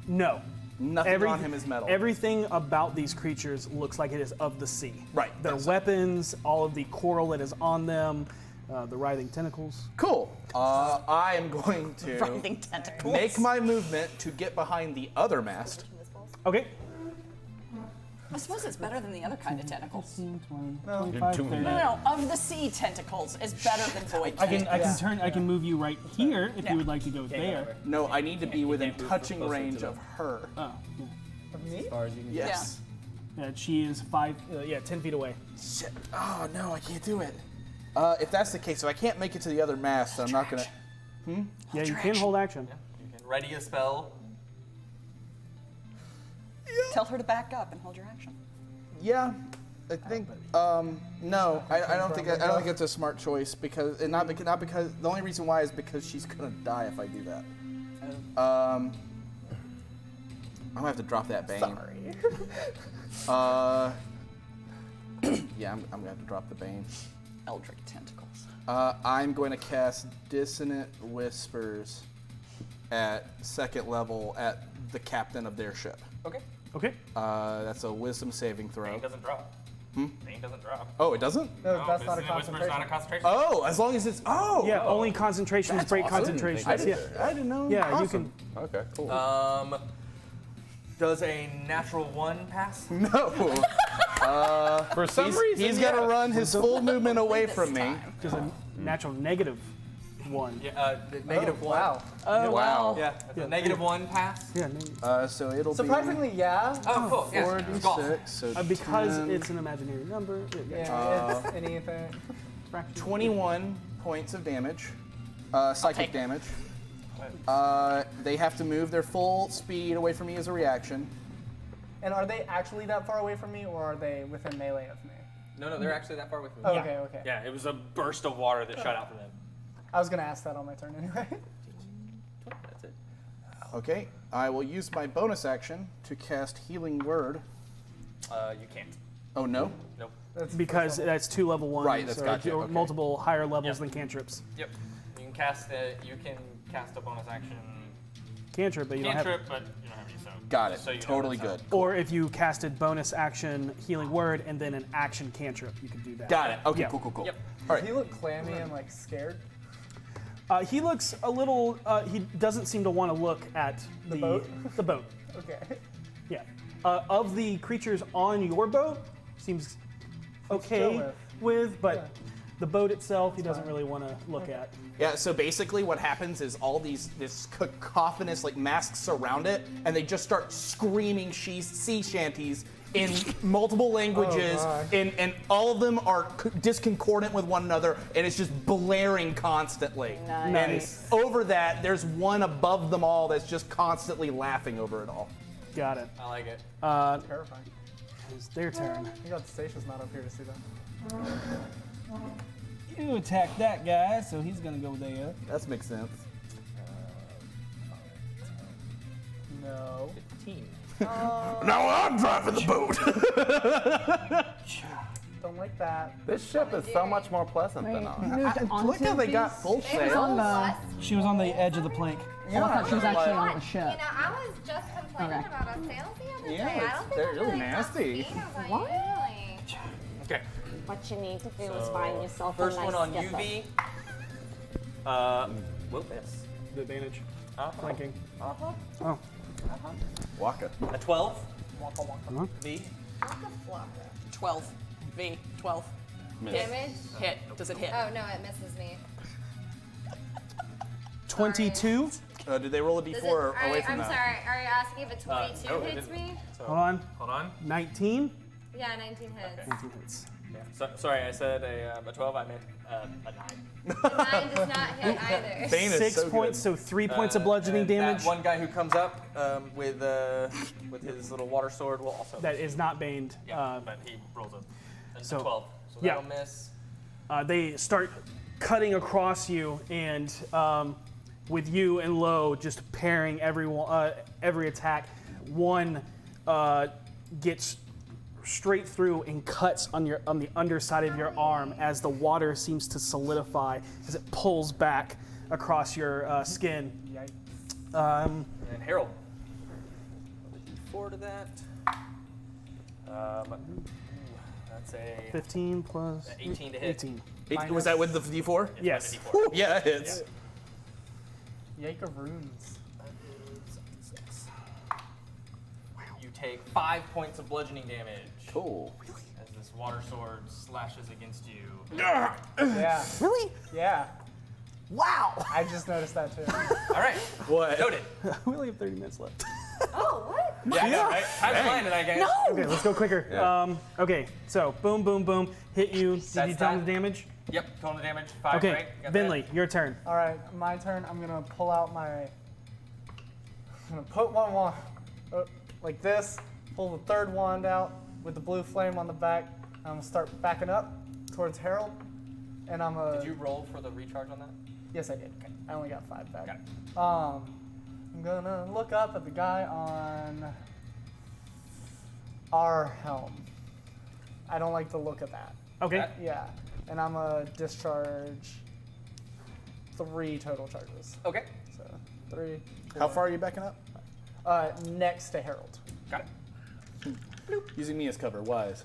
Speaker 1: No.
Speaker 7: Nothing on him is metal.
Speaker 1: Everything about these creatures looks like it is of the sea.
Speaker 7: Right,
Speaker 1: Their
Speaker 7: that's-
Speaker 1: weapons, all of the coral that is on them, the writhing tentacles.
Speaker 7: Cool. I am going to
Speaker 3: Writhing tentacles.
Speaker 7: make my movement to get behind the other mast.
Speaker 1: Okay.
Speaker 3: I suppose it's better than the other kind of tentacles.
Speaker 10: 15, 20,
Speaker 8: No.
Speaker 10: 25, 30.
Speaker 3: No, of the sea tentacles is better than void
Speaker 1: I can
Speaker 3: tentacles.
Speaker 1: I can move you right here if
Speaker 3: Yeah.
Speaker 1: you would like to go there.
Speaker 7: No, I need to be within touching range of her.
Speaker 1: Oh, yeah.
Speaker 8: Of me?
Speaker 10: As far as you can
Speaker 7: Yes.
Speaker 1: Yeah, she is 10 feet away.
Speaker 7: Shit. Oh no, I can't do it. If that's the case, so I can't make it to the other mast, I'm not gonna.
Speaker 1: Yeah, you can hold action.
Speaker 4: You can ready a spell.
Speaker 3: Tell her to back up and hold your action.
Speaker 7: Yeah, I think. No, I don't think it's a smart choice because not because the only reason why is because she's gonna die if I do that. I'm gonna have to drop that bane.
Speaker 8: Sorry.
Speaker 7: Yeah, I'm gonna have to drop the bane.
Speaker 3: Eldritch tentacles.
Speaker 7: I'm going to cast Dissonant Whispers at second level at the captain of their ship.
Speaker 4: Okay.
Speaker 1: Okay.
Speaker 7: That's a Wisdom saving throw.
Speaker 4: Bane doesn't drop. Bane doesn't drop.
Speaker 7: Oh, it doesn't?
Speaker 8: No, that's not a
Speaker 4: Whisper's
Speaker 8: concentration.
Speaker 4: not a concentration.
Speaker 7: Oh, as long as it's
Speaker 1: Yeah, only concentrations
Speaker 7: That's
Speaker 1: break
Speaker 7: awesome.
Speaker 1: concentrations.
Speaker 7: I
Speaker 1: Yeah.
Speaker 7: didn't know.
Speaker 1: Yeah,
Speaker 7: Awesome.
Speaker 5: Okay, cool.
Speaker 4: Does a natural 1 pass?
Speaker 7: No.
Speaker 5: For some reason,
Speaker 7: He's got to run his full movement away from me.
Speaker 1: Just a natural -1.
Speaker 4: Yeah, negative 1.
Speaker 8: Wow.
Speaker 3: Oh,
Speaker 7: Wow.
Speaker 4: Yeah, that's a negative 1 pass.
Speaker 1: Yeah,
Speaker 7: So it'll
Speaker 8: Surprisingly, yeah.
Speaker 4: Oh, cool.
Speaker 7: be
Speaker 4: Yes. Golf.
Speaker 7: 4d6. So
Speaker 1: because
Speaker 7: 10,
Speaker 1: it's an imaginary number.
Speaker 8: Yeah, it's anything.
Speaker 1: Fraction.
Speaker 7: 21 points of damage, psychic damage. They have to move their full speed away from me as a reaction.
Speaker 8: And are they actually that far away from me, or are they within melee of me?
Speaker 4: No, they're actually that far away from
Speaker 8: Oh,
Speaker 4: me.
Speaker 8: okay, okay.
Speaker 4: Yeah, it was a burst of water that shot out from them.
Speaker 8: I was gonna ask that on my turn anyway.
Speaker 4: That's it.
Speaker 7: Okay, I will use my bonus action to cast Healing Word.
Speaker 4: You can't.
Speaker 7: Oh no?
Speaker 4: Nope.
Speaker 8: That's
Speaker 1: Because that's 2 level 1s
Speaker 7: Right, that's gotcha,
Speaker 1: or
Speaker 7: okay.
Speaker 1: multiple higher levels
Speaker 4: Yep.
Speaker 1: than cantrips.
Speaker 4: Yep. You can cast a bonus action
Speaker 1: Cantrip, but you don't have.
Speaker 4: cantrip, but you don't have any, so.
Speaker 7: Got it.
Speaker 4: So you know
Speaker 7: Totally
Speaker 4: that's
Speaker 7: good.
Speaker 1: Or if you casted bonus action healing word and then an action cantrip, you could do that.
Speaker 7: Got it. Okay,
Speaker 1: Yeah.
Speaker 7: cool.
Speaker 4: Yep.
Speaker 7: All
Speaker 8: Does he
Speaker 7: right.
Speaker 8: look clammy and like scared?
Speaker 1: He looks a little. He doesn't seem to want to look at
Speaker 8: The boat?
Speaker 1: The boat.
Speaker 8: Okay.
Speaker 1: Yeah. Of the creatures on your boat, seems okay
Speaker 8: chill
Speaker 1: with, but
Speaker 8: Yeah.
Speaker 1: the boat itself, he doesn't really want to look at.
Speaker 7: Yeah, so basically what happens is all this cacophonous like masks surround it, and they just start screaming sea shanties in multiple languages,
Speaker 8: gosh.
Speaker 7: and all of them are discordant with one another, and it's just blaring constantly.
Speaker 3: Nice.
Speaker 7: And over that, there's one above them all that's just constantly laughing over it all.
Speaker 1: Got it.
Speaker 4: I like it.
Speaker 8: Terrifying.
Speaker 1: It's their turn.
Speaker 8: I got Stacia's not up here to see that.
Speaker 10: You attack that guy, so he's gonna go there.
Speaker 7: That makes sense.
Speaker 8: No.
Speaker 4: 15.
Speaker 5: Now I'm driving the boat.
Speaker 8: Don't like that.
Speaker 5: This ship is so much more pleasant than ours.
Speaker 7: Look how they got full sails.
Speaker 10: She was on the edge of the plank.
Speaker 8: Yeah,
Speaker 11: I thought she was actually on the
Speaker 6: You
Speaker 11: ship.
Speaker 6: know, I was just complaining
Speaker 11: Okay.
Speaker 6: about our sales the other
Speaker 7: Yeah,
Speaker 6: day. I
Speaker 7: it's-
Speaker 6: don't think
Speaker 7: they're
Speaker 6: I'm
Speaker 7: really
Speaker 6: really
Speaker 7: nasty.
Speaker 6: What?
Speaker 4: Okay.
Speaker 9: What you need to do is find yourself a
Speaker 4: First
Speaker 9: nice
Speaker 4: one on
Speaker 9: skipper.
Speaker 4: UV. Will miss.
Speaker 1: The advantage. Flanking.
Speaker 4: Uh-huh.
Speaker 1: Oh.
Speaker 5: Waka.
Speaker 4: A 12.
Speaker 1: Uh-huh.
Speaker 4: V.
Speaker 3: 12. V. 12.
Speaker 6: Damage?
Speaker 3: Hit. Does it hit?
Speaker 6: Oh, no, it misses me.
Speaker 1: 22.
Speaker 7: Did they roll a
Speaker 6: Does
Speaker 7: d4
Speaker 6: it,
Speaker 7: or away from
Speaker 6: I'm
Speaker 7: that?
Speaker 6: sorry, are you asking if a 22
Speaker 4: no, it
Speaker 6: hits
Speaker 4: didn't.
Speaker 6: me?
Speaker 1: Hold on.
Speaker 4: Hold on.
Speaker 1: 19.
Speaker 6: Yeah, 19 hits.
Speaker 1: 19 hits.
Speaker 4: Yeah. Sorry, I said a 12. I meant a 9.
Speaker 6: The 9 does not hit either.
Speaker 7: Bane is
Speaker 1: 6
Speaker 7: so
Speaker 1: points,
Speaker 7: good.
Speaker 1: so 3 points of bludgeoning
Speaker 4: and
Speaker 1: damage.
Speaker 4: That one guy who comes up with his little water sword will also.
Speaker 1: That is not baned.
Speaker 4: Yeah, but he rolls a
Speaker 1: so-
Speaker 4: 12. So
Speaker 1: yeah.
Speaker 4: that'll miss.
Speaker 1: They start cutting across you, and with you and Lo just parrying every attack, one gets straight through and cuts on the underside of your arm as the water seems to solidify as it pulls back across your skin.
Speaker 8: Yikes.
Speaker 4: And Harold. 4 to that. That's a
Speaker 1: 15 plus
Speaker 4: 18 to hit.
Speaker 1: 18.
Speaker 7: Was that with the d4?
Speaker 1: Yes.
Speaker 4: D4.
Speaker 7: Yeah, it hits.
Speaker 8: Yike of runes.
Speaker 4: You take 5 points of bludgeoning damage.
Speaker 7: Cool.
Speaker 4: As this water sword slashes against you.
Speaker 8: Yeah.
Speaker 1: Really?
Speaker 8: Yeah.
Speaker 1: Wow.
Speaker 8: I just noticed that too.
Speaker 4: All right.
Speaker 7: What?
Speaker 4: Noted.
Speaker 1: We only have 30 minutes left.
Speaker 6: Oh, what?
Speaker 4: Yeah, I know, right? Time's flying tonight, guys.
Speaker 1: Okay, let's go quicker.
Speaker 5: Yeah.
Speaker 1: Okay, so boom, boom, boom. Hit you. Did you
Speaker 4: That's
Speaker 1: tell me
Speaker 4: that.
Speaker 1: the damage?
Speaker 4: Yep, total damage. 5,
Speaker 1: Okay,
Speaker 4: right? Got that?
Speaker 1: Vinley, your turn.
Speaker 8: All right, my turn. I'm gonna pull out my. I'm gonna put one wand like this. Pull the third wand out with the blue flame on the back. I'm gonna start backing up towards Harold, and I'm gonna.
Speaker 4: Did you roll for the recharge on that?
Speaker 8: Yes, I did. Okay. I only got 5 back.
Speaker 4: Got it.
Speaker 8: I'm gonna look up at the guy on our helm. I don't like the look of that.
Speaker 1: Okay.
Speaker 4: Okay.
Speaker 8: Yeah, and I'm gonna discharge 3 total charges.
Speaker 4: Okay.
Speaker 8: So 3.
Speaker 7: How far are you backing up?
Speaker 8: Next to Harold.
Speaker 4: Got it.
Speaker 7: Using me as cover. Wise.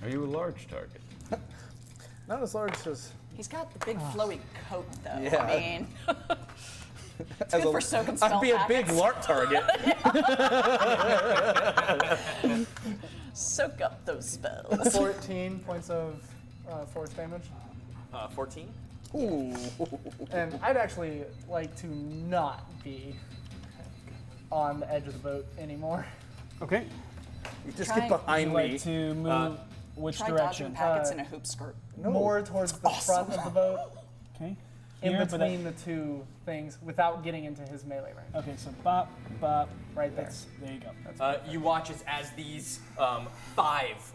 Speaker 5: Are you a large target?
Speaker 7: Not as large as.
Speaker 3: He's got the big flowy coat, though.
Speaker 7: Yeah.
Speaker 3: I mean, it's
Speaker 7: as
Speaker 3: good for soaking spell
Speaker 7: I'd be a big
Speaker 3: packets.
Speaker 7: lark target.
Speaker 3: Soak up those spells.
Speaker 8: 14 points of force damage.
Speaker 4: 14.
Speaker 7: Ooh.
Speaker 8: And I'd actually like to not be on the edge of the boat anymore.
Speaker 1: Okay.
Speaker 7: You just
Speaker 3: Try-
Speaker 7: get behind
Speaker 1: Like
Speaker 7: me.
Speaker 1: to move which
Speaker 3: Try
Speaker 1: direction?
Speaker 3: dodging packets in a hoop skirt.
Speaker 8: More towards the front of the boat,
Speaker 1: Okay.
Speaker 8: in
Speaker 1: Here, but
Speaker 8: between the 2 things, without getting into his melee range.
Speaker 1: Okay, so bop, bop.
Speaker 8: Right there.
Speaker 1: There you go.
Speaker 4: You watch as these 5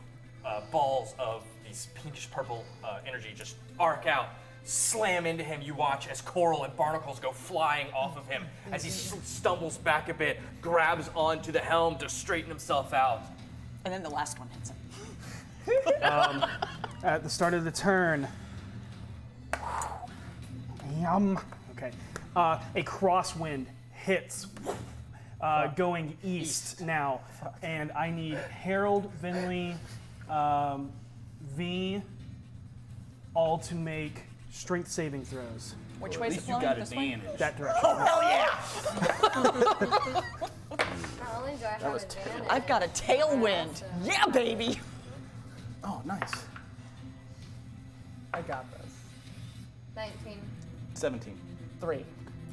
Speaker 4: balls of these pinkish purple energy just arc out, slam into him. You watch as coral and barnacles go flying off of him as he stumbles back a bit, grabs onto the helm to straighten himself out.
Speaker 3: And then the last one hits him.
Speaker 1: At the start of the turn. Yum. Okay. A crosswind hits, going east now, and I need Harold, Vinley, V, all to make strength saving throws.
Speaker 3: Which
Speaker 7: At
Speaker 3: way is it
Speaker 7: least you
Speaker 3: flowing?
Speaker 7: got
Speaker 3: This way?
Speaker 7: advantage.
Speaker 1: That direction.
Speaker 6: Not only do I have advantage.
Speaker 3: I've got a tailwind. Yeah, baby.
Speaker 7: Oh, nice.
Speaker 8: I got this.
Speaker 6: 19.
Speaker 7: 17.
Speaker 8: 3.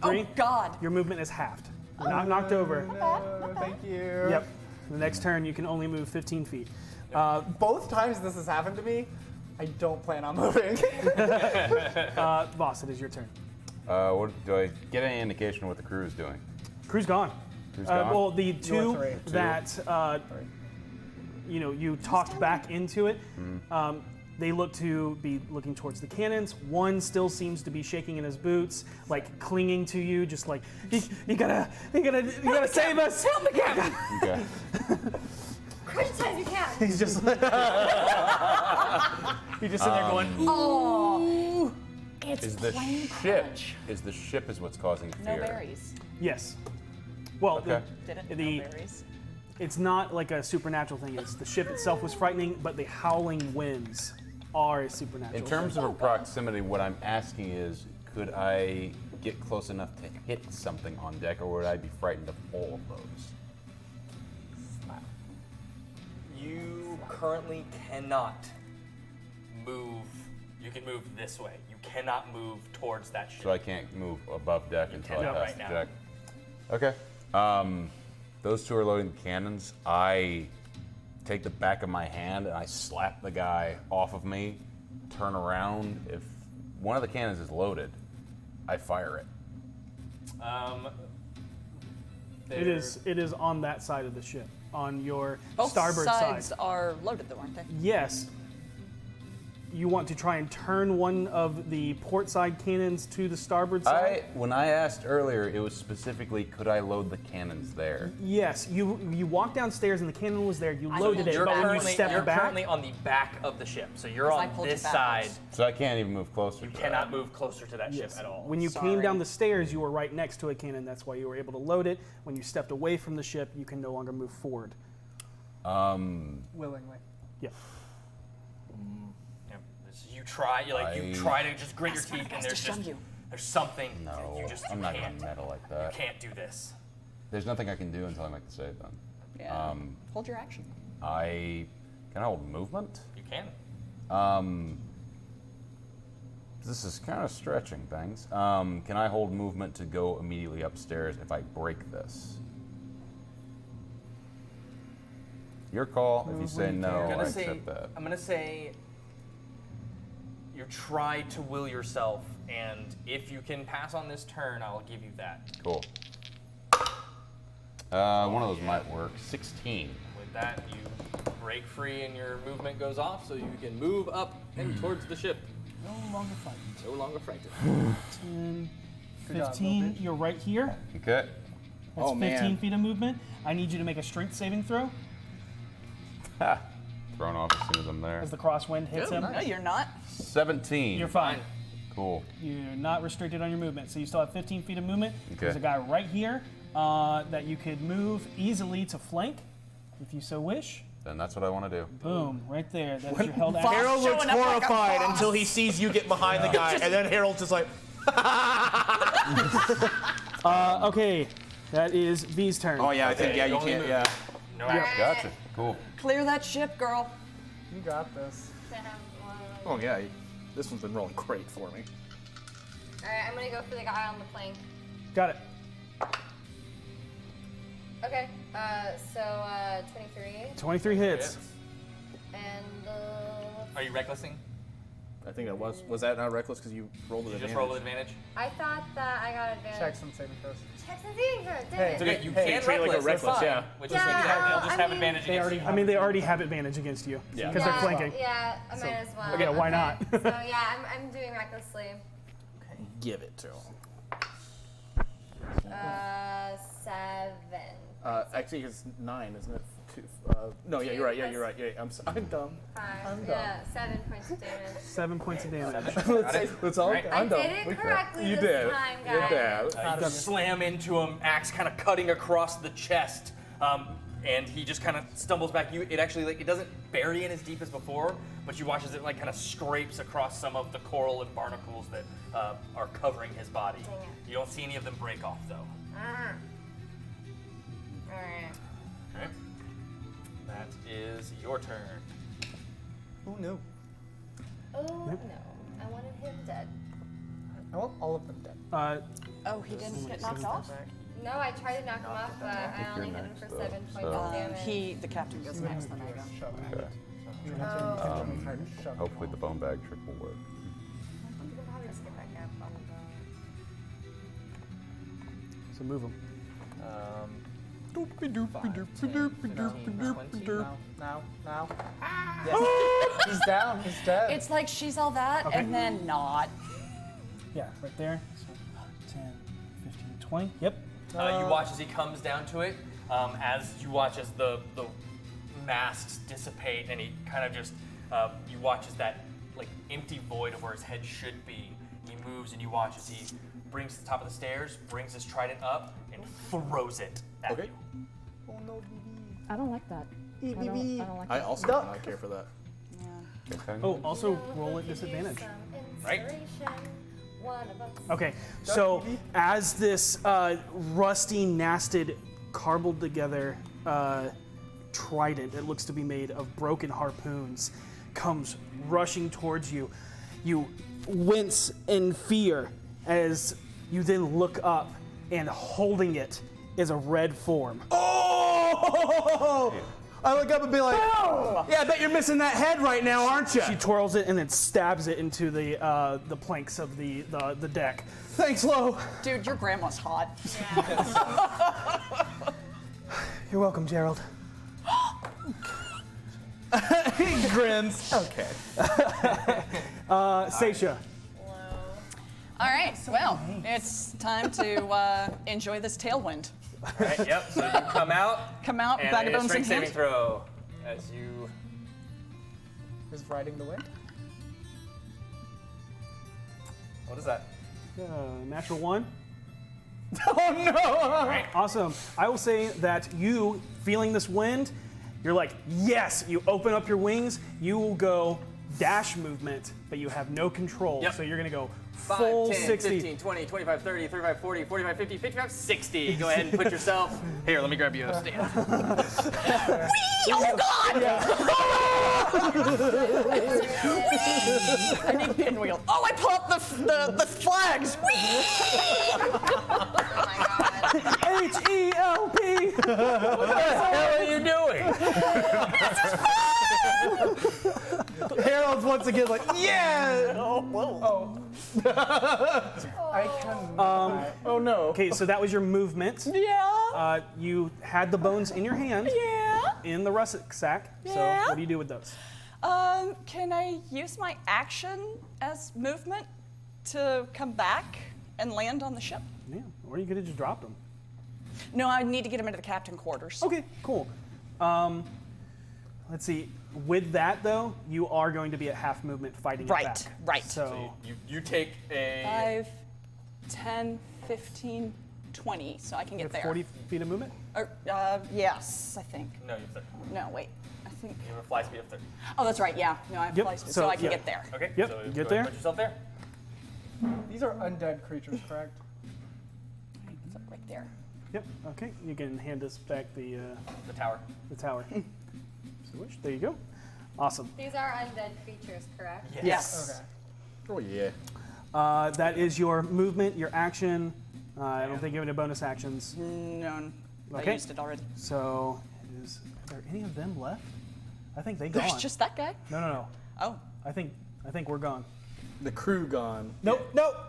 Speaker 1: Three.
Speaker 3: Oh, God.
Speaker 1: Your movement is halved. You're not knocked over.
Speaker 8: No, thank you.
Speaker 1: Yep. The next turn, you can only move 15 feet.
Speaker 8: Both times this has happened to me, I don't plan on moving.
Speaker 1: Voss, it is your turn.
Speaker 5: What do I get any indication of what the crew is doing?
Speaker 1: Crew's gone.
Speaker 5: Crew's gone?
Speaker 1: Well, the 2
Speaker 8: three.
Speaker 1: that you talked back into it. They look to be looking towards the cannons. One still seems to be shaking in his boots, like clinging to you, just like you gotta save us.
Speaker 3: Help me, Captain.
Speaker 5: Okay.
Speaker 6: Crush as hard as you can.
Speaker 7: He's just he's just sitting there going,
Speaker 3: Oh, it's
Speaker 5: Is the
Speaker 3: plain
Speaker 5: ship?
Speaker 3: crunch.
Speaker 5: Is the ship is what's causing
Speaker 3: No
Speaker 5: fear?
Speaker 3: berries.
Speaker 1: Yes. Well,
Speaker 5: Okay.
Speaker 3: Didn't
Speaker 1: The-
Speaker 3: no berries.
Speaker 1: it's not like a supernatural thing. It's the ship itself was frightening, but the howling winds are a supernatural.
Speaker 5: In terms
Speaker 1: thing.
Speaker 5: of proximity, what I'm asking is, could I get close enough to hit something on deck, or would I be frightened of all of those?
Speaker 4: You currently cannot move. You can move this way. You cannot move towards that ship.
Speaker 5: So I can't move above deck until I
Speaker 4: cannot
Speaker 5: pass
Speaker 4: right
Speaker 5: the
Speaker 4: now.
Speaker 5: deck. Okay. Those two are loading the cannons. I take the back of my hand and I slap the guy off of me, turn around. If one of the cannons is loaded, I fire it.
Speaker 1: It is on that side of the ship, on your
Speaker 3: Both
Speaker 1: starboard
Speaker 3: sides
Speaker 1: side.
Speaker 3: are loaded, though, aren't they?
Speaker 1: Yes. You want to try and turn one of the port side cannons to the starboard side?
Speaker 5: When I asked earlier, it was specifically, could I load the cannons there?
Speaker 1: Yes. You walked downstairs and the cannon was there. You loaded it,
Speaker 4: You're
Speaker 1: but when you
Speaker 4: currently,
Speaker 1: stepped
Speaker 4: you're
Speaker 1: back,
Speaker 4: currently on the back of the ship, so you're
Speaker 3: 'Cause I
Speaker 4: on
Speaker 3: pulled you
Speaker 4: this side.
Speaker 3: backwards.
Speaker 5: So I can't even move closer.
Speaker 4: You
Speaker 5: to
Speaker 4: cannot
Speaker 5: that.
Speaker 4: move closer to that
Speaker 1: yes.
Speaker 4: ship at all.
Speaker 1: When you
Speaker 3: Sorry.
Speaker 1: came down the stairs, you were right next to a cannon. That's why you were able to load it. When you stepped away from the ship, you can no longer move forward.
Speaker 8: Willingly.
Speaker 1: Yeah.
Speaker 4: Yeah, you try. You try to just grit your teeth, and there's just there's something that
Speaker 5: No,
Speaker 4: you just
Speaker 5: I'm
Speaker 4: you
Speaker 5: not
Speaker 4: can't.
Speaker 5: gonna meddle like that.
Speaker 4: You can't do this.
Speaker 5: There's nothing I can do until I make the save then.
Speaker 3: Yeah. Hold your action.
Speaker 5: Can I hold movement?
Speaker 4: You can.
Speaker 5: This is kind of stretching things. Can I hold movement to go immediately upstairs if I break this? Your call. If you say no, I accept that.
Speaker 4: I'm gonna say you try to will yourself, and if you can pass on this turn, I'll give you that.
Speaker 5: Cool. One of those might work. 16.
Speaker 4: With that, you break free, and your movement goes off, so you can move up and towards the ship.
Speaker 10: No longer fight.
Speaker 4: No longer frightened.
Speaker 1: 10,
Speaker 8: Good job,
Speaker 1: 15.
Speaker 8: little bitch.
Speaker 1: You're right here.
Speaker 5: Okay.
Speaker 1: That's
Speaker 7: Oh,
Speaker 1: 15
Speaker 7: man.
Speaker 1: feet of movement. I need you to make a strength saving throw
Speaker 5: Ha! Thrown off as soon as I'm there.
Speaker 1: as the crosswind hits him.
Speaker 3: No, you're not.
Speaker 5: 17.
Speaker 1: You're fine.
Speaker 5: Cool.
Speaker 1: You're not restricted on your movement, so you still have 15 feet of movement.
Speaker 5: Okay.
Speaker 1: There's a guy right here that you could move easily to flank, if you so wish.
Speaker 5: Then that's what I want to do.
Speaker 1: Boom, right there. That's your held action.
Speaker 7: Harold looks
Speaker 3: Showing up like a
Speaker 7: horrified
Speaker 3: boss.
Speaker 7: until he sees you get behind the guy, and then Harold's just like,
Speaker 1: Okay, that is V's turn.
Speaker 7: oh yeah, I think
Speaker 4: Okay,
Speaker 7: you
Speaker 4: only
Speaker 7: can't,
Speaker 4: move.
Speaker 7: yeah.
Speaker 4: No action.
Speaker 5: Gotcha. Cool.
Speaker 3: Clear that ship, girl.
Speaker 8: You got this.
Speaker 7: Oh yeah, this one's been rolling great for me.
Speaker 6: Alright, I'm gonna go for the guy on the plank.
Speaker 1: Got it.
Speaker 6: Okay, so 23.
Speaker 1: 23 hits.
Speaker 6: And
Speaker 4: Are you recklessing?
Speaker 7: I think that was that not reckless because you rolled
Speaker 4: Did
Speaker 7: it
Speaker 4: you just roll with advantage?
Speaker 6: I thought that I got advantage.
Speaker 8: Check some saving throws.
Speaker 6: Checks and saving throws, damn
Speaker 8: Hey,
Speaker 6: it.
Speaker 4: It's okay. You
Speaker 8: Hey,
Speaker 4: can
Speaker 7: treat it like a
Speaker 4: reckless.
Speaker 7: reckless,
Speaker 4: it's fine,
Speaker 7: yeah.
Speaker 4: Which
Speaker 6: Yeah,
Speaker 4: is you'll just
Speaker 6: I
Speaker 4: have
Speaker 6: mean-
Speaker 4: advantage
Speaker 1: They
Speaker 4: against
Speaker 1: already,
Speaker 4: you.
Speaker 1: I mean, they already have advantage against you
Speaker 7: Yeah.
Speaker 1: because they're flanking.
Speaker 6: Yeah, I might as well.
Speaker 1: yeah, why not?
Speaker 6: So yeah, I'm doing recklessly.
Speaker 7: Give it to him.
Speaker 6: 7.
Speaker 7: Actually, it's 9, isn't it? No, yeah, you're right. Yeah, you're right. Yeah, I'm dumb.
Speaker 6: 5.
Speaker 7: I'm
Speaker 6: Yeah, 7 points of damage.
Speaker 1: 7 points of damage.
Speaker 7: Let's all.
Speaker 4: Right.
Speaker 7: I'm
Speaker 6: I
Speaker 7: dumb.
Speaker 6: did it
Speaker 7: We can.
Speaker 6: correctly
Speaker 7: You
Speaker 6: this
Speaker 7: did.
Speaker 6: time,
Speaker 7: You
Speaker 6: guys.
Speaker 7: did.
Speaker 4: You slam into him, axe kind of cutting across the chest, and he just kind of stumbles back. It actually it doesn't bury in as deep as before, but you watch as it kind of scrapes across some of the coral and barnacles that are covering his body.
Speaker 6: Dang it.
Speaker 4: You don't see any of them break off though.
Speaker 6: Alright.
Speaker 4: Okay. That is your turn.
Speaker 8: Oh no.
Speaker 6: Oh no, I wanted him dead.
Speaker 8: I want all of them dead.
Speaker 3: Oh, he didn't get knocked off?
Speaker 6: No, I tried to knock him off, but I only hit him for 7 points
Speaker 5: so-
Speaker 6: of damage.
Speaker 3: The captain goes next, then I go.
Speaker 8: Shove it.
Speaker 5: Okay.
Speaker 8: You have to try to shove it.
Speaker 5: Hopefully the bone bag trick will work.
Speaker 6: You can probably just get back up.
Speaker 1: So move him.
Speaker 8: Now. Yes. He's down. He's dead.
Speaker 3: It's like she's all that and then not.
Speaker 1: Yeah, right there. So 10, 15, 20. Yep.
Speaker 4: You watch as he comes down to it, as you watch as the masks dissipate, and he kind of just, you watch as that like empty void of where his head should be. He moves, and you watch as he brings to the top of the stairs, brings his trident up, and throws it at you.
Speaker 8: Oh no,
Speaker 3: I don't like that. I don't like
Speaker 7: I
Speaker 3: that.
Speaker 7: also do not care for that.
Speaker 3: Yeah.
Speaker 1: Oh, also roll at disadvantage.
Speaker 4: Right.
Speaker 6: One of us.
Speaker 1: Okay, so as this rusty, nasted, cobbled together trident that looks to be made of broken harpoons comes rushing towards you, you wince in fear as you then look up, and holding it is a red form.
Speaker 7: Oh! I look up and be like, yeah, I bet you're missing that head right now, aren't you?
Speaker 1: She twirls it and then stabs it into the planks of the deck.
Speaker 7: Thanks, Lo.
Speaker 3: Dude, your grandma's hot.
Speaker 1: You're welcome, Gerald.
Speaker 7: He grins. Okay.
Speaker 1: Seisha.
Speaker 3: All right, well, it's time to enjoy this tailwind.
Speaker 4: Right, yep. So you come out.
Speaker 3: Come out,
Speaker 4: And
Speaker 3: bag of
Speaker 4: a
Speaker 3: bones in
Speaker 4: strength saving
Speaker 3: hand.
Speaker 4: throw as you.
Speaker 8: Who's riding the wind?
Speaker 4: What is that?
Speaker 1: Natural 1.
Speaker 7: Oh no!
Speaker 1: Awesome. I will say that you, feeling this wind, you're like, yes! You open up your wings, you will go dash movement, but you have no control.
Speaker 4: Yep.
Speaker 1: So you're going to go
Speaker 4: 5,
Speaker 1: full
Speaker 4: 10,
Speaker 1: 60.
Speaker 4: 15, 20, 25, 30, 35, 40, 45, 50, 55, 60. Go ahead and put yourself. Here, let me grab you a stand.
Speaker 3: Oh, God! I need pinwheel. Oh, I pull up the flags.
Speaker 1: H-E-L-P!
Speaker 4: What the hell are you doing?
Speaker 7: Harold's once again like, yeah!
Speaker 8: I can.
Speaker 7: Oh no.
Speaker 1: Okay, so that was your movement.
Speaker 3: Yeah.
Speaker 1: You had the bones in your hand
Speaker 3: Yeah.
Speaker 1: in the russet sack. So
Speaker 3: Yeah.
Speaker 1: what do you do with those?
Speaker 3: Can I use my action as movement to come back and land on the ship?
Speaker 1: Yeah, or you could have just dropped them.
Speaker 3: No, I need to get him into the captain quarters.
Speaker 1: Okay, cool. Let's see. With that, though, you are going to be at half movement fighting it
Speaker 3: Right,
Speaker 1: back.
Speaker 3: right.
Speaker 1: So
Speaker 4: You take a.
Speaker 3: 5, 10, 15, 20, so I can
Speaker 1: you
Speaker 3: get
Speaker 1: have
Speaker 3: there.
Speaker 1: 40 feet of movement?
Speaker 3: Or, yes, I think.
Speaker 4: No, you have 30.
Speaker 3: No, wait. I think.
Speaker 4: You have a fly speed of 30.
Speaker 3: Oh, that's right. Yeah. No, I have
Speaker 1: Yep,
Speaker 3: fly speed,
Speaker 1: so,
Speaker 3: so I can
Speaker 1: yeah.
Speaker 3: get there.
Speaker 4: Okay.
Speaker 1: Yep,
Speaker 4: So
Speaker 1: you
Speaker 4: go
Speaker 1: get
Speaker 4: ahead
Speaker 1: there.
Speaker 4: and put yourself there.
Speaker 8: These are undead creatures, correct?
Speaker 3: So right there.
Speaker 1: Yep. Okay. You can hand us back the
Speaker 4: The tower.
Speaker 1: tower. So which? There you go. Awesome.
Speaker 6: These are undead creatures, correct?
Speaker 1: Yes.
Speaker 8: Okay.
Speaker 7: Oh yeah.
Speaker 1: That is your movement, your action. I don't think you have any bonus actions.
Speaker 3: No, I
Speaker 1: Okay.
Speaker 3: used it already.
Speaker 1: So, are there any of them left? I think they gone.
Speaker 3: There's just that guy?
Speaker 1: No.
Speaker 3: Oh.
Speaker 1: I think we're gone.
Speaker 7: The crew gone.
Speaker 1: Nope.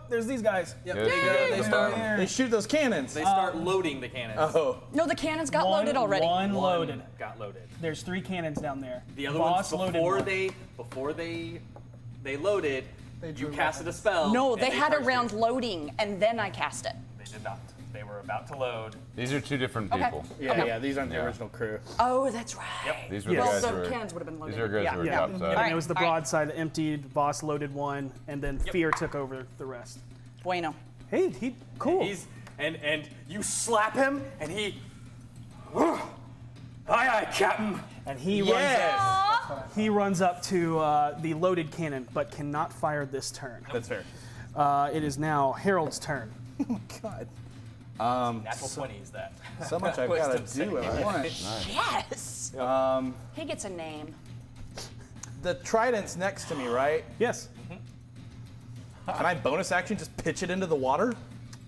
Speaker 1: There's these guys.
Speaker 4: Yep.
Speaker 5: Yay!
Speaker 4: They start.
Speaker 7: They shoot those cannons.
Speaker 4: They start loading the cannons.
Speaker 7: Oh.
Speaker 3: No, the cannons got loaded already.
Speaker 1: One
Speaker 4: One
Speaker 1: loaded.
Speaker 4: got loaded.
Speaker 1: There's 3 cannons down there.
Speaker 4: The other
Speaker 1: Boss
Speaker 4: ones
Speaker 1: loaded one.
Speaker 4: before they loaded,
Speaker 8: They
Speaker 4: you
Speaker 8: drew
Speaker 4: casted a
Speaker 8: weapons.
Speaker 4: spell.
Speaker 3: No,
Speaker 4: and
Speaker 3: they had it
Speaker 4: cursed
Speaker 3: around
Speaker 4: you.
Speaker 3: loading, and then I cast it.
Speaker 4: They did not. They were about to load.
Speaker 5: These are 2 different
Speaker 3: Okay.
Speaker 5: people.
Speaker 7: Yeah. These aren't the
Speaker 5: Yeah.
Speaker 7: original crew.
Speaker 3: Oh, that's right.
Speaker 4: Yep.
Speaker 5: These were
Speaker 1: Yes.
Speaker 5: the
Speaker 3: Well,
Speaker 5: guys
Speaker 3: the
Speaker 5: who were.
Speaker 3: cannons would have been loaded.
Speaker 5: These are guys who were
Speaker 1: Yeah.
Speaker 5: topside.
Speaker 1: And
Speaker 3: Alright,
Speaker 1: it was the
Speaker 3: alright.
Speaker 1: broadside that emptied, Boss loaded one, and then Fear took over the rest.
Speaker 3: Bueno.
Speaker 1: Hey, he cool.
Speaker 4: He's and you slap him and he. Aye, aye, Captain.
Speaker 1: And he runs up to the loaded cannon, but cannot fire this turn.
Speaker 7: That's fair.
Speaker 1: It is now Harold's turn.
Speaker 7: God.
Speaker 4: Natural 20 is that.
Speaker 7: So much I've got to
Speaker 4: Wisdom
Speaker 7: do at once.
Speaker 3: Yes. He gets a name.
Speaker 7: The trident's next to me, right?
Speaker 1: Yes.
Speaker 7: Can I bonus action just pitch it into the water?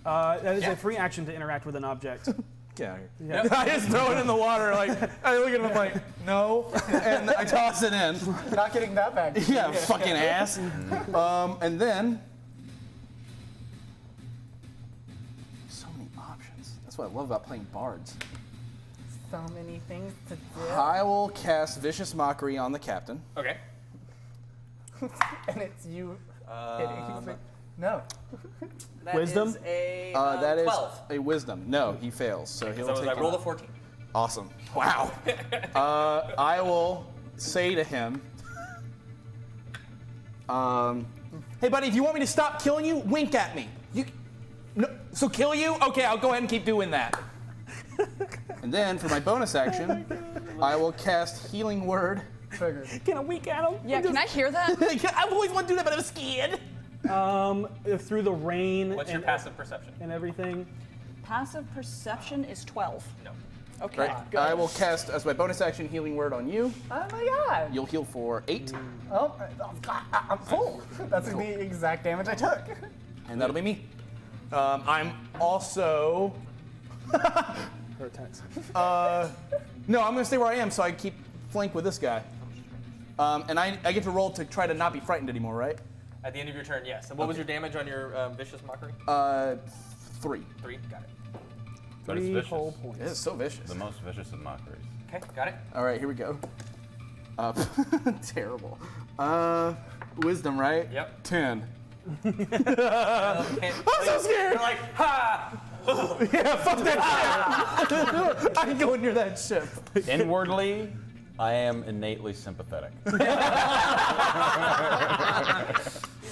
Speaker 1: That is a free action to interact with an object.
Speaker 7: Get out of here. I just throw it in the water. Like I look at him like, no, and I toss it in.
Speaker 8: Not getting that bad.
Speaker 7: Yeah, fucking ass. And then so many options. That's what I love about playing bards.
Speaker 8: so many things to do.
Speaker 7: I will cast Vicious Mockery on the captain.
Speaker 4: Okay.
Speaker 8: And it's you hitting. He's like, no.
Speaker 4: That
Speaker 1: Wisdom?
Speaker 4: is a
Speaker 7: That is
Speaker 4: 12.
Speaker 7: a wisdom. No, he fails. So he'll
Speaker 4: So
Speaker 7: take.
Speaker 4: I rolled a 14.
Speaker 7: Awesome. Wow. I will say to him, hey buddy, if you want me to stop killing you, wink at me. No, so kill you? Okay, I'll go ahead and keep doing that. And then for my bonus action, I will cast Healing Word.
Speaker 8: Triggered.
Speaker 1: Can I wink at him?
Speaker 3: Yeah, can I hear that?
Speaker 7: I've always wanted to do that, but I'm scared.
Speaker 1: Through the rain.
Speaker 4: What's your passive perception?
Speaker 1: And everything.
Speaker 3: Passive perception is 12.
Speaker 4: No.
Speaker 3: Okay,
Speaker 7: Right.
Speaker 3: good.
Speaker 7: I will cast as my bonus action Healing Word on you.
Speaker 8: Oh my god.
Speaker 7: You'll heal for 8,
Speaker 8: Oh, I'm full. That's the exact damage I took.
Speaker 7: and that'll be me. I'm also.
Speaker 1: Her attacks.
Speaker 7: No, I'm gonna stay where I am, so I keep flank with this guy. And I get to roll to try to not be frightened anymore, right?
Speaker 4: At the end of your turn, yes. And what was your damage on your Vicious Mockery?
Speaker 7: 3.
Speaker 4: 3. Got it.
Speaker 5: But it's
Speaker 1: 3
Speaker 5: vicious.
Speaker 1: whole points.
Speaker 7: It is so vicious.
Speaker 5: The most vicious of mockeries.
Speaker 4: Okay, got it.
Speaker 7: All right, here we go. Terrible. Wisdom, right?
Speaker 4: Yep.
Speaker 7: 10.
Speaker 4: I'm so
Speaker 7: scared.
Speaker 4: You're like, ha!
Speaker 7: Yeah, fuck that ship. I'm going near that ship.
Speaker 5: Inwardly, I am innately sympathetic.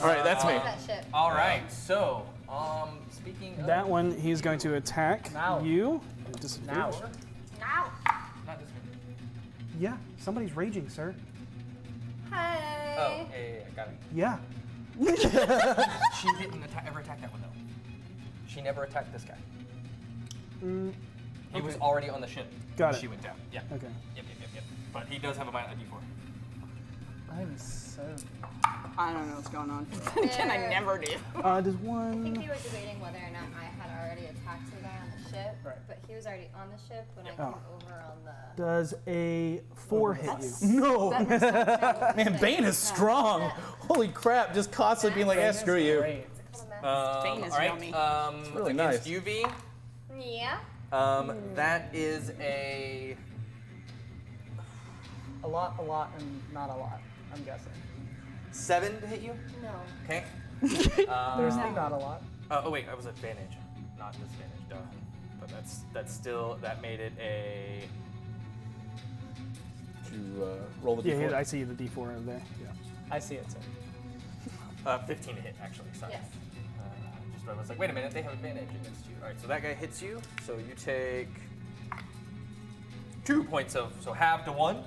Speaker 7: All right, that's me.
Speaker 6: That shit.
Speaker 4: All right, so, speaking of...
Speaker 1: That one, he's going to attack
Speaker 8: Now.
Speaker 1: you.
Speaker 8: Now.
Speaker 6: Now.
Speaker 4: Not this one.
Speaker 1: Yeah, somebody's raging, sir.
Speaker 6: Hi.
Speaker 4: Oh, yeah, got it.
Speaker 1: Yeah.
Speaker 4: She didn't ever attack that one, though. She never attacked this guy. He was already on the ship.
Speaker 1: Got
Speaker 4: when
Speaker 1: it.
Speaker 4: She went down. Yeah.
Speaker 1: Okay.
Speaker 4: Yep. But he does have a D4.
Speaker 8: I'm so.
Speaker 3: I don't know what's going on. Again, I never do.
Speaker 1: Does
Speaker 6: I think
Speaker 1: one...
Speaker 6: we were debating whether or not I had already attacked the guy on the ship,
Speaker 8: Right.
Speaker 6: but he was already on the ship when I came over on the.
Speaker 1: Does a 4 hit you?
Speaker 7: No.
Speaker 6: That perception
Speaker 7: Man,
Speaker 6: thing.
Speaker 7: Bane is strong. Holy crap, just constantly being like, eh, screw you.
Speaker 8: Great.
Speaker 3: Bane is
Speaker 4: all right.
Speaker 3: yummy.
Speaker 7: really
Speaker 4: against
Speaker 7: nice.
Speaker 4: UV,
Speaker 6: Yeah.
Speaker 4: that is a...
Speaker 8: A lot, and not a lot, I'm guessing.
Speaker 4: 7 to hit you.
Speaker 6: No.
Speaker 4: Okay.
Speaker 8: There's not a lot.
Speaker 4: Oh wait, that was advantage, not disadvantage. Duh. But that's still, that made it a...
Speaker 7: To roll the
Speaker 1: Yeah,
Speaker 7: d4.
Speaker 1: I see the D4 over there. Yeah.
Speaker 8: I see it too.
Speaker 4: 15 to hit, actually. Sorry.
Speaker 6: Yes.
Speaker 4: Just I was like, wait a minute, they have advantage against you. All right, so that guy hits you. So you take 2 points of, so half to 1.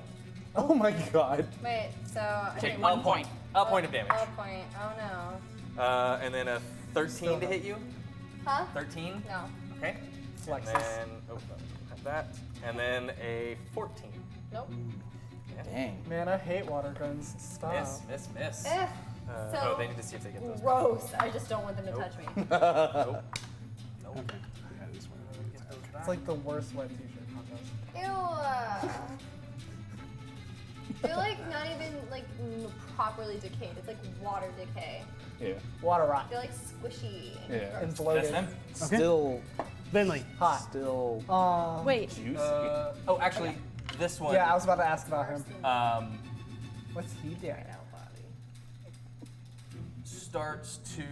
Speaker 7: Oh my god.
Speaker 6: Wait. So.
Speaker 4: Take
Speaker 3: one
Speaker 4: a point. A point of damage.
Speaker 6: A point. Oh no.
Speaker 4: And then a 13 to hit you.
Speaker 6: Huh?
Speaker 4: 13.
Speaker 6: No.
Speaker 4: Okay.
Speaker 8: Flexes.
Speaker 4: And then, have that. And then a 14.
Speaker 6: Nope.
Speaker 7: Dang.
Speaker 8: Man, I hate water guns. Stop.
Speaker 4: Miss.
Speaker 6: Eh. So
Speaker 4: Oh, they need to see if they get those.
Speaker 6: gross. I just don't want them to touch me.
Speaker 4: Nope.
Speaker 1: Okay. Yeah, this one.
Speaker 8: It's like the worst wet t-shirt contest.
Speaker 6: Ew. They're like not even like properly decayed. It's like water decay.
Speaker 7: Yeah.
Speaker 8: Water rock.
Speaker 6: They're like squishy.
Speaker 7: Yeah.
Speaker 8: And
Speaker 4: That's
Speaker 8: bloated.
Speaker 4: them.
Speaker 7: Still,
Speaker 1: Vinley.
Speaker 8: Hot.
Speaker 7: still
Speaker 3: Wait,
Speaker 7: juicy.
Speaker 4: Oh, actually, this one.
Speaker 8: Yeah, I was about to ask about him.
Speaker 6: Worse than
Speaker 8: What's he doing?
Speaker 4: Starts to.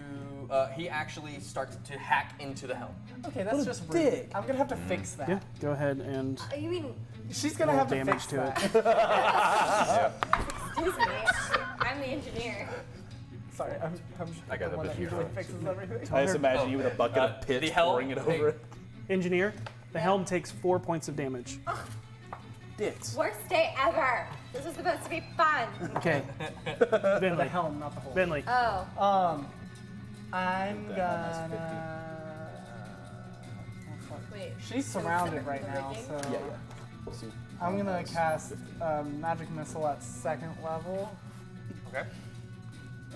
Speaker 4: He actually starts to hack into the helm.
Speaker 8: Okay, that's just rude.
Speaker 7: dick.
Speaker 8: I'm gonna have to fix that.
Speaker 1: Yeah, go ahead and
Speaker 6: You mean?
Speaker 8: She's gonna
Speaker 1: roll
Speaker 8: have to
Speaker 1: damage
Speaker 8: fix
Speaker 1: to
Speaker 8: that.
Speaker 6: Excuse me. I'm the engineer.
Speaker 8: Sorry, I'm
Speaker 5: I got
Speaker 8: the
Speaker 5: a
Speaker 8: one
Speaker 5: bit
Speaker 8: that usually
Speaker 5: here.
Speaker 8: fixes everything.
Speaker 7: I just imagine you with a bucket of
Speaker 4: the
Speaker 7: pitch
Speaker 4: helm-
Speaker 7: pouring it over
Speaker 4: hey.
Speaker 7: it.
Speaker 1: engineer. The helm takes 4 points of damage.
Speaker 7: Dicks.
Speaker 6: Worst day ever. This is supposed to be fun.
Speaker 1: Okay.
Speaker 8: The
Speaker 1: Vinley.
Speaker 8: helm, not the hole.
Speaker 1: Vinley.
Speaker 6: Oh.
Speaker 8: I'm gonna.
Speaker 6: Wait.
Speaker 8: She's
Speaker 6: so
Speaker 8: surrounded
Speaker 6: separate
Speaker 8: right
Speaker 6: from
Speaker 8: now,
Speaker 6: rigging?
Speaker 8: so
Speaker 7: Yeah. We'll see.
Speaker 8: I'm gonna cast magic missile at 2nd level,
Speaker 4: Okay.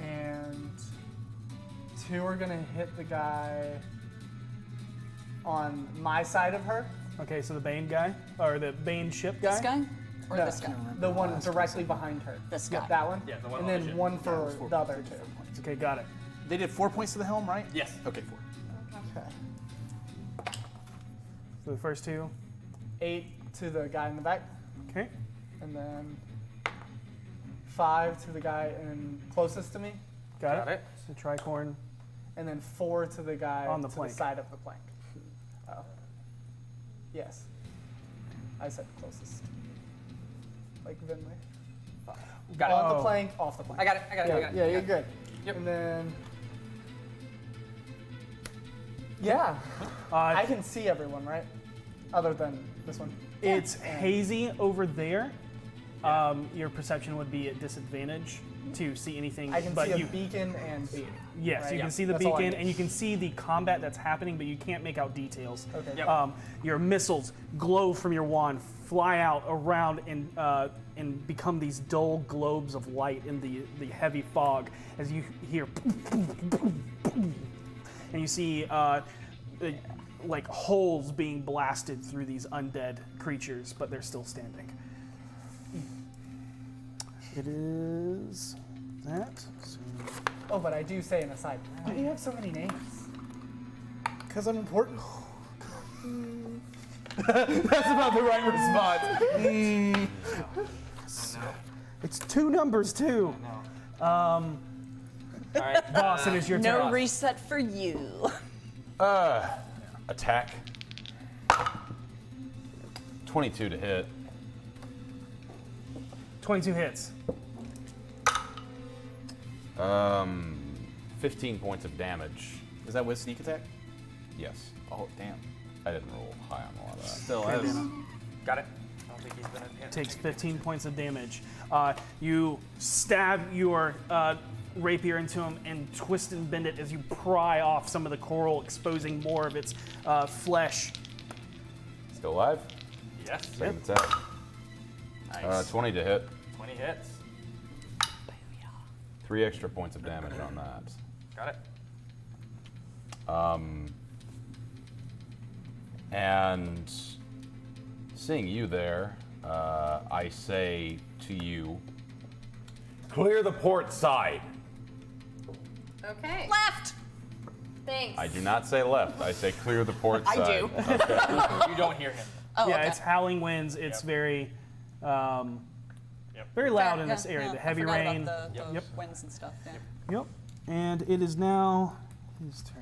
Speaker 8: and 2 are gonna hit the guy on my side of her.
Speaker 1: Okay, so the Bane guy, or the Bane ship guy.
Speaker 3: this guy? Or
Speaker 8: No,
Speaker 3: this guy?
Speaker 8: The one directly behind her.
Speaker 3: This
Speaker 8: Yeah,
Speaker 3: guy.
Speaker 8: that one.
Speaker 4: Yeah, the one
Speaker 8: and
Speaker 4: on the
Speaker 8: then
Speaker 4: ship.
Speaker 8: one for the other 2.
Speaker 1: Okay, got it.
Speaker 7: They did 4 points to the helm, right?
Speaker 4: Yes.
Speaker 7: Okay, 4.
Speaker 8: Okay.
Speaker 1: So the first 2.
Speaker 8: 8 to the guy in the back.
Speaker 1: Okay.
Speaker 8: And then 5 to the guy closest to me.
Speaker 1: Got it. So tricorn.
Speaker 8: And then 4 to the guy
Speaker 1: On the
Speaker 8: to
Speaker 1: plank.
Speaker 8: the side of the plank. Oh. Yes. I said closest. Like Vinley.
Speaker 4: Got it.
Speaker 8: On the plank, off the plank.
Speaker 4: I got it.
Speaker 8: Yeah, you're good.
Speaker 4: Yep.
Speaker 8: And then. Yeah. I can see everyone, right? Other than this one.
Speaker 1: It's hazy over there. Your perception would be at disadvantage to see anything.
Speaker 8: I can
Speaker 1: but
Speaker 8: see a beacon and B.
Speaker 1: Yes,
Speaker 8: right?
Speaker 1: you can see the
Speaker 8: That's all I
Speaker 1: beacon
Speaker 8: need.
Speaker 1: and you can see the combat that's happening, but you can't make out details.
Speaker 8: Okay.
Speaker 4: Yep.
Speaker 1: Your missiles glow from your wand, fly out around and become these dull globes of light in the heavy fog as you hear and you see like holes being blasted through these undead creatures, but they're still standing. It is that. So
Speaker 8: Oh, but I do say an aside. Why do you have so many names?
Speaker 7: Because I'm important. That's about the right response.
Speaker 1: it's 2 numbers too.
Speaker 4: All right.
Speaker 1: Boss, it is your turn.
Speaker 3: No reset for you.
Speaker 5: Attack. 22 to hit.
Speaker 1: 22 hits.
Speaker 5: 15 points of damage.
Speaker 7: Is that with sneak attack?
Speaker 5: Yes.
Speaker 7: Oh, damn.
Speaker 5: I didn't roll high on a lot of that.
Speaker 7: Still,
Speaker 1: Okay,
Speaker 7: that's...
Speaker 1: Dana.
Speaker 4: Got it. I don't think he's gonna hit.
Speaker 1: Takes 15 points of damage. You stab your rapier into him and twist and bend it as you pry off some of the coral, exposing more of its flesh.
Speaker 5: Still alive?
Speaker 4: Yes.
Speaker 5: Same attack.
Speaker 4: Nice.
Speaker 5: 20 to hit.
Speaker 4: 20 hits.
Speaker 5: 3 extra points of damage on that.
Speaker 4: Got it.
Speaker 5: And seeing you there, I say to you, clear the port side.
Speaker 6: Okay.
Speaker 3: Left.
Speaker 6: Thanks.
Speaker 5: I do not say left. I say clear the port
Speaker 3: I
Speaker 5: side.
Speaker 3: do.
Speaker 4: You don't hear him.
Speaker 3: Oh,
Speaker 1: Yeah,
Speaker 3: okay.
Speaker 1: it's howling winds. It's very, very loud in this area. The heavy
Speaker 3: I forgot
Speaker 1: rain.
Speaker 3: about the
Speaker 1: Yep.
Speaker 3: winds and stuff. Yeah.
Speaker 1: Yep. And it is now his turn.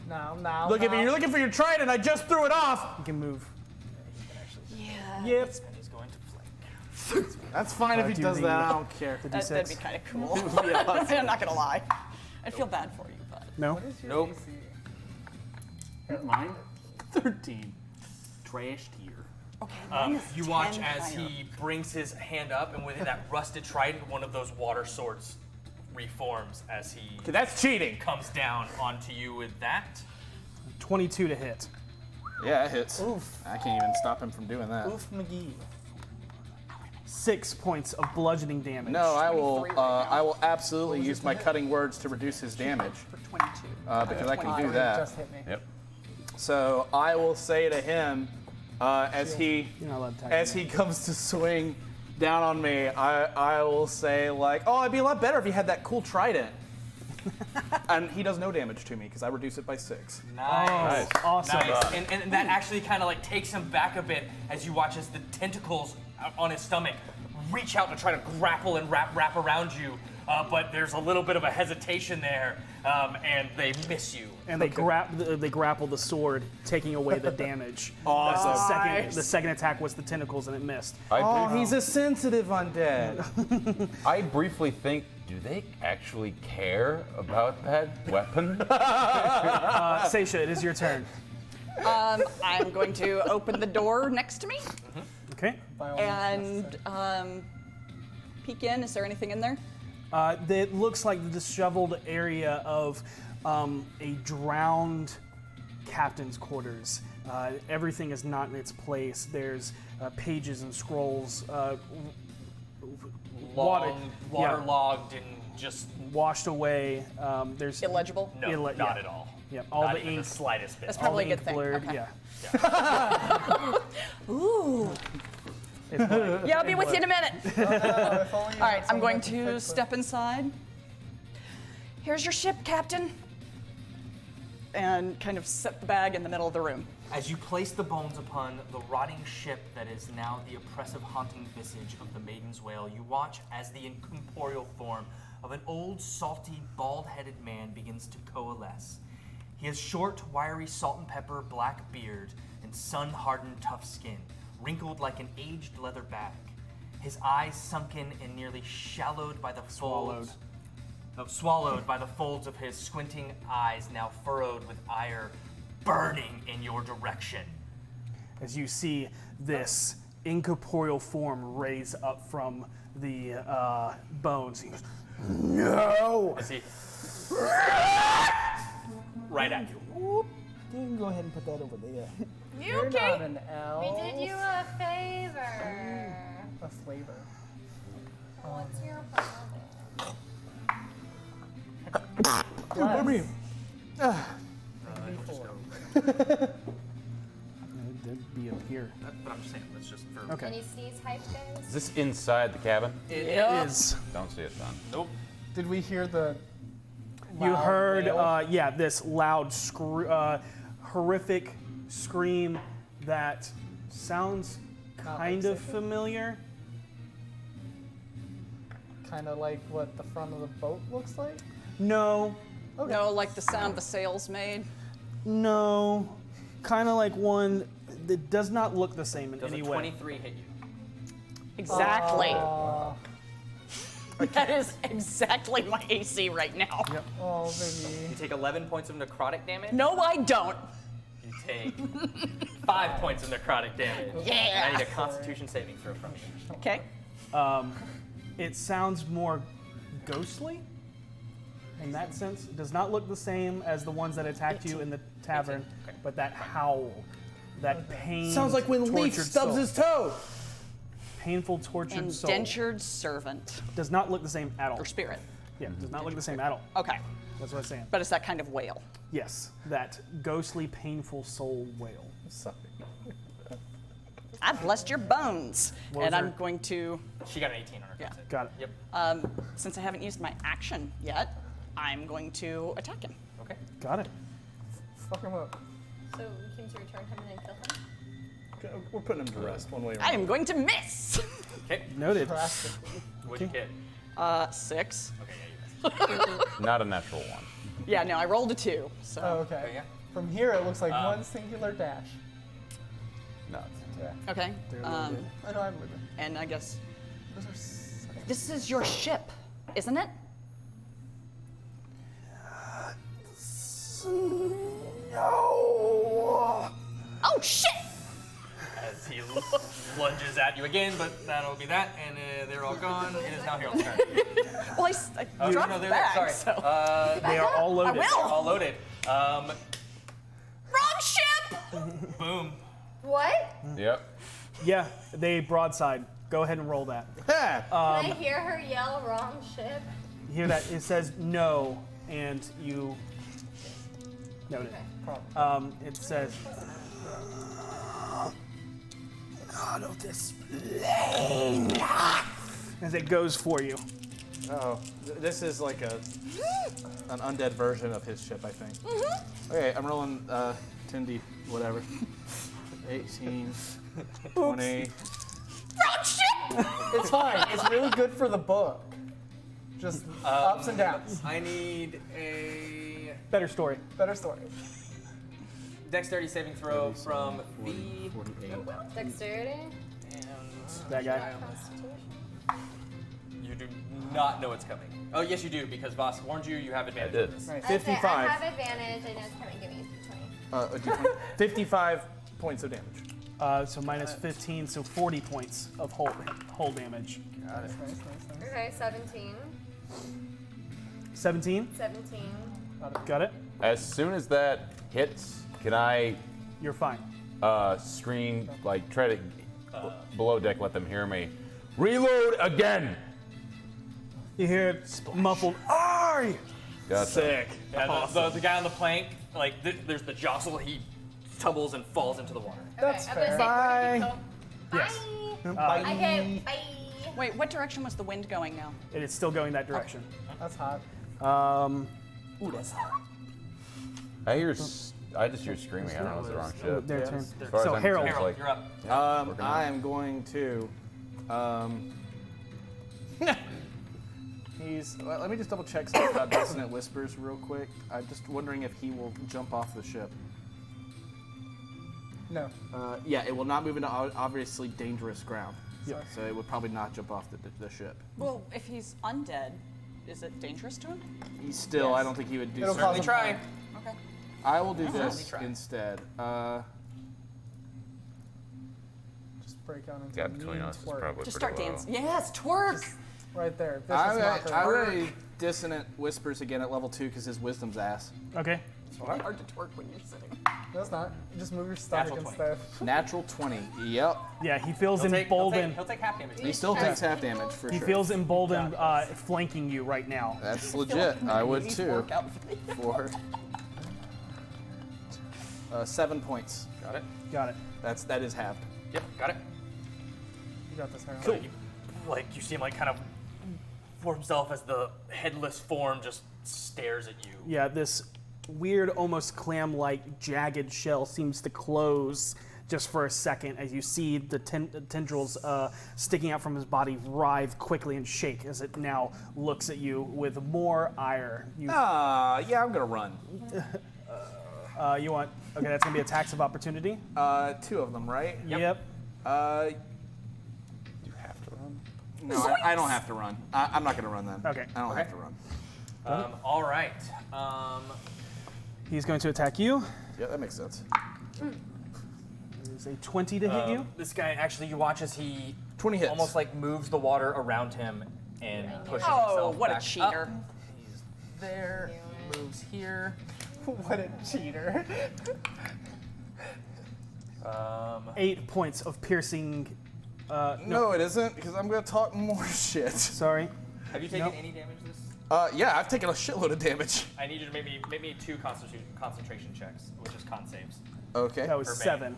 Speaker 8: Now.
Speaker 7: Look, if you're looking for your trident, I just threw it off.
Speaker 1: You can move.
Speaker 3: Yeah.
Speaker 1: Yep.
Speaker 4: And he's going to flank.
Speaker 7: That's fine if he
Speaker 1: do
Speaker 7: does
Speaker 1: the-
Speaker 7: that. I don't care.
Speaker 1: The
Speaker 3: That'd be
Speaker 1: D6.
Speaker 3: kind of cool.
Speaker 7: Yeah,
Speaker 3: I'm not gonna lie. I'd feel bad for you, but.
Speaker 1: No.
Speaker 4: Nope.
Speaker 10: Mine? 13. Trash tier.
Speaker 3: Okay. mine is
Speaker 4: You watch
Speaker 3: 10
Speaker 4: as
Speaker 3: higher.
Speaker 4: he brings his hand up, and within that rusted trident, one of those water swords reforms as he
Speaker 7: Okay, that's cheating.
Speaker 4: comes down onto you with that.
Speaker 1: 22 to hit.
Speaker 7: Yeah, it hits.
Speaker 8: Oof.
Speaker 7: I can't even stop him from doing that.
Speaker 8: Oof McGee.
Speaker 1: 6 points of bludgeoning damage.
Speaker 7: No, I will.
Speaker 3: 23 right now.
Speaker 7: I will absolutely use my cutting words to reduce his damage
Speaker 3: For 22.
Speaker 7: because I can do
Speaker 8: It
Speaker 7: that.
Speaker 8: just hit me.
Speaker 5: Yep.
Speaker 7: So I will say to him, as he
Speaker 1: You're not allowed to attack
Speaker 7: as
Speaker 1: him.
Speaker 7: he comes to swing down on me, I will say like, oh, it'd be a lot better if you had that cool trident. And he does no damage to me because I reduce it by 6.
Speaker 4: Nice.
Speaker 1: Awesome.
Speaker 4: Nice. And that actually kind of like takes him back a bit as you watch as the tentacles on his stomach reach out to try to grapple and wrap around you. But there's a little bit of a hesitation there, and they miss you.
Speaker 1: And they grapple the sword, taking away the damage.
Speaker 7: Awesome.
Speaker 1: The second attack was the tentacles, and it missed.
Speaker 7: Oh, he's a sensitive undead.
Speaker 5: I briefly think, do they actually care about that weapon?
Speaker 1: Seisha, it is your turn.
Speaker 3: I'm going to open the door next to me
Speaker 1: Okay.
Speaker 8: By all means necessary.
Speaker 3: and peek in. Is there anything in there?
Speaker 1: It looks like the disheveled area of a drowned captain's quarters. Everything is not in its place. There's pages and scrolls,
Speaker 4: Waterlogged and just
Speaker 1: washed away. There's
Speaker 3: Illegible?
Speaker 4: no,
Speaker 1: Ille-
Speaker 4: not
Speaker 1: yeah.
Speaker 4: at all.
Speaker 1: Yeah, all
Speaker 4: Not
Speaker 1: the
Speaker 4: even
Speaker 1: ink,
Speaker 4: the slightest bit.
Speaker 3: That's
Speaker 1: all
Speaker 3: probably
Speaker 1: the
Speaker 3: a
Speaker 1: ink
Speaker 3: good thing.
Speaker 1: blurred.
Speaker 3: Okay.
Speaker 1: Yeah.
Speaker 3: Ooh.
Speaker 1: It's black.
Speaker 3: Yeah, I'll be with you in a minute.
Speaker 8: If only you
Speaker 3: All right,
Speaker 8: had
Speaker 3: I'm
Speaker 8: someone
Speaker 3: going
Speaker 8: that could
Speaker 3: to
Speaker 8: fix it.
Speaker 3: step inside. Here's your ship, Captain. and kind of set the bag in the middle of the room.
Speaker 4: As you place the bones upon the rotting ship that is now the oppressive, haunting visage of the Maiden's Wail, you watch as the incorporeal form of an old, salty, bald-headed man begins to coalesce. He has short, wiry, salt and pepper black beard and sun-hardened, tough skin, wrinkled like an aged leather bag. His eyes sunken and nearly swallowed by the folds of his squinting eyes, now furrowed with ire, burning in your direction.
Speaker 1: As you see this incorporeal form raise up from the bones, he goes, "No!"
Speaker 4: As he right at you.
Speaker 10: You can go ahead and put that over there.
Speaker 8: You're not an elf.
Speaker 6: We did you a favor.
Speaker 8: A flavor.
Speaker 6: What's your
Speaker 8: Let me.
Speaker 1: They'd be up here.
Speaker 4: But I'm just saying, let's just for
Speaker 1: Okay.
Speaker 6: Any sneeze hype guys?
Speaker 5: Is this inside the cabin?
Speaker 4: It
Speaker 1: is.
Speaker 5: Don't see it, John.
Speaker 4: Nope.
Speaker 8: Did we hear the?
Speaker 1: You
Speaker 8: loud
Speaker 1: heard,
Speaker 8: wail?
Speaker 1: this loud, horrific scream that sounds
Speaker 8: Not
Speaker 1: kind
Speaker 8: like
Speaker 1: of
Speaker 8: Satan.
Speaker 1: familiar.
Speaker 8: Kind of like what the front of the boat looks like.
Speaker 1: No,
Speaker 3: No, like the sound the sails made.
Speaker 1: no, kind of like one that does not look the same in
Speaker 4: Does
Speaker 1: any
Speaker 4: a
Speaker 1: way.
Speaker 4: 23 hit you?
Speaker 3: Exactly.
Speaker 8: Oh,
Speaker 3: That is exactly my AC right now.
Speaker 1: Yep.
Speaker 8: oh, baby.
Speaker 4: You take 11 points of necrotic damage.
Speaker 3: No, I don't.
Speaker 4: You take 5 points of necrotic damage.
Speaker 3: Yeah.
Speaker 4: I need a Constitution saving throw from you.
Speaker 3: Okay.
Speaker 1: It sounds more ghostly in that sense. It does not look the same as the ones that attacked you in the tavern,
Speaker 4: Okay.
Speaker 1: but that howl, that pain.
Speaker 7: Sounds like when Leaf
Speaker 1: tortured
Speaker 7: stubs
Speaker 1: soul,
Speaker 7: his toe.
Speaker 1: painful, tortured soul.
Speaker 3: Indentured servant
Speaker 1: Does not look the same at all.
Speaker 3: or spirit.
Speaker 1: Yeah, does not look the same at all.
Speaker 3: Okay.
Speaker 1: That's what I'm saying.
Speaker 3: But it's that kind of wail.
Speaker 1: Yes, that ghostly, painful soul wail.
Speaker 5: Sorry.
Speaker 3: I blessed your bones.
Speaker 1: What
Speaker 3: And
Speaker 1: was
Speaker 3: I'm
Speaker 1: her-
Speaker 3: going to,
Speaker 4: She got an 18 on her.
Speaker 3: Yeah.
Speaker 4: Constitution.
Speaker 1: Got it.
Speaker 4: Yep.
Speaker 3: since I haven't used my action yet, I'm going to attack him.
Speaker 4: Okay.
Speaker 1: Got it.
Speaker 8: Fuck him up.
Speaker 6: So we can return him and then kill him?
Speaker 7: Okay, we're putting him to rest one way or
Speaker 3: I
Speaker 7: another.
Speaker 3: am going to miss.
Speaker 4: Okay.
Speaker 1: Noted.
Speaker 4: What'd you get?
Speaker 3: 6.
Speaker 4: Okay, yeah, you missed.
Speaker 5: Not a natural one.
Speaker 3: Yeah, no, I rolled a 2. So
Speaker 8: Oh, okay.
Speaker 4: Okay, yeah.
Speaker 8: From here, it looks like one singular dash.
Speaker 5: No.
Speaker 8: Yeah.
Speaker 3: okay.
Speaker 8: I know I'm with it.
Speaker 3: And I guess
Speaker 8: Those are s-
Speaker 3: this is your ship, isn't it?
Speaker 1: No.
Speaker 3: Oh shit!
Speaker 4: As he lunges at you again, but that'll be that, and they're all gone. It is now Harold's turn.
Speaker 3: Well, I dropped
Speaker 4: no,
Speaker 3: the
Speaker 4: they're
Speaker 3: bag,
Speaker 4: there. Sorry.
Speaker 3: so.
Speaker 1: They are all loaded.
Speaker 3: will.
Speaker 4: They're all loaded.
Speaker 3: Wrong ship!
Speaker 4: Boom.
Speaker 6: What?
Speaker 5: Yep.
Speaker 1: Yeah, they broadside. Go ahead and roll that.
Speaker 6: Can I hear her yell wrong ship?
Speaker 1: You hear that? It says no, and you note it. It says, God of this plane. As it goes for you.
Speaker 7: Oh, this is like an undead version of his ship, I think.
Speaker 3: Mm-hmm.
Speaker 7: Okay, I'm rolling 10d, whatever. 18, 20.
Speaker 3: Wrong ship!
Speaker 8: It's fine. It's really good for the book. Just ups and downs.
Speaker 4: I need a
Speaker 1: Better story.
Speaker 8: Better story.
Speaker 4: dexterity saving throw from V
Speaker 7: 48.
Speaker 6: Dexterity?
Speaker 4: and
Speaker 1: That guy.
Speaker 6: Constitution?
Speaker 4: you do not know it's coming. Oh, yes, you do, because Voss warned you. You have advantage
Speaker 5: did.
Speaker 4: on this.
Speaker 8: Right.
Speaker 6: I'd say I
Speaker 7: 55.
Speaker 6: have advantage. I know it's coming. Give me 20.
Speaker 7: A d20. 55 points of damage.
Speaker 1: So minus 15, so 40 points of hull damage.
Speaker 8: Nice, nice, nice.
Speaker 6: Okay, 17.
Speaker 1: 17.
Speaker 6: 17.
Speaker 1: Got it.
Speaker 5: As soon as that hits, can I
Speaker 1: You're fine.
Speaker 5: scream, like try to below deck, let them hear me. Reload again.
Speaker 1: You hear it muffled. Aye!
Speaker 5: Gotcha.
Speaker 4: Sick. Yeah, the guy on the plank, like, there's the jostle. He tumbles and falls into the water.
Speaker 8: That's
Speaker 6: okay, I'm
Speaker 8: fair.
Speaker 6: gonna say
Speaker 1: Bye.
Speaker 6: Bye.
Speaker 1: Yes.
Speaker 6: Okay, bye.
Speaker 3: Wait, what direction was the wind going now?
Speaker 1: It is still going that direction.
Speaker 8: That's hot.
Speaker 1: Um,
Speaker 3: Ooh, that's hot.
Speaker 5: I just hear screaming. I don't know if it's the wrong ship.
Speaker 1: Their turn.
Speaker 5: As far as
Speaker 1: So
Speaker 5: I'm
Speaker 1: Harold.
Speaker 5: concerned, it's
Speaker 4: Harold,
Speaker 5: like,
Speaker 4: you're up.
Speaker 7: I am going to. Well, let me just double check something about Dissonant Whispers real quick. I'm just wondering if he will jump off the ship.
Speaker 8: No.
Speaker 7: Yeah, it will not move into obviously dangerous ground.
Speaker 8: Yeah.
Speaker 7: So it would probably not jump off the ship.
Speaker 3: Well, if he's undead, is it dangerous to him?
Speaker 7: He's still, I don't think he would do
Speaker 8: It'll
Speaker 7: certainly
Speaker 8: cause
Speaker 7: try.
Speaker 8: him
Speaker 3: Okay.
Speaker 7: I will do
Speaker 4: Certainly
Speaker 7: this
Speaker 4: try.
Speaker 7: instead.
Speaker 8: Just break out into
Speaker 5: yeah,
Speaker 8: a
Speaker 5: between
Speaker 8: mean
Speaker 5: us is
Speaker 8: twerk.
Speaker 5: probably
Speaker 3: Just
Speaker 5: pretty
Speaker 3: start
Speaker 5: low.
Speaker 3: dancing. Yes, twerk.
Speaker 8: Right there. Vicious
Speaker 7: I
Speaker 8: mockery.
Speaker 7: will Dissonant Whispers again at level 2 because his wisdom's ass.
Speaker 1: Okay.
Speaker 3: It's really hard to twerk when you're sitting.
Speaker 8: No, it's not. You just move your stomach
Speaker 4: Natural
Speaker 8: instead.
Speaker 7: Natural 20. Yep.
Speaker 1: Yeah, he feels
Speaker 4: He'll
Speaker 1: emboldened.
Speaker 4: take half damage.
Speaker 7: He still takes half damage for
Speaker 1: He
Speaker 7: sure.
Speaker 1: feels emboldened flanking you right now.
Speaker 7: That's legit. I would too. For 7 points.
Speaker 4: Got it.
Speaker 1: Got it.
Speaker 7: That is halved.
Speaker 4: Yep, got it.
Speaker 8: You got this, Harold.
Speaker 4: So you see him like kind of for himself as the headless form just stares at you.
Speaker 1: Yeah, this weird, almost clam-like, jagged shell seems to close just for a second as you see the tendrils sticking out from his body writhe quickly and shake as it now looks at you with more ire.
Speaker 7: Yeah, I'm gonna run.
Speaker 1: You want? Okay, that's gonna be attacks of opportunity.
Speaker 7: 2 of them, right?
Speaker 1: Yep.
Speaker 5: You have to run.
Speaker 7: No, I don't have to run. I'm not gonna run then.
Speaker 1: Okay.
Speaker 7: I don't have to run.
Speaker 4: All right.
Speaker 1: He's going to attack you.
Speaker 7: Yeah, that makes sense.
Speaker 1: It is a 20 to hit you.
Speaker 4: This guy actually, you watch as he
Speaker 7: 20 hits.
Speaker 4: almost like moves the water around him and pushes
Speaker 3: Oh,
Speaker 4: himself
Speaker 3: what a
Speaker 4: back
Speaker 3: cheater.
Speaker 4: up. He's there, moves here.
Speaker 8: What a cheater.
Speaker 1: 8 points of piercing.
Speaker 7: No, it isn't, because I'm gonna talk more shit.
Speaker 1: Sorry.
Speaker 4: Have you taken
Speaker 1: Nope.
Speaker 4: any damage this?
Speaker 7: Yeah, I've taken a shitload of damage.
Speaker 4: I need you to make me 2 concentration checks, which is con saves.
Speaker 7: Okay.
Speaker 1: That was
Speaker 4: For
Speaker 1: 7.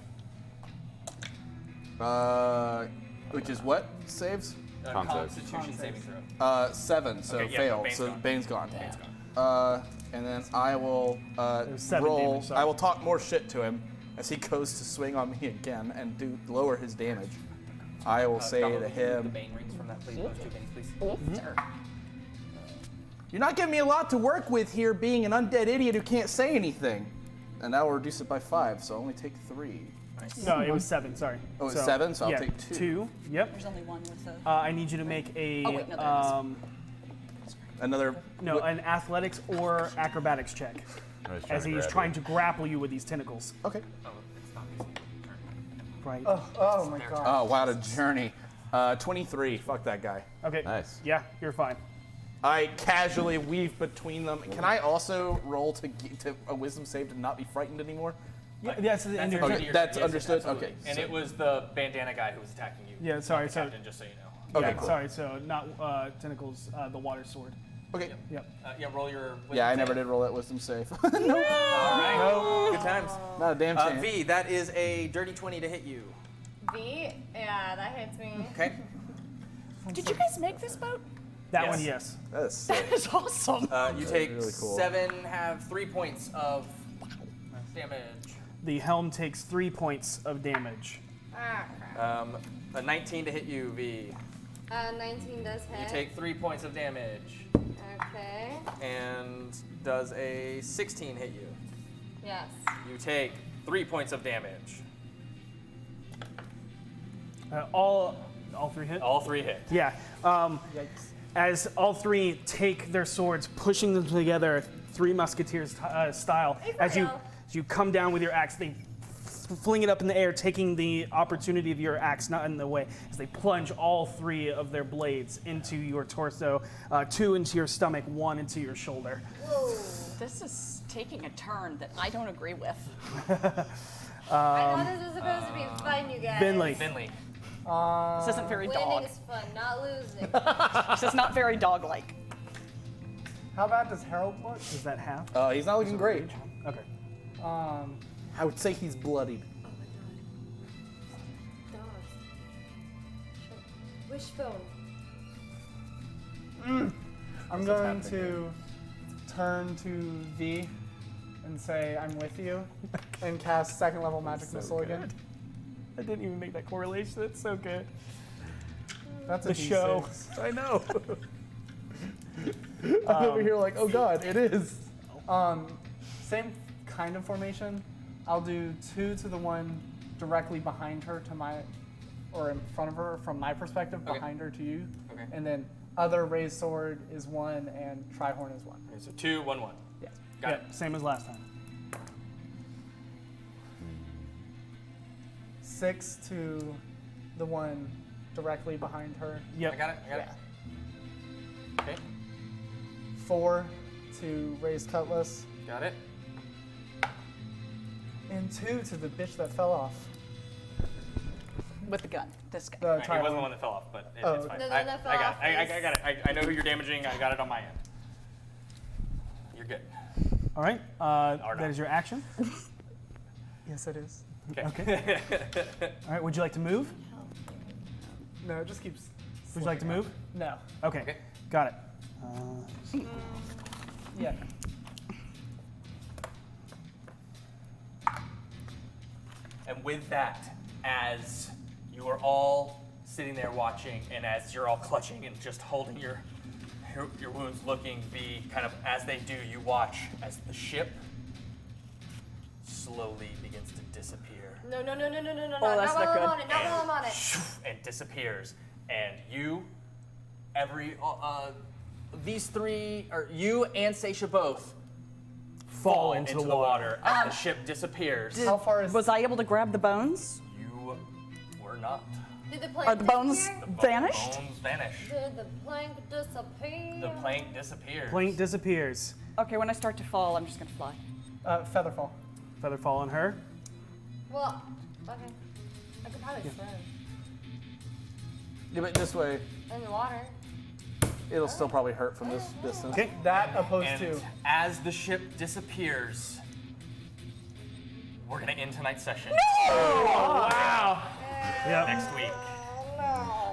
Speaker 7: Which is what saves?
Speaker 5: Con saves.
Speaker 4: Constitution saving throw.
Speaker 7: 7, so
Speaker 4: Okay, yeah,
Speaker 7: fail.
Speaker 4: no, Bane's
Speaker 7: so
Speaker 4: gone.
Speaker 7: Bane's gone.
Speaker 4: Bane's gone.
Speaker 7: And then I will
Speaker 1: was 7
Speaker 7: roll.
Speaker 1: damage, sorry.
Speaker 7: I will talk more shit to him as he goes to swing on me again and lower his damage. I will say
Speaker 4: Goblin,
Speaker 7: to
Speaker 4: would you remove
Speaker 7: him,
Speaker 4: the Bane rings from that, please. Those 2 Banes, please.
Speaker 7: "You're not giving me a lot to work with here, being an undead idiot who can't say anything." And I will reduce it by 5, so I only take 3.
Speaker 1: No, it was 7. Sorry.
Speaker 7: Oh, it's 7, so I'll
Speaker 1: yeah,
Speaker 7: take 2.
Speaker 1: 2. Yep.
Speaker 3: There's only one with a.
Speaker 1: I need you to make a
Speaker 3: Oh, wait, no, there
Speaker 7: Another.
Speaker 1: an athletics or acrobatics check as he is trying to grapple you with these tentacles.
Speaker 7: Okay.
Speaker 4: Oh, it's not his turn.
Speaker 1: Right.
Speaker 8: Oh my god.
Speaker 7: Oh, what a journey. 23. Fuck that guy.
Speaker 1: Okay.
Speaker 5: Nice.
Speaker 1: Yeah, you're fine.
Speaker 7: I casually weave between them. Can I also roll to a wisdom save to not be frightened anymore?
Speaker 1: Yeah, that's the end of your
Speaker 7: Okay,
Speaker 1: turn.
Speaker 7: that's
Speaker 4: Yes,
Speaker 7: understood?
Speaker 4: absolutely.
Speaker 7: Okay,
Speaker 4: And
Speaker 7: so-
Speaker 4: it was the bandana guy who was attacking you.
Speaker 1: Yeah, sorry,
Speaker 4: not the
Speaker 1: so-
Speaker 4: captain, just so you know.
Speaker 7: Okay,
Speaker 1: Yeah,
Speaker 7: cool.
Speaker 1: sorry, so not tentacles, the water sword.
Speaker 7: Okay.
Speaker 1: Yep.
Speaker 4: Yeah, roll your.
Speaker 7: Yeah, I
Speaker 4: wisdom
Speaker 7: never
Speaker 4: save.
Speaker 7: did roll that wisdom save.
Speaker 4: All right. Good times.
Speaker 7: Not a damn chance.
Speaker 4: V, that is a dirty 20 to hit you.
Speaker 6: V? Yeah, that hits me.
Speaker 4: Okay.
Speaker 3: Did you guys make this boat?
Speaker 1: That
Speaker 4: Yes.
Speaker 1: one, yes.
Speaker 7: That is sick.
Speaker 3: It's awesome.
Speaker 4: You take
Speaker 7: really cool.
Speaker 4: 7, have 3 points of damage.
Speaker 1: The helm takes 3 points of damage.
Speaker 6: Ah, crap.
Speaker 4: A 19 to hit you, V.
Speaker 6: 19 does hit.
Speaker 4: You take 3 points of damage.
Speaker 6: Okay.
Speaker 4: And does a 16 hit you?
Speaker 6: Yes.
Speaker 4: You take 3 points of damage.
Speaker 1: All 3 hit?
Speaker 4: All 3 hit.
Speaker 1: Yeah.
Speaker 8: Yikes.
Speaker 1: As all 3 take their swords, pushing them together, 3 Musketeers style, as you come down with your axe, they fling it up in the air, taking the opportunity of your axe not in the way, as they plunge all 3 of their blades into your torso, 2 into your stomach, 1 into your shoulder.
Speaker 3: This is taking a turn that I don't agree with.
Speaker 6: I know this is supposed to be fun, you guys.
Speaker 4: Finley.
Speaker 3: This isn't very
Speaker 6: Winning
Speaker 3: dog.
Speaker 6: is fun, not losing.
Speaker 3: This is not very dog-like.
Speaker 8: How bad does Harold look?
Speaker 1: Is that half?
Speaker 7: He's not looking great.
Speaker 1: Okay.
Speaker 7: I would say he's bloodied.
Speaker 6: Wishbone.
Speaker 8: I'm going to turn to V and say I'm with you, and cast second level magic missile again.
Speaker 1: I didn't even make that correlation. That's so good.
Speaker 8: That's a
Speaker 1: The show.
Speaker 8: D6.
Speaker 7: I know. I'm over here like, oh god, it is.
Speaker 8: Same kind of formation. I'll do 2 to the one directly behind her to my, or in front of her from my perspective, behind her to you.
Speaker 4: Okay.
Speaker 8: And then other raised sword is 1 and Trihorn is 1.
Speaker 4: Okay, so 2, 1, 1.
Speaker 8: Yeah.
Speaker 4: Got it.
Speaker 1: Same as last time.
Speaker 8: 6 to the one directly behind her.
Speaker 1: Yep.
Speaker 4: I got it. Okay.
Speaker 8: 4 to raised cutlass.
Speaker 4: Got it.
Speaker 8: And 2 to the bitch that fell off.
Speaker 3: With the gun. This guy.
Speaker 8: The
Speaker 4: Right, he wasn't the
Speaker 8: Trihorn.
Speaker 4: one that fell off, but
Speaker 8: Oh,
Speaker 4: it's
Speaker 8: okay.
Speaker 4: fine.
Speaker 6: The one that fell off
Speaker 4: I
Speaker 6: is-
Speaker 4: got it. I know who you're damaging. I got it on my end. You're good.
Speaker 1: All right.
Speaker 4: not.
Speaker 1: That is your action.
Speaker 8: Yes, it is.
Speaker 1: Okay. All right. Would you like to move?
Speaker 8: No, it just keeps.
Speaker 1: Would you like to move?
Speaker 8: No.
Speaker 1: Okay.
Speaker 4: Okay.
Speaker 1: Got it.
Speaker 8: Yeah.
Speaker 4: And with that, as you are all sitting there watching, and as you're all clutching and just holding your wounds, looking, as they do, you watch as the ship slowly begins to disappear
Speaker 6: No.
Speaker 3: Oh,
Speaker 6: Not
Speaker 3: that's
Speaker 6: while
Speaker 3: not
Speaker 6: I'm
Speaker 3: good.
Speaker 6: on it. Not while I'm on it.
Speaker 4: and disappears. And you, these three, or you and Seisha both, fall into the water as the ship disappears.
Speaker 8: How far is?
Speaker 3: Was I able to grab the bones?
Speaker 4: You were not.
Speaker 6: Did the plank
Speaker 3: Are the bones
Speaker 6: disappear?
Speaker 3: vanished?
Speaker 4: Bones vanish.
Speaker 6: Did the plank disappear?
Speaker 4: The plank disappears.
Speaker 1: Plank disappears.
Speaker 3: Okay, when I start to fall, I'm just gonna fly.
Speaker 8: Featherfall.
Speaker 1: Feather fall on her.
Speaker 6: Well, okay. I could probably swim
Speaker 7: Yeah, but this way,
Speaker 6: in the water.
Speaker 7: it'll still probably hurt from this distance.
Speaker 1: Okay.
Speaker 8: That opposed
Speaker 4: And
Speaker 8: to.
Speaker 4: as the ship disappears, we're gonna end tonight's session
Speaker 1: Yep.
Speaker 4: next week.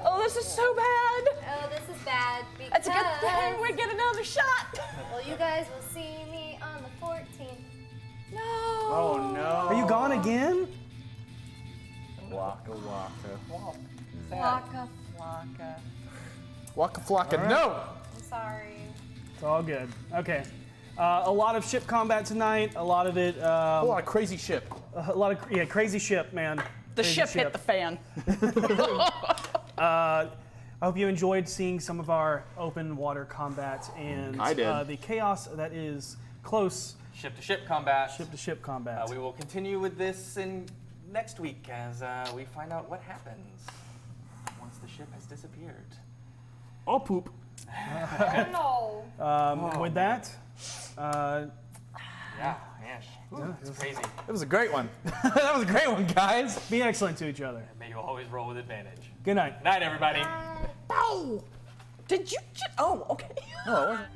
Speaker 3: Oh, this is so bad.
Speaker 6: Oh, this is bad because.
Speaker 3: It's a good thing we get another shot.
Speaker 6: Well, you guys will see me on the 14th.
Speaker 3: No.
Speaker 7: Oh no.
Speaker 1: Are you gone again?
Speaker 7: Waka waka.
Speaker 3: Flocka, flocka.
Speaker 7: Waka flocka. No!
Speaker 6: I'm sorry.
Speaker 1: It's all good. Okay. A lot of ship combat tonight. A lot of it.
Speaker 7: A lot of crazy ship.
Speaker 1: A lot of crazy ship, man.
Speaker 3: The
Speaker 1: Crazy
Speaker 3: ship hit the fan.
Speaker 1: I hope you enjoyed seeing some of our open water combat and
Speaker 7: I did.
Speaker 1: The chaos that is close
Speaker 4: Ship-to-ship combat.
Speaker 1: ship-to-ship combat.
Speaker 4: We will continue with this in next week as we find out what happens once the ship has disappeared.
Speaker 7: Oh poop.
Speaker 6: Oh no.
Speaker 1: With that,
Speaker 4: Yeah, it's crazy.
Speaker 7: It was a great one. That was a great one, guys.
Speaker 1: be excellent to each other.
Speaker 4: May you always roll with advantage.
Speaker 1: Good night.
Speaker 4: Night, everybody.
Speaker 3: Oh! Did you just. Oh, okay.
Speaker 7: No, it wasn't.